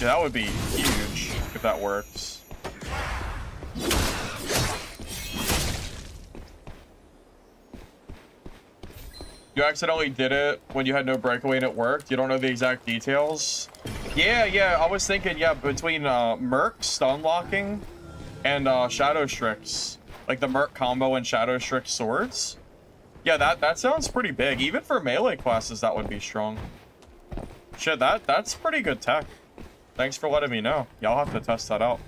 Yeah, that would be huge if that works. You accidentally did it when you had no breakaway and it worked? You don't know the exact details? Yeah, I was thinking, yeah, between Merc stun locking and Shadow Strix. Like the Merc combo and Shadow Strix swords. Yeah, that sounds pretty big. Even for melee classes, that would be strong. Shit, that's pretty good tech. Thanks for letting me know. Y'all have to test that out.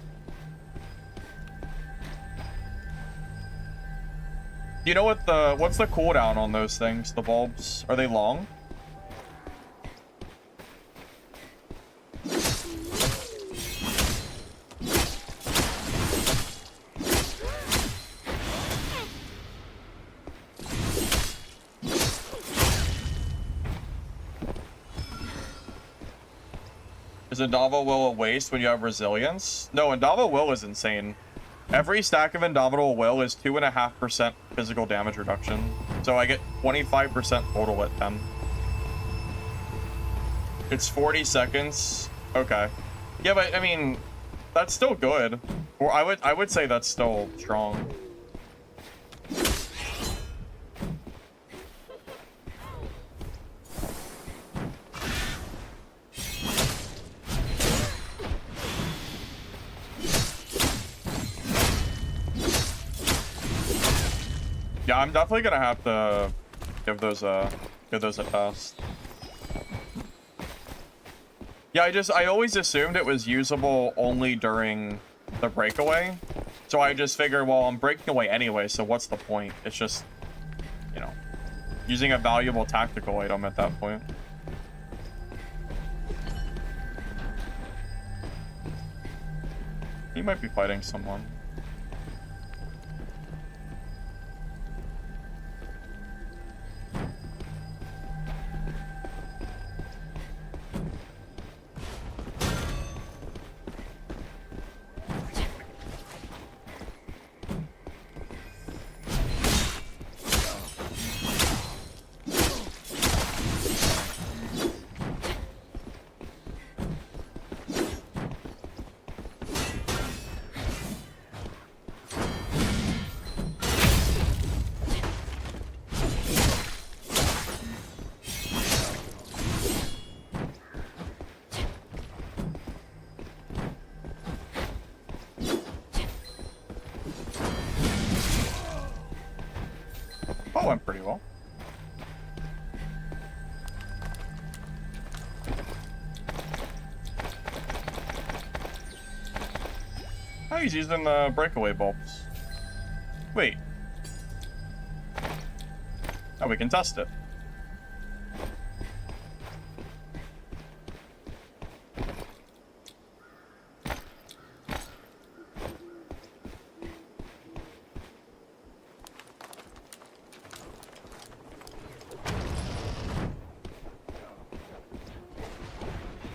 Do you know what's the cooldown on those things, the bulbs? Are they long? Is Indava Will a waste when you have resilience? No, Indava Will is insane. Every stack of Indomitable Will is 2.5% physical damage reduction. So I get 25% total at 10. It's 40 seconds. Okay. Yeah, but I mean, that's still good. Or I would say that's still strong. Yeah, I'm definitely gonna have to give those a test. Yeah, I always assumed it was usable only during the breakaway. So I just figured, well, I'm breaking away anyway, so what's the point? It's just, you know, using a valuable tactical item at that point. He might be fighting someone. That went pretty well. Oh, he's using the breakaway bulbs. Wait. Now we can test it.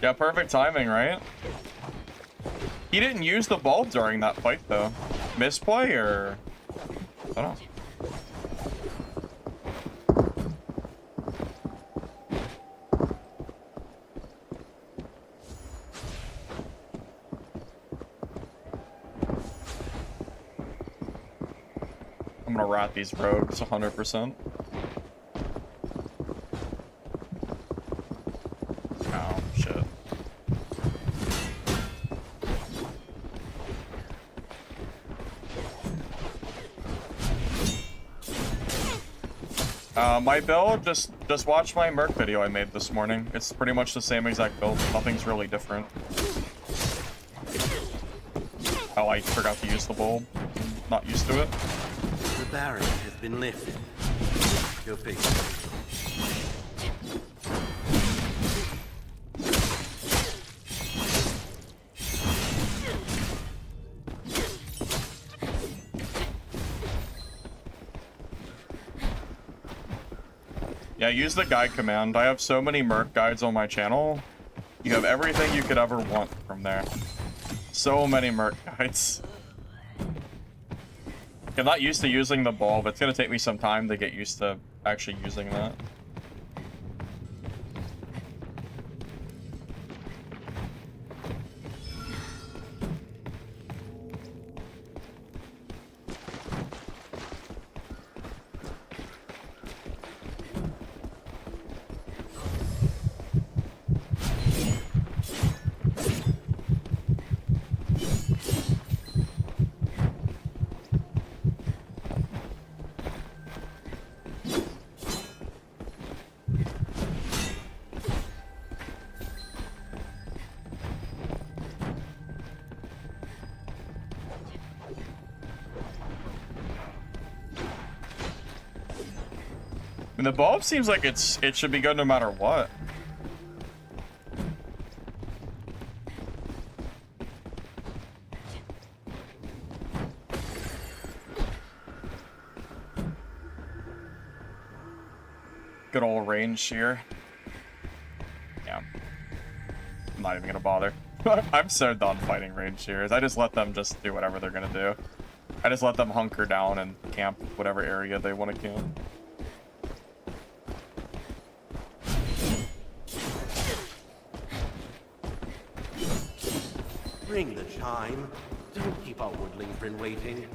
Yeah, perfect timing, right? He didn't use the bulb during that fight, though. Misplay, or... I don't know. I'm gonna rat these rogues 100%. Oh, shit. My build, just watch my Merc video I made this morning. It's pretty much the same exact build. Nothing's really different. Oh, I forgot to use the bulb. Not used to it. The barrier has been lifted. Go figure. Yeah, use the guide command. I have so many Merc guides on my channel. You have everything you could ever want from there. So many Merc guides. I'm not used to using the bulb. It's gonna take me some time to get used to actually using that. I mean, the bulb seems like it should be good no matter what. Good old range shear. Yeah. I'm not even gonna bother. I'm so done fighting range shears. I just let them just do whatever they're gonna do. I just let them hunker down and camp whatever area they want to camp. Ring the chime. Don't keep our woodling friend waiting.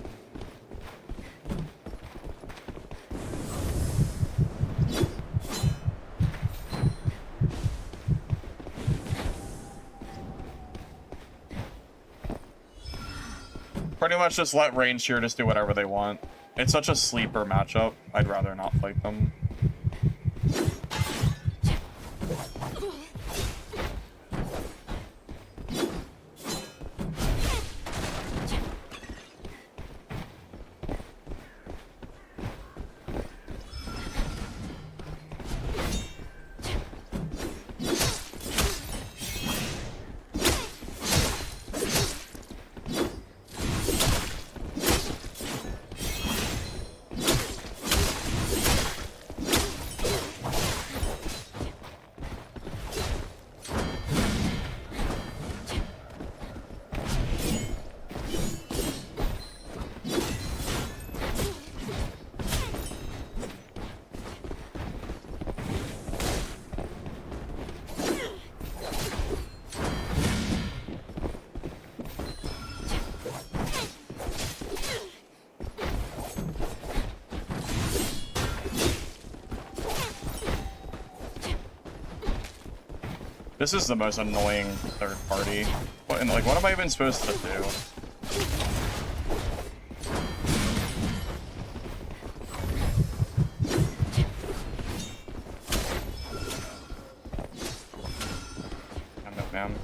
Pretty much just let range shear just do whatever they want. It's such a sleeper matchup. I'd rather not fight them. This is the most annoying third party. What, and like, what am I even supposed to do? Damn it, man.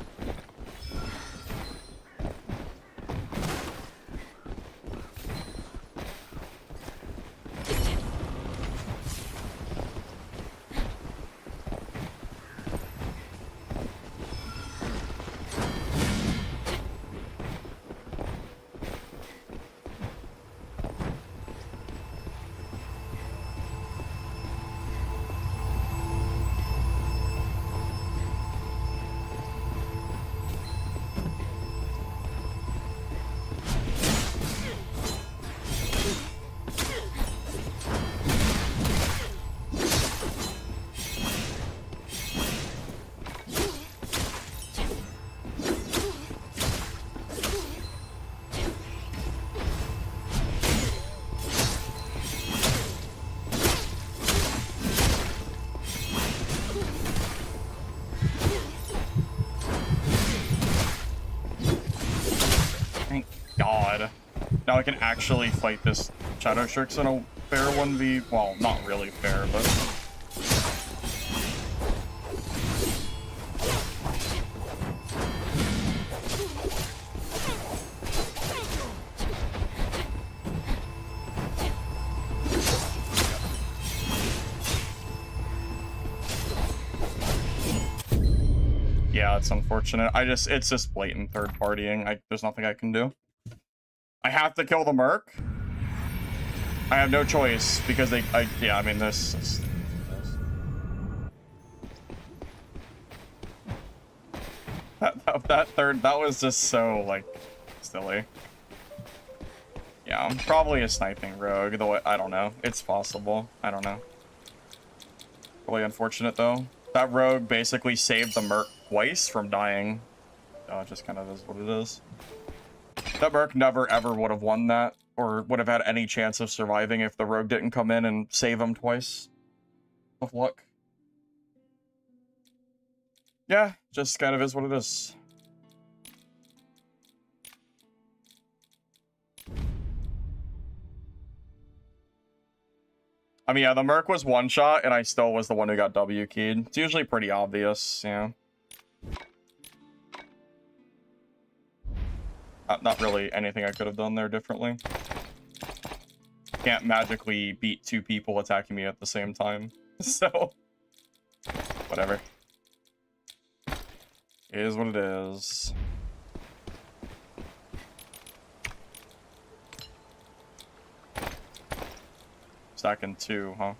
god. Now I can actually fight this Shadow Strix in a fair 1v. Well, not really fair, but. Yeah, it's unfortunate. It's just blatant third partying. There's nothing I can do. I have to kill the Merc. I have no choice because yeah, I mean, this. That was just so, like, silly. Yeah, I'm probably a sniping rogue, though I don't know. It's possible. I don't know. Really unfortunate, though. That rogue basically saved the Merc twice from dying. So it just kind of is what it is. That Merc never ever would have won that, or would have had any chance of surviving if the rogue didn't come in and save him twice. Tough luck. Yeah, just kind of is what it is. I mean, yeah, the Merc was one shot, and I still was the one who got W keyed. It's usually pretty obvious, yeah. Not really anything I could have done there differently. Can't magically beat two people attacking me at the same time, so whatever. It is what it is. Stacking 2, huh?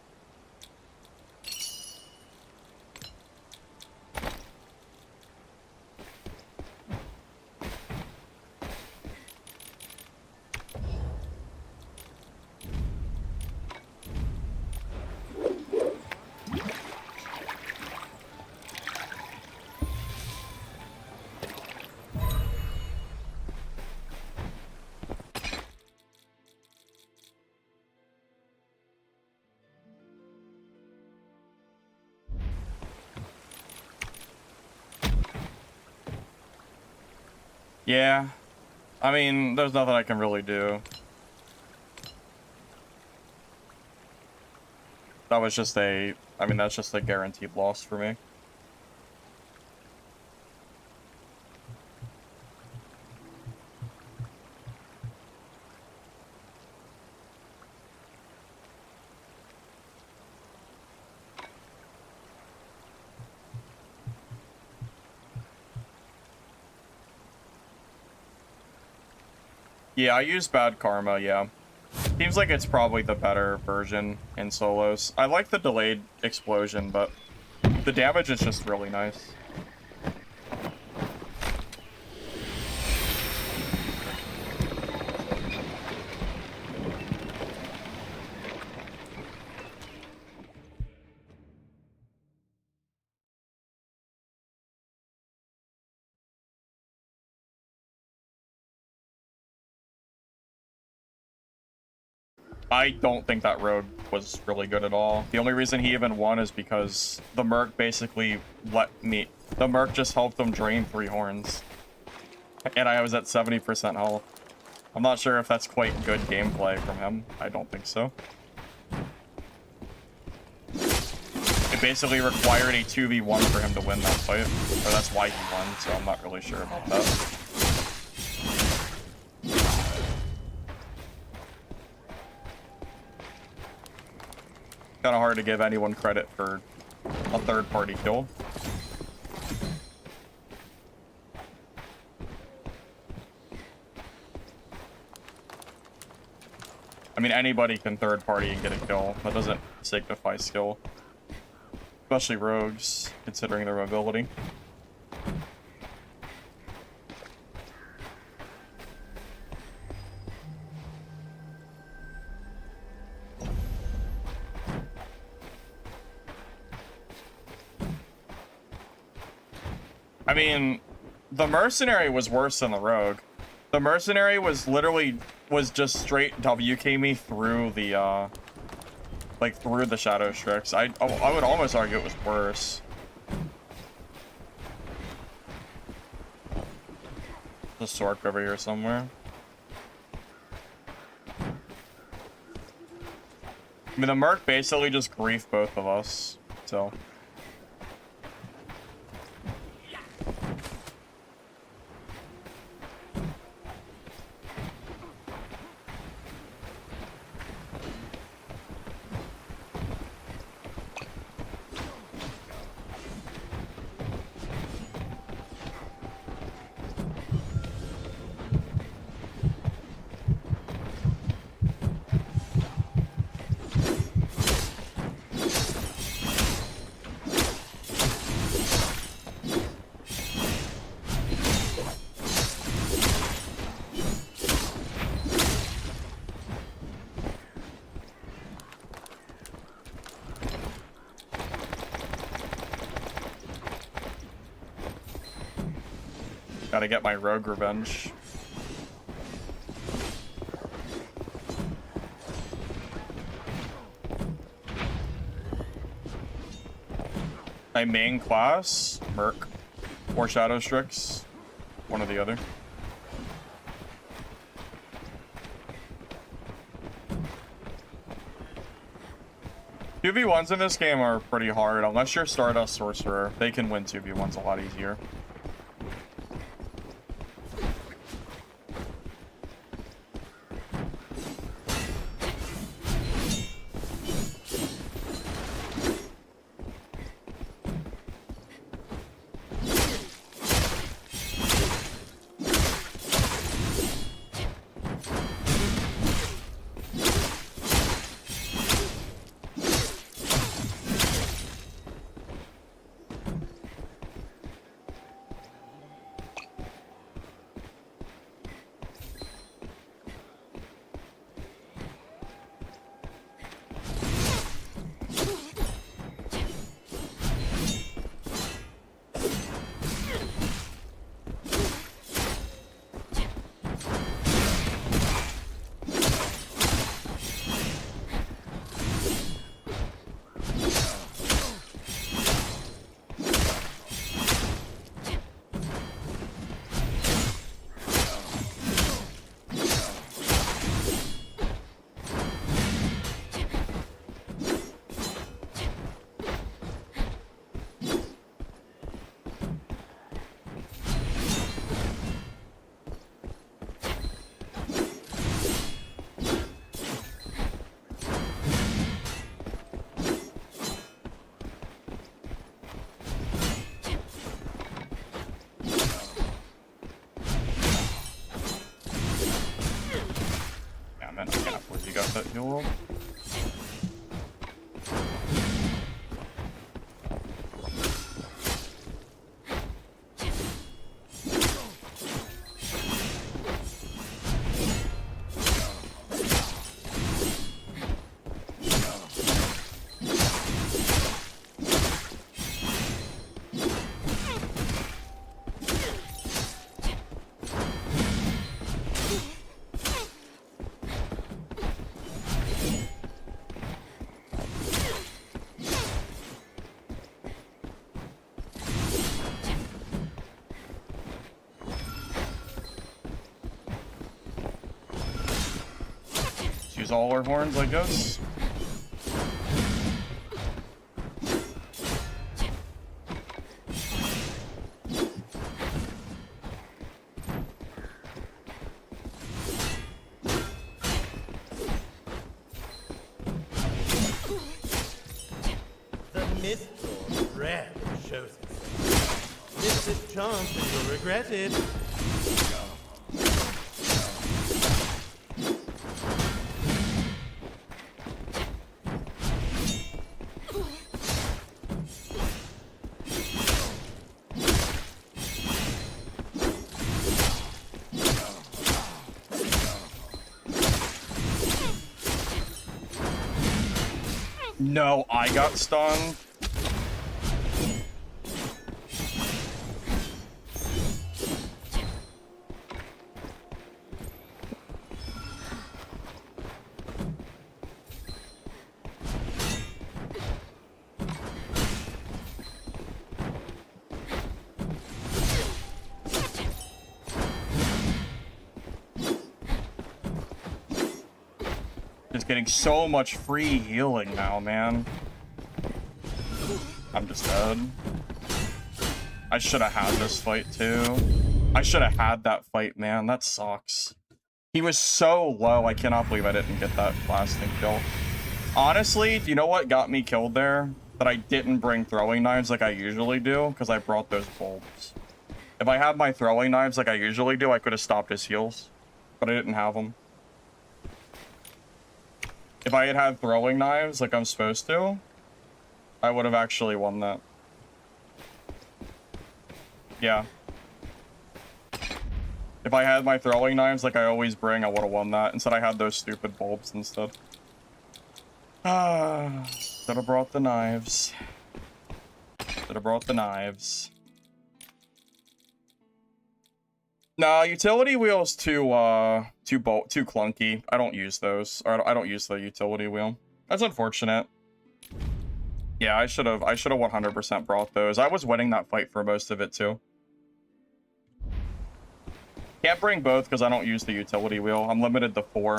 Yeah, I mean, there's nothing I can really do. That was just I mean, that's just a guaranteed loss for me. Yeah, I use Bad Karma, yeah. Seems like it's probably the better version in solos. I like the delayed explosion, but the damage is just really nice. I don't think that rogue was really good at all. The only reason he even won is because the Merc basically the Merc just helped them drain 3 horns. And I was at 70% health. I'm not sure if that's quite good gameplay from him. I don't think so. It basically required a 2v1 for him to win that fight. Or that's why he won, so I'm not really sure about that. Kind of hard to give anyone credit for a third-party kill. I mean, anybody can third-party and get a kill. That doesn't signify skill. Especially rogues, considering their mobility. I mean, the Mercenary was worse than the Rogue. The Mercenary was just straight WK me through the, through the Shadow Strix. I would almost argue it was worse. The Sork over here somewhere. I mean, the Merc basically just griefed both of us, so. Gotta get my rogue revenge. My main class, Merc, or Shadow Strix, one or the other. Two 2v1s in this game are pretty hard, unless you're Stardust Sorcerer. They can win 2v1s a lot easier. Heal. Use all our horns, I guess. The Mistfall rarely shows itself. Miss this chance and you'll regret it. No, I got stunned. Just getting so much free healing now, man. I'm just dead. I should have had this fight, too. I should have had that fight, man. That sucks. He was so low, I cannot believe I didn't get that blasting kill. Honestly, do you know what got me killed there? That I didn't bring throwing knives like I usually do, because I brought those bulbs. If I had my throwing knives like I usually do, I could have stopped his heals. But I didn't have them. If I had had throwing knives like I'm supposed to, I would have actually won that. Yeah. If I had my throwing knives like I always bring, I would have won that. Instead, I had those stupid bulbs instead. Should have brought the knives. Should have brought the knives. Nah, utility wheel's too clunky. I don't use those. Or I don't use the utility wheel. That's unfortunate. Yeah, I should have 100% brought those. I was winning that fight for most of it too. Can't bring both because I don't use the utility wheel. I'm limited to 4.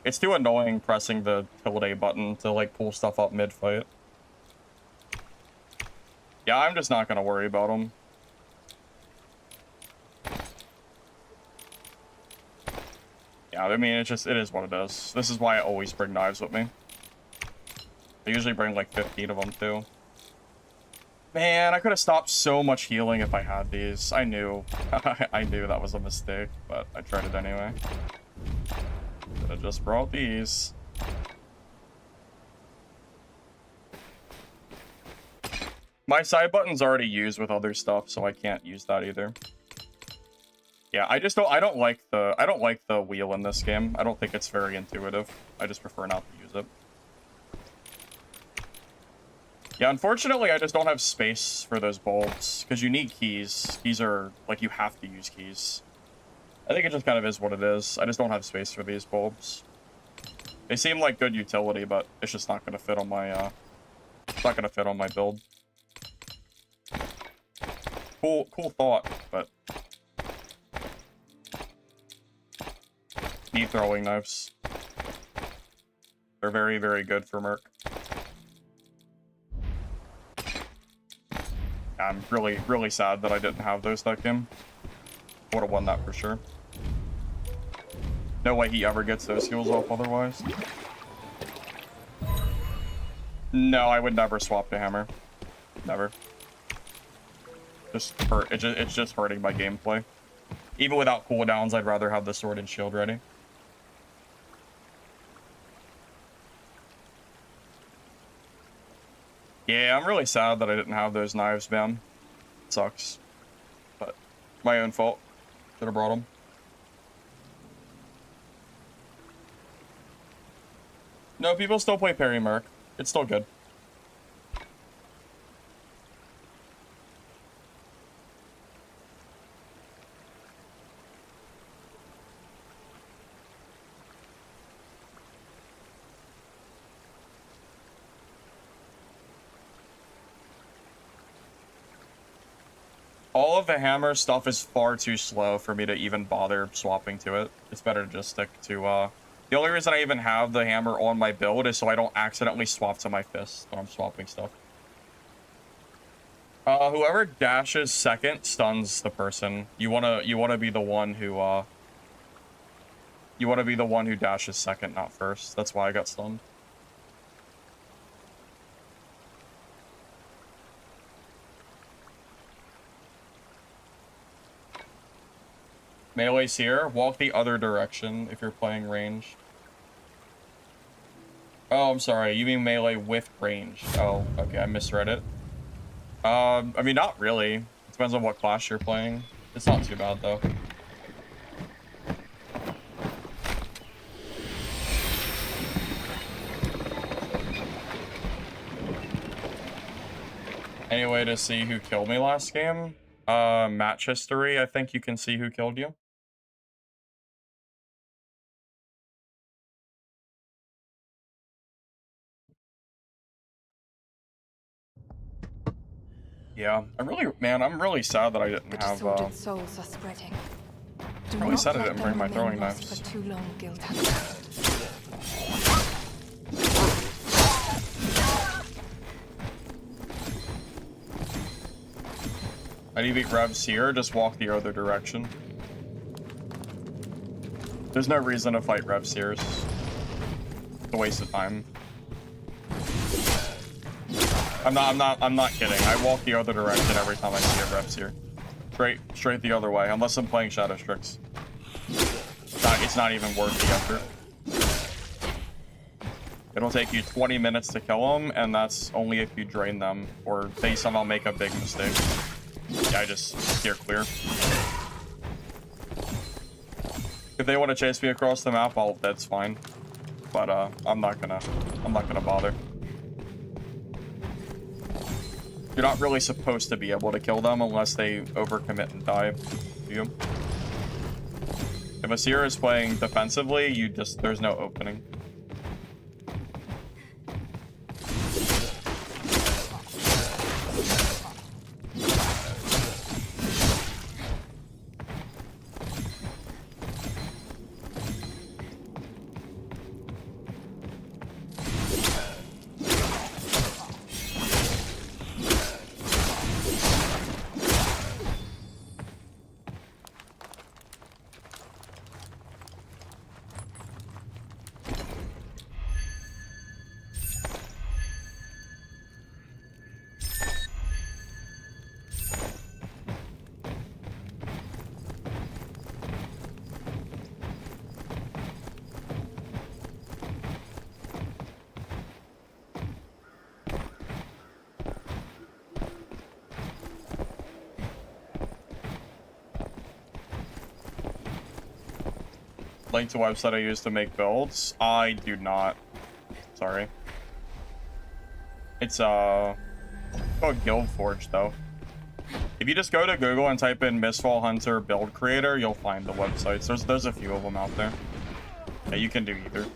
It's too annoying pressing the tilde button to like pull stuff up mid-fight. Yeah, I'm just not gonna worry about them. Yeah, I mean, it is what it is. This is why I always bring knives with me. I usually bring like 15 of them too. Man, I could have stopped so much healing if I had these. I knew. I knew that was a mistake, but I tried it anyway. Should have just brought these. My side button's already used with other stuff, so I can't use that either. Yeah, I don't like the wheel in this game. I don't think it's very intuitive. I just prefer not to use it. Yeah, unfortunately, I just don't have space for those bulbs, because you need keys. Keys are, like, you have to use keys. I think it just kind of is what it is. I just don't have space for these bulbs. They seem like good utility, but it's just not going to fit on my, it's not going to fit on my build. Cool thought, but... Need throwing knives. They're very, very good for Merc. I'm really, really sad that I didn't have those that game. Would have won that for sure. No way he ever gets those heals off otherwise. No, I would never swap to hammer. Never. Just hurt. It's just hurting my gameplay. Even without cooldowns, I'd rather have the sword and shield ready. Yeah, I'm really sad that I didn't have those knives, man. It sucks. But my own fault. Should have brought them. No, people still play parry Merc. It's still good. All of the hammer stuff is far too slow for me to even bother swapping to it. It's better to just stick to, the only reason I even have the hammer on my build is so I don't accidentally swap to my fist when I'm swapping stuff. Whoever dashes second stuns the person. You wanna be the one who, you wanna be the one who dashes second, not first. That's why I got stunned. Melee's here. Walk the other direction if you're playing range. Oh, I'm sorry. You mean melee with range. Oh, okay. I misread it. I mean, not really. It depends on what class you're playing. It's not too bad, though. Any way to see who killed me last game? Match history. I think you can see who killed you. Yeah, I'm really sad that I didn't The have, disordered souls are spreading. Do really not sad I let didn't them bring my remain throwing lost knives. for too long, Guild Hunter. How do you beat Revs here? Just walk the other direction. There's no reason to fight Revs here. It's a waste of time. I'm not kidding. I walk the other direction every time I see a Revs here. Straight the other way, unless I'm playing Shadow Strix. It's not even worth the effort. It'll take you 20 minutes to kill them, and that's only if you drain them, or they somehow make a big mistake. Yeah, I just steer clear. If they want to chase me across the map, that's fine. But I'm not gonna bother. You're not really supposed to be able to kill them unless they overcommit and die to you. If a Seer is playing defensively, there's no opening. Link to website I use to make builds. I do not. Sorry. It's called Guildforge though. If you just go to Google and type in Mistfall Hunter build creator, you'll find the websites. There's a few of them out there. Yeah, you can do either.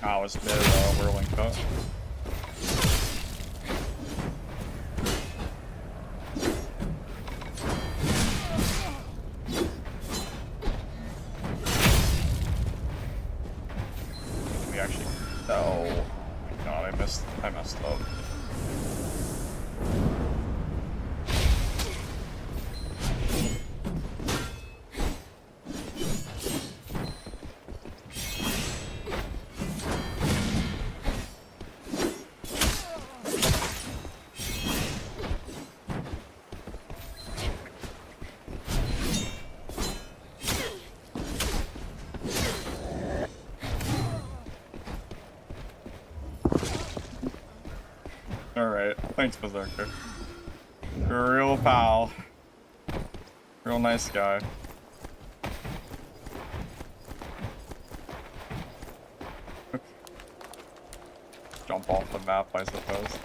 Oh, it's mid whirling cut. We actually. Oh my god, I messed up. Alright, thanks, Berserker. You're a real pal. Real nice guy. Jump off the map, I suppose.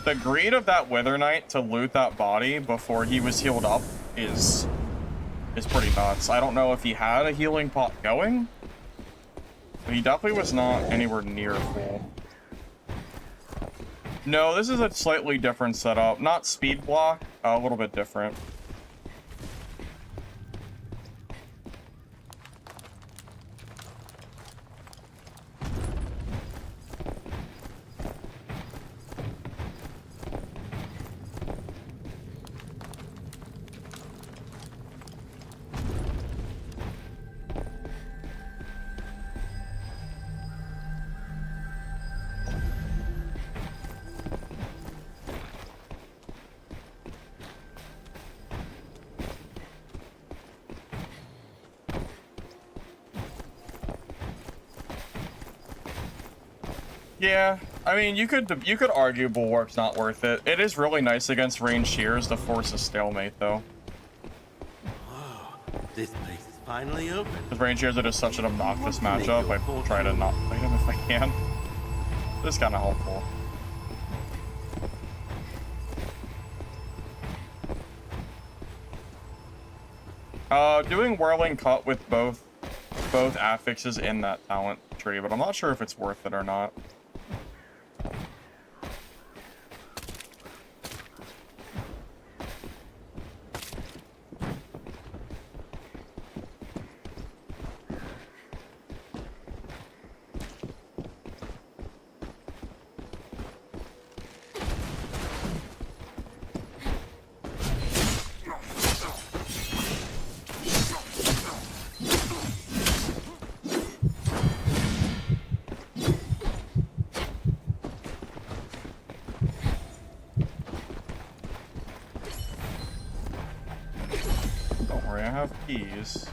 The greed of that Wither Knight to loot that body before he was healed up is pretty nuts. I don't know if he had a healing pot going, but he definitely was not anywhere near full. No, this is a slightly different setup. Not speed block, a little bit different. Yeah, I mean, you could argue Bulwark's not worth it. It is really nice against ranged shears to force a stalemate, though. Oh, this place is finally open. Because ranged shears are just such an obnoxious matchup. I try to not fight him if I can. This is kind of helpful. Doing Whirling Cut with both affixes in that talent tree, but I'm not sure if it's worth it or not. Don't worry, I have keys.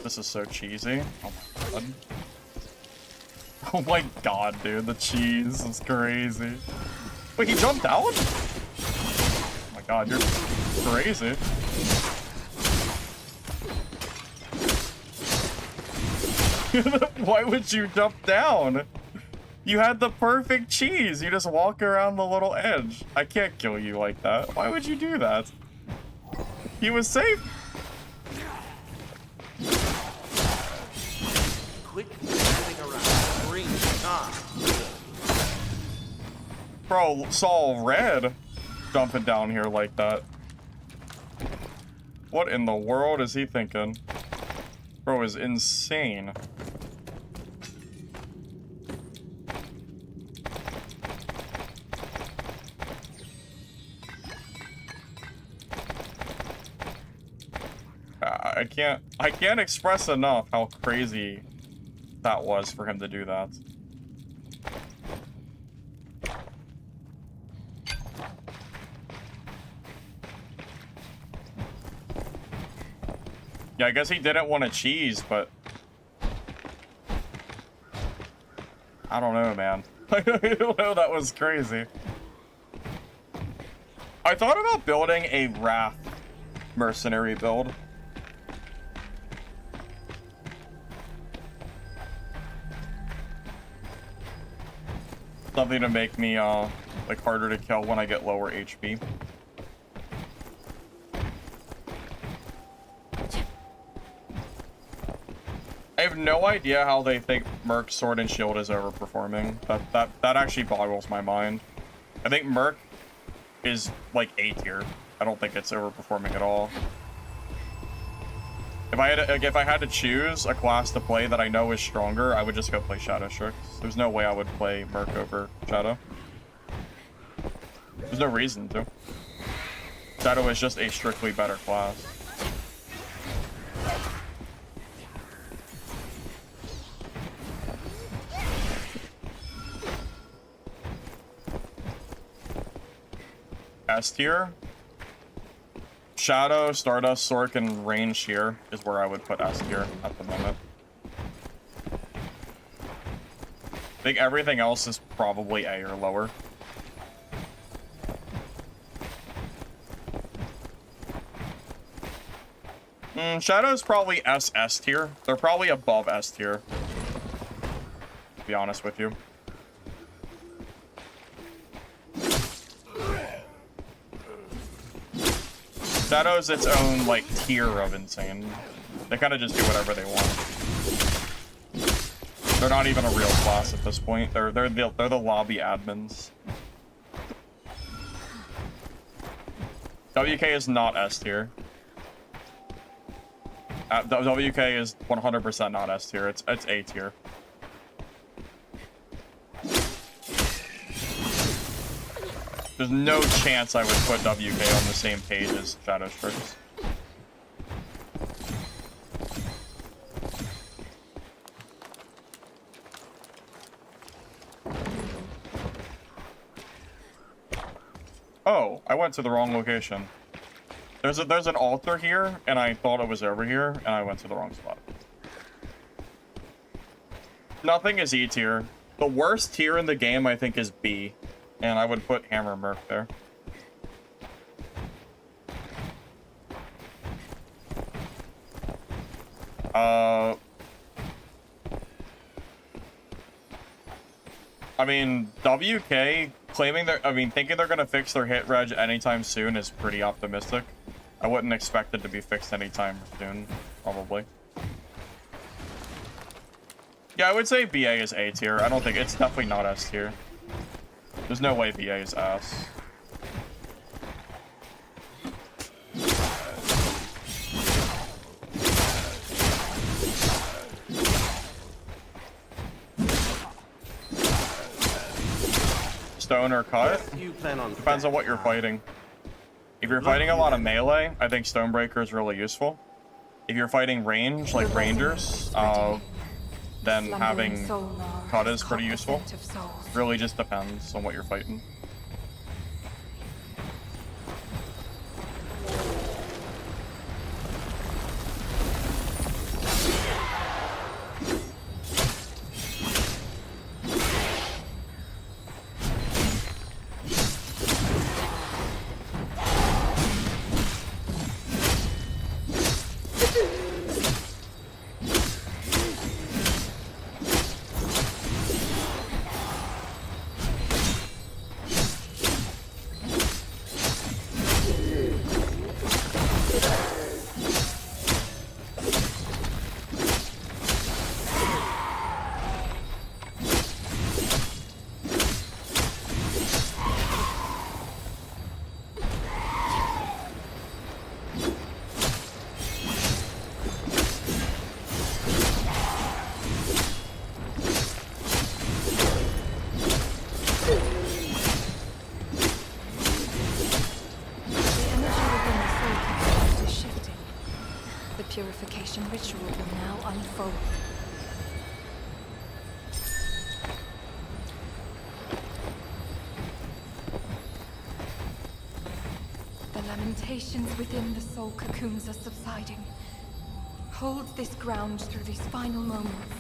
This is so cheesy. Oh my god. Oh my god, dude, the cheese is crazy. Wait, he jumped out? Oh my god, you're crazy. Why would you jump down? You had the perfect cheese. You just walk around the little edge. I can't kill you like that. Why would you do that? He was safe. Quit standing around. Bring time. Bro, saw red jumping down here like that. What in the world is he thinking? Bro is insane. I can't express enough how crazy that was for him to do that. Yeah, I guess he didn't want to cheese, but I don't know, man. I don't know, that was crazy. I thought about building a Wrath mercenary build. Something to make me, like, harder to kill when I get lower HP. I have no idea how they think Merc's Sword and Shield is overperforming. That actually boggles my mind. I think Merc is, like, A tier. I don't think it's overperforming at all. If I had to choose a class to play that I know is stronger, I would just go play Shadow Strix. There's no way I would play Merc over Shadow. There's no reason to. Shadow is just a strictly better class. S tier? Shadow, Stardust, Sork, and Range here is where I would put S tier at the moment. I think everything else is probably A or lower. Shadow's probably S tier. They're probably above S tier, to be honest with you. Shadow's its own, like, tier of insane. They kind of just do whatever they want. They're not even a real class at this point. They're the lobby admins. WK is not S tier. WK is 100% not S tier. It's A tier. There's no chance I would put WK on the same page as Shadow Strix. Oh, I went to the wrong location. There's an altar here, and I thought it was over here, and I went to the wrong spot. Nothing is E tier. The worst tier in the game, I think, is B. And I would put Hammer Merc there. I mean, WK claiming thinking they're gonna fix their hit reg anytime soon is pretty optimistic. I wouldn't expect it to be fixed anytime soon, probably. Yeah, I would say BA is A tier. I don't think it's definitely not S tier. There's no way BA is S. Stone or cut? You plan on Depends on what you're fighting. If you're fighting a lot of melee, I think Stonebreaker is really useful. If you're fighting range, like Rangers, then having cut is pretty useful. Really just depends on what you're fighting. Purification ritual will now unfold. The lamentations within the soul cocoons are subsiding. Hold this ground through these final moments.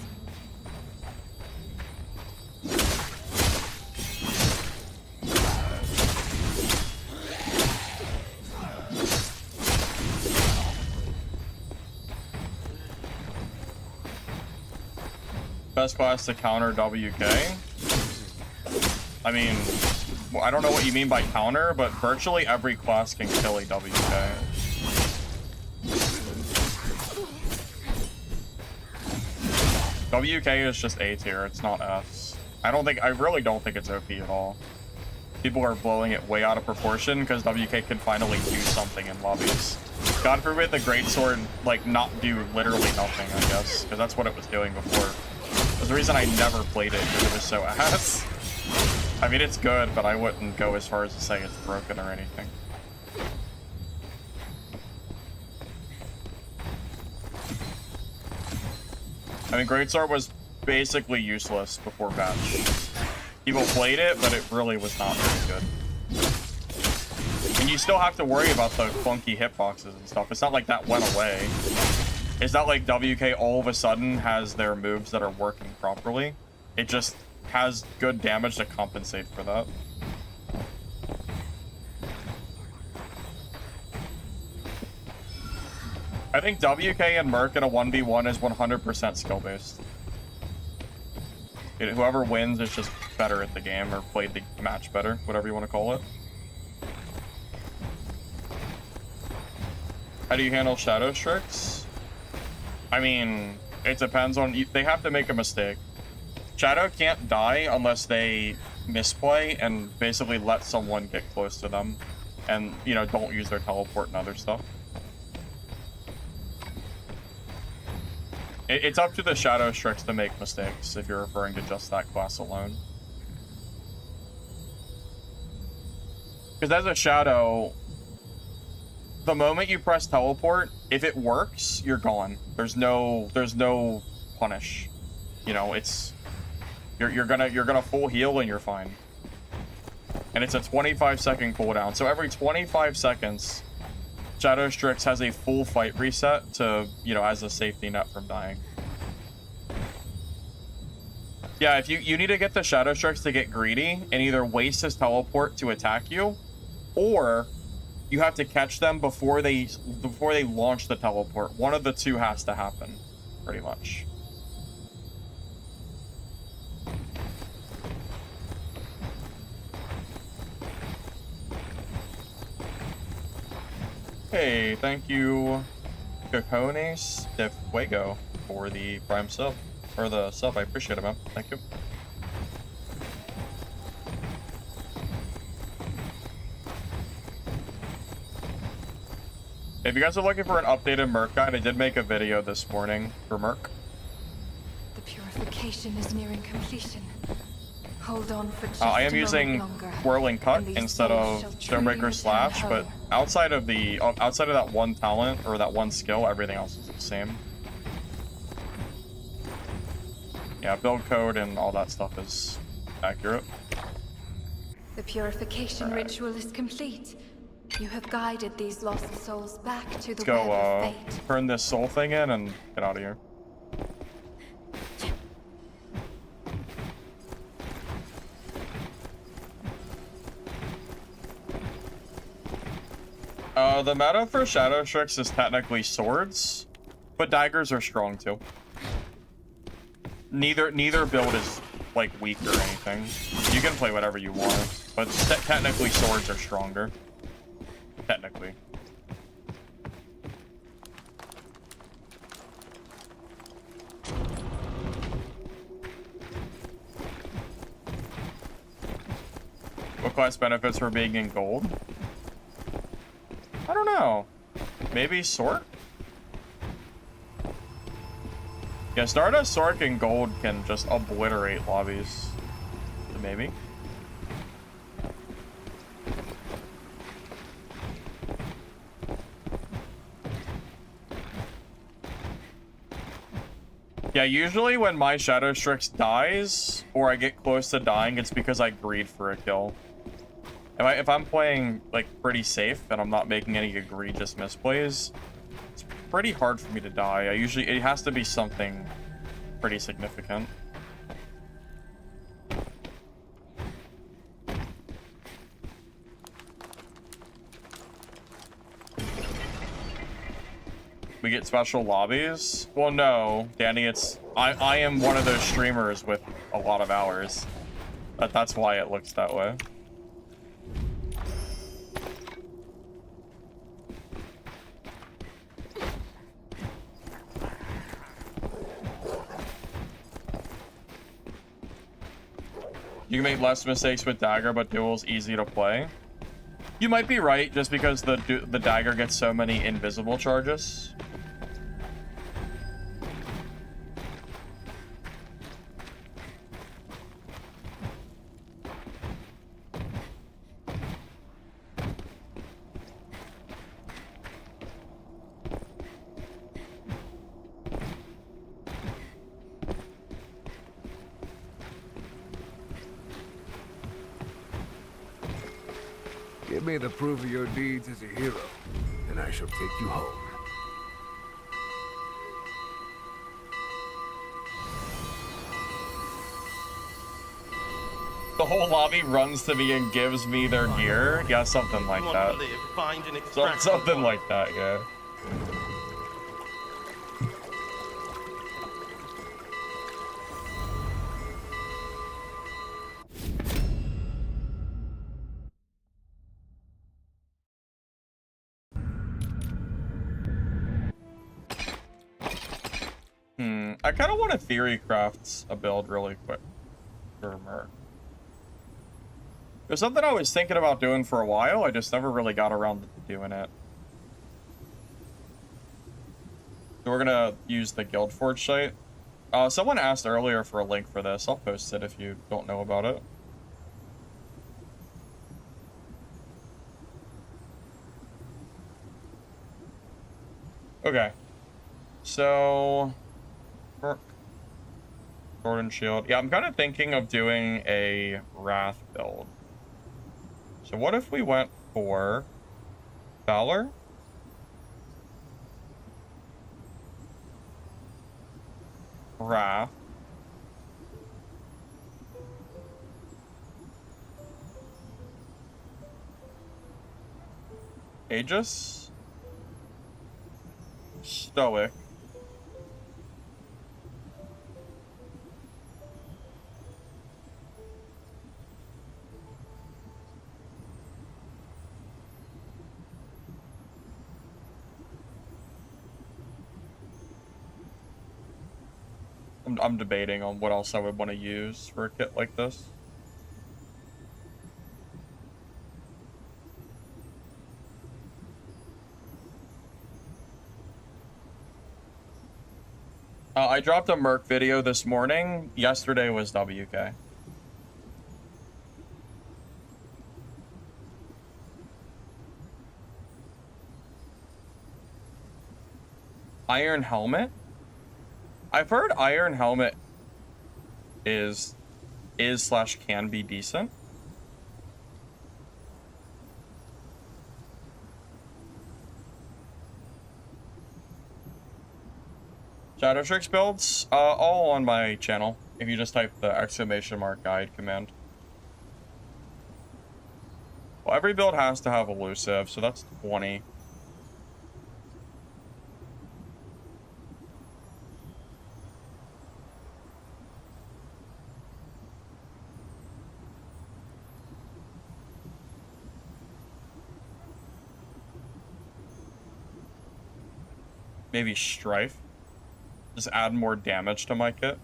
Best class to counter WK? I mean, well, I don't know what you mean by counter, but virtually every class can kill a WK. WK is just A tier, it's not S. I really don't think it's OP at all. People are blowing it way out of proportion because WK can finally do something in lobbies. God forbid the Greatsword, like, not do literally nothing, I guess, because that's what it was doing before. That's the reason I never played it, because it was so ass. I mean, it's good, but I wouldn't go as far as to say it's broken or anything. I mean, Greatsword was basically useless before patch. People played it, but it really was not very good. And you still have to worry about the funky hitboxes and stuff. It's not like that went away. It's not like WK all of a sudden has their moves that are working properly. It just has good damage to compensate for that. I think WK and Merc in a 1v1 is 100% skill-based. Whoever wins is just better at the game, or played the match better, whatever you want to call it. How do you handle Shadow Strix? I mean, it depends on... They have to make a mistake. Shadow can't die unless they misplay and basically let someone get close to them. And, you know, don't use their teleport and other stuff. It's up to the Shadow Strix to make mistakes, if you're referring to just that class alone. Because as a Shadow, the moment you press teleport, if it works, you're gone. There's no punish. You know, it's you're gonna full heal and you're fine. And it's a 25-second cooldown. So every 25 seconds, Shadow Strix has a full fight reset to, you know, as a safety net from dying. Yeah, if you need to get the Shadow Strix to get greedy and either waste his teleport to attack you, or you have to catch them before they launch the teleport. One of the two has to happen, pretty much. Hey, thank you, Cocones de Fuego, for the Prime sub. Or the sub, I appreciate it, man. Thank you. If you guys are looking for an updated Merc guide, I did make a video this morning for Merc. The purification is nearing completion. Hold on for just I a am moment using longer, Whirling Cut and these instead souls of shall truly Stonebreaker return Slash, but home. outside of that one talent or that one skill, everything else is the same. Yeah, build code and all that stuff is accurate. The purification ritual is complete. You have guided these lost souls back to the Let's go, web of fate. turn this soul thing in and get out of here. The meta for Shadow Strix is technically swords, but daggers are strong too. Neither build is like weak or anything. You can play whatever you want, but technically swords are stronger. Technically. What class benefits for being in gold? I don't know. Maybe Sork? Yeah, Stardust, Sork, and Gold can just obliterate lobbies. Maybe. Yeah, usually when my Shadow Strix dies, or I get close to dying, it's because I greed for a kill. If I'm playing, like, pretty safe, and I'm not making any egregious misplays, it's pretty hard for me to die. It has to be something pretty significant. We get special lobbies? Well, no, Danny, I am one of those streamers with a lot of hours. That's why it looks that way. You can make less mistakes with dagger, but duel's easy to play. You might be right, just because the dagger gets so many invisible charges. Give me the proof of your deeds as a hero, and I shall take you home. The whole lobby runs to me and gives me their gear. Yeah, something like Want that. to live, find and extract Something like that, yeah. I kind of want to theory craft a build really quick for Merc. There's something I was thinking about doing for a while, I just never really got around to doing it. So we're gonna use the Guildforge site. Someone asked earlier for a link for this. I'll post it if you don't know about it. Okay. So... Sword and Shield. Yeah, I'm kind of thinking of doing a Wrath build. So what if we went for Valor? Wrath. Aegis. Stoic. I'm debating on what else I would want to use for a kit like this. I dropped a Merc video this morning. Yesterday was WK. Iron Helmet? I've heard Iron Helmet is slash can be decent. Shadowstrix builds, all on my channel. If you just type the !! guide command. Well, every build has to have elusive, so that's 20. Maybe Strife. Just add more damage to my kit.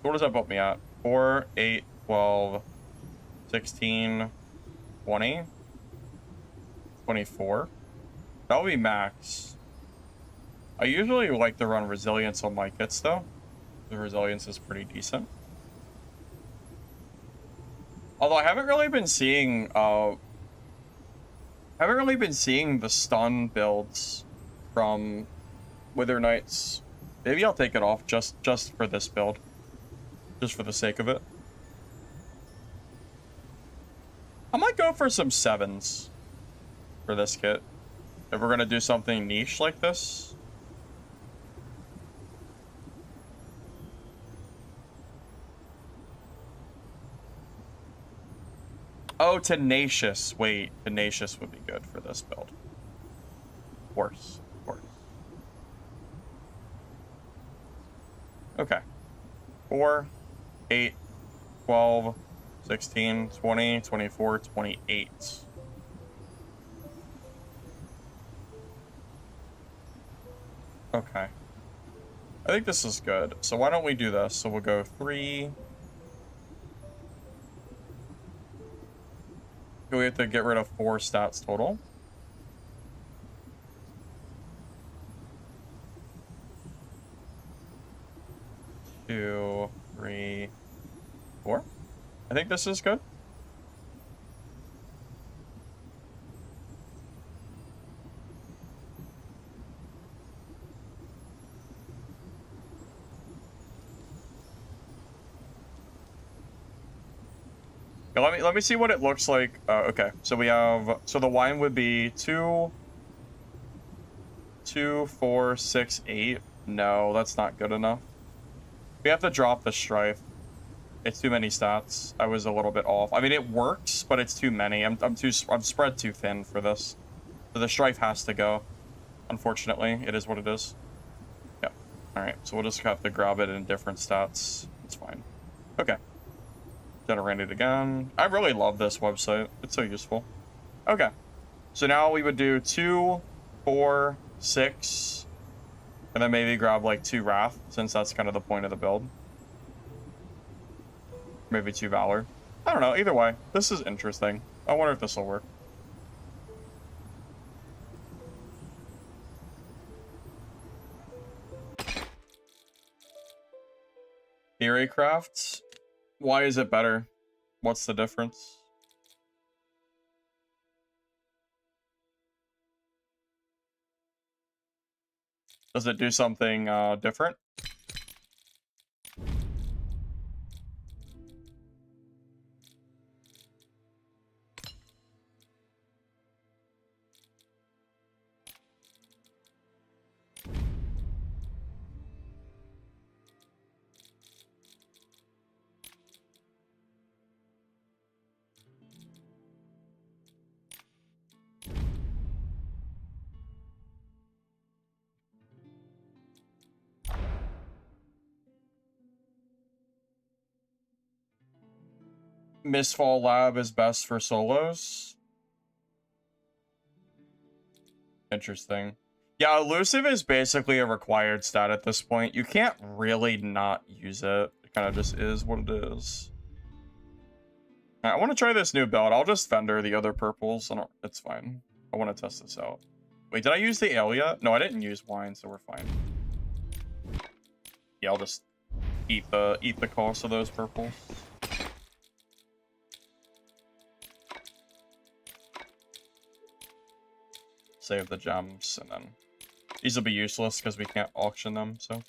What does that put me at? 4, 8, 12, 16, 20, 24. That would be max. I usually like to run resilience on my kits though. The resilience is pretty decent. Although I haven't really been seeing the stun builds from Wither Knights. Maybe I'll take it off just for this build. Just for the sake of it. I might go for some 7s for this kit. If we're gonna do something niche like this. Oh, Tenacious. Wait, Tenacious would be good for this build. Of course, of course. Okay. 4, 8, 12, 16, 20, 24, 28. Okay. I think this is good. So why don't we do this? So we'll go 3... We have to get rid of 4 stats total. Two, 3, 4. I think this is good. Let me see what it looks like. Okay, so we have, so the wine would be 2, 4, 6, 8. No, that's not good enough. We have to drop the Strife. It's too many stats. I was a little bit off. I mean, it works, but it's too many. I'm spread too thin for this. So the Strife has to go. Unfortunately, it is what it is. Yeah. All right. So we'll just have to grab it in different stats. It's fine. Okay. Generate it again. I really love this website. It's so useful. Okay. So now we would do 2, 4, 6, and then maybe grab like 2 Wrath, since that's kind of the point of the build. Maybe 2 Valor. I don't know. Either way, this is interesting. I wonder if this will work. Theory crafts. Why is it better? What's the difference? Does it do something different? Mistfall Lab is best for solos. Interesting. Yeah, elusive is basically a required stat at this point. You can't really not use it. It kind of just is what it is. I want to try this new build. I'll just vendor the other purples. It's fine. I want to test this out. Wait, did I use the ale yet? No, I didn't use wine, so we're fine. Yeah, I'll just eat the cost of those purples. Save the gems, and then these will be useless because we can't auction them, so.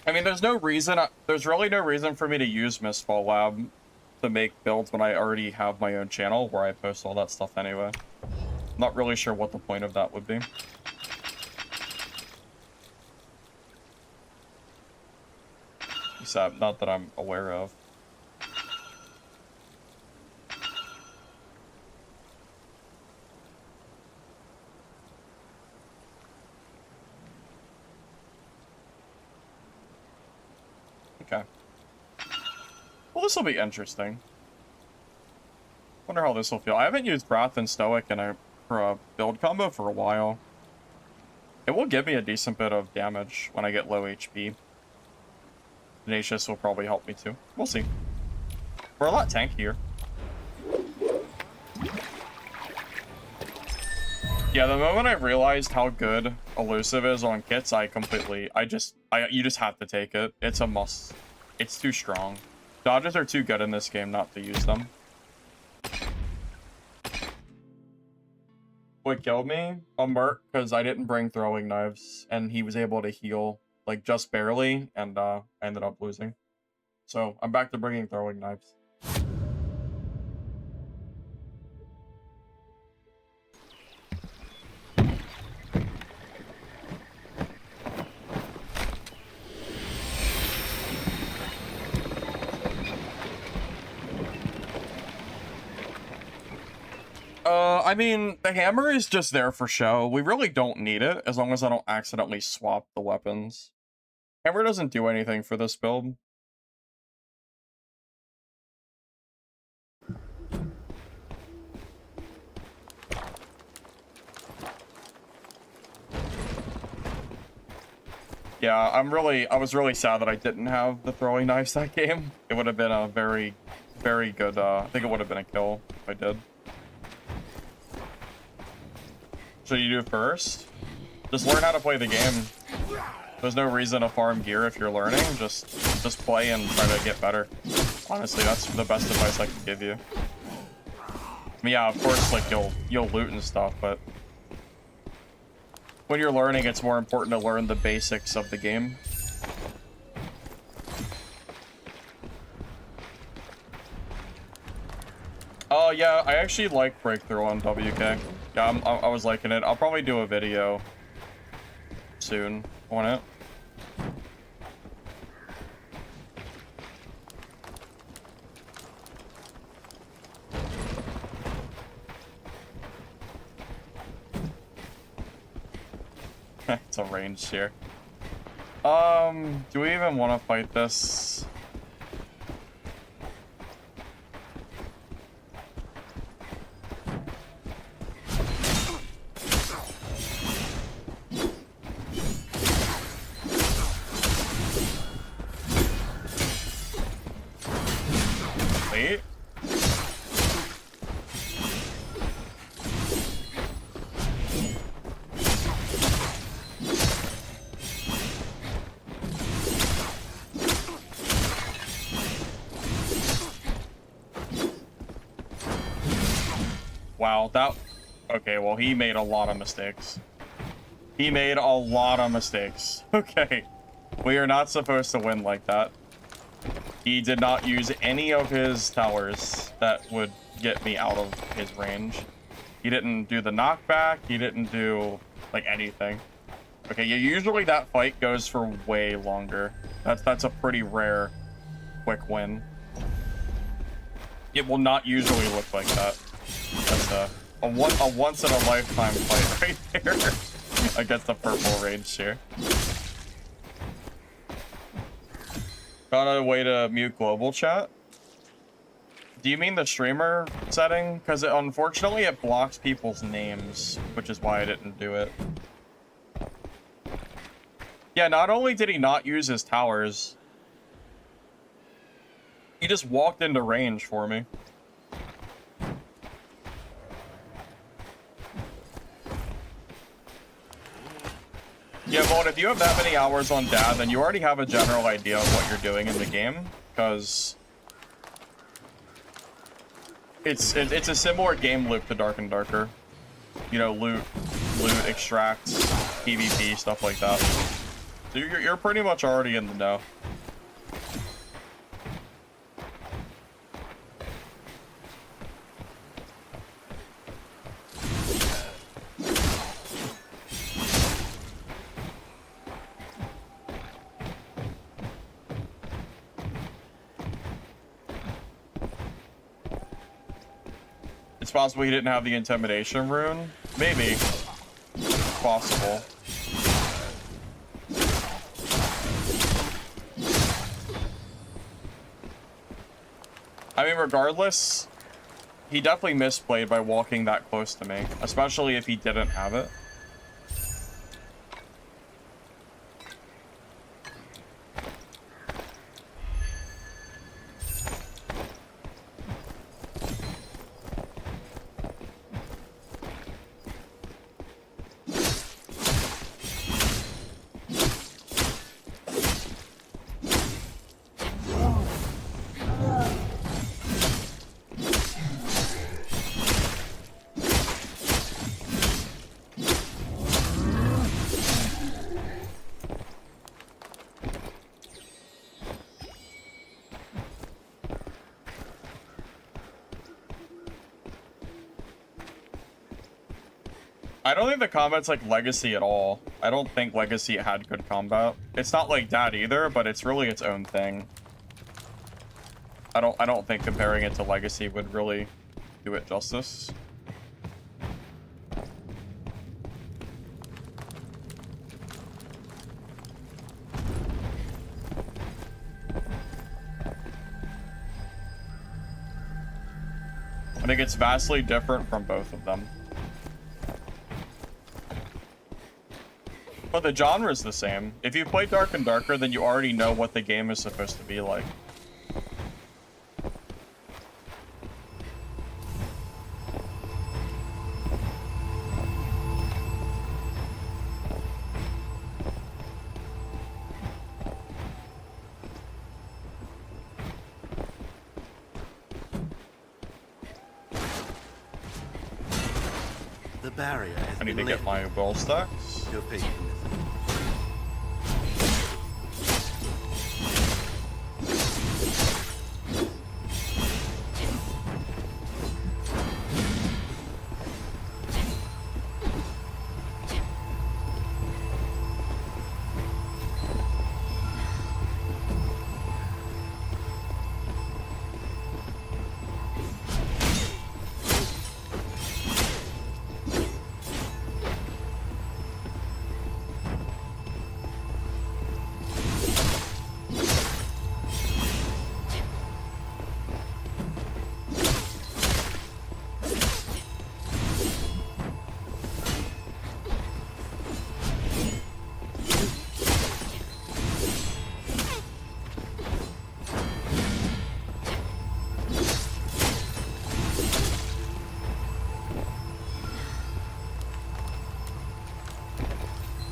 I mean, there's really no reason for me to use Mistfall Lab to make builds when I already have my own channel where I post all that stuff anyway. Not really sure what the point of that would be. Except, not that I'm aware of. Okay. Well, this will be interesting. Wonder how this will feel. I haven't used Wrath and Stoic for a build combo for a while. It will give me a decent bit of damage when I get low HP. Tenacious will probably help me too. We'll see. We're a lot tankier. Yeah, the moment I realized how good elusive is on kits, you just have to take it. It's a must. It's too strong. Dodges are too good in this game not to use them. What killed me? A merc, because I didn't bring throwing knives, and he was able to heal, like, just barely, and I ended up losing. So, I'm back to bringing throwing knives. I mean, the hammer is just there for show. We really don't need it, as long as I don't accidentally swap the weapons. Hammer doesn't do anything for this build. Yeah, I was really sad that I didn't have the throwing knives that game. It would have been a very, very good, I think it would have been a kill if I did. Should you do it first? Just learn how to play the game. There's no reason to farm gear if you're learning. Just play and try to get better. Honestly, that's the best advice I can give you. I mean, yeah, of course, like you'll loot and stuff, but when you're learning, it's more important to learn the basics of the game. Oh yeah, I actually like Breakthrough on WK. Yeah, I was liking it. I'll probably do a video soon on it. It's a range here. Do we even want to fight this? Wow, that... Okay, well, he made a lot of mistakes. He made a lot of mistakes. Okay. We are not supposed to win like that. He did not use any of his towers that would get me out of his range. He didn't do the knockback. He didn't do, like, anything. Okay, yeah, usually that fight goes for way longer. That's a pretty rare quick win. It will not usually look like that. That's a once-in-a-lifetime fight right there against the purple range here. Found a way to mute global chat. Do you mean the streamer setting? Because unfortunately it blocks people's names, which is why I didn't do it. Yeah, not only did he not use his towers, he just walked into range for me. Yeah, Vaughn, if you have that many hours on Dad, then you already have a general idea of what you're doing in the game, because it's a similar game loop to Dark and Darker. You know, loot, extracts, PvP, stuff like that. So you're pretty much already in the know. It's possible he didn't have the intimidation rune. Maybe. Possible. I mean, regardless, he definitely misplayed by walking that close to me, especially if he didn't have it. I don't think the combat's like Legacy at all. I don't think Legacy had good combat. It's not like that either, but it's really its own thing. I don't think comparing it to Legacy would really do it justice. I think it's vastly different from both of them. But the genre is the same. If you play Dark and Darker, then you already know what the game is supposed to be like. The barrier has I need been to get my ball stacks. Your faithfulness.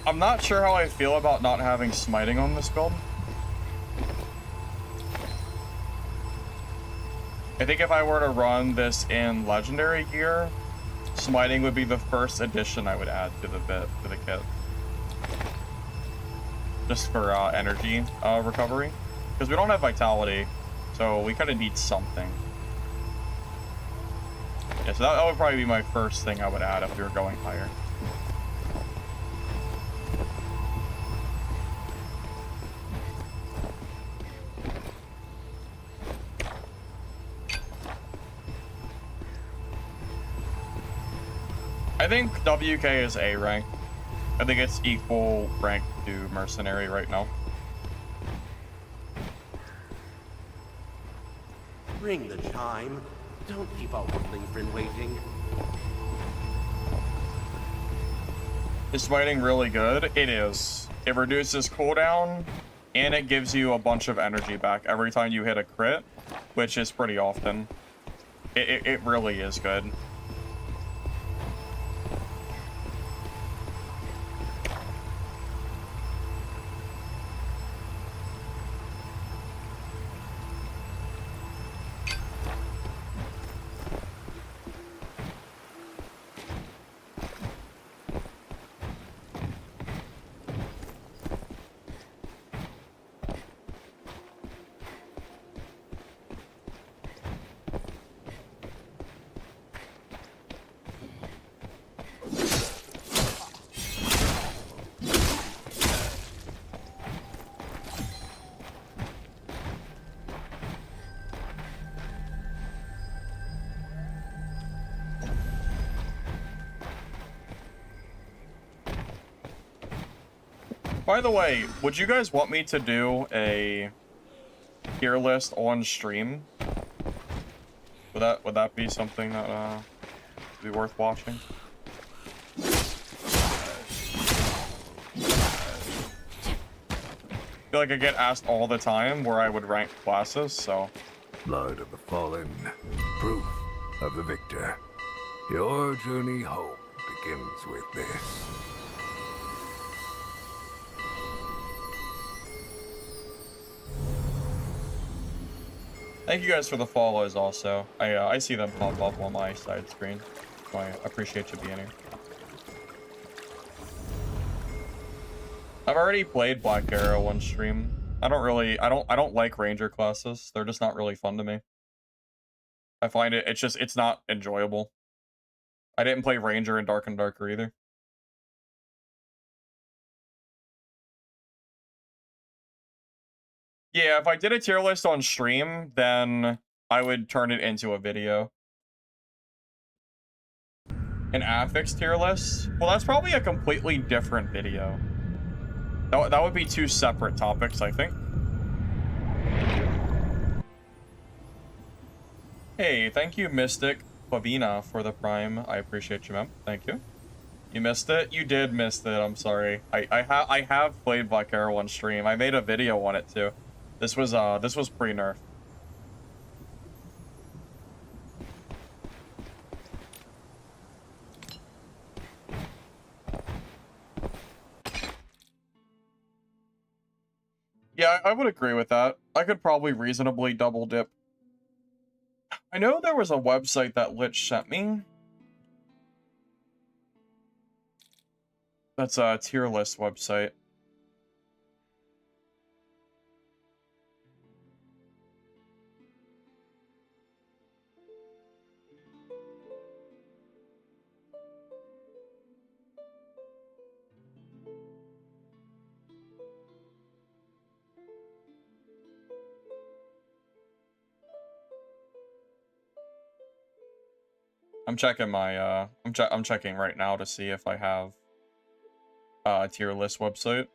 I'm not sure how I feel about not having smiting on this build. I think if I were to run this in legendary gear, Smiting would be the first addition I would add to the kit. Just for energy recovery. Because we don't have vitality, so we kind of need something. Yeah, so that would probably be my first thing I would add if we were going higher. I think WK is A rank. I think it's equal rank to Mercenary right now. Ring the chime. Don't keep our woodling friend waiting. Is fighting really good? It is. It reduces cooldown, and it gives you a bunch of energy back every time you hit a crit, which is pretty often. It really is good. By the way, would you guys want me to do a tier list on stream? Would that be something that would be worth watching? I feel like I get asked all the time where I would rank classes, so. Blood of the fallen, proof of the victor. Your journey home begins with this. Thank you guys for the follows also. I see them pop up on my side screen. So I appreciate you being here. I've already played Black Arrow on stream. I don't like Ranger classes. They're just not really fun to me. I find it's not enjoyable. I didn't play Ranger in Dark and Darker either. Yeah, if I did a tier list on stream, then I would turn it into a video. An affix tier list? Well, that's probably a completely different video. That would be two separate topics, I think. Hey, thank you, Mystic Pavina, for the Prime. I appreciate you, man. Thank you. You missed it? You did miss it. I'm sorry. I have played Black Arrow on stream. I made a video on it too. This was pre-nerf. Yeah, I would agree with that. I could probably reasonably double dip. I know there was a website that Lich sent me. That's a tier list website. I'm checking my I'm checking right now to see if I have a tier list website.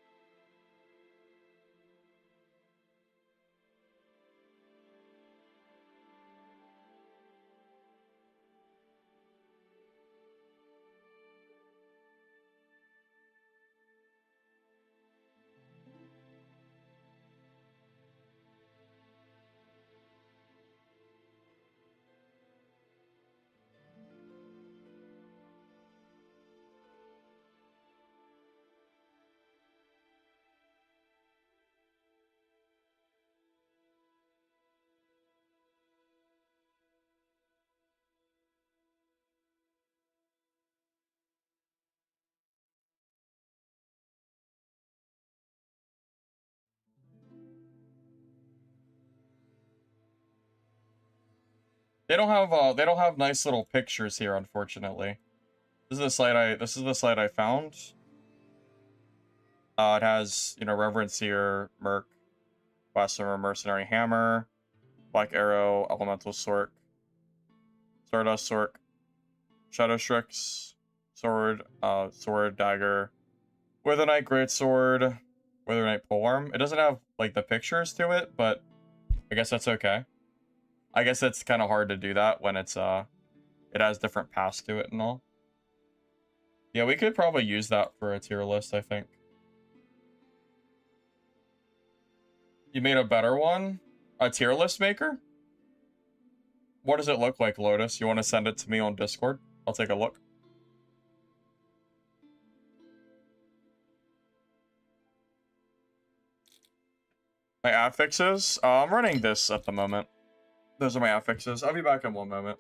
they don't have nice little pictures here, unfortunately. This is the site I found. It has, you know, Reverence here, Merc, Blasphemer, Mercenary Hammer, Black Arrow, Elemental Sork, Stardust Sork, Shadow Strix, Sword, Sword, Dagger, Wither Knight Greatsword, Wither Knight Polearm. It doesn't have, like, the pictures to it, but I guess that's okay. I guess it's kind of hard to do that when it's, it has different paths to it and all. Yeah, we could probably use that for a tier list, I think. You made a better one? A tier list maker? What does it look like, Lotus? You want to send it to me on Discord? I'll take a look. My affixes? I'm running this at the moment. Those are my affixes. I'll be back in one moment.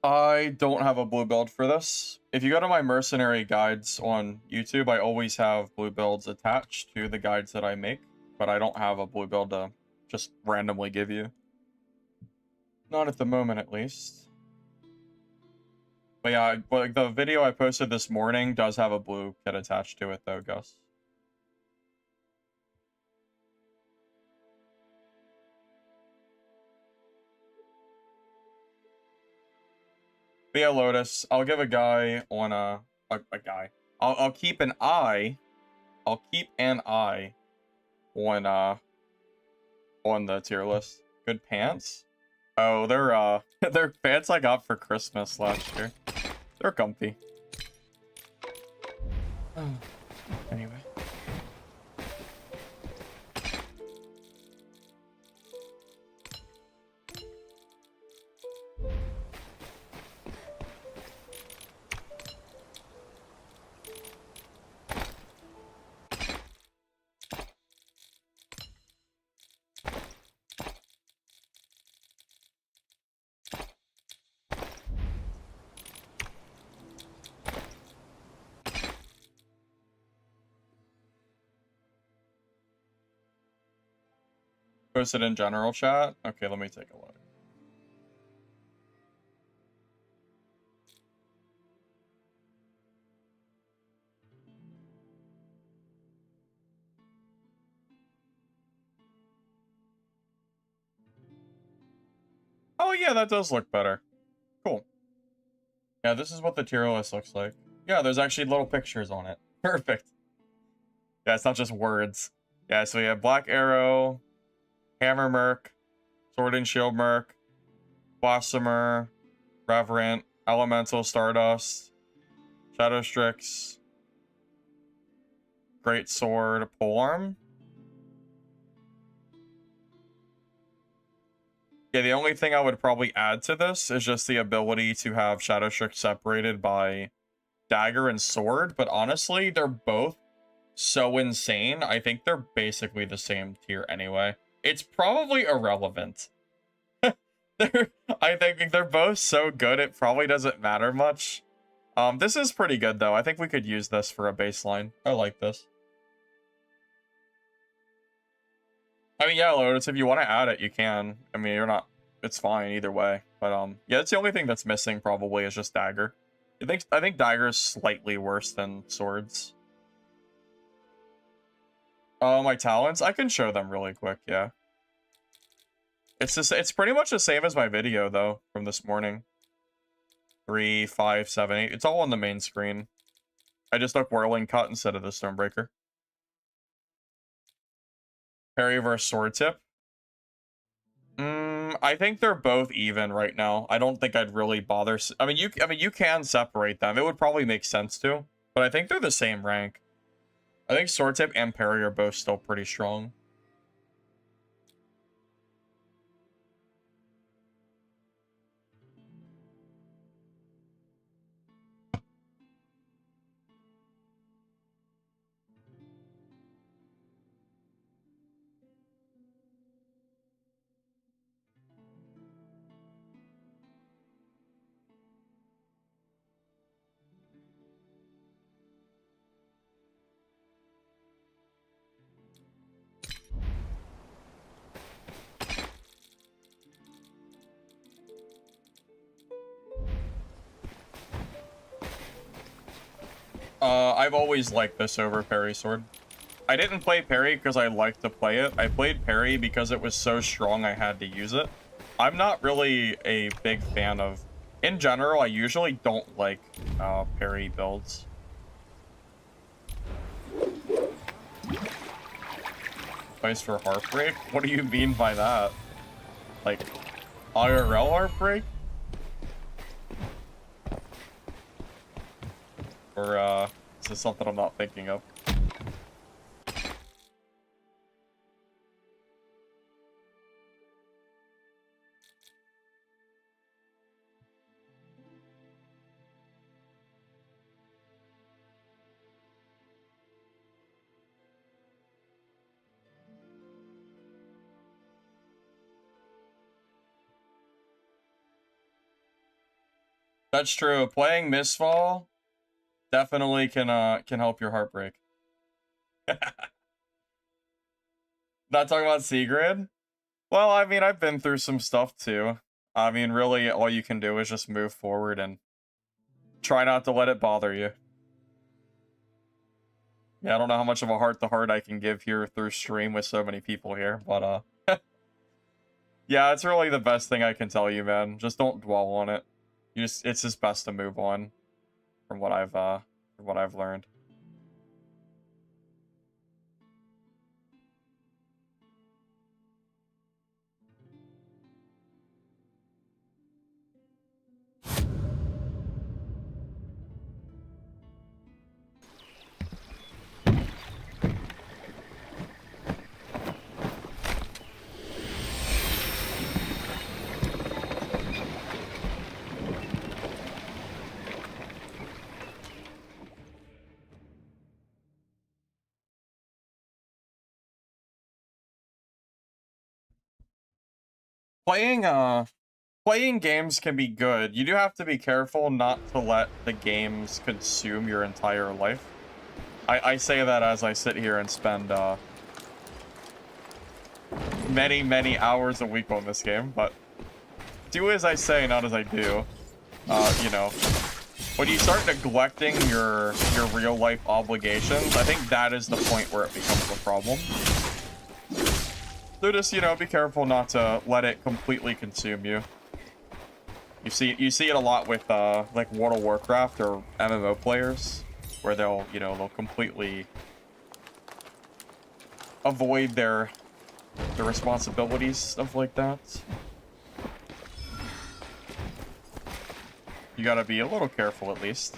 I don't have a blue build for this. If you go to my mercenary guides on YouTube, I always have blue builds attached to the guides that I make, but I don't have a blue build to just randomly give you. Not at the moment, at least. But yeah, but the video I posted this morning does have a blue kit attached to it, though, Gus. But yeah, Lotus, I'll give a guy on a guy. I'll keep an eye. I'll keep an eye on the tier list. Good pants. Oh, they're they're pants I got for Christmas last year. They're comfy. Anyway. Posted in general chat? Okay, let me take a look. Oh yeah, that does look better. Cool. Yeah, this is what the tier list looks like. Yeah, there's actually little pictures on it. Perfect. Yeah, it's not just words. Yeah, so we have Black Arrow, Hammer Merc, Sword and Shield Merc, Blasphemer, Reverent, Elemental Stardust, Shadow Strix, Great Sword, Polearm. Yeah, the only thing I would probably add to this is just the ability to have Shadow Strix separated by Dagger and Sword, but honestly, they're both so insane. I think they're basically the same tier anyway. It's probably irrelevant. I think they're both so good, it probably doesn't matter much. This is pretty good, though. I think we could use this for a baseline. I like this. I mean, yeah, Lotus, if you want to add it, you can. I mean, you're not... It's fine either way. But, yeah, it's the only thing that's missing, probably, is just Dagger. I think Dagger is slightly worse than Swords. My talents? I can show them really quick, yeah. It's pretty much the same as my video, though, from this morning. 3, 5, 7, 8. It's all on the main screen. I just took Whirling Cut instead of the Stonebreaker. Parry versus Sword Tip. I think they're both even right now. I don't think I'd really bother. I mean, you can separate them. It would probably make sense to, but I think they're the same rank. I think Sword Tip and Parry are both still pretty strong. I've always liked this over Parry Sword. I didn't play Parry because I liked to play it. I played Parry because it was so strong I had to use it. I'm not really a big fan of... In general, I usually don't like Parry builds. Place for Heartbreak? What do you mean by that? Like, IRL Heartbreak? Or, is this something I'm not thinking of? That's true. Playing Mistfall definitely can help your heartbreak. Not talking about Sigrid? Well, I mean, I've been through some stuff too. I mean, really, all you can do is just move forward and try not to let it bother you. Yeah, I don't know how much of a heart-to-heart I can give here through stream with so many people here, but, yeah, it's really the best thing I can tell you, man. Just don't dwell on it. It's just best to move on from what I've learned. Playing games can be good. You do have to be careful not to let the games consume your entire life. I say that as I sit here and spend many hours a week on this game, but do as I say, not as I do. You know, when you start neglecting your real life obligations, I think that is the point where it becomes a problem. So just, you know, be careful not to let it completely consume you. You see it a lot with like World of Warcraft or MMO players, where they'll completely avoid their responsibilities, stuff like that. You gotta be a little careful at least.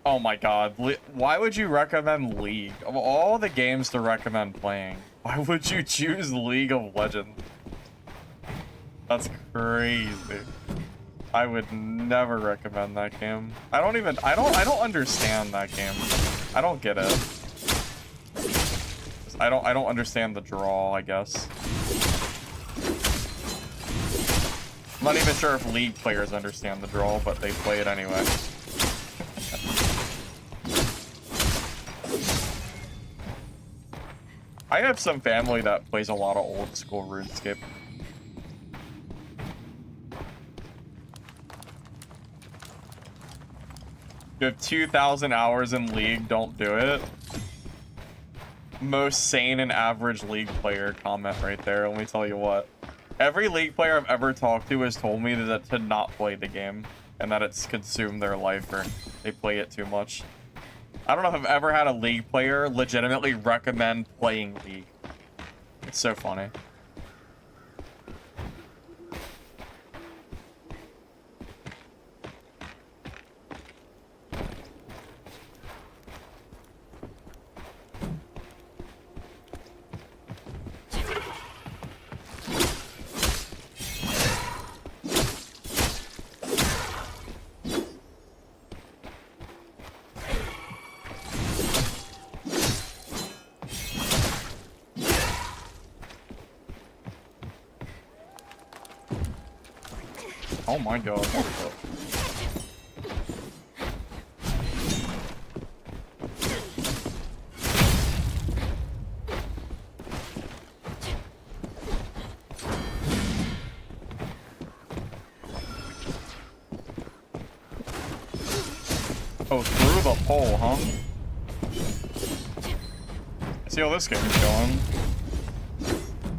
Oh my god. Why would you recommend League? Of all the games to recommend playing, why would you choose League of Legends? That's crazy. I would never recommend that game. I don't understand that game. I don't get it. I don't understand the draw, I guess. I'm not even sure if League players understand the draw, but they play it anyway. I have some family that plays a lot of old school RuneScape. You have 2,000 hours in League, don't do it. Most sane and average League player comment right there, let me tell you what. Every League player I've ever talked to has told me that to not play the game, and that it's consumed their life or they play it too much. I don't know if I've ever had a League player legitimately recommend playing League. It's so funny. Oh my god. Oh, through the pole, huh? See how this game's going.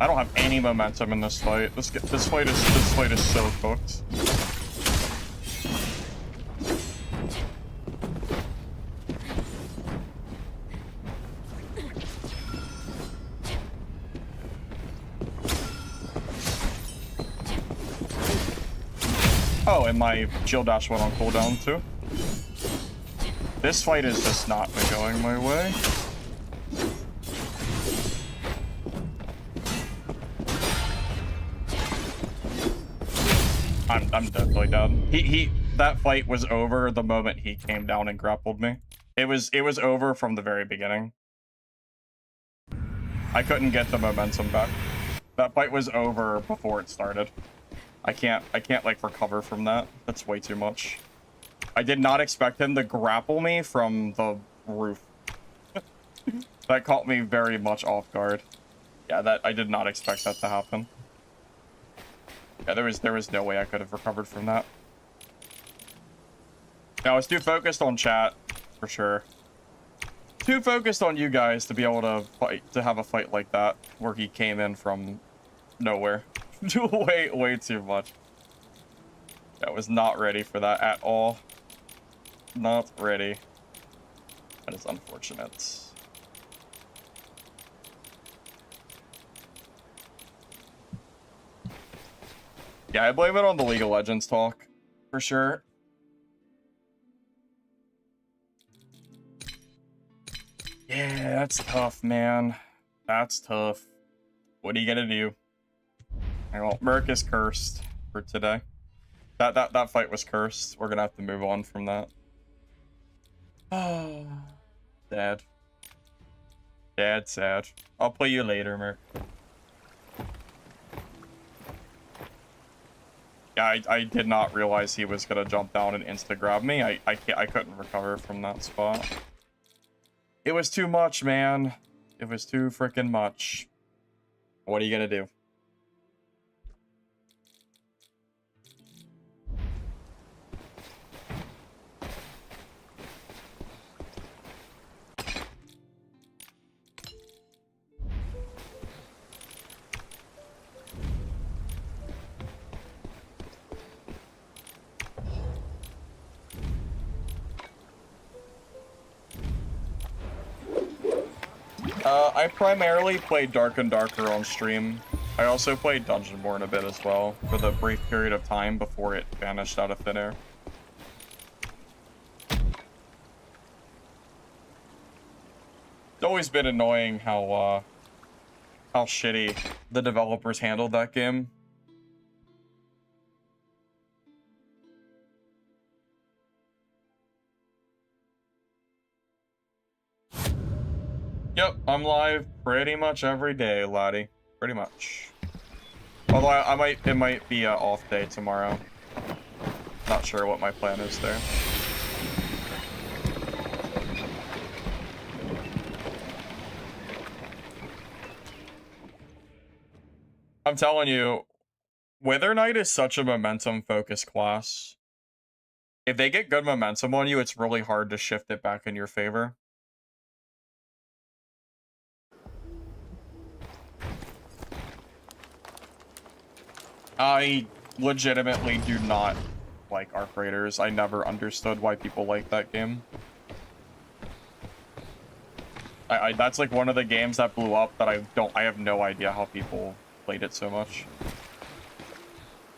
I don't have any momentum in this fight. This fight is so cooked. Oh, and my shield dash went on cooldown too. This fight has just not been going my way. I'm definitely dead. That fight was over the moment he came down and grappled me. It was over from the very beginning. I couldn't get the momentum back. That fight was over before it started. I can't like recover from that. That's way too much. I did not expect him to grapple me from the roof. That caught me very much off guard. Yeah, I did not expect that to happen. Yeah, there was no way I could have recovered from that. Now, I was too focused on chat, for sure. Too focused on you guys to be able to have a fight like that, where he came in from nowhere. way too much. I was not ready for that at all. Not ready. That is unfortunate. Yeah, I blame it on the League of Legends talk, for sure. Yeah, that's tough, man. That's tough. What are you gonna do? Well, Merc is cursed for today. That fight was cursed. We're gonna have to move on from that. Oh, sad. Sad. I'll play you later, Merc. Yeah, I did not realize he was gonna jump down and insta-grab me. I couldn't recover from that spot. It was too much, man. It was too freaking much. What are you gonna do? I primarily played Dark and Darker on stream. I also played Dungeonborn a bit as well, for the brief period of time before it vanished out of thin air. always been annoying how shitty the developers handled that game. Yep, I'm live pretty much every day, laddie. Pretty much. Although it might be an off day tomorrow. Not sure what my plan is there. I'm telling you, Wither Knight is such a momentum-focused class. If they get good momentum on you, it's really hard to shift it back in your favor. I legitimately do not like Arc Raiders. I never understood why people like that game. That's like one of the games that blew up that I have no idea how people played it so much.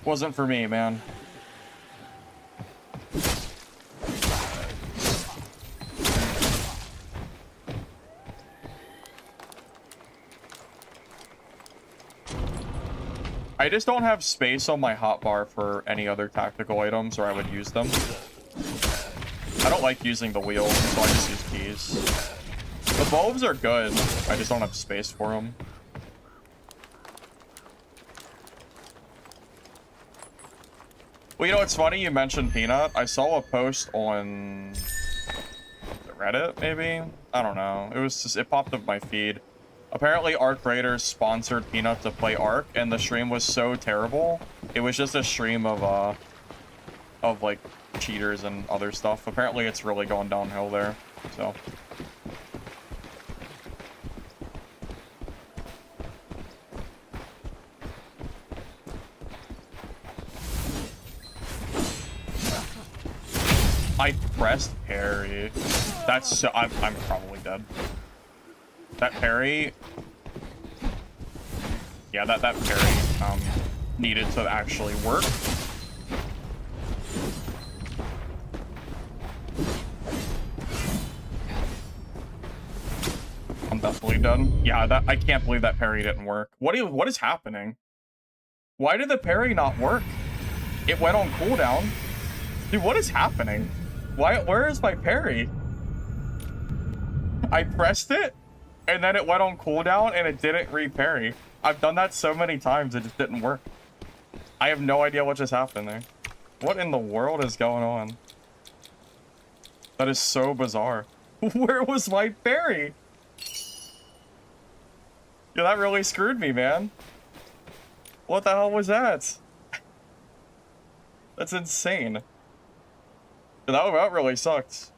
Wasn't for me, man. I just don't have space on my hotbar for any other tactical items, or I would use them. I don't like using the wheel, so I just use keys. The bulbs are good, I just don't have space for them. Well, you know, it's funny you mentioned Peanut. I saw a post on Reddit, maybe? I don't know. It popped up my feed. Apparently, Arc Raiders sponsored Peanut to play Arc, and the stream was so terrible. It was just a stream of like, cheaters and other stuff. Apparently, it's really going downhill there, so. I pressed parry. That's so, I'm probably dead. That parry, yeah, that parry needed to actually work. I'm definitely done. Yeah, I can't believe that parry didn't work. What is happening? Why did the parry not work? It went on cooldown. Dude, what is happening? Where is my parry? I pressed it, and then it went on cooldown, and it didn't re-parry. I've done that so many times, it just didn't work. I have no idea what just happened there. What in the world is going on? That is so bizarre. Where was my parry? Yeah, that really screwed me, man. What the hell was that? That's insane. That really sucked.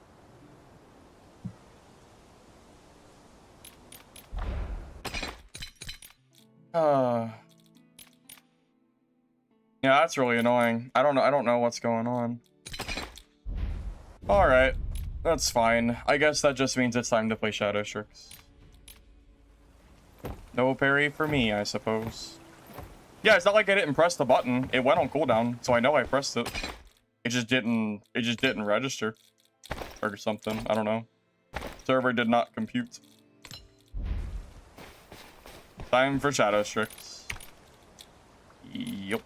Yeah, that's really annoying. I don't know what's going on. Alright. That's fine. I guess that just means it's time to play Shadow Strix. No parry for me, I suppose. Yeah, it's not like I didn't press the button. It went on cooldown, so I know I pressed it. It just didn't register. Or something. I don't know. Server did not compute. Time for Shadow Strix. Yup.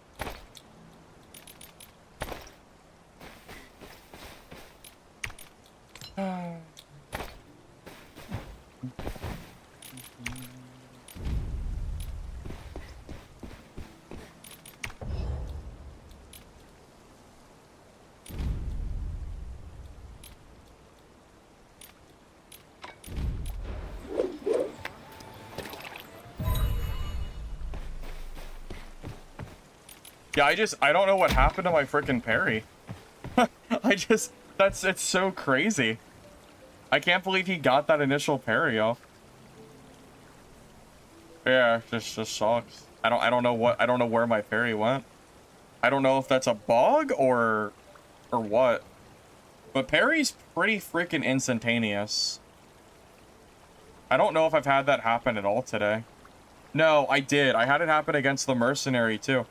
Yeah, I don't know what happened to my freaking parry. It's so crazy. I can't believe he got that initial parry off. Yeah, just sucks. I don't know where my parry went. I don't know if that's a bug or what. But parry's pretty freaking instantaneous. I don't know if I've had that happen at all today. No, I did. I had it happen against the mercenary too,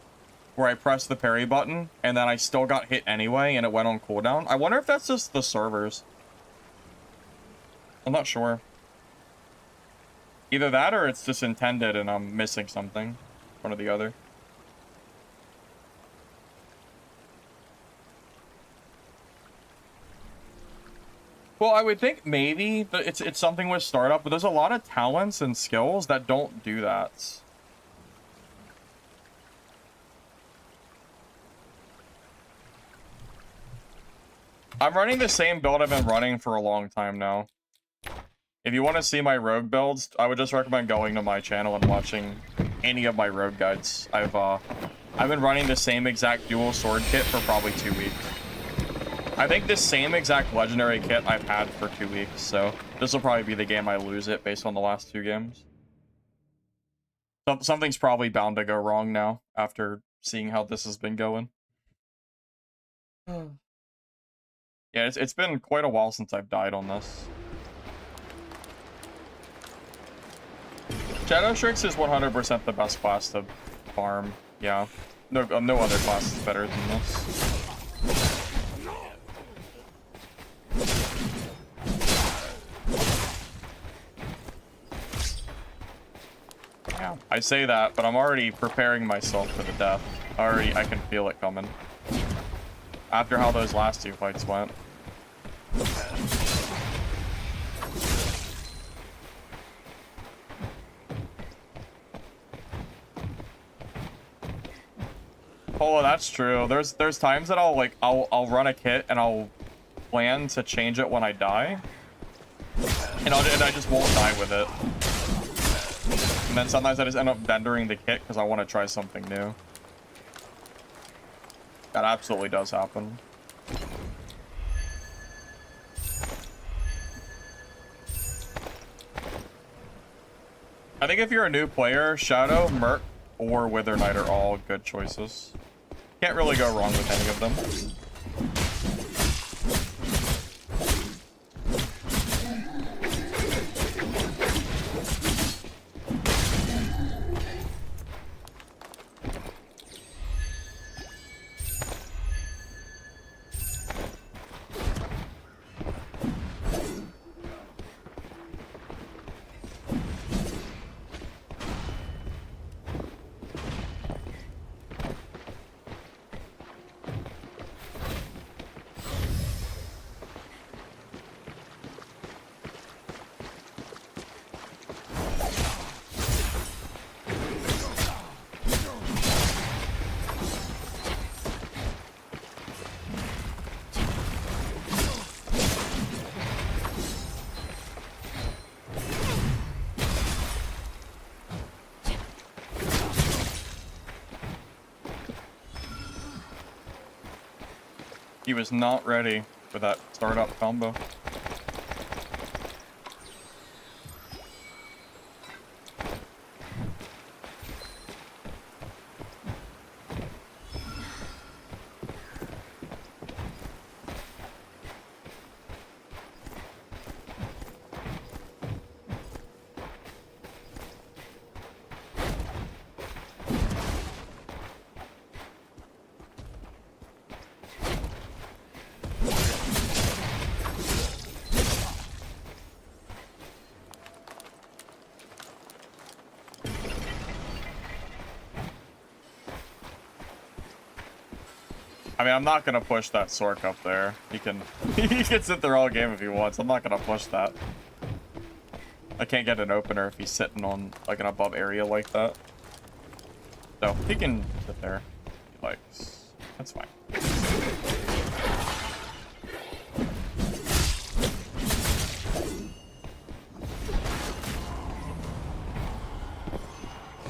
where I pressed the parry button and then I still got hit anyway and it went on cooldown. I wonder if that's just the servers. I'm not sure. Either that or it's just intended and I'm missing something. One or the other. Well, I would think maybe that it's something with startup, but there's a lot of talents and skills that don't do that. I'm running the same build I've been running for a long time now. If you want to see my rogue builds, I would just recommend going to my channel and watching any of my rogue guides. I've been running the same exact dual sword kit for probably 2 weeks. I think this same exact legendary kit I've had for 2 weeks, so this will probably be the game I lose it based on the last 2 games. So something's probably bound to go wrong now after seeing how this has been going. Yeah, it's been quite a while since I've died on this. Shadow Strix is 100% the best class to farm. Yeah, no other class is better than this. Yeah, I say that, but I'm already preparing myself for the death. I can feel it coming. After how those last 2 fights went. Oh, that's true. There's times that I'll run a kit and I'll plan to change it when I die, and I just won't die with it. And then sometimes I just end up vendoring the kit because I want to try something new. That absolutely does happen. I think if you're a new player, Shadow, Merc, or Wither Knight are all good choices. Can't really go wrong with any of them. He was not ready for that startup combo. I mean, I'm not gonna push that Sork up there. He can sit there all game if he wants. I'm not gonna push that. I can't get an opener if he's sitting on like an above area like that. So he can sit there if he likes. That's fine.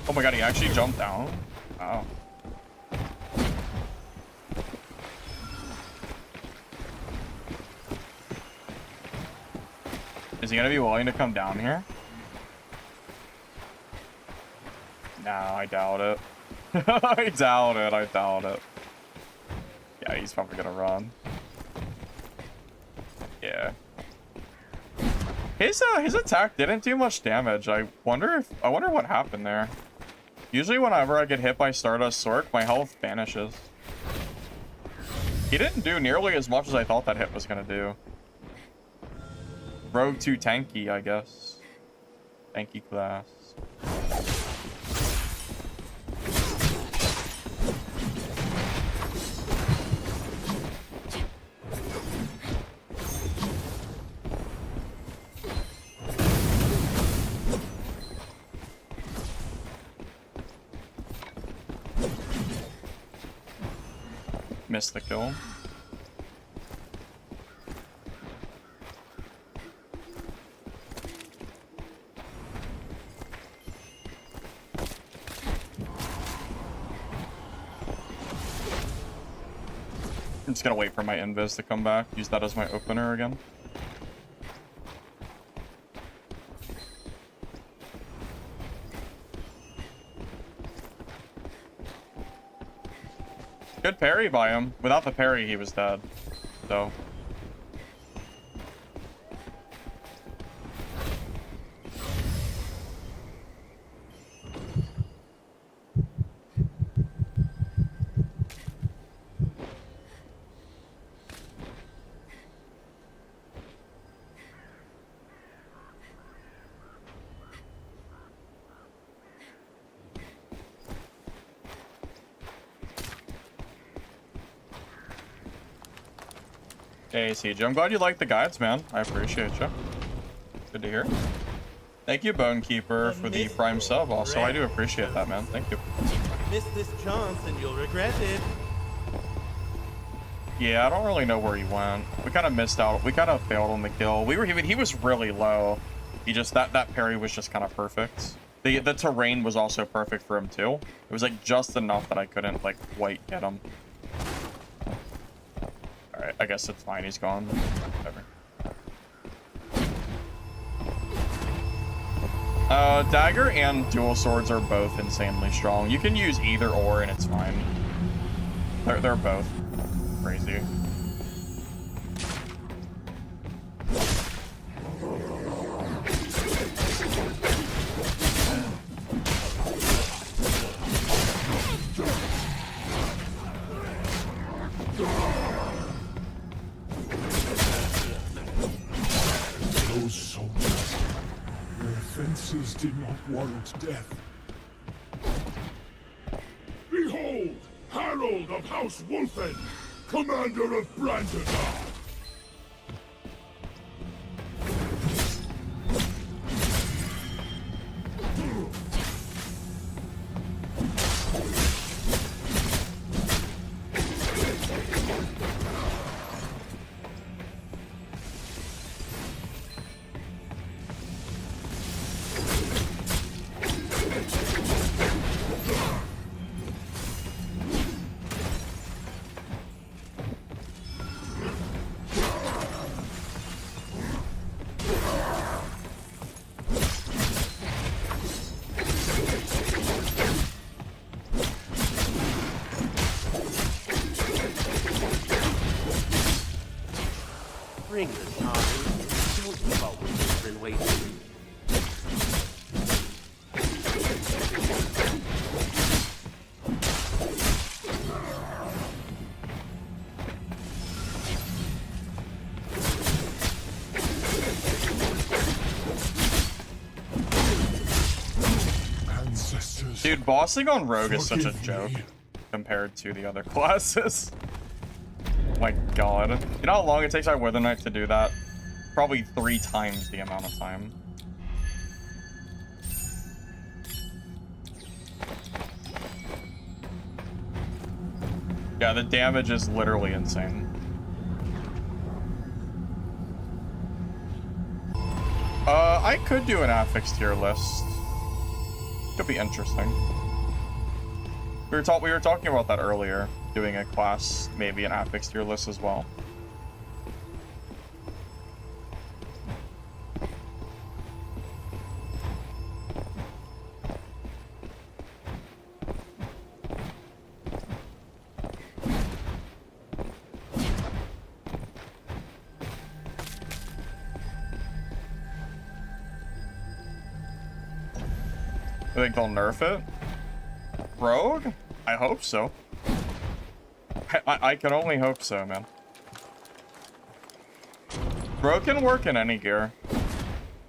Oh my god, he actually jumped down. Wow. Is he gonna be willing to come down here? No, I doubt it. I doubt it. I doubt it. Yeah, he's probably gonna run. Yeah. His attack didn't do much damage. I wonder what happened there. Usually whenever I get hit by Stardust Sork, my health vanishes. He didn't do nearly as much as I thought that hit was gonna do. Rogue too tanky, I guess. Thank you, class. Missed the kill. I'm just gonna wait for my invis to come back. Use that as my opener again. Good parry by him. Without the parry, he was dead. So. Hey, CJ, I'm glad you like the guides, man. I appreciate you. Good to hear. Thank you, Bonekeeper, for the Prime sub. Also, I do appreciate that, man. Thank you. Miss this chance and you'll regret it. Yeah, I don't really know where he went. We kind of missed out. We kind of failed on the kill. He was really low. He just that parry was just kind of perfect. The terrain was also perfect for him too. It was like just enough that I couldn't like quite get him. All right, I guess it's fine. He's gone. Whatever. Dagger and dual swords are both insanely strong. You can use either or and it's fine. They're both crazy. Those soldiers, their offenses did not warrant death. Behold, Harold of House Wolfen, commander of Brandegard. Bring the time. Don't give up what you've been waiting. Ancestors. Dude, bossing on Rogue is such a Forgive joke me. compared to the other classes. My god. You know how long it takes our Wither Knight to do that? Probably 3 times the amount of time. Yeah, the damage is literally insane. I could do an affix tier list. Could be interesting. We were talking about that earlier, doing a class, maybe an affix tier list as well. I think they'll nerf it. Rogue? I hope so. I can only hope so, man. Rogue can work in any gear.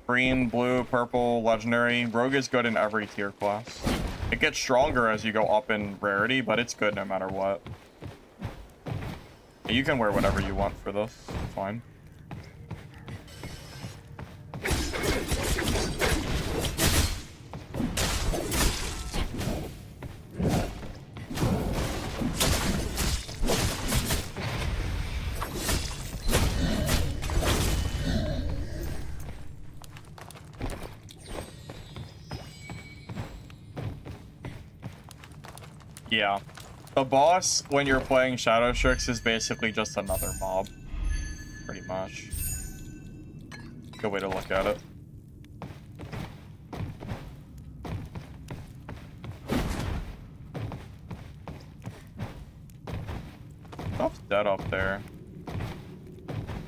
Green, blue, purple, legendary. Rogue is good in every tier class. It gets stronger as you go up in rarity, but it's good no matter what. You can wear whatever you want for this. It's fine. Yeah. The boss, when you're playing Shadow Strix, is basically just another mob. Pretty much. Good way to look at it. Stuff's dead up there.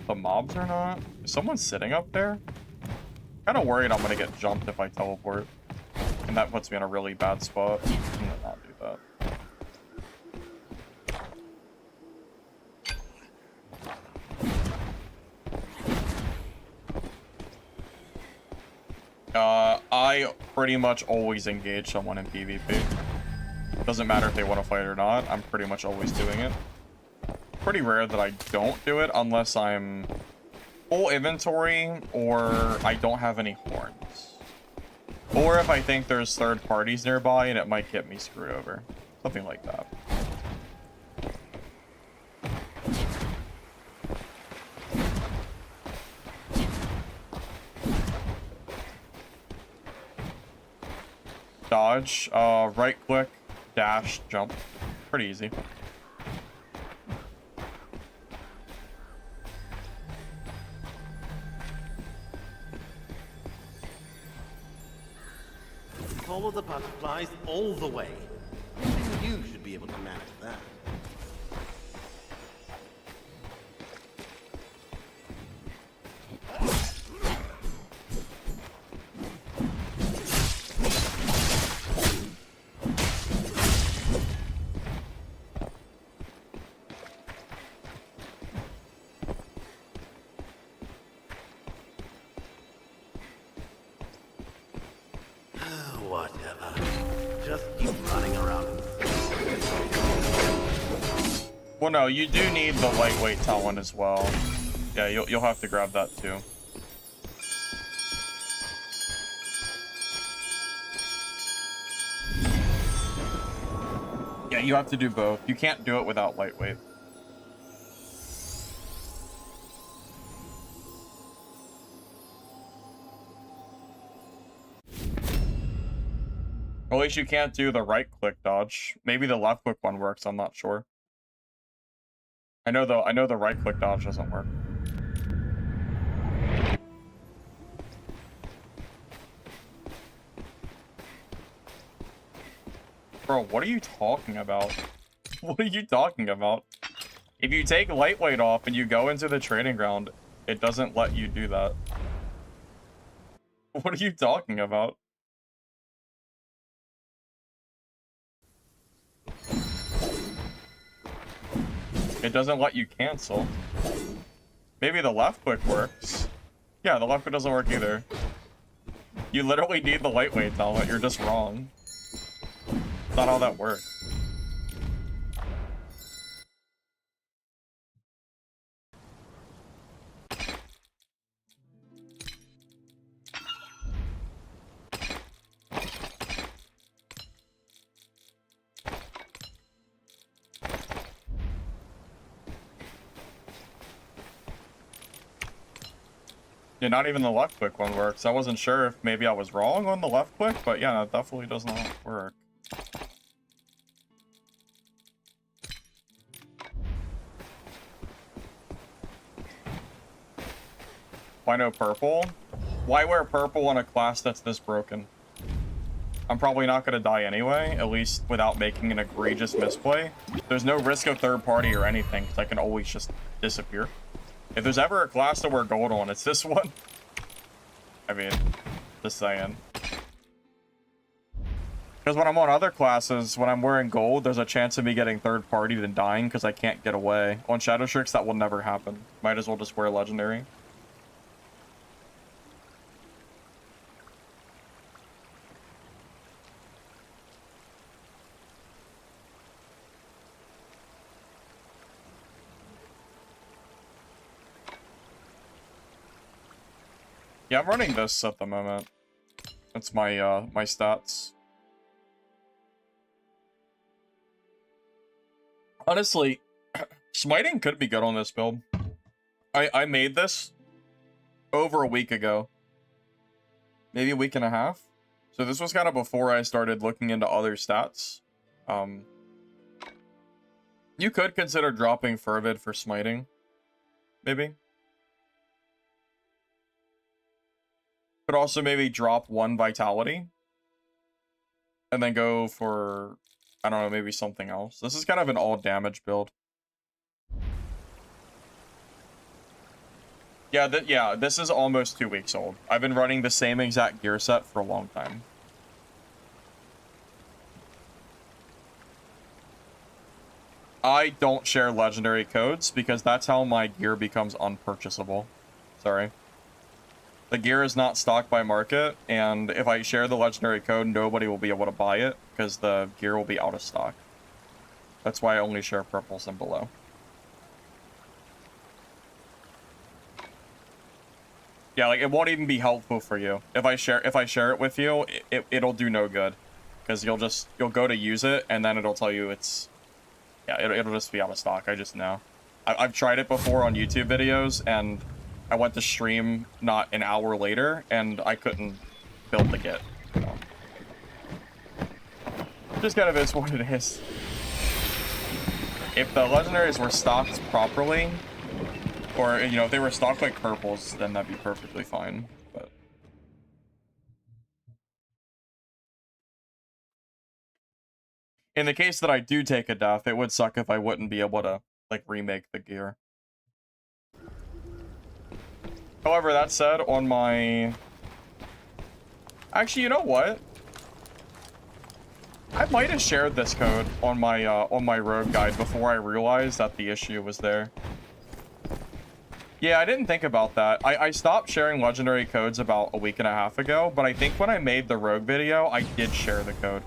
The mobs are not? Is someone sitting up there? Kinda worried I'm gonna get jumped if I teleport. And that puts me in a really bad spot. I'm gonna not do that. I pretty much always engage someone in PvP. Doesn't matter if they want to fight or not, I'm pretty much always doing it. Pretty rare that I don't do it unless I'm full inventory or I don't have any horns. Or if I think there's third parties nearby and it might get me screwed over. Something like that. Dodge, right click, dash, jump. Pretty easy. Follow the butterflies all the way. Even you should be able to manage that. Whatever. Just keep running around. Well, no, you do need the lightweight talent as well. Yeah, you'll have to grab that too. Yeah, you have to do both. You can't do it without lightweight. Or at least you can't do the right click dodge. Maybe the left click one works, I'm not sure. I know the right click dodge doesn't work. Bro, what are you talking about? What are you talking about? If you take lightweight off and you go into the training ground, it doesn't let you do that. What are you talking about? It doesn't let you cancel. Maybe the left click works. Yeah, the left click doesn't work either. You literally need the lightweight talent. You're just wrong. That's not how that works. Yeah, not even the left click one works. I wasn't sure if maybe I was wrong on the left click, but yeah, it definitely does not work. Why no purple? Why wear purple on a class that's this broken? I'm probably not going to die anyway, at least without making an egregious misplay. There's no risk of third party or anything, because I can always just disappear. If there's ever a class to wear gold on, it's this one. I mean, just saying. Because when I'm on other classes, when I'm wearing gold, there's a chance of me getting third partied and dying because I can't get away. On Shadow Strix, that will never happen. Might as well just wear legendary. Yeah, I'm running this at the moment. That's my my stats. Honestly, smiting could be good on this build. I made this over a week ago. Maybe a week and a half. So this was kind of before I started looking into other stats. You could consider dropping Fervid for smiting. Maybe. Could also maybe drop 1 vitality. And then go for, I don't know, maybe something else. This is kind of an all damage build. Yeah, this is almost 2 weeks old. I've been running the same exact gear set for a long time. I don't share legendary codes because that's how my gear becomes unpurchasable. Sorry. The gear is not stocked by market, and if I share the legendary code, nobody will be able to buy it because the gear will be out of stock. That's why I only share purples and below. Yeah, like it won't even be helpful for you. If I share it with you, it'll do no good. Because you'll go to use it and then it'll tell you it's, yeah, it'll just be out of stock. I just know. I've tried it before on YouTube videos and I went to stream not an hour later and I couldn't build the kit. So. Just kind of is what it is. If the legendaries were stocked properly, or, you know, if they were stocked like purples, then that'd be perfectly fine, but... In the case that I do take a death, it would suck if I wouldn't be able to, like, remake the gear. However, that said, on my... Actually, you know what? I might have shared this code on my rogue guide before I realized that the issue was there. Yeah, I didn't think about that. I stopped sharing legendary codes about a week and a half ago, but I think when I made the rogue video, I did share the code.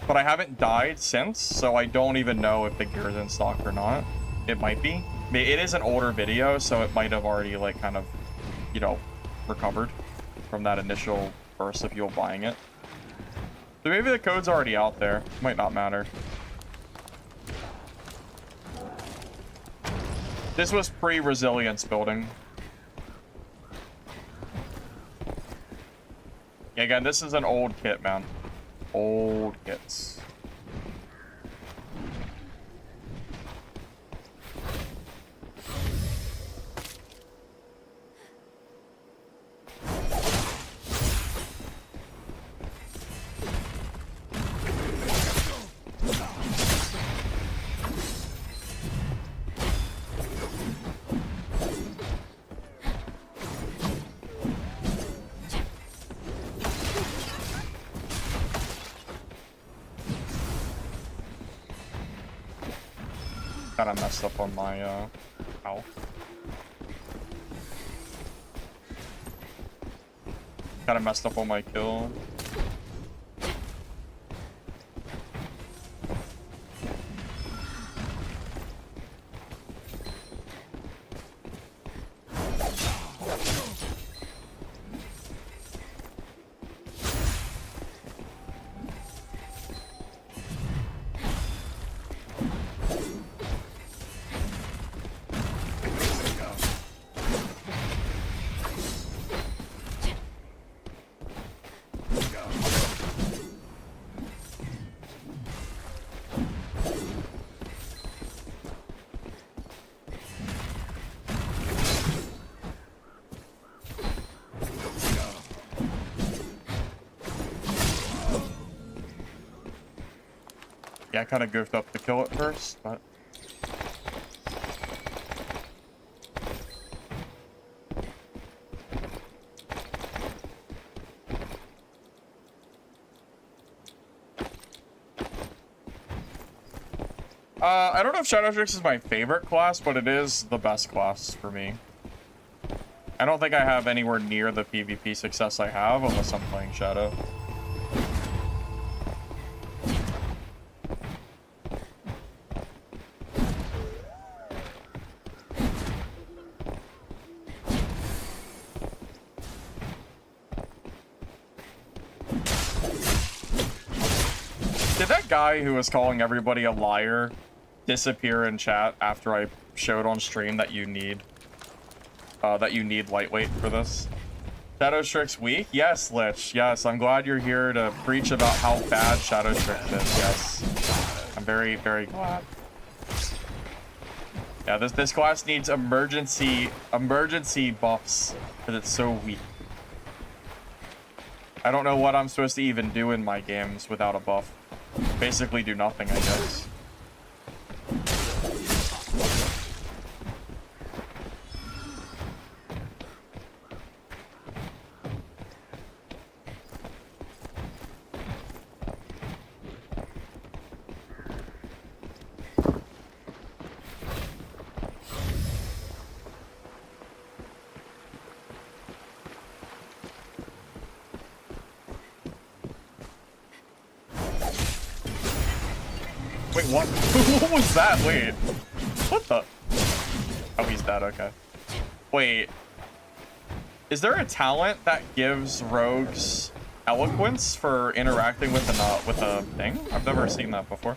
But I haven't died since, so I don't even know if the gear is in stock or not. It might be. It is an older video, so it might have already, like, kind of, you know, recovered from that initial burst of people buying it. So maybe the code's already out there. Might not matter. This was pre-resilience building. Yeah, again, this is an old kit, man. Old kits. Kinda messed up on my, ow. Kinda messed up on my kill. Yeah, I kind of goofed up the kill at first, but... I don't know if Shadowtrix is my favorite class, but it is the best class for me. I don't think I have anywhere near the PvP success I have unless I'm playing Shadow. guy who was calling everybody a liar disappear in chat after I showed on stream that you need lightweight for this? Shadow Strix weak? Yes, Lich. Yes, I'm glad you're here to preach about how bad Shadow Strix is. Yes. I'm very, very glad. Yeah, this class needs emergency buffs because it's so weak. I don't know what I'm supposed to even do in my games without a buff. Basically do nothing, I guess. Wait, what? What was that? Wait. What the? Oh, he's dead, okay. Wait. Is there a talent that gives rogues eloquence for interacting with a thing? I've never seen that before.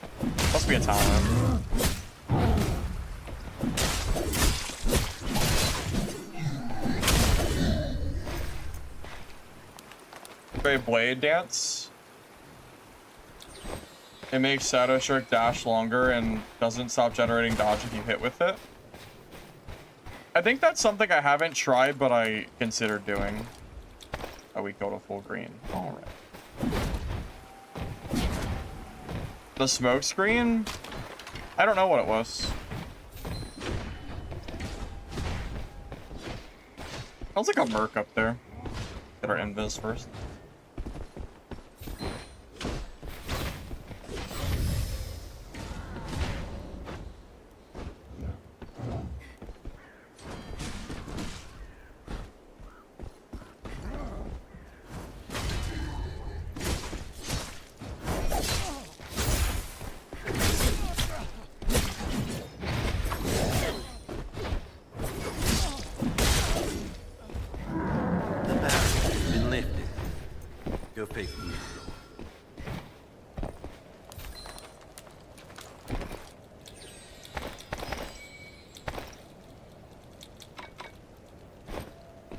Must be a talent. Okay, blade dance. It makes Shadow Strike dash longer and doesn't stop generating dodge if you hit with it. I think that's something I haven't tried, but I consider doing. Oh, we go to full green. All right. The smoke screen? I don't know what it was. Sounds like a merc up there. Get our invis first.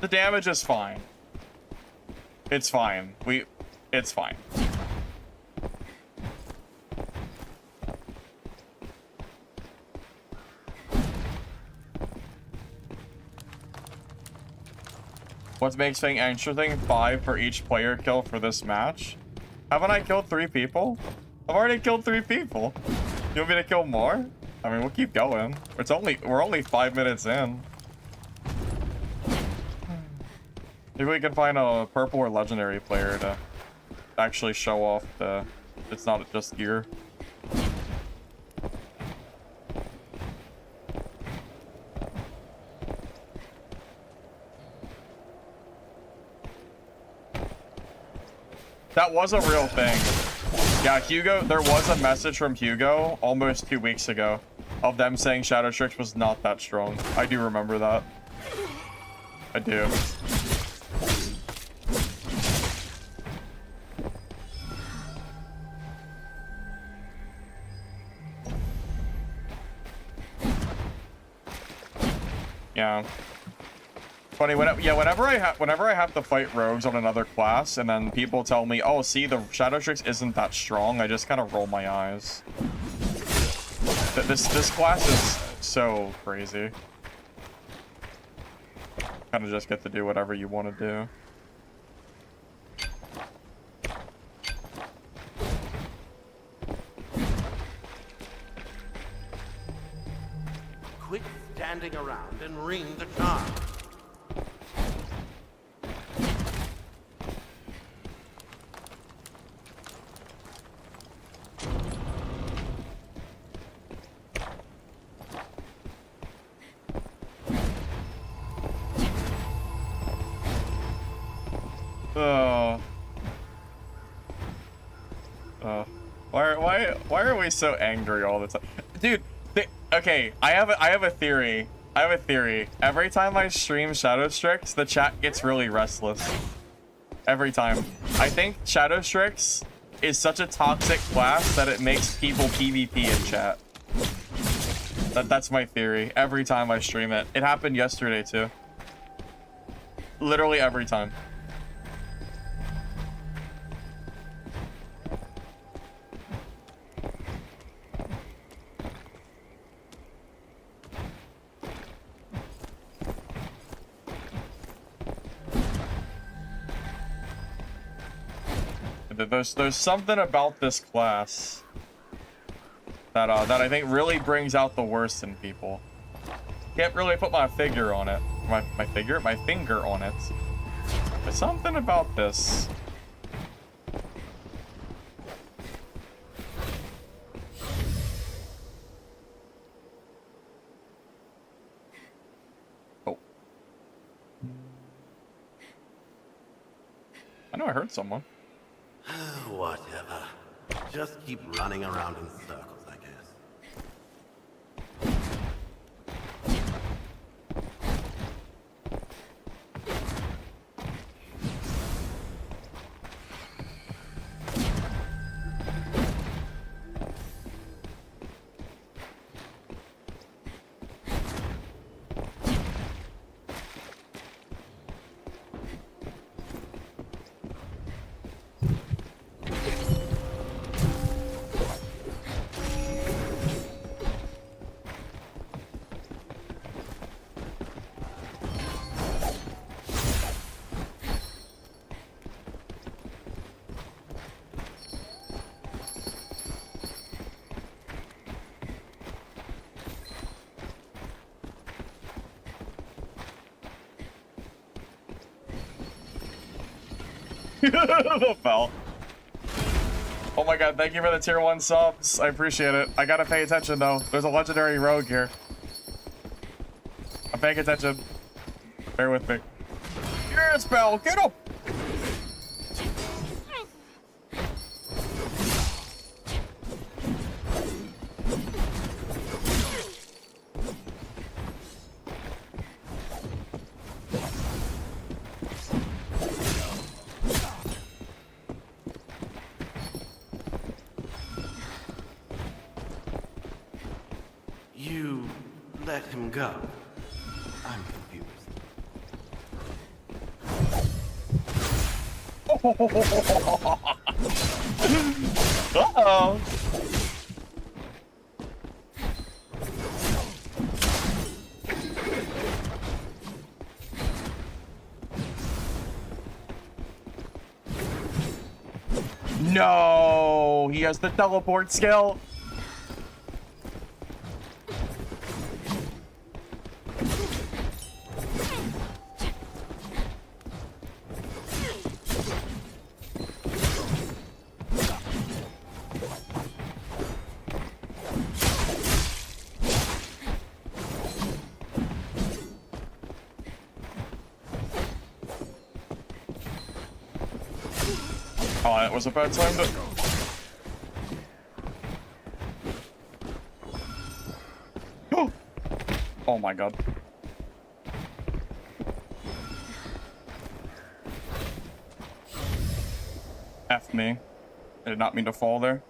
The damage is fine. It's fine. It's fine. What makes thing interesting? 5 for each player kill for this match. Haven't I killed 3 people? I've already killed 3 people. You want me to kill more? I mean, we'll keep going. We're only 5 minutes in. Maybe we can find a purple or legendary player to actually show off it's not just gear. That was a real thing. Yeah, Hugo, there was a message from Hugo almost 2 weeks ago of them saying Shadow Strix was not that strong. I do remember that. I do. Yeah. Funny, whenever I have to fight rogues on another class, and then people tell me, "Oh, see, the Shadow Strix isn't that strong," I just kind of roll my eyes. This class is so crazy. Kind of just get to do whatever you want to do. Quit standing around and ring the charm. Why are we so angry all the time? Dude, okay, I have a theory. Every time I stream Shadow Strix, the chat gets really restless. Every time. I think Shadow Strix is such a toxic class that it makes people PvP in chat. That's my theory. Every time I stream it. It happened yesterday too. Literally every time. There's something about this class that I think really brings out the worst in people. Can't really put my finger on it. My finger on it. There's something about this. Oh. I know I heard someone. Whatever. Just keep running around in circles, I guess. The bell. Oh my god, thank you for the tier 1 subs. I appreciate it. I gotta pay attention though. There's a legendary rogue here. I'm paying attention. Bear with me. Yes, Bell, get up! You let him go. I'm confused. Uh-oh. No, he has the teleport skill. Oh, that was a bad time to... Oh my god. F me. I did not mean to fall there.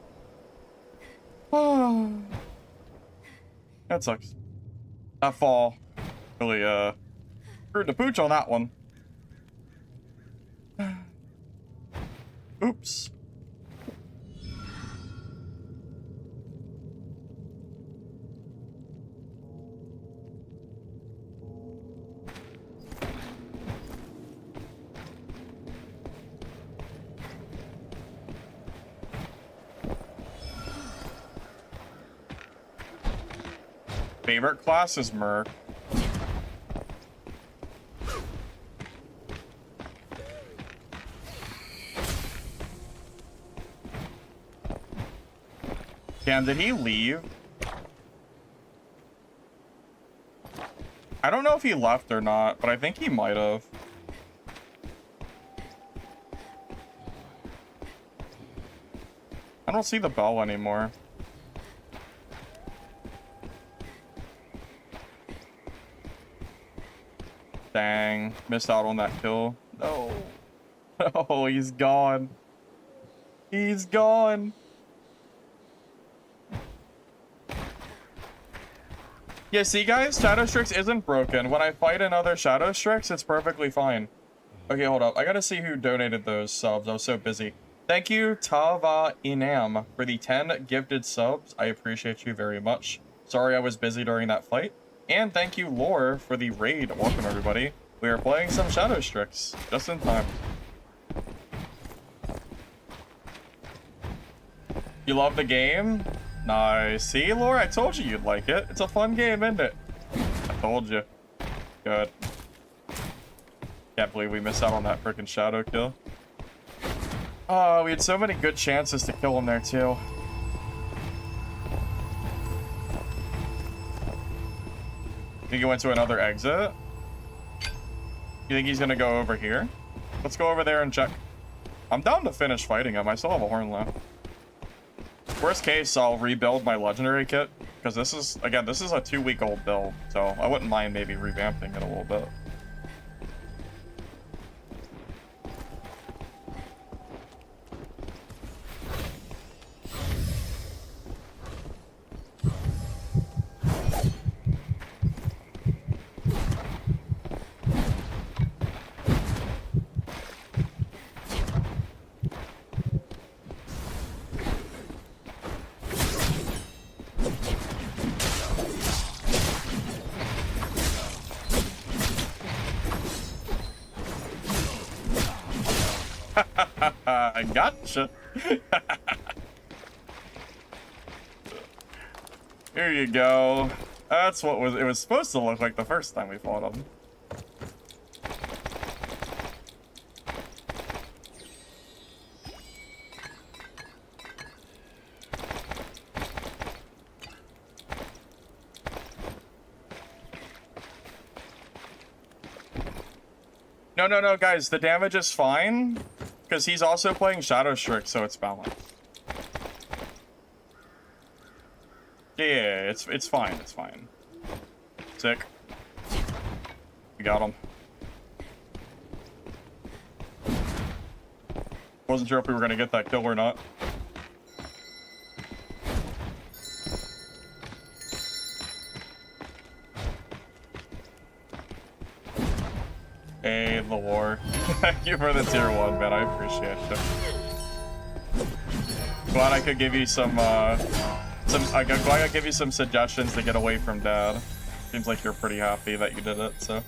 That sucks. That fall really, screwed the pooch on that one. Oops. Favorite class is Merc. Cam, did he leave? I don't know if he left or not, but I think he might have. I don't see the bell anymore. Dang, missed out on that kill. No. Oh, he's gone. He's gone. Yeah, see guys, Shadow Strix isn't broken. When I fight another Shadow Strix, it's perfectly fine. Okay, hold up. I gotta see who donated those subs. I was so busy. Thank you, Tava Inam, for the 10 gifted subs. I appreciate you very much. Sorry I was busy during that fight. And thank you, Lore, for the raid. Welcome, everybody. We are playing some Shadow Strix. Just in time. You love the game? Nice. See, Lore? I told you you'd like it. It's a fun game, isn't it? I told you. Good. Can't believe we missed out on that freaking shadow kill. Oh, we had so many good chances to kill him there, too. Think he went to another exit? You think he's gonna go over here? Let's go over there and check. I'm down to finish fighting him. I still have a horn left. Worst case, I'll rebuild my legendary kit, because this is, again, this is a 2-week-old build, so I wouldn't mind maybe revamping it a little bit. I gotcha. Here you go. That's what it was supposed to look like the first time we fought him. No, guys, the damage is fine. Because he's also playing Shadow Strix, so it's balanced. Yeah, it's fine, it's fine. Sick. We got him. Wasn't sure if we were gonna get that kill or not. Hey, the war. Thank you for the tier 1, man. I appreciate it. Glad I could give you some glad I could give you some suggestions to get away from Dad. Seems like you're pretty happy that you did it, so.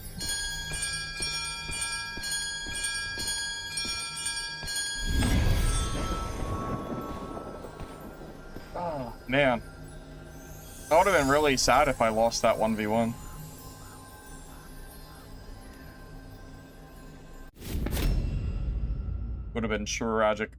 Oh, man. I would have been really sad if I lost that 1v1. Would have been tragic.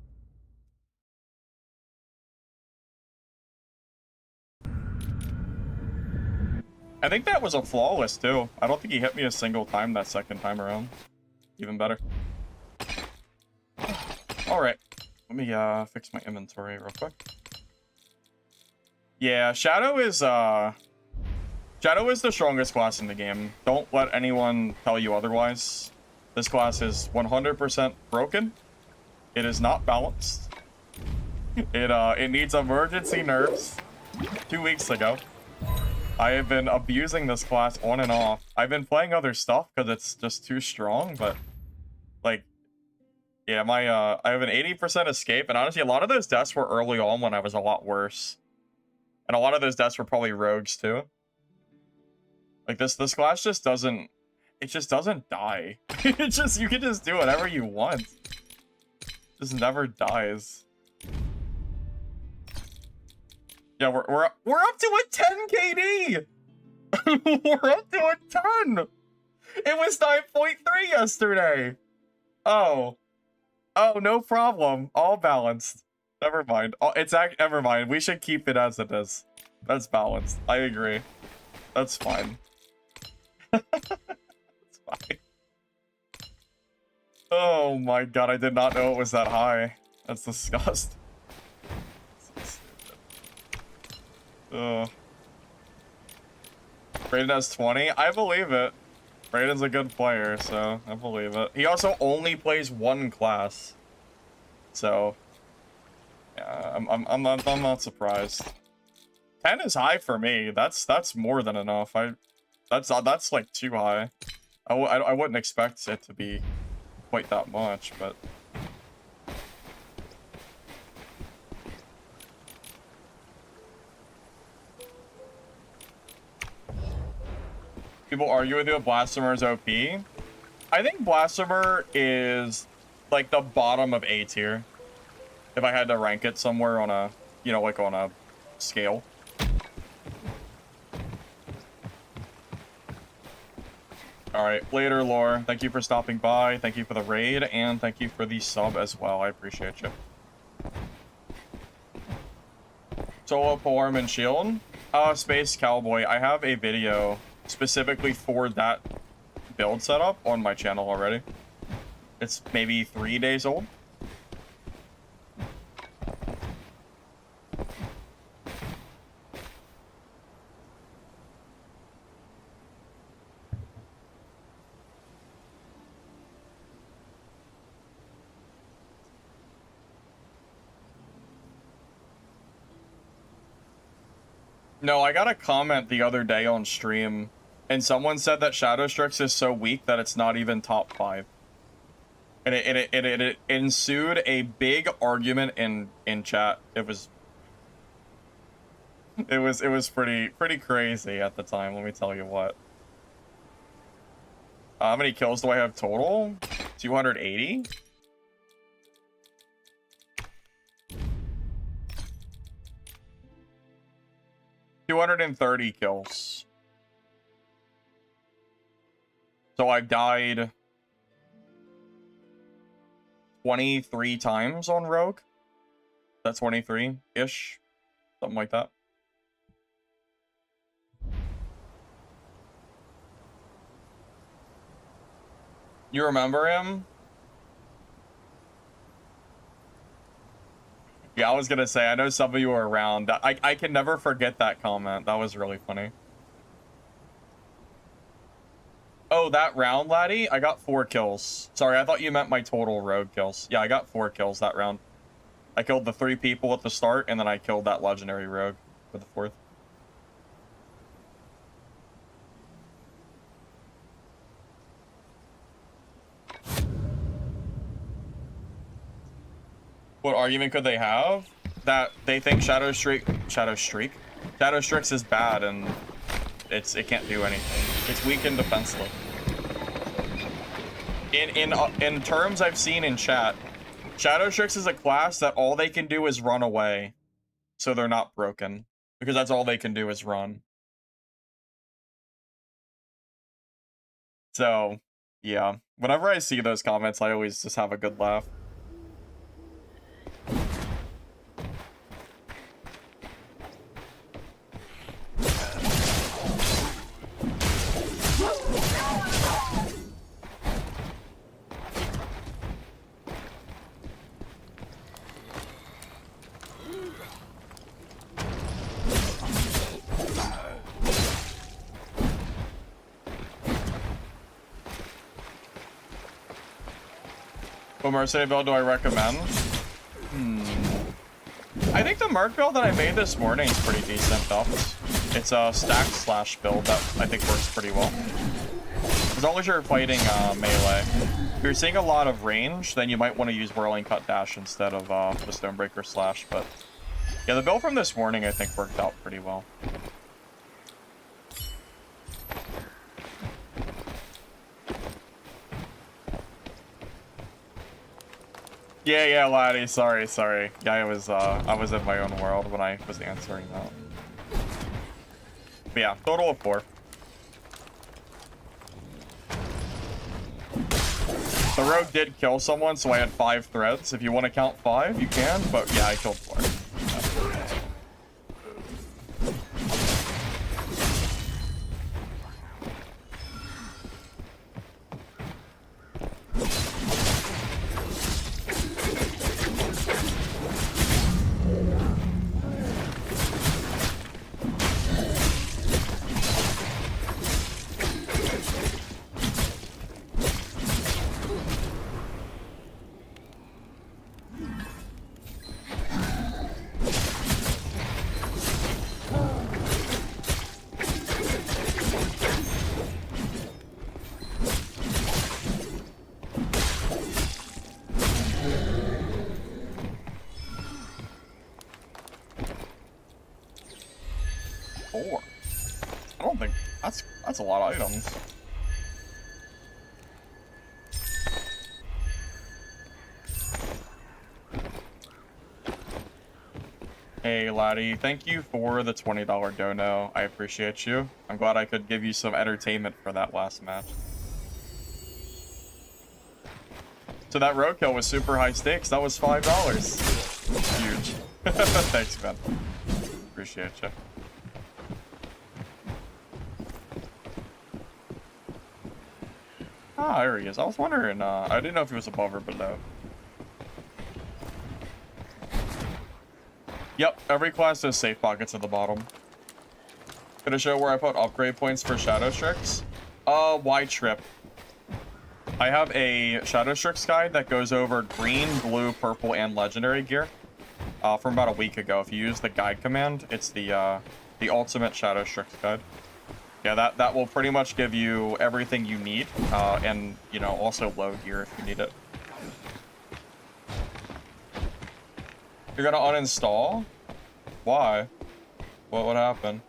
I think that was a flawless too. I don't think he hit me a single time that second time around. Even better. Alright. Let me fix my inventory real quick. Yeah, Shadow is the strongest class in the game. Don't let anyone tell you otherwise. This class is 100% broken. It is not balanced. It needs emergency nerfs. 2 weeks ago. I have been abusing this class on and off. I've been playing other stuff because it's just too strong, but like, yeah, I have an 80% escape, and honestly, a lot of those deaths were early on when I was a lot worse. And a lot of those deaths were probably rogues too. Like this class just doesn't die. You can just do whatever you want. Just never dies. Yeah, we're up to a 10 KD. We're up to a 10. It was 9.3 yesterday. Oh, no problem. All balanced. Never mind. Oh, never mind. We should keep it as it is. That's balanced. I agree. That's fine. It's fine. Oh my god, I did not know it was that high. That's disgusting. Ugh. Brayden has 20? I believe it. Brayden's a good player, so I believe it. He also only plays one class. So, I'm not surprised. 10 is high for me. That's more than enough. That's like too high. I wouldn't expect it to be quite that much, but people argue with you that Blasphemer's OP. I think Blasphemer is like the bottom of A tier. If I had to rank it somewhere on a, you know, like on a scale. Alright, later, Lore. Thank you for stopping by. Thank you for the raid, and thank you for the sub as well. I appreciate you. Solo, Polearm, and Shield. Space Cowboy. I have a video specifically for that build setup on my channel already. It's maybe 3 days old. No, I got a comment the other day on stream, and someone said that Shadow Strix is so weak that it's not even top 5. And it ensued a big argument in chat. It was pretty crazy at the time, let me tell you what. How many kills do I have total? 280? $230 kills. So I've died 23 times on Rogue. That's 23-ish. Something like that. You remember him? Yeah, I was gonna say, I know some of you were around. I can never forget that comment. That was really funny. Oh, that round, laddie? I got 4 kills. Sorry, I thought you meant my total rogue kills. Yeah, I got 4 kills that round. I killed the 3 people at the start, and then I killed that legendary rogue for the 4th. What argument could they have? That they think Shadow Strix is bad and it can't do anything. It's weak and defenseless. In terms I've seen in chat, Shadow Strix is a class that all they can do is run away, so they're not broken, because that's all they can do is run. So, yeah, whenever I see those comments, I always just have a good laugh. What Mercenary build do I recommend? I think the Merc build that I made this morning is pretty decent though. It's a stack slash build that I think works pretty well. As long as you're fighting melee. If you're seeing a lot of range, then you might want to use Whirling Cut Dash instead of the Stonebreaker Slash. But yeah, the build from this morning I think worked out pretty well. Yeah, laddie. Sorry. Yeah, I was in my own world when I was answering that. But yeah, total of 4. The rogue did kill someone, so I had 5 threads. If you want to count 5, you can. But yeah, I killed 4. 4. I don't think that's a lot of items. Hey laddie, thank you for the $20 dono. I appreciate you. I'm glad I could give you some entertainment for that last match. So that roadkill was super high stakes. That was $5. Huge. Thanks, man. Appreciate you. Ah, there he is. I was wondering, I didn't know if he was above or below. Yep, every class has safe pockets at the bottom. Gonna show where I put upgrade points for Shadow Strix. Why trip? I have a Shadow Strix guide that goes over green, blue, purple, and legendary gear. From about a week ago. If you use the guide command, it's the ultimate Shadow Strix guide. Yeah, that will pretty much give you everything you need, and, you know, also low gear if you need it. You're gonna uninstall? Why? What would happen?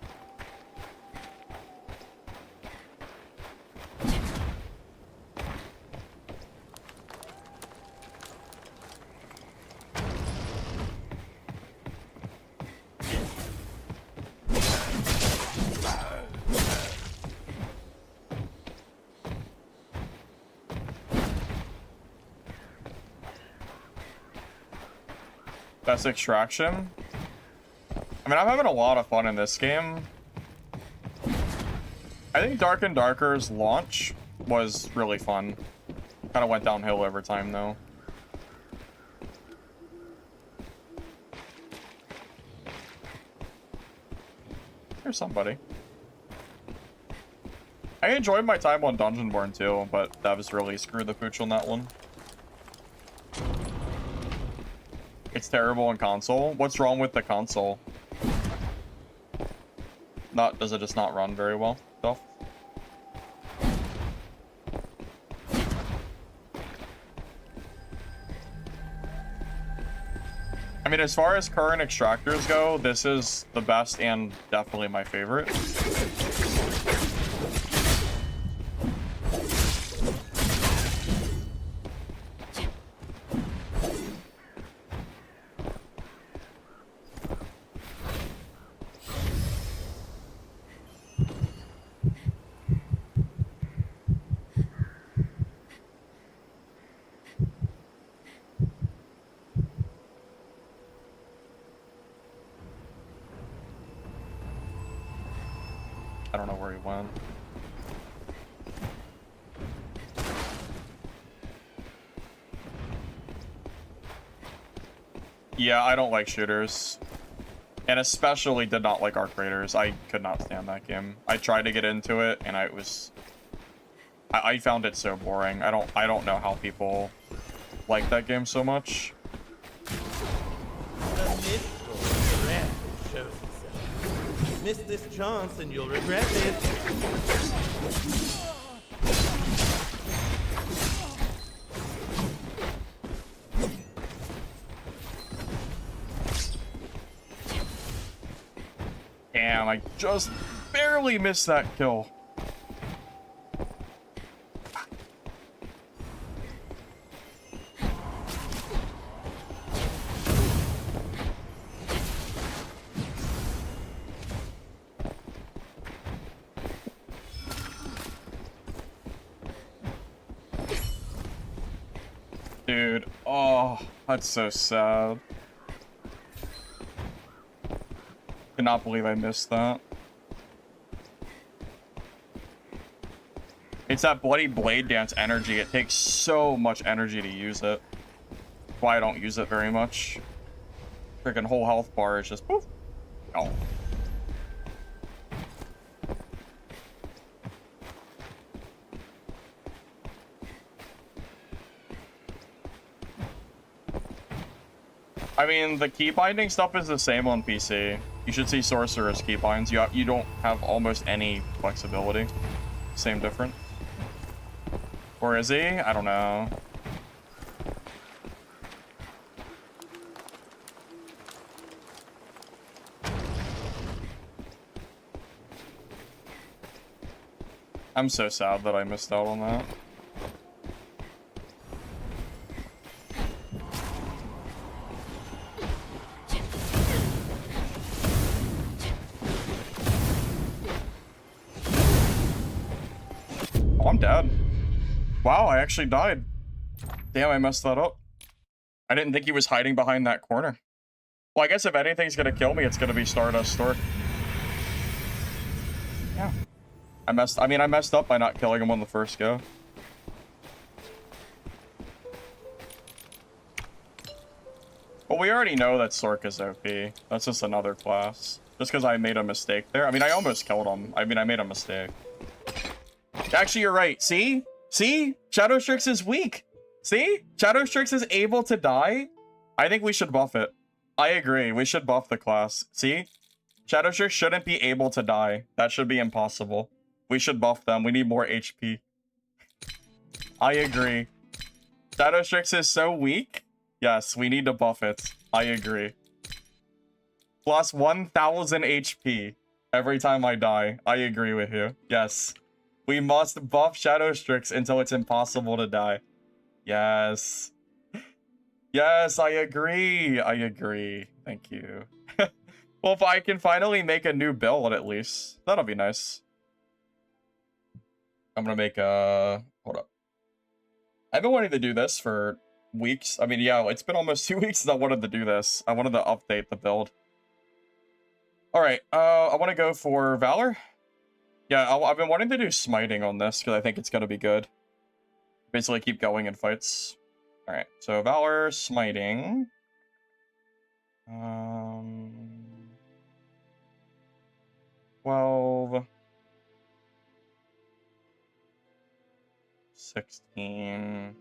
Best extraction? I mean, I'm having a lot of fun in this game. I think Dark and Darker's launch was really fun. Kind of went downhill over time, though. There's somebody. I enjoyed my time on Dungeonborn, too, but that was really screw the pooch on that one. It's terrible in console. What's wrong with the console? Does it just not run very well? Stuff? I mean, as far as current extractors go, this is the best and definitely my favorite. I don't know where he went. Yeah, I don't like shooters. And especially did not like Arc Raiders. I could not stand that game. I tried to get into it and I found it so boring. I don't know how people like that game so much. The Mistfall threat shows itself. Miss this chance and you'll regret it. Damn, I just barely missed that kill. Dude, oh, that's so sad. Cannot believe I missed that. It's that bloody blade dance energy. It takes so much energy to use it. That's why I don't use it very much. Freaking whole health bar is just poof. Oh. I mean, the key binding stuff is the same on PC. You should see Sorcerer's keybinds. You don't have almost any flexibility. Same difference. Or is he? I don't know. I'm so sad that I missed out on that. Oh, I'm dead. Wow, I actually died. Damn, I messed that up. I didn't think he was hiding behind that corner. Well, I guess if anything's gonna kill me, it's gonna be Stardust Stork. Yeah. I messed up by not killing him on the first go. Well, we already know that Stork is OP. That's just another class. Just because I made a mistake there. I mean, I almost killed him. I mean, I made a mistake. Actually, you're right. See? See? Shadow Strix is weak. See? Shadow Strix is able to die. I think we should buff it. I agree. We should buff the class. See? Shadow Strix shouldn't be able to die. That should be impossible. We should buff them. We need more HP. I agree. Shadow Strix is so weak. Yes, we need to buff it. I agree. Plus 1000 HP every time I die. I agree with you. Yes. We must buff Shadow Strix until it's impossible to die. Yes. Yes, I agree. I agree. Thank you. Well, if I can finally make a new build at least, that'll be nice. I'm gonna make a... Hold up. I've been wanting to do this for weeks. I mean, yeah, it's been almost 2 weeks since I wanted to do this. I wanted to update the build. Alright, I want to go for Valor. Yeah, I've been wanting to do smiting on this because I think it's going to be good. Basically keep going in fights. Alright, so Valor, smiting. 12. 16.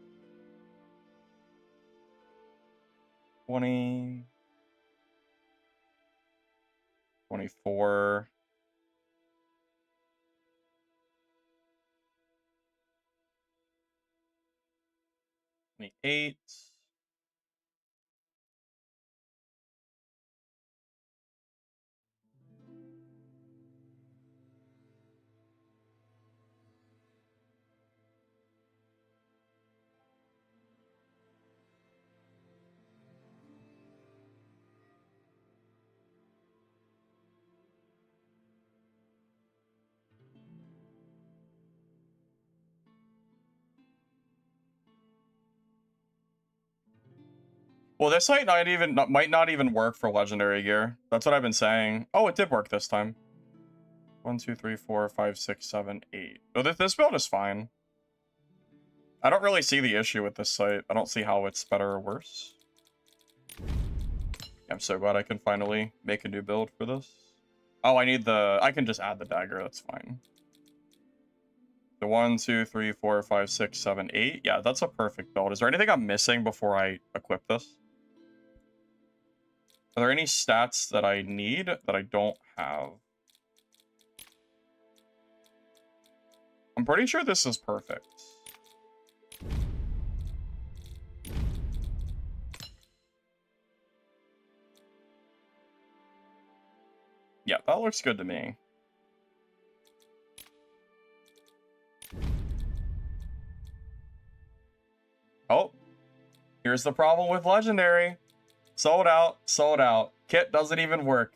20. 24. 28. Well, this might not even work for legendary gear. That's what I've been saying. Oh, it did work this time. 1, 2, 3, 4, 5, 6, 7, 8. Oh, this build is fine. I don't really see the issue with this site. I don't see how it's better or worse. I'm so glad I can finally make a new build for this. Oh, I can just add the dagger. That's fine. The 1, 2, 3, 4, 5, 6, 7, 8. Yeah, that's a perfect build. Is there anything I'm missing before I equip this? Are there any stats that I need that I don't have? I'm pretty sure this is perfect. Yeah, that looks good to me. Oh, here's the problem with legendary. Sold out, sold out. Kit doesn't even work.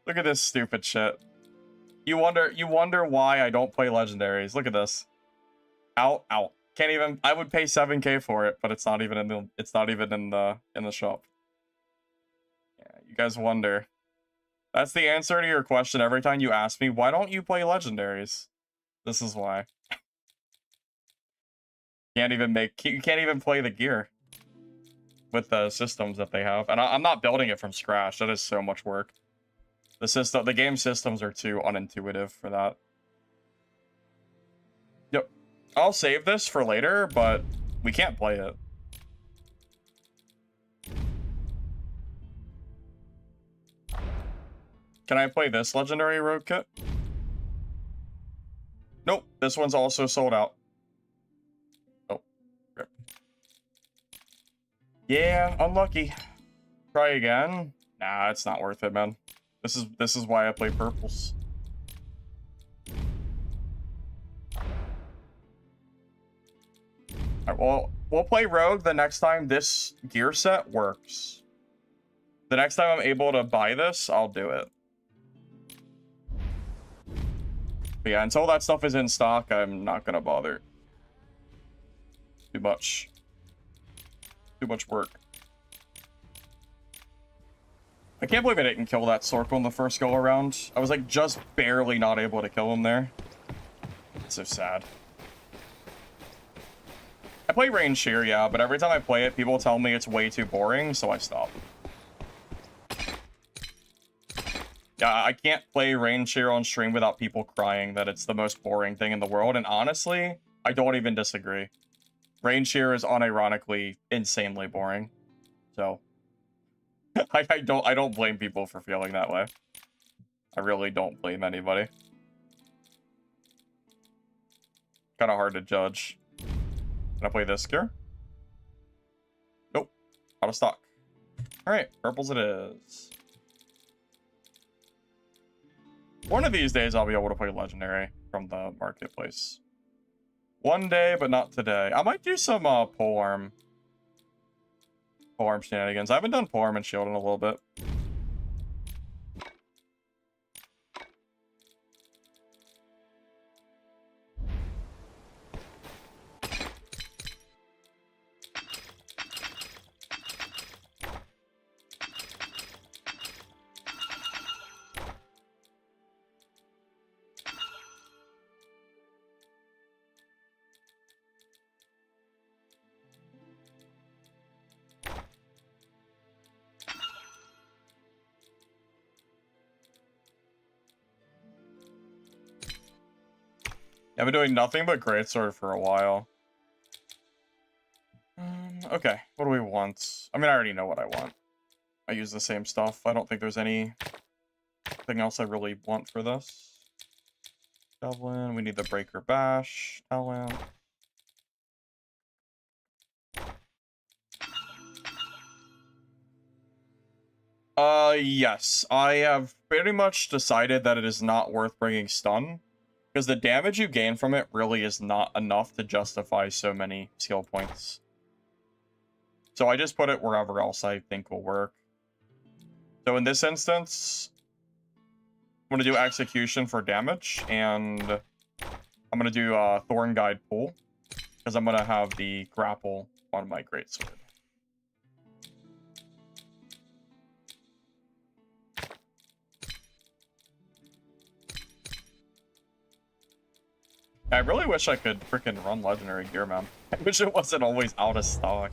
Look at this stupid shit. You wonder why I don't play legendaries. Look at this. Out. Can't even. I would pay 7K for it, but it's not even in the shop. Yeah, you guys wonder. That's the answer to your question every time you ask me, why don't you play legendaries? This is why. You can't even play the gear with the systems that they have. And I'm not building it from scratch. That is so much work. The game systems are too unintuitive for that. Yep. I'll save this for later, but we can't play it. Can I play this legendary rogue kit? Nope, this one's also sold out. Oh, rip. Yeah, unlucky. Try again. Nah, it's not worth it, man. This is why I play purples. Alright, well, we'll play Rogue the next time this gear set works. The next time I'm able to buy this, I'll do it. But yeah, until that stuff is in stock, I'm not gonna bother. Too much. Too much work. I can't believe I didn't kill that Sorkle in the first go around. I was like just barely not able to kill him there. It's so sad. I play Rain Shear, yeah, but every time I play it, people tell me it's way too boring, so I stop. Yeah, I can't play Rain Shear on stream without people crying that it's the most boring thing in the world, and honestly, I don't even disagree. Rain Shear is unironically insanely boring. So I don't blame people for feeling that way. I really don't blame anybody. Kind of hard to judge. Can I play this gear? Nope. Out of stock. Alright, purples it is. One of these days I'll be able to play Legendary from the marketplace. One day, but not today. I might do some polearm shenanigans. I haven't done polearm and shield in a little bit. I've been doing nothing but Greatsword for a while. Okay, what do we want? I mean, I already know what I want. I use the same stuff. I don't think there's anything else I really want for this. Javelin, we need the Breaker Bash. Talent. Yes. I have pretty much decided that it is not worth bringing stun. Because the damage you gain from it really is not enough to justify so many skill points. So I just put it wherever else I think will work. So in this instance, I'm going to do Execution for damage, and I'm going to do Thorn Guide Pull, because I'm going to have the Grapple on my Greatsword. I really wish I could freaking run Legendary gear, man. I wish it wasn't always out of stock.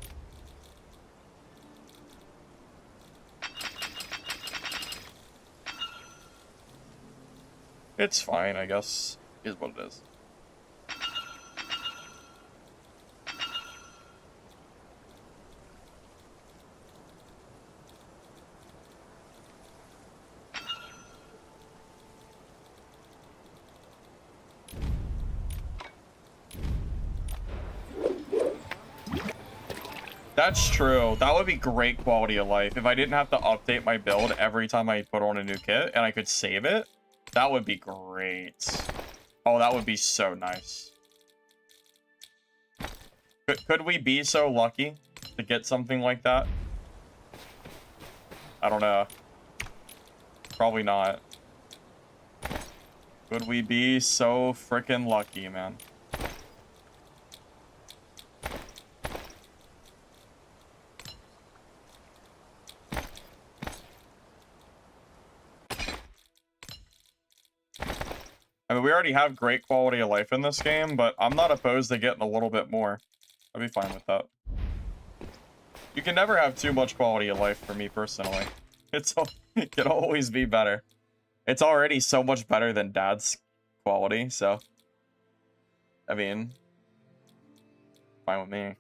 It's fine, I guess. Is what it is. That's true. That would be great quality of life. If I didn't have to update my build every time I put on a new kit and I could save it, that would be great. Oh, that would be so nice. Could we be so lucky to get something like that? I don't know. Probably not. Could we be so freaking lucky, man? I mean, we already have great quality of life in this game, but I'm not opposed to getting a little bit more. I'd be fine with that. You can never have too much quality of life for me personally. It can always be better. It's already so much better than Dad's quality, so... I mean... Fine with me.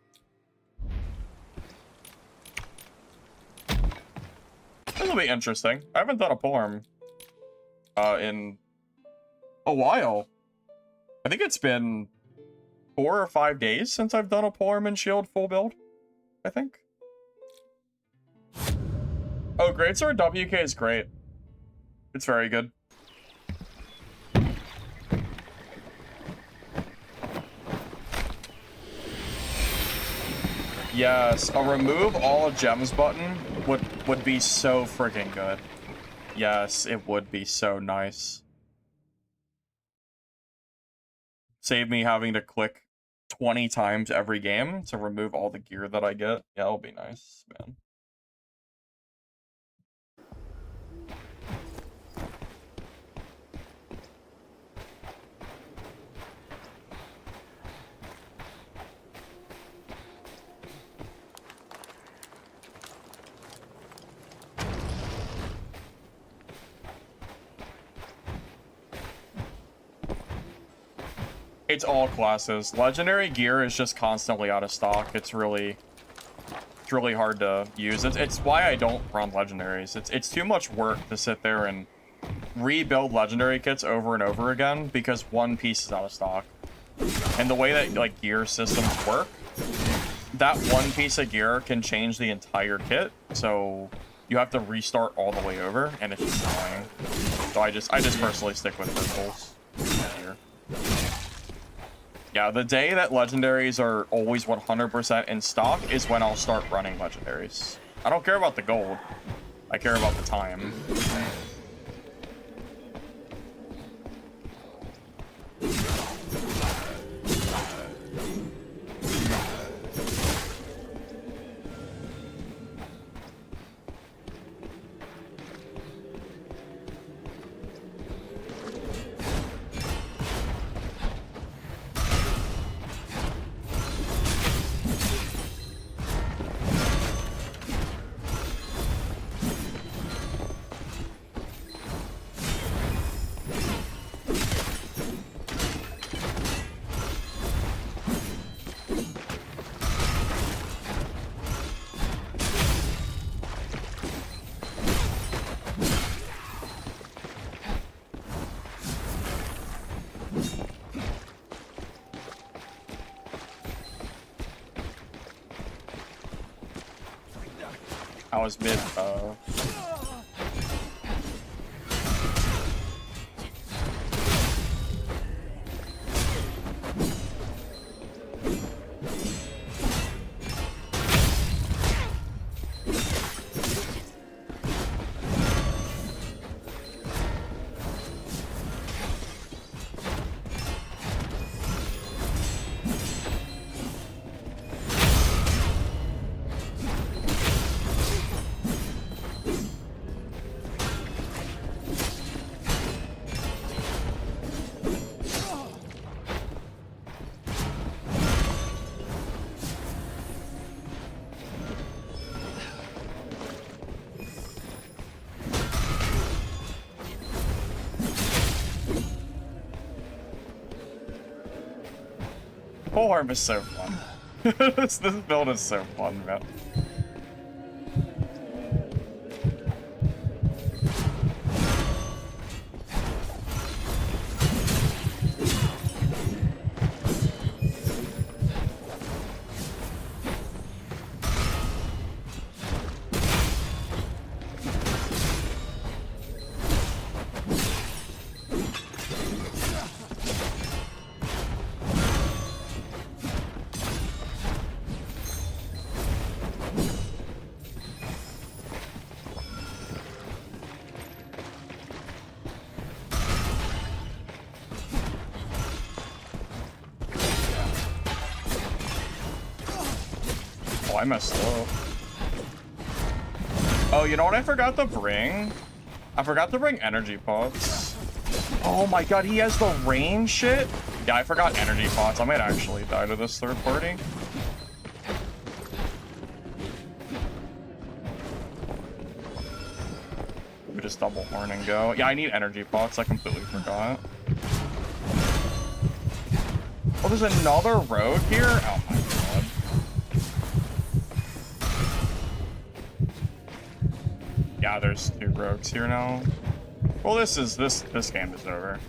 This will be interesting. I haven't done a polearm in a while. I think it's been 4 or 5 days since I've done a polearm and shield full build, I think. Oh, Greatsword WK is great. It's very good. Yes, a remove all gems button would be so freaking good. Yes, it would be so nice. Save me having to click 20 times every game to remove all the gear that I get. Yeah, it'll be nice, man. It's all classes. Legendary gear is just constantly out of stock. It's really hard to use. It's why I don't run legendaries. It's too much work to sit there and rebuild legendary kits over and over again because one piece is out of stock. And the way that like gear systems work, that one piece of gear can change the entire kit. So you have to restart all the way over, and it's just annoying. So I just personally stick with purples here. Yeah, the day that legendaries are always 100% in stock is when I'll start running legendaries. I don't care about the gold. I care about the time. I was mid, Polearm is so fun. this build is so fun, man. Oh, I messed up. Oh, you know what I forgot to bring? I forgot to bring energy pots. Oh my god, he has the range shit? Yeah, I forgot energy pots. I might actually die to this third party. We just double horn and go. Yeah, I need energy pots. I completely forgot. Oh, there's another rogue here? Oh my god. Yeah, there's two rogues here now. Well, this game is over.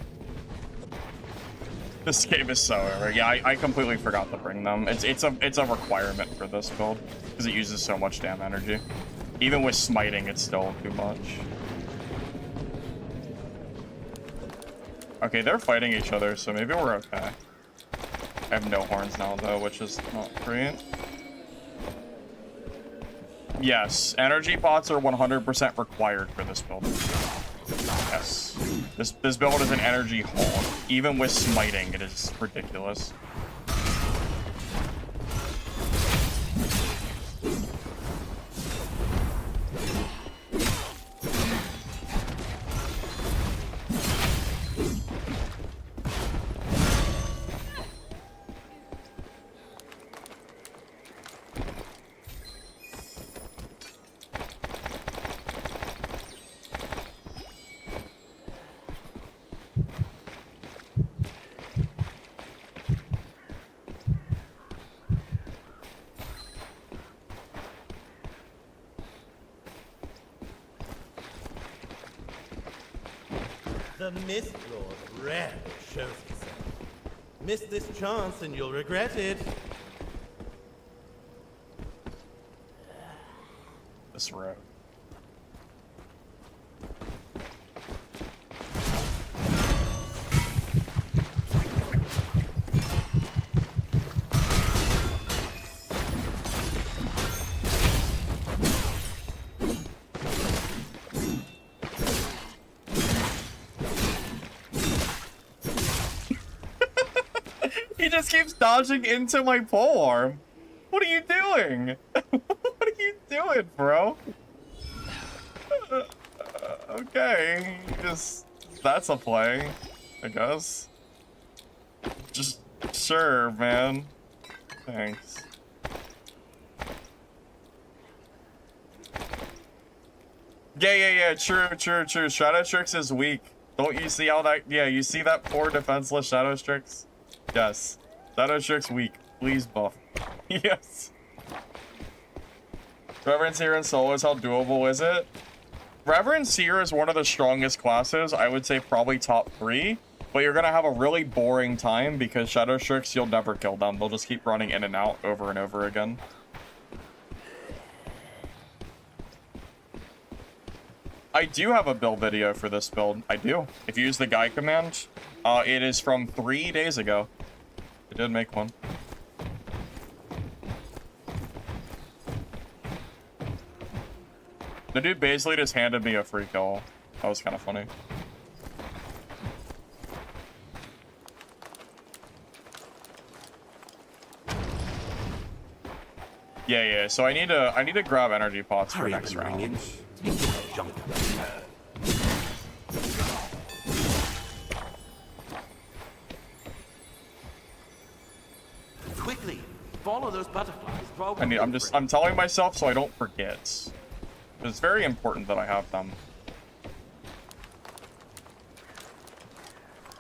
This game is so over. Yeah, I completely forgot to bring them. It's a requirement for this build because it uses so much damn energy. Even with smiting, it's still too much. Okay, they're fighting each other, so maybe we're okay. I have no horns now though, which is not great. Yes, energy pots are 100% required for this build. Yes. This build is an energy hog. Even with smiting, it is ridiculous. The Mistfall rarely shows itself. Miss this chance and you'll regret it. This road. He just keeps dodging into my pole arm. What are you doing? What are you doing, bro? Okay, just that's a play, I guess. Just sure, man. Thanks. Yeah. True. Shadow Strix is weak. Don't you see how that? Yeah, you see that poor defenseless Shadow Strix? Yes. Shadow Strix weak. Please buff. Yes. Reverend Seer and Solos, how doable is it? Reverend Seer is one of the strongest classes. I would say probably top 3. But you're gonna have a really boring time because Shadow Strix, you'll never kill them. They'll just keep running in and out over and over again. I do have a build video for this build. I do. If you use the guide command, it is from 3 days ago. I did make one. The dude basically just handed me a free kill. That was kind of funny. Yeah. So I need to grab energy pots for Hurry up next and bring round. in. Take this junk out of here. Quickly, follow those butterflies. I'm telling myself so I don't forget. It's very important that I have them.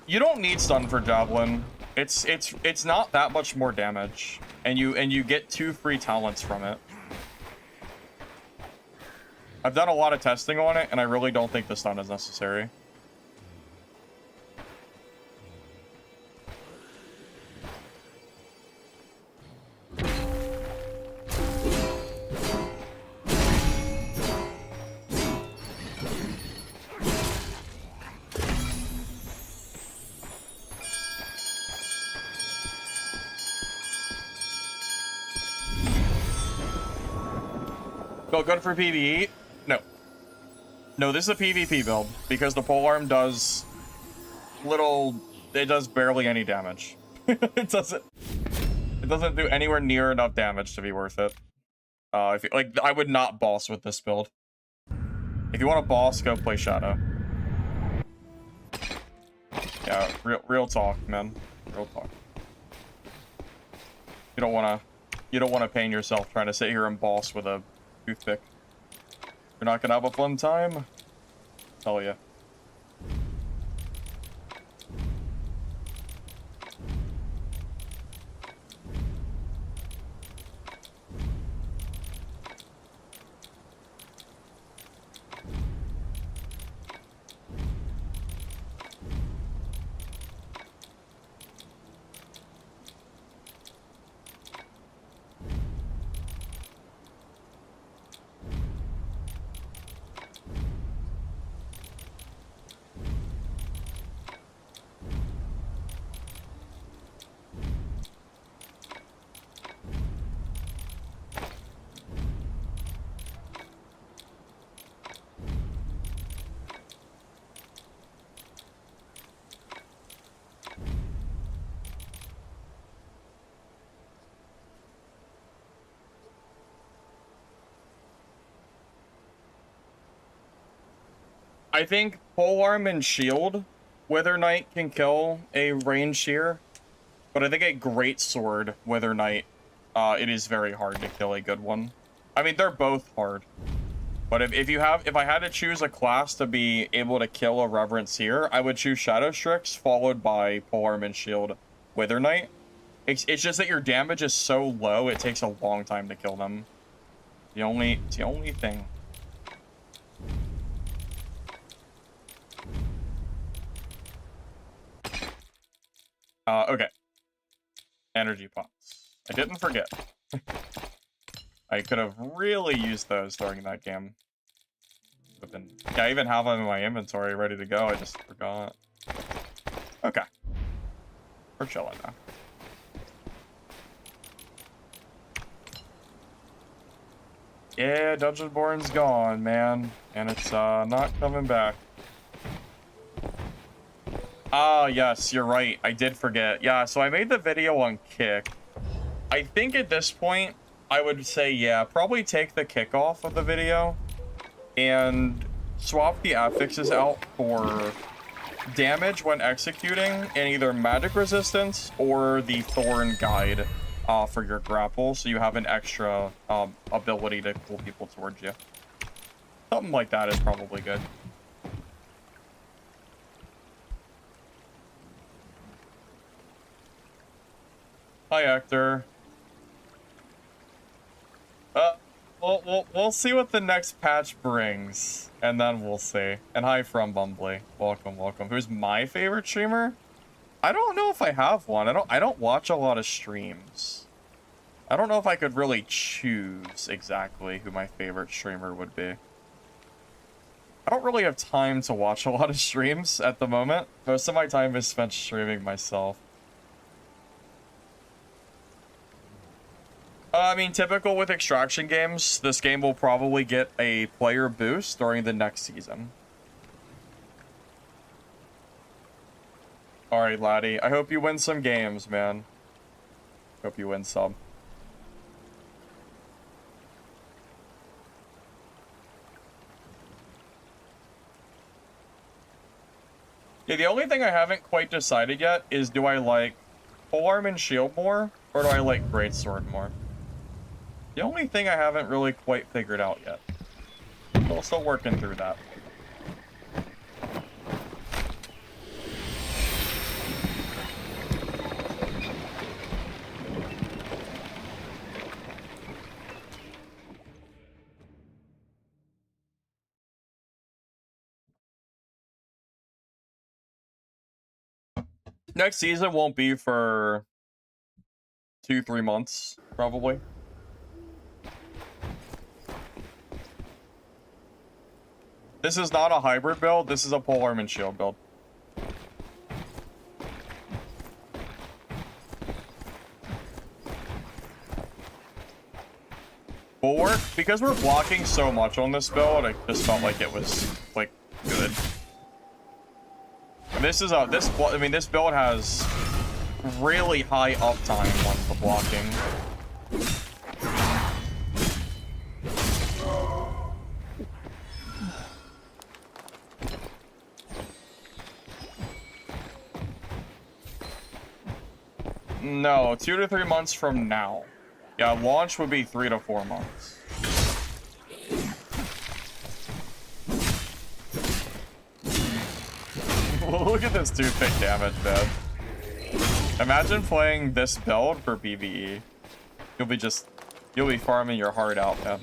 You don't need stun for javelin. It's not that much more damage, and you get 2 free talents from it. I've done a lot of testing on it, and I really don't think the stun is necessary. Go good for PvE? No, this is a PvP build because the polearm does it does barely any damage. it doesn't do anywhere near enough damage to be worth it. If you, like, I would not boss with this build. If you want to boss, go play Shadow. Yeah, real talk, man. Real talk. You don't wanna pain yourself trying to sit here and boss with a toothpick. You're not gonna have a fun time? Tell ya. I think polearm and shield Wither Knight can kill a ranged shear, but I think a great sword Wither Knight, it is very hard to kill a good one. I mean, they're both hard. But if I had to choose a class to be able to kill a Reverend Seer, I would choose Shadow Strix followed by Polearm and Shield Wither Knight. It's just that your damage is so low, it takes a long time to kill them. It's the only thing. Okay. Energy pots. I didn't forget. I could have really used those during that game. Yeah, I even have them in my inventory ready to go. I just forgot. Okay. We're chilling now. Yeah, Dungeonborn's gone, man. And it's not coming back. Ah, yes, you're right. I did forget. Yeah, so I made the video on Kick. I think at this point, I would say, yeah, probably take the kick off of the video and swap the affixes out for damage when executing and either magic resistance or the thorn guide for your grapple, so you have an extra ability to pull people towards you. Something like that is probably good. Hi, Hector. We'll see what the next patch brings, and then we'll see. And hi from Bumbly. Welcome, welcome. Who's my favorite streamer? I don't know if I have one. I don't watch a lot of streams. I don't know if I could really choose exactly who my favorite streamer would be. I don't really have time to watch a lot of streams at the moment. Most of my time is spent streaming myself. I mean, typical with extraction games, this game will probably get a player boost during the next season. Alright, laddie. I hope you win some games, man. Hope you win some. Yeah, the only thing I haven't quite decided yet is, do I like polearm and shield more, or do I like greatsword more? The only thing I haven't really quite figured out yet. I'm still working through that. Next season won't be for 2-3 months, probably. This is not a hybrid build, this is a polearm and shield build. Bulwark, because we're blocking so much on this build, I just felt like it was, like, good. And this is a, this build has really high uptime on the blocking. No, 2 to 3 months from now. Yeah, launch would be 3 to 4 months. Look at this toothpick damage, man. Imagine playing this build for PvE. You'll be farming your heart out, man.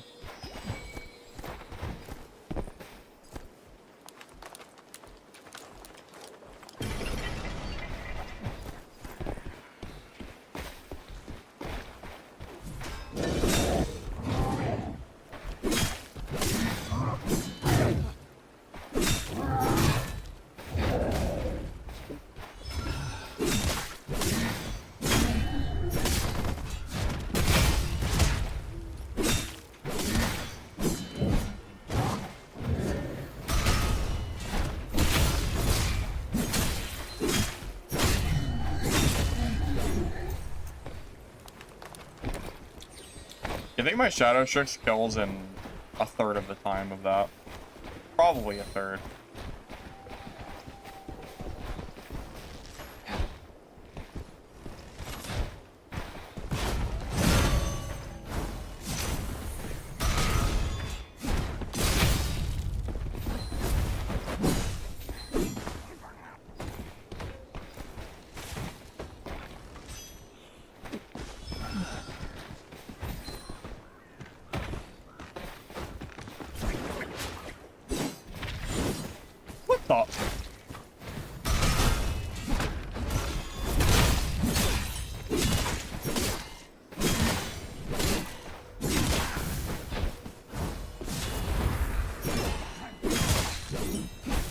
I think my Shadow Strix kills in 1/3 of the time of that. Probably 1/3. the?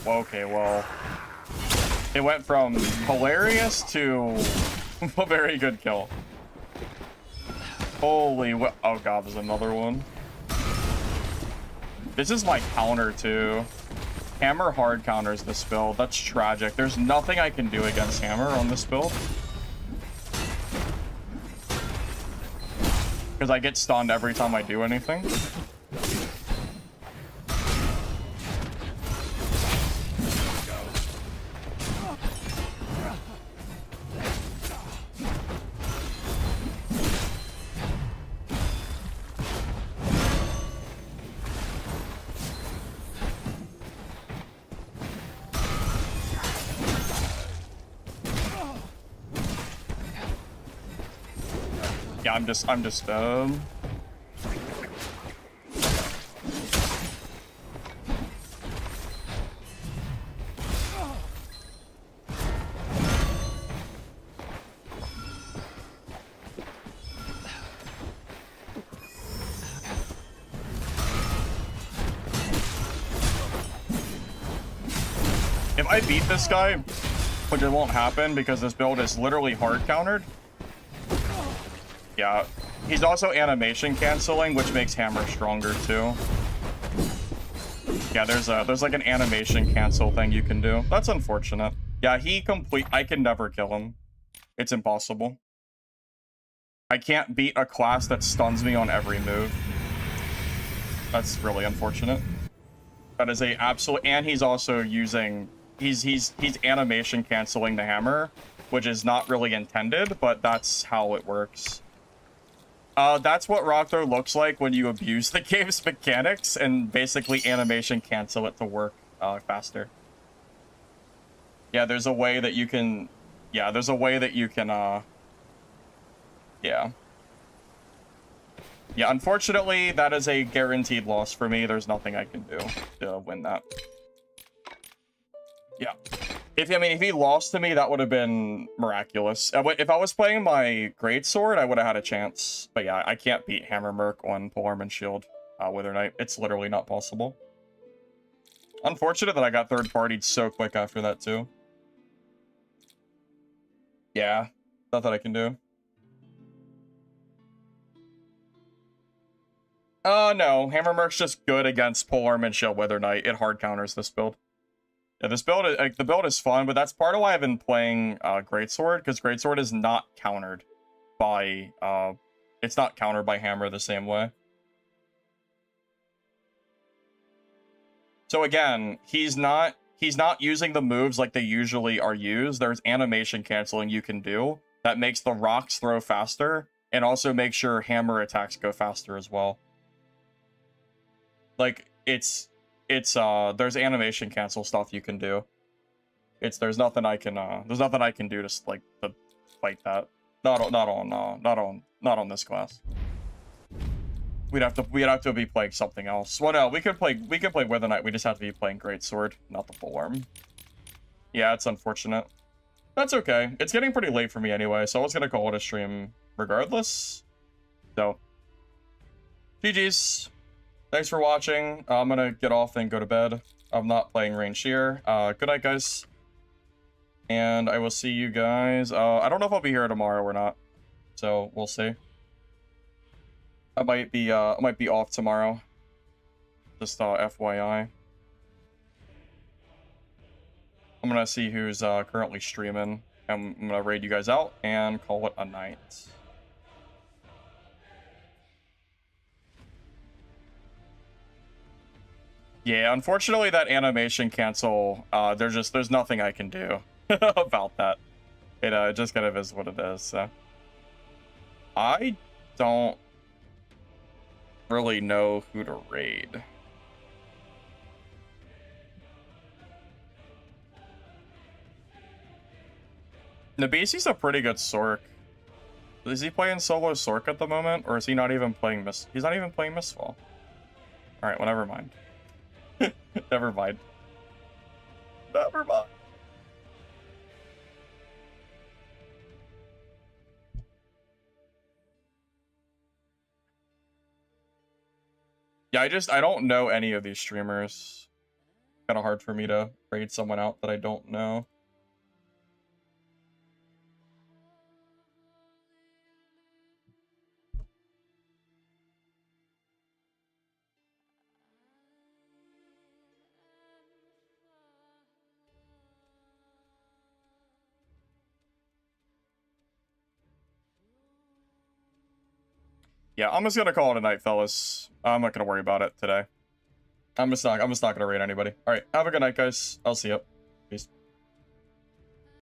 Okay, well, it went from hilarious to a very good kill. Holy, oh god, there's another one. This is my counter too. Hammer hard counters this build. That's tragic. There's nothing I can do against Hammer on this build. Because I get stunned every time I do anything. Yeah, I'm just if I beat this guy, which it won't happen because this build is literally hard countered. Yeah, he's also animation canceling, which makes Hammer stronger too. Yeah, there's like an animation cancel thing you can do. That's unfortunate. Yeah, I can never kill him. It's impossible. I can't beat a class that stuns me on every move. That's really unfortunate. That is a absolute, and he's also using, he's animation canceling the Hammer, which is not really intended, but that's how it works. That's what Rock Throw looks like when you abuse the game's mechanics and basically animation cancel it to work faster. Yeah, there's a way that you can... Yeah, there's a way that you can, yeah. Yeah, unfortunately, that is a guaranteed loss for me. There's nothing I can do to win that. Yeah. If he lost to me, that would have been miraculous. If I was playing my Greatsword, I would have had a chance. But yeah, I can't beat Hammer Merc on Polearm and Shield Wither Knight. It's literally not possible. Unfortunate that I got third-partied so quick after that, too. Yeah, nothing I can do. No. Hammer Merc's just good against Polearm and Shield Wither Knight. It hard counters this build. Yeah, this build, the build is fun, but that's part of why I've been playing Greatsword, because Greatsword is not countered by, it's not countered by Hammer the same way. So again, he's not using the moves like they usually are used. There's animation canceling you can do that makes the rocks throw faster, and also makes sure Hammer attacks go faster as well. Like, there's animation cancel stuff you can do. There's nothing I can do to like to fight that. Not on this class. We'd have to be playing something else. Well, no, we could play Wither Knight. We just have to be playing Greatsword, not the Polearm. Yeah, it's unfortunate. That's okay. It's getting pretty late for me anyway, so I was gonna call it a stream regardless. So, GG's. Thanks for watching. I'm gonna get off and go to bed. I'm not playing Rain Shear. Good night, guys. And I will see you guys. I don't know if I'll be here tomorrow or not, so we'll see. I might be off tomorrow. Just FYI. I'm gonna see who's currently streaming. I'm gonna raid you guys out and call it a night. Yeah, unfortunately that animation cancel, there's nothing I can do about that. It just kind of is what it is, so. I don't really know who to raid. Nabisi's a pretty good Sork. Is he playing solo Sork at the moment, or is he not even playing He's not even playing Mistfall. Alright, well, never mind. Never mind. Never mind. Yeah, I don't know any of these streamers. Kind of hard for me to raid someone out that I don't know. Yeah, I'm just gonna call it a night, fellas. I'm not gonna worry about it today. I'm just not gonna raid anybody. All right, have a good night, guys. I'll see you.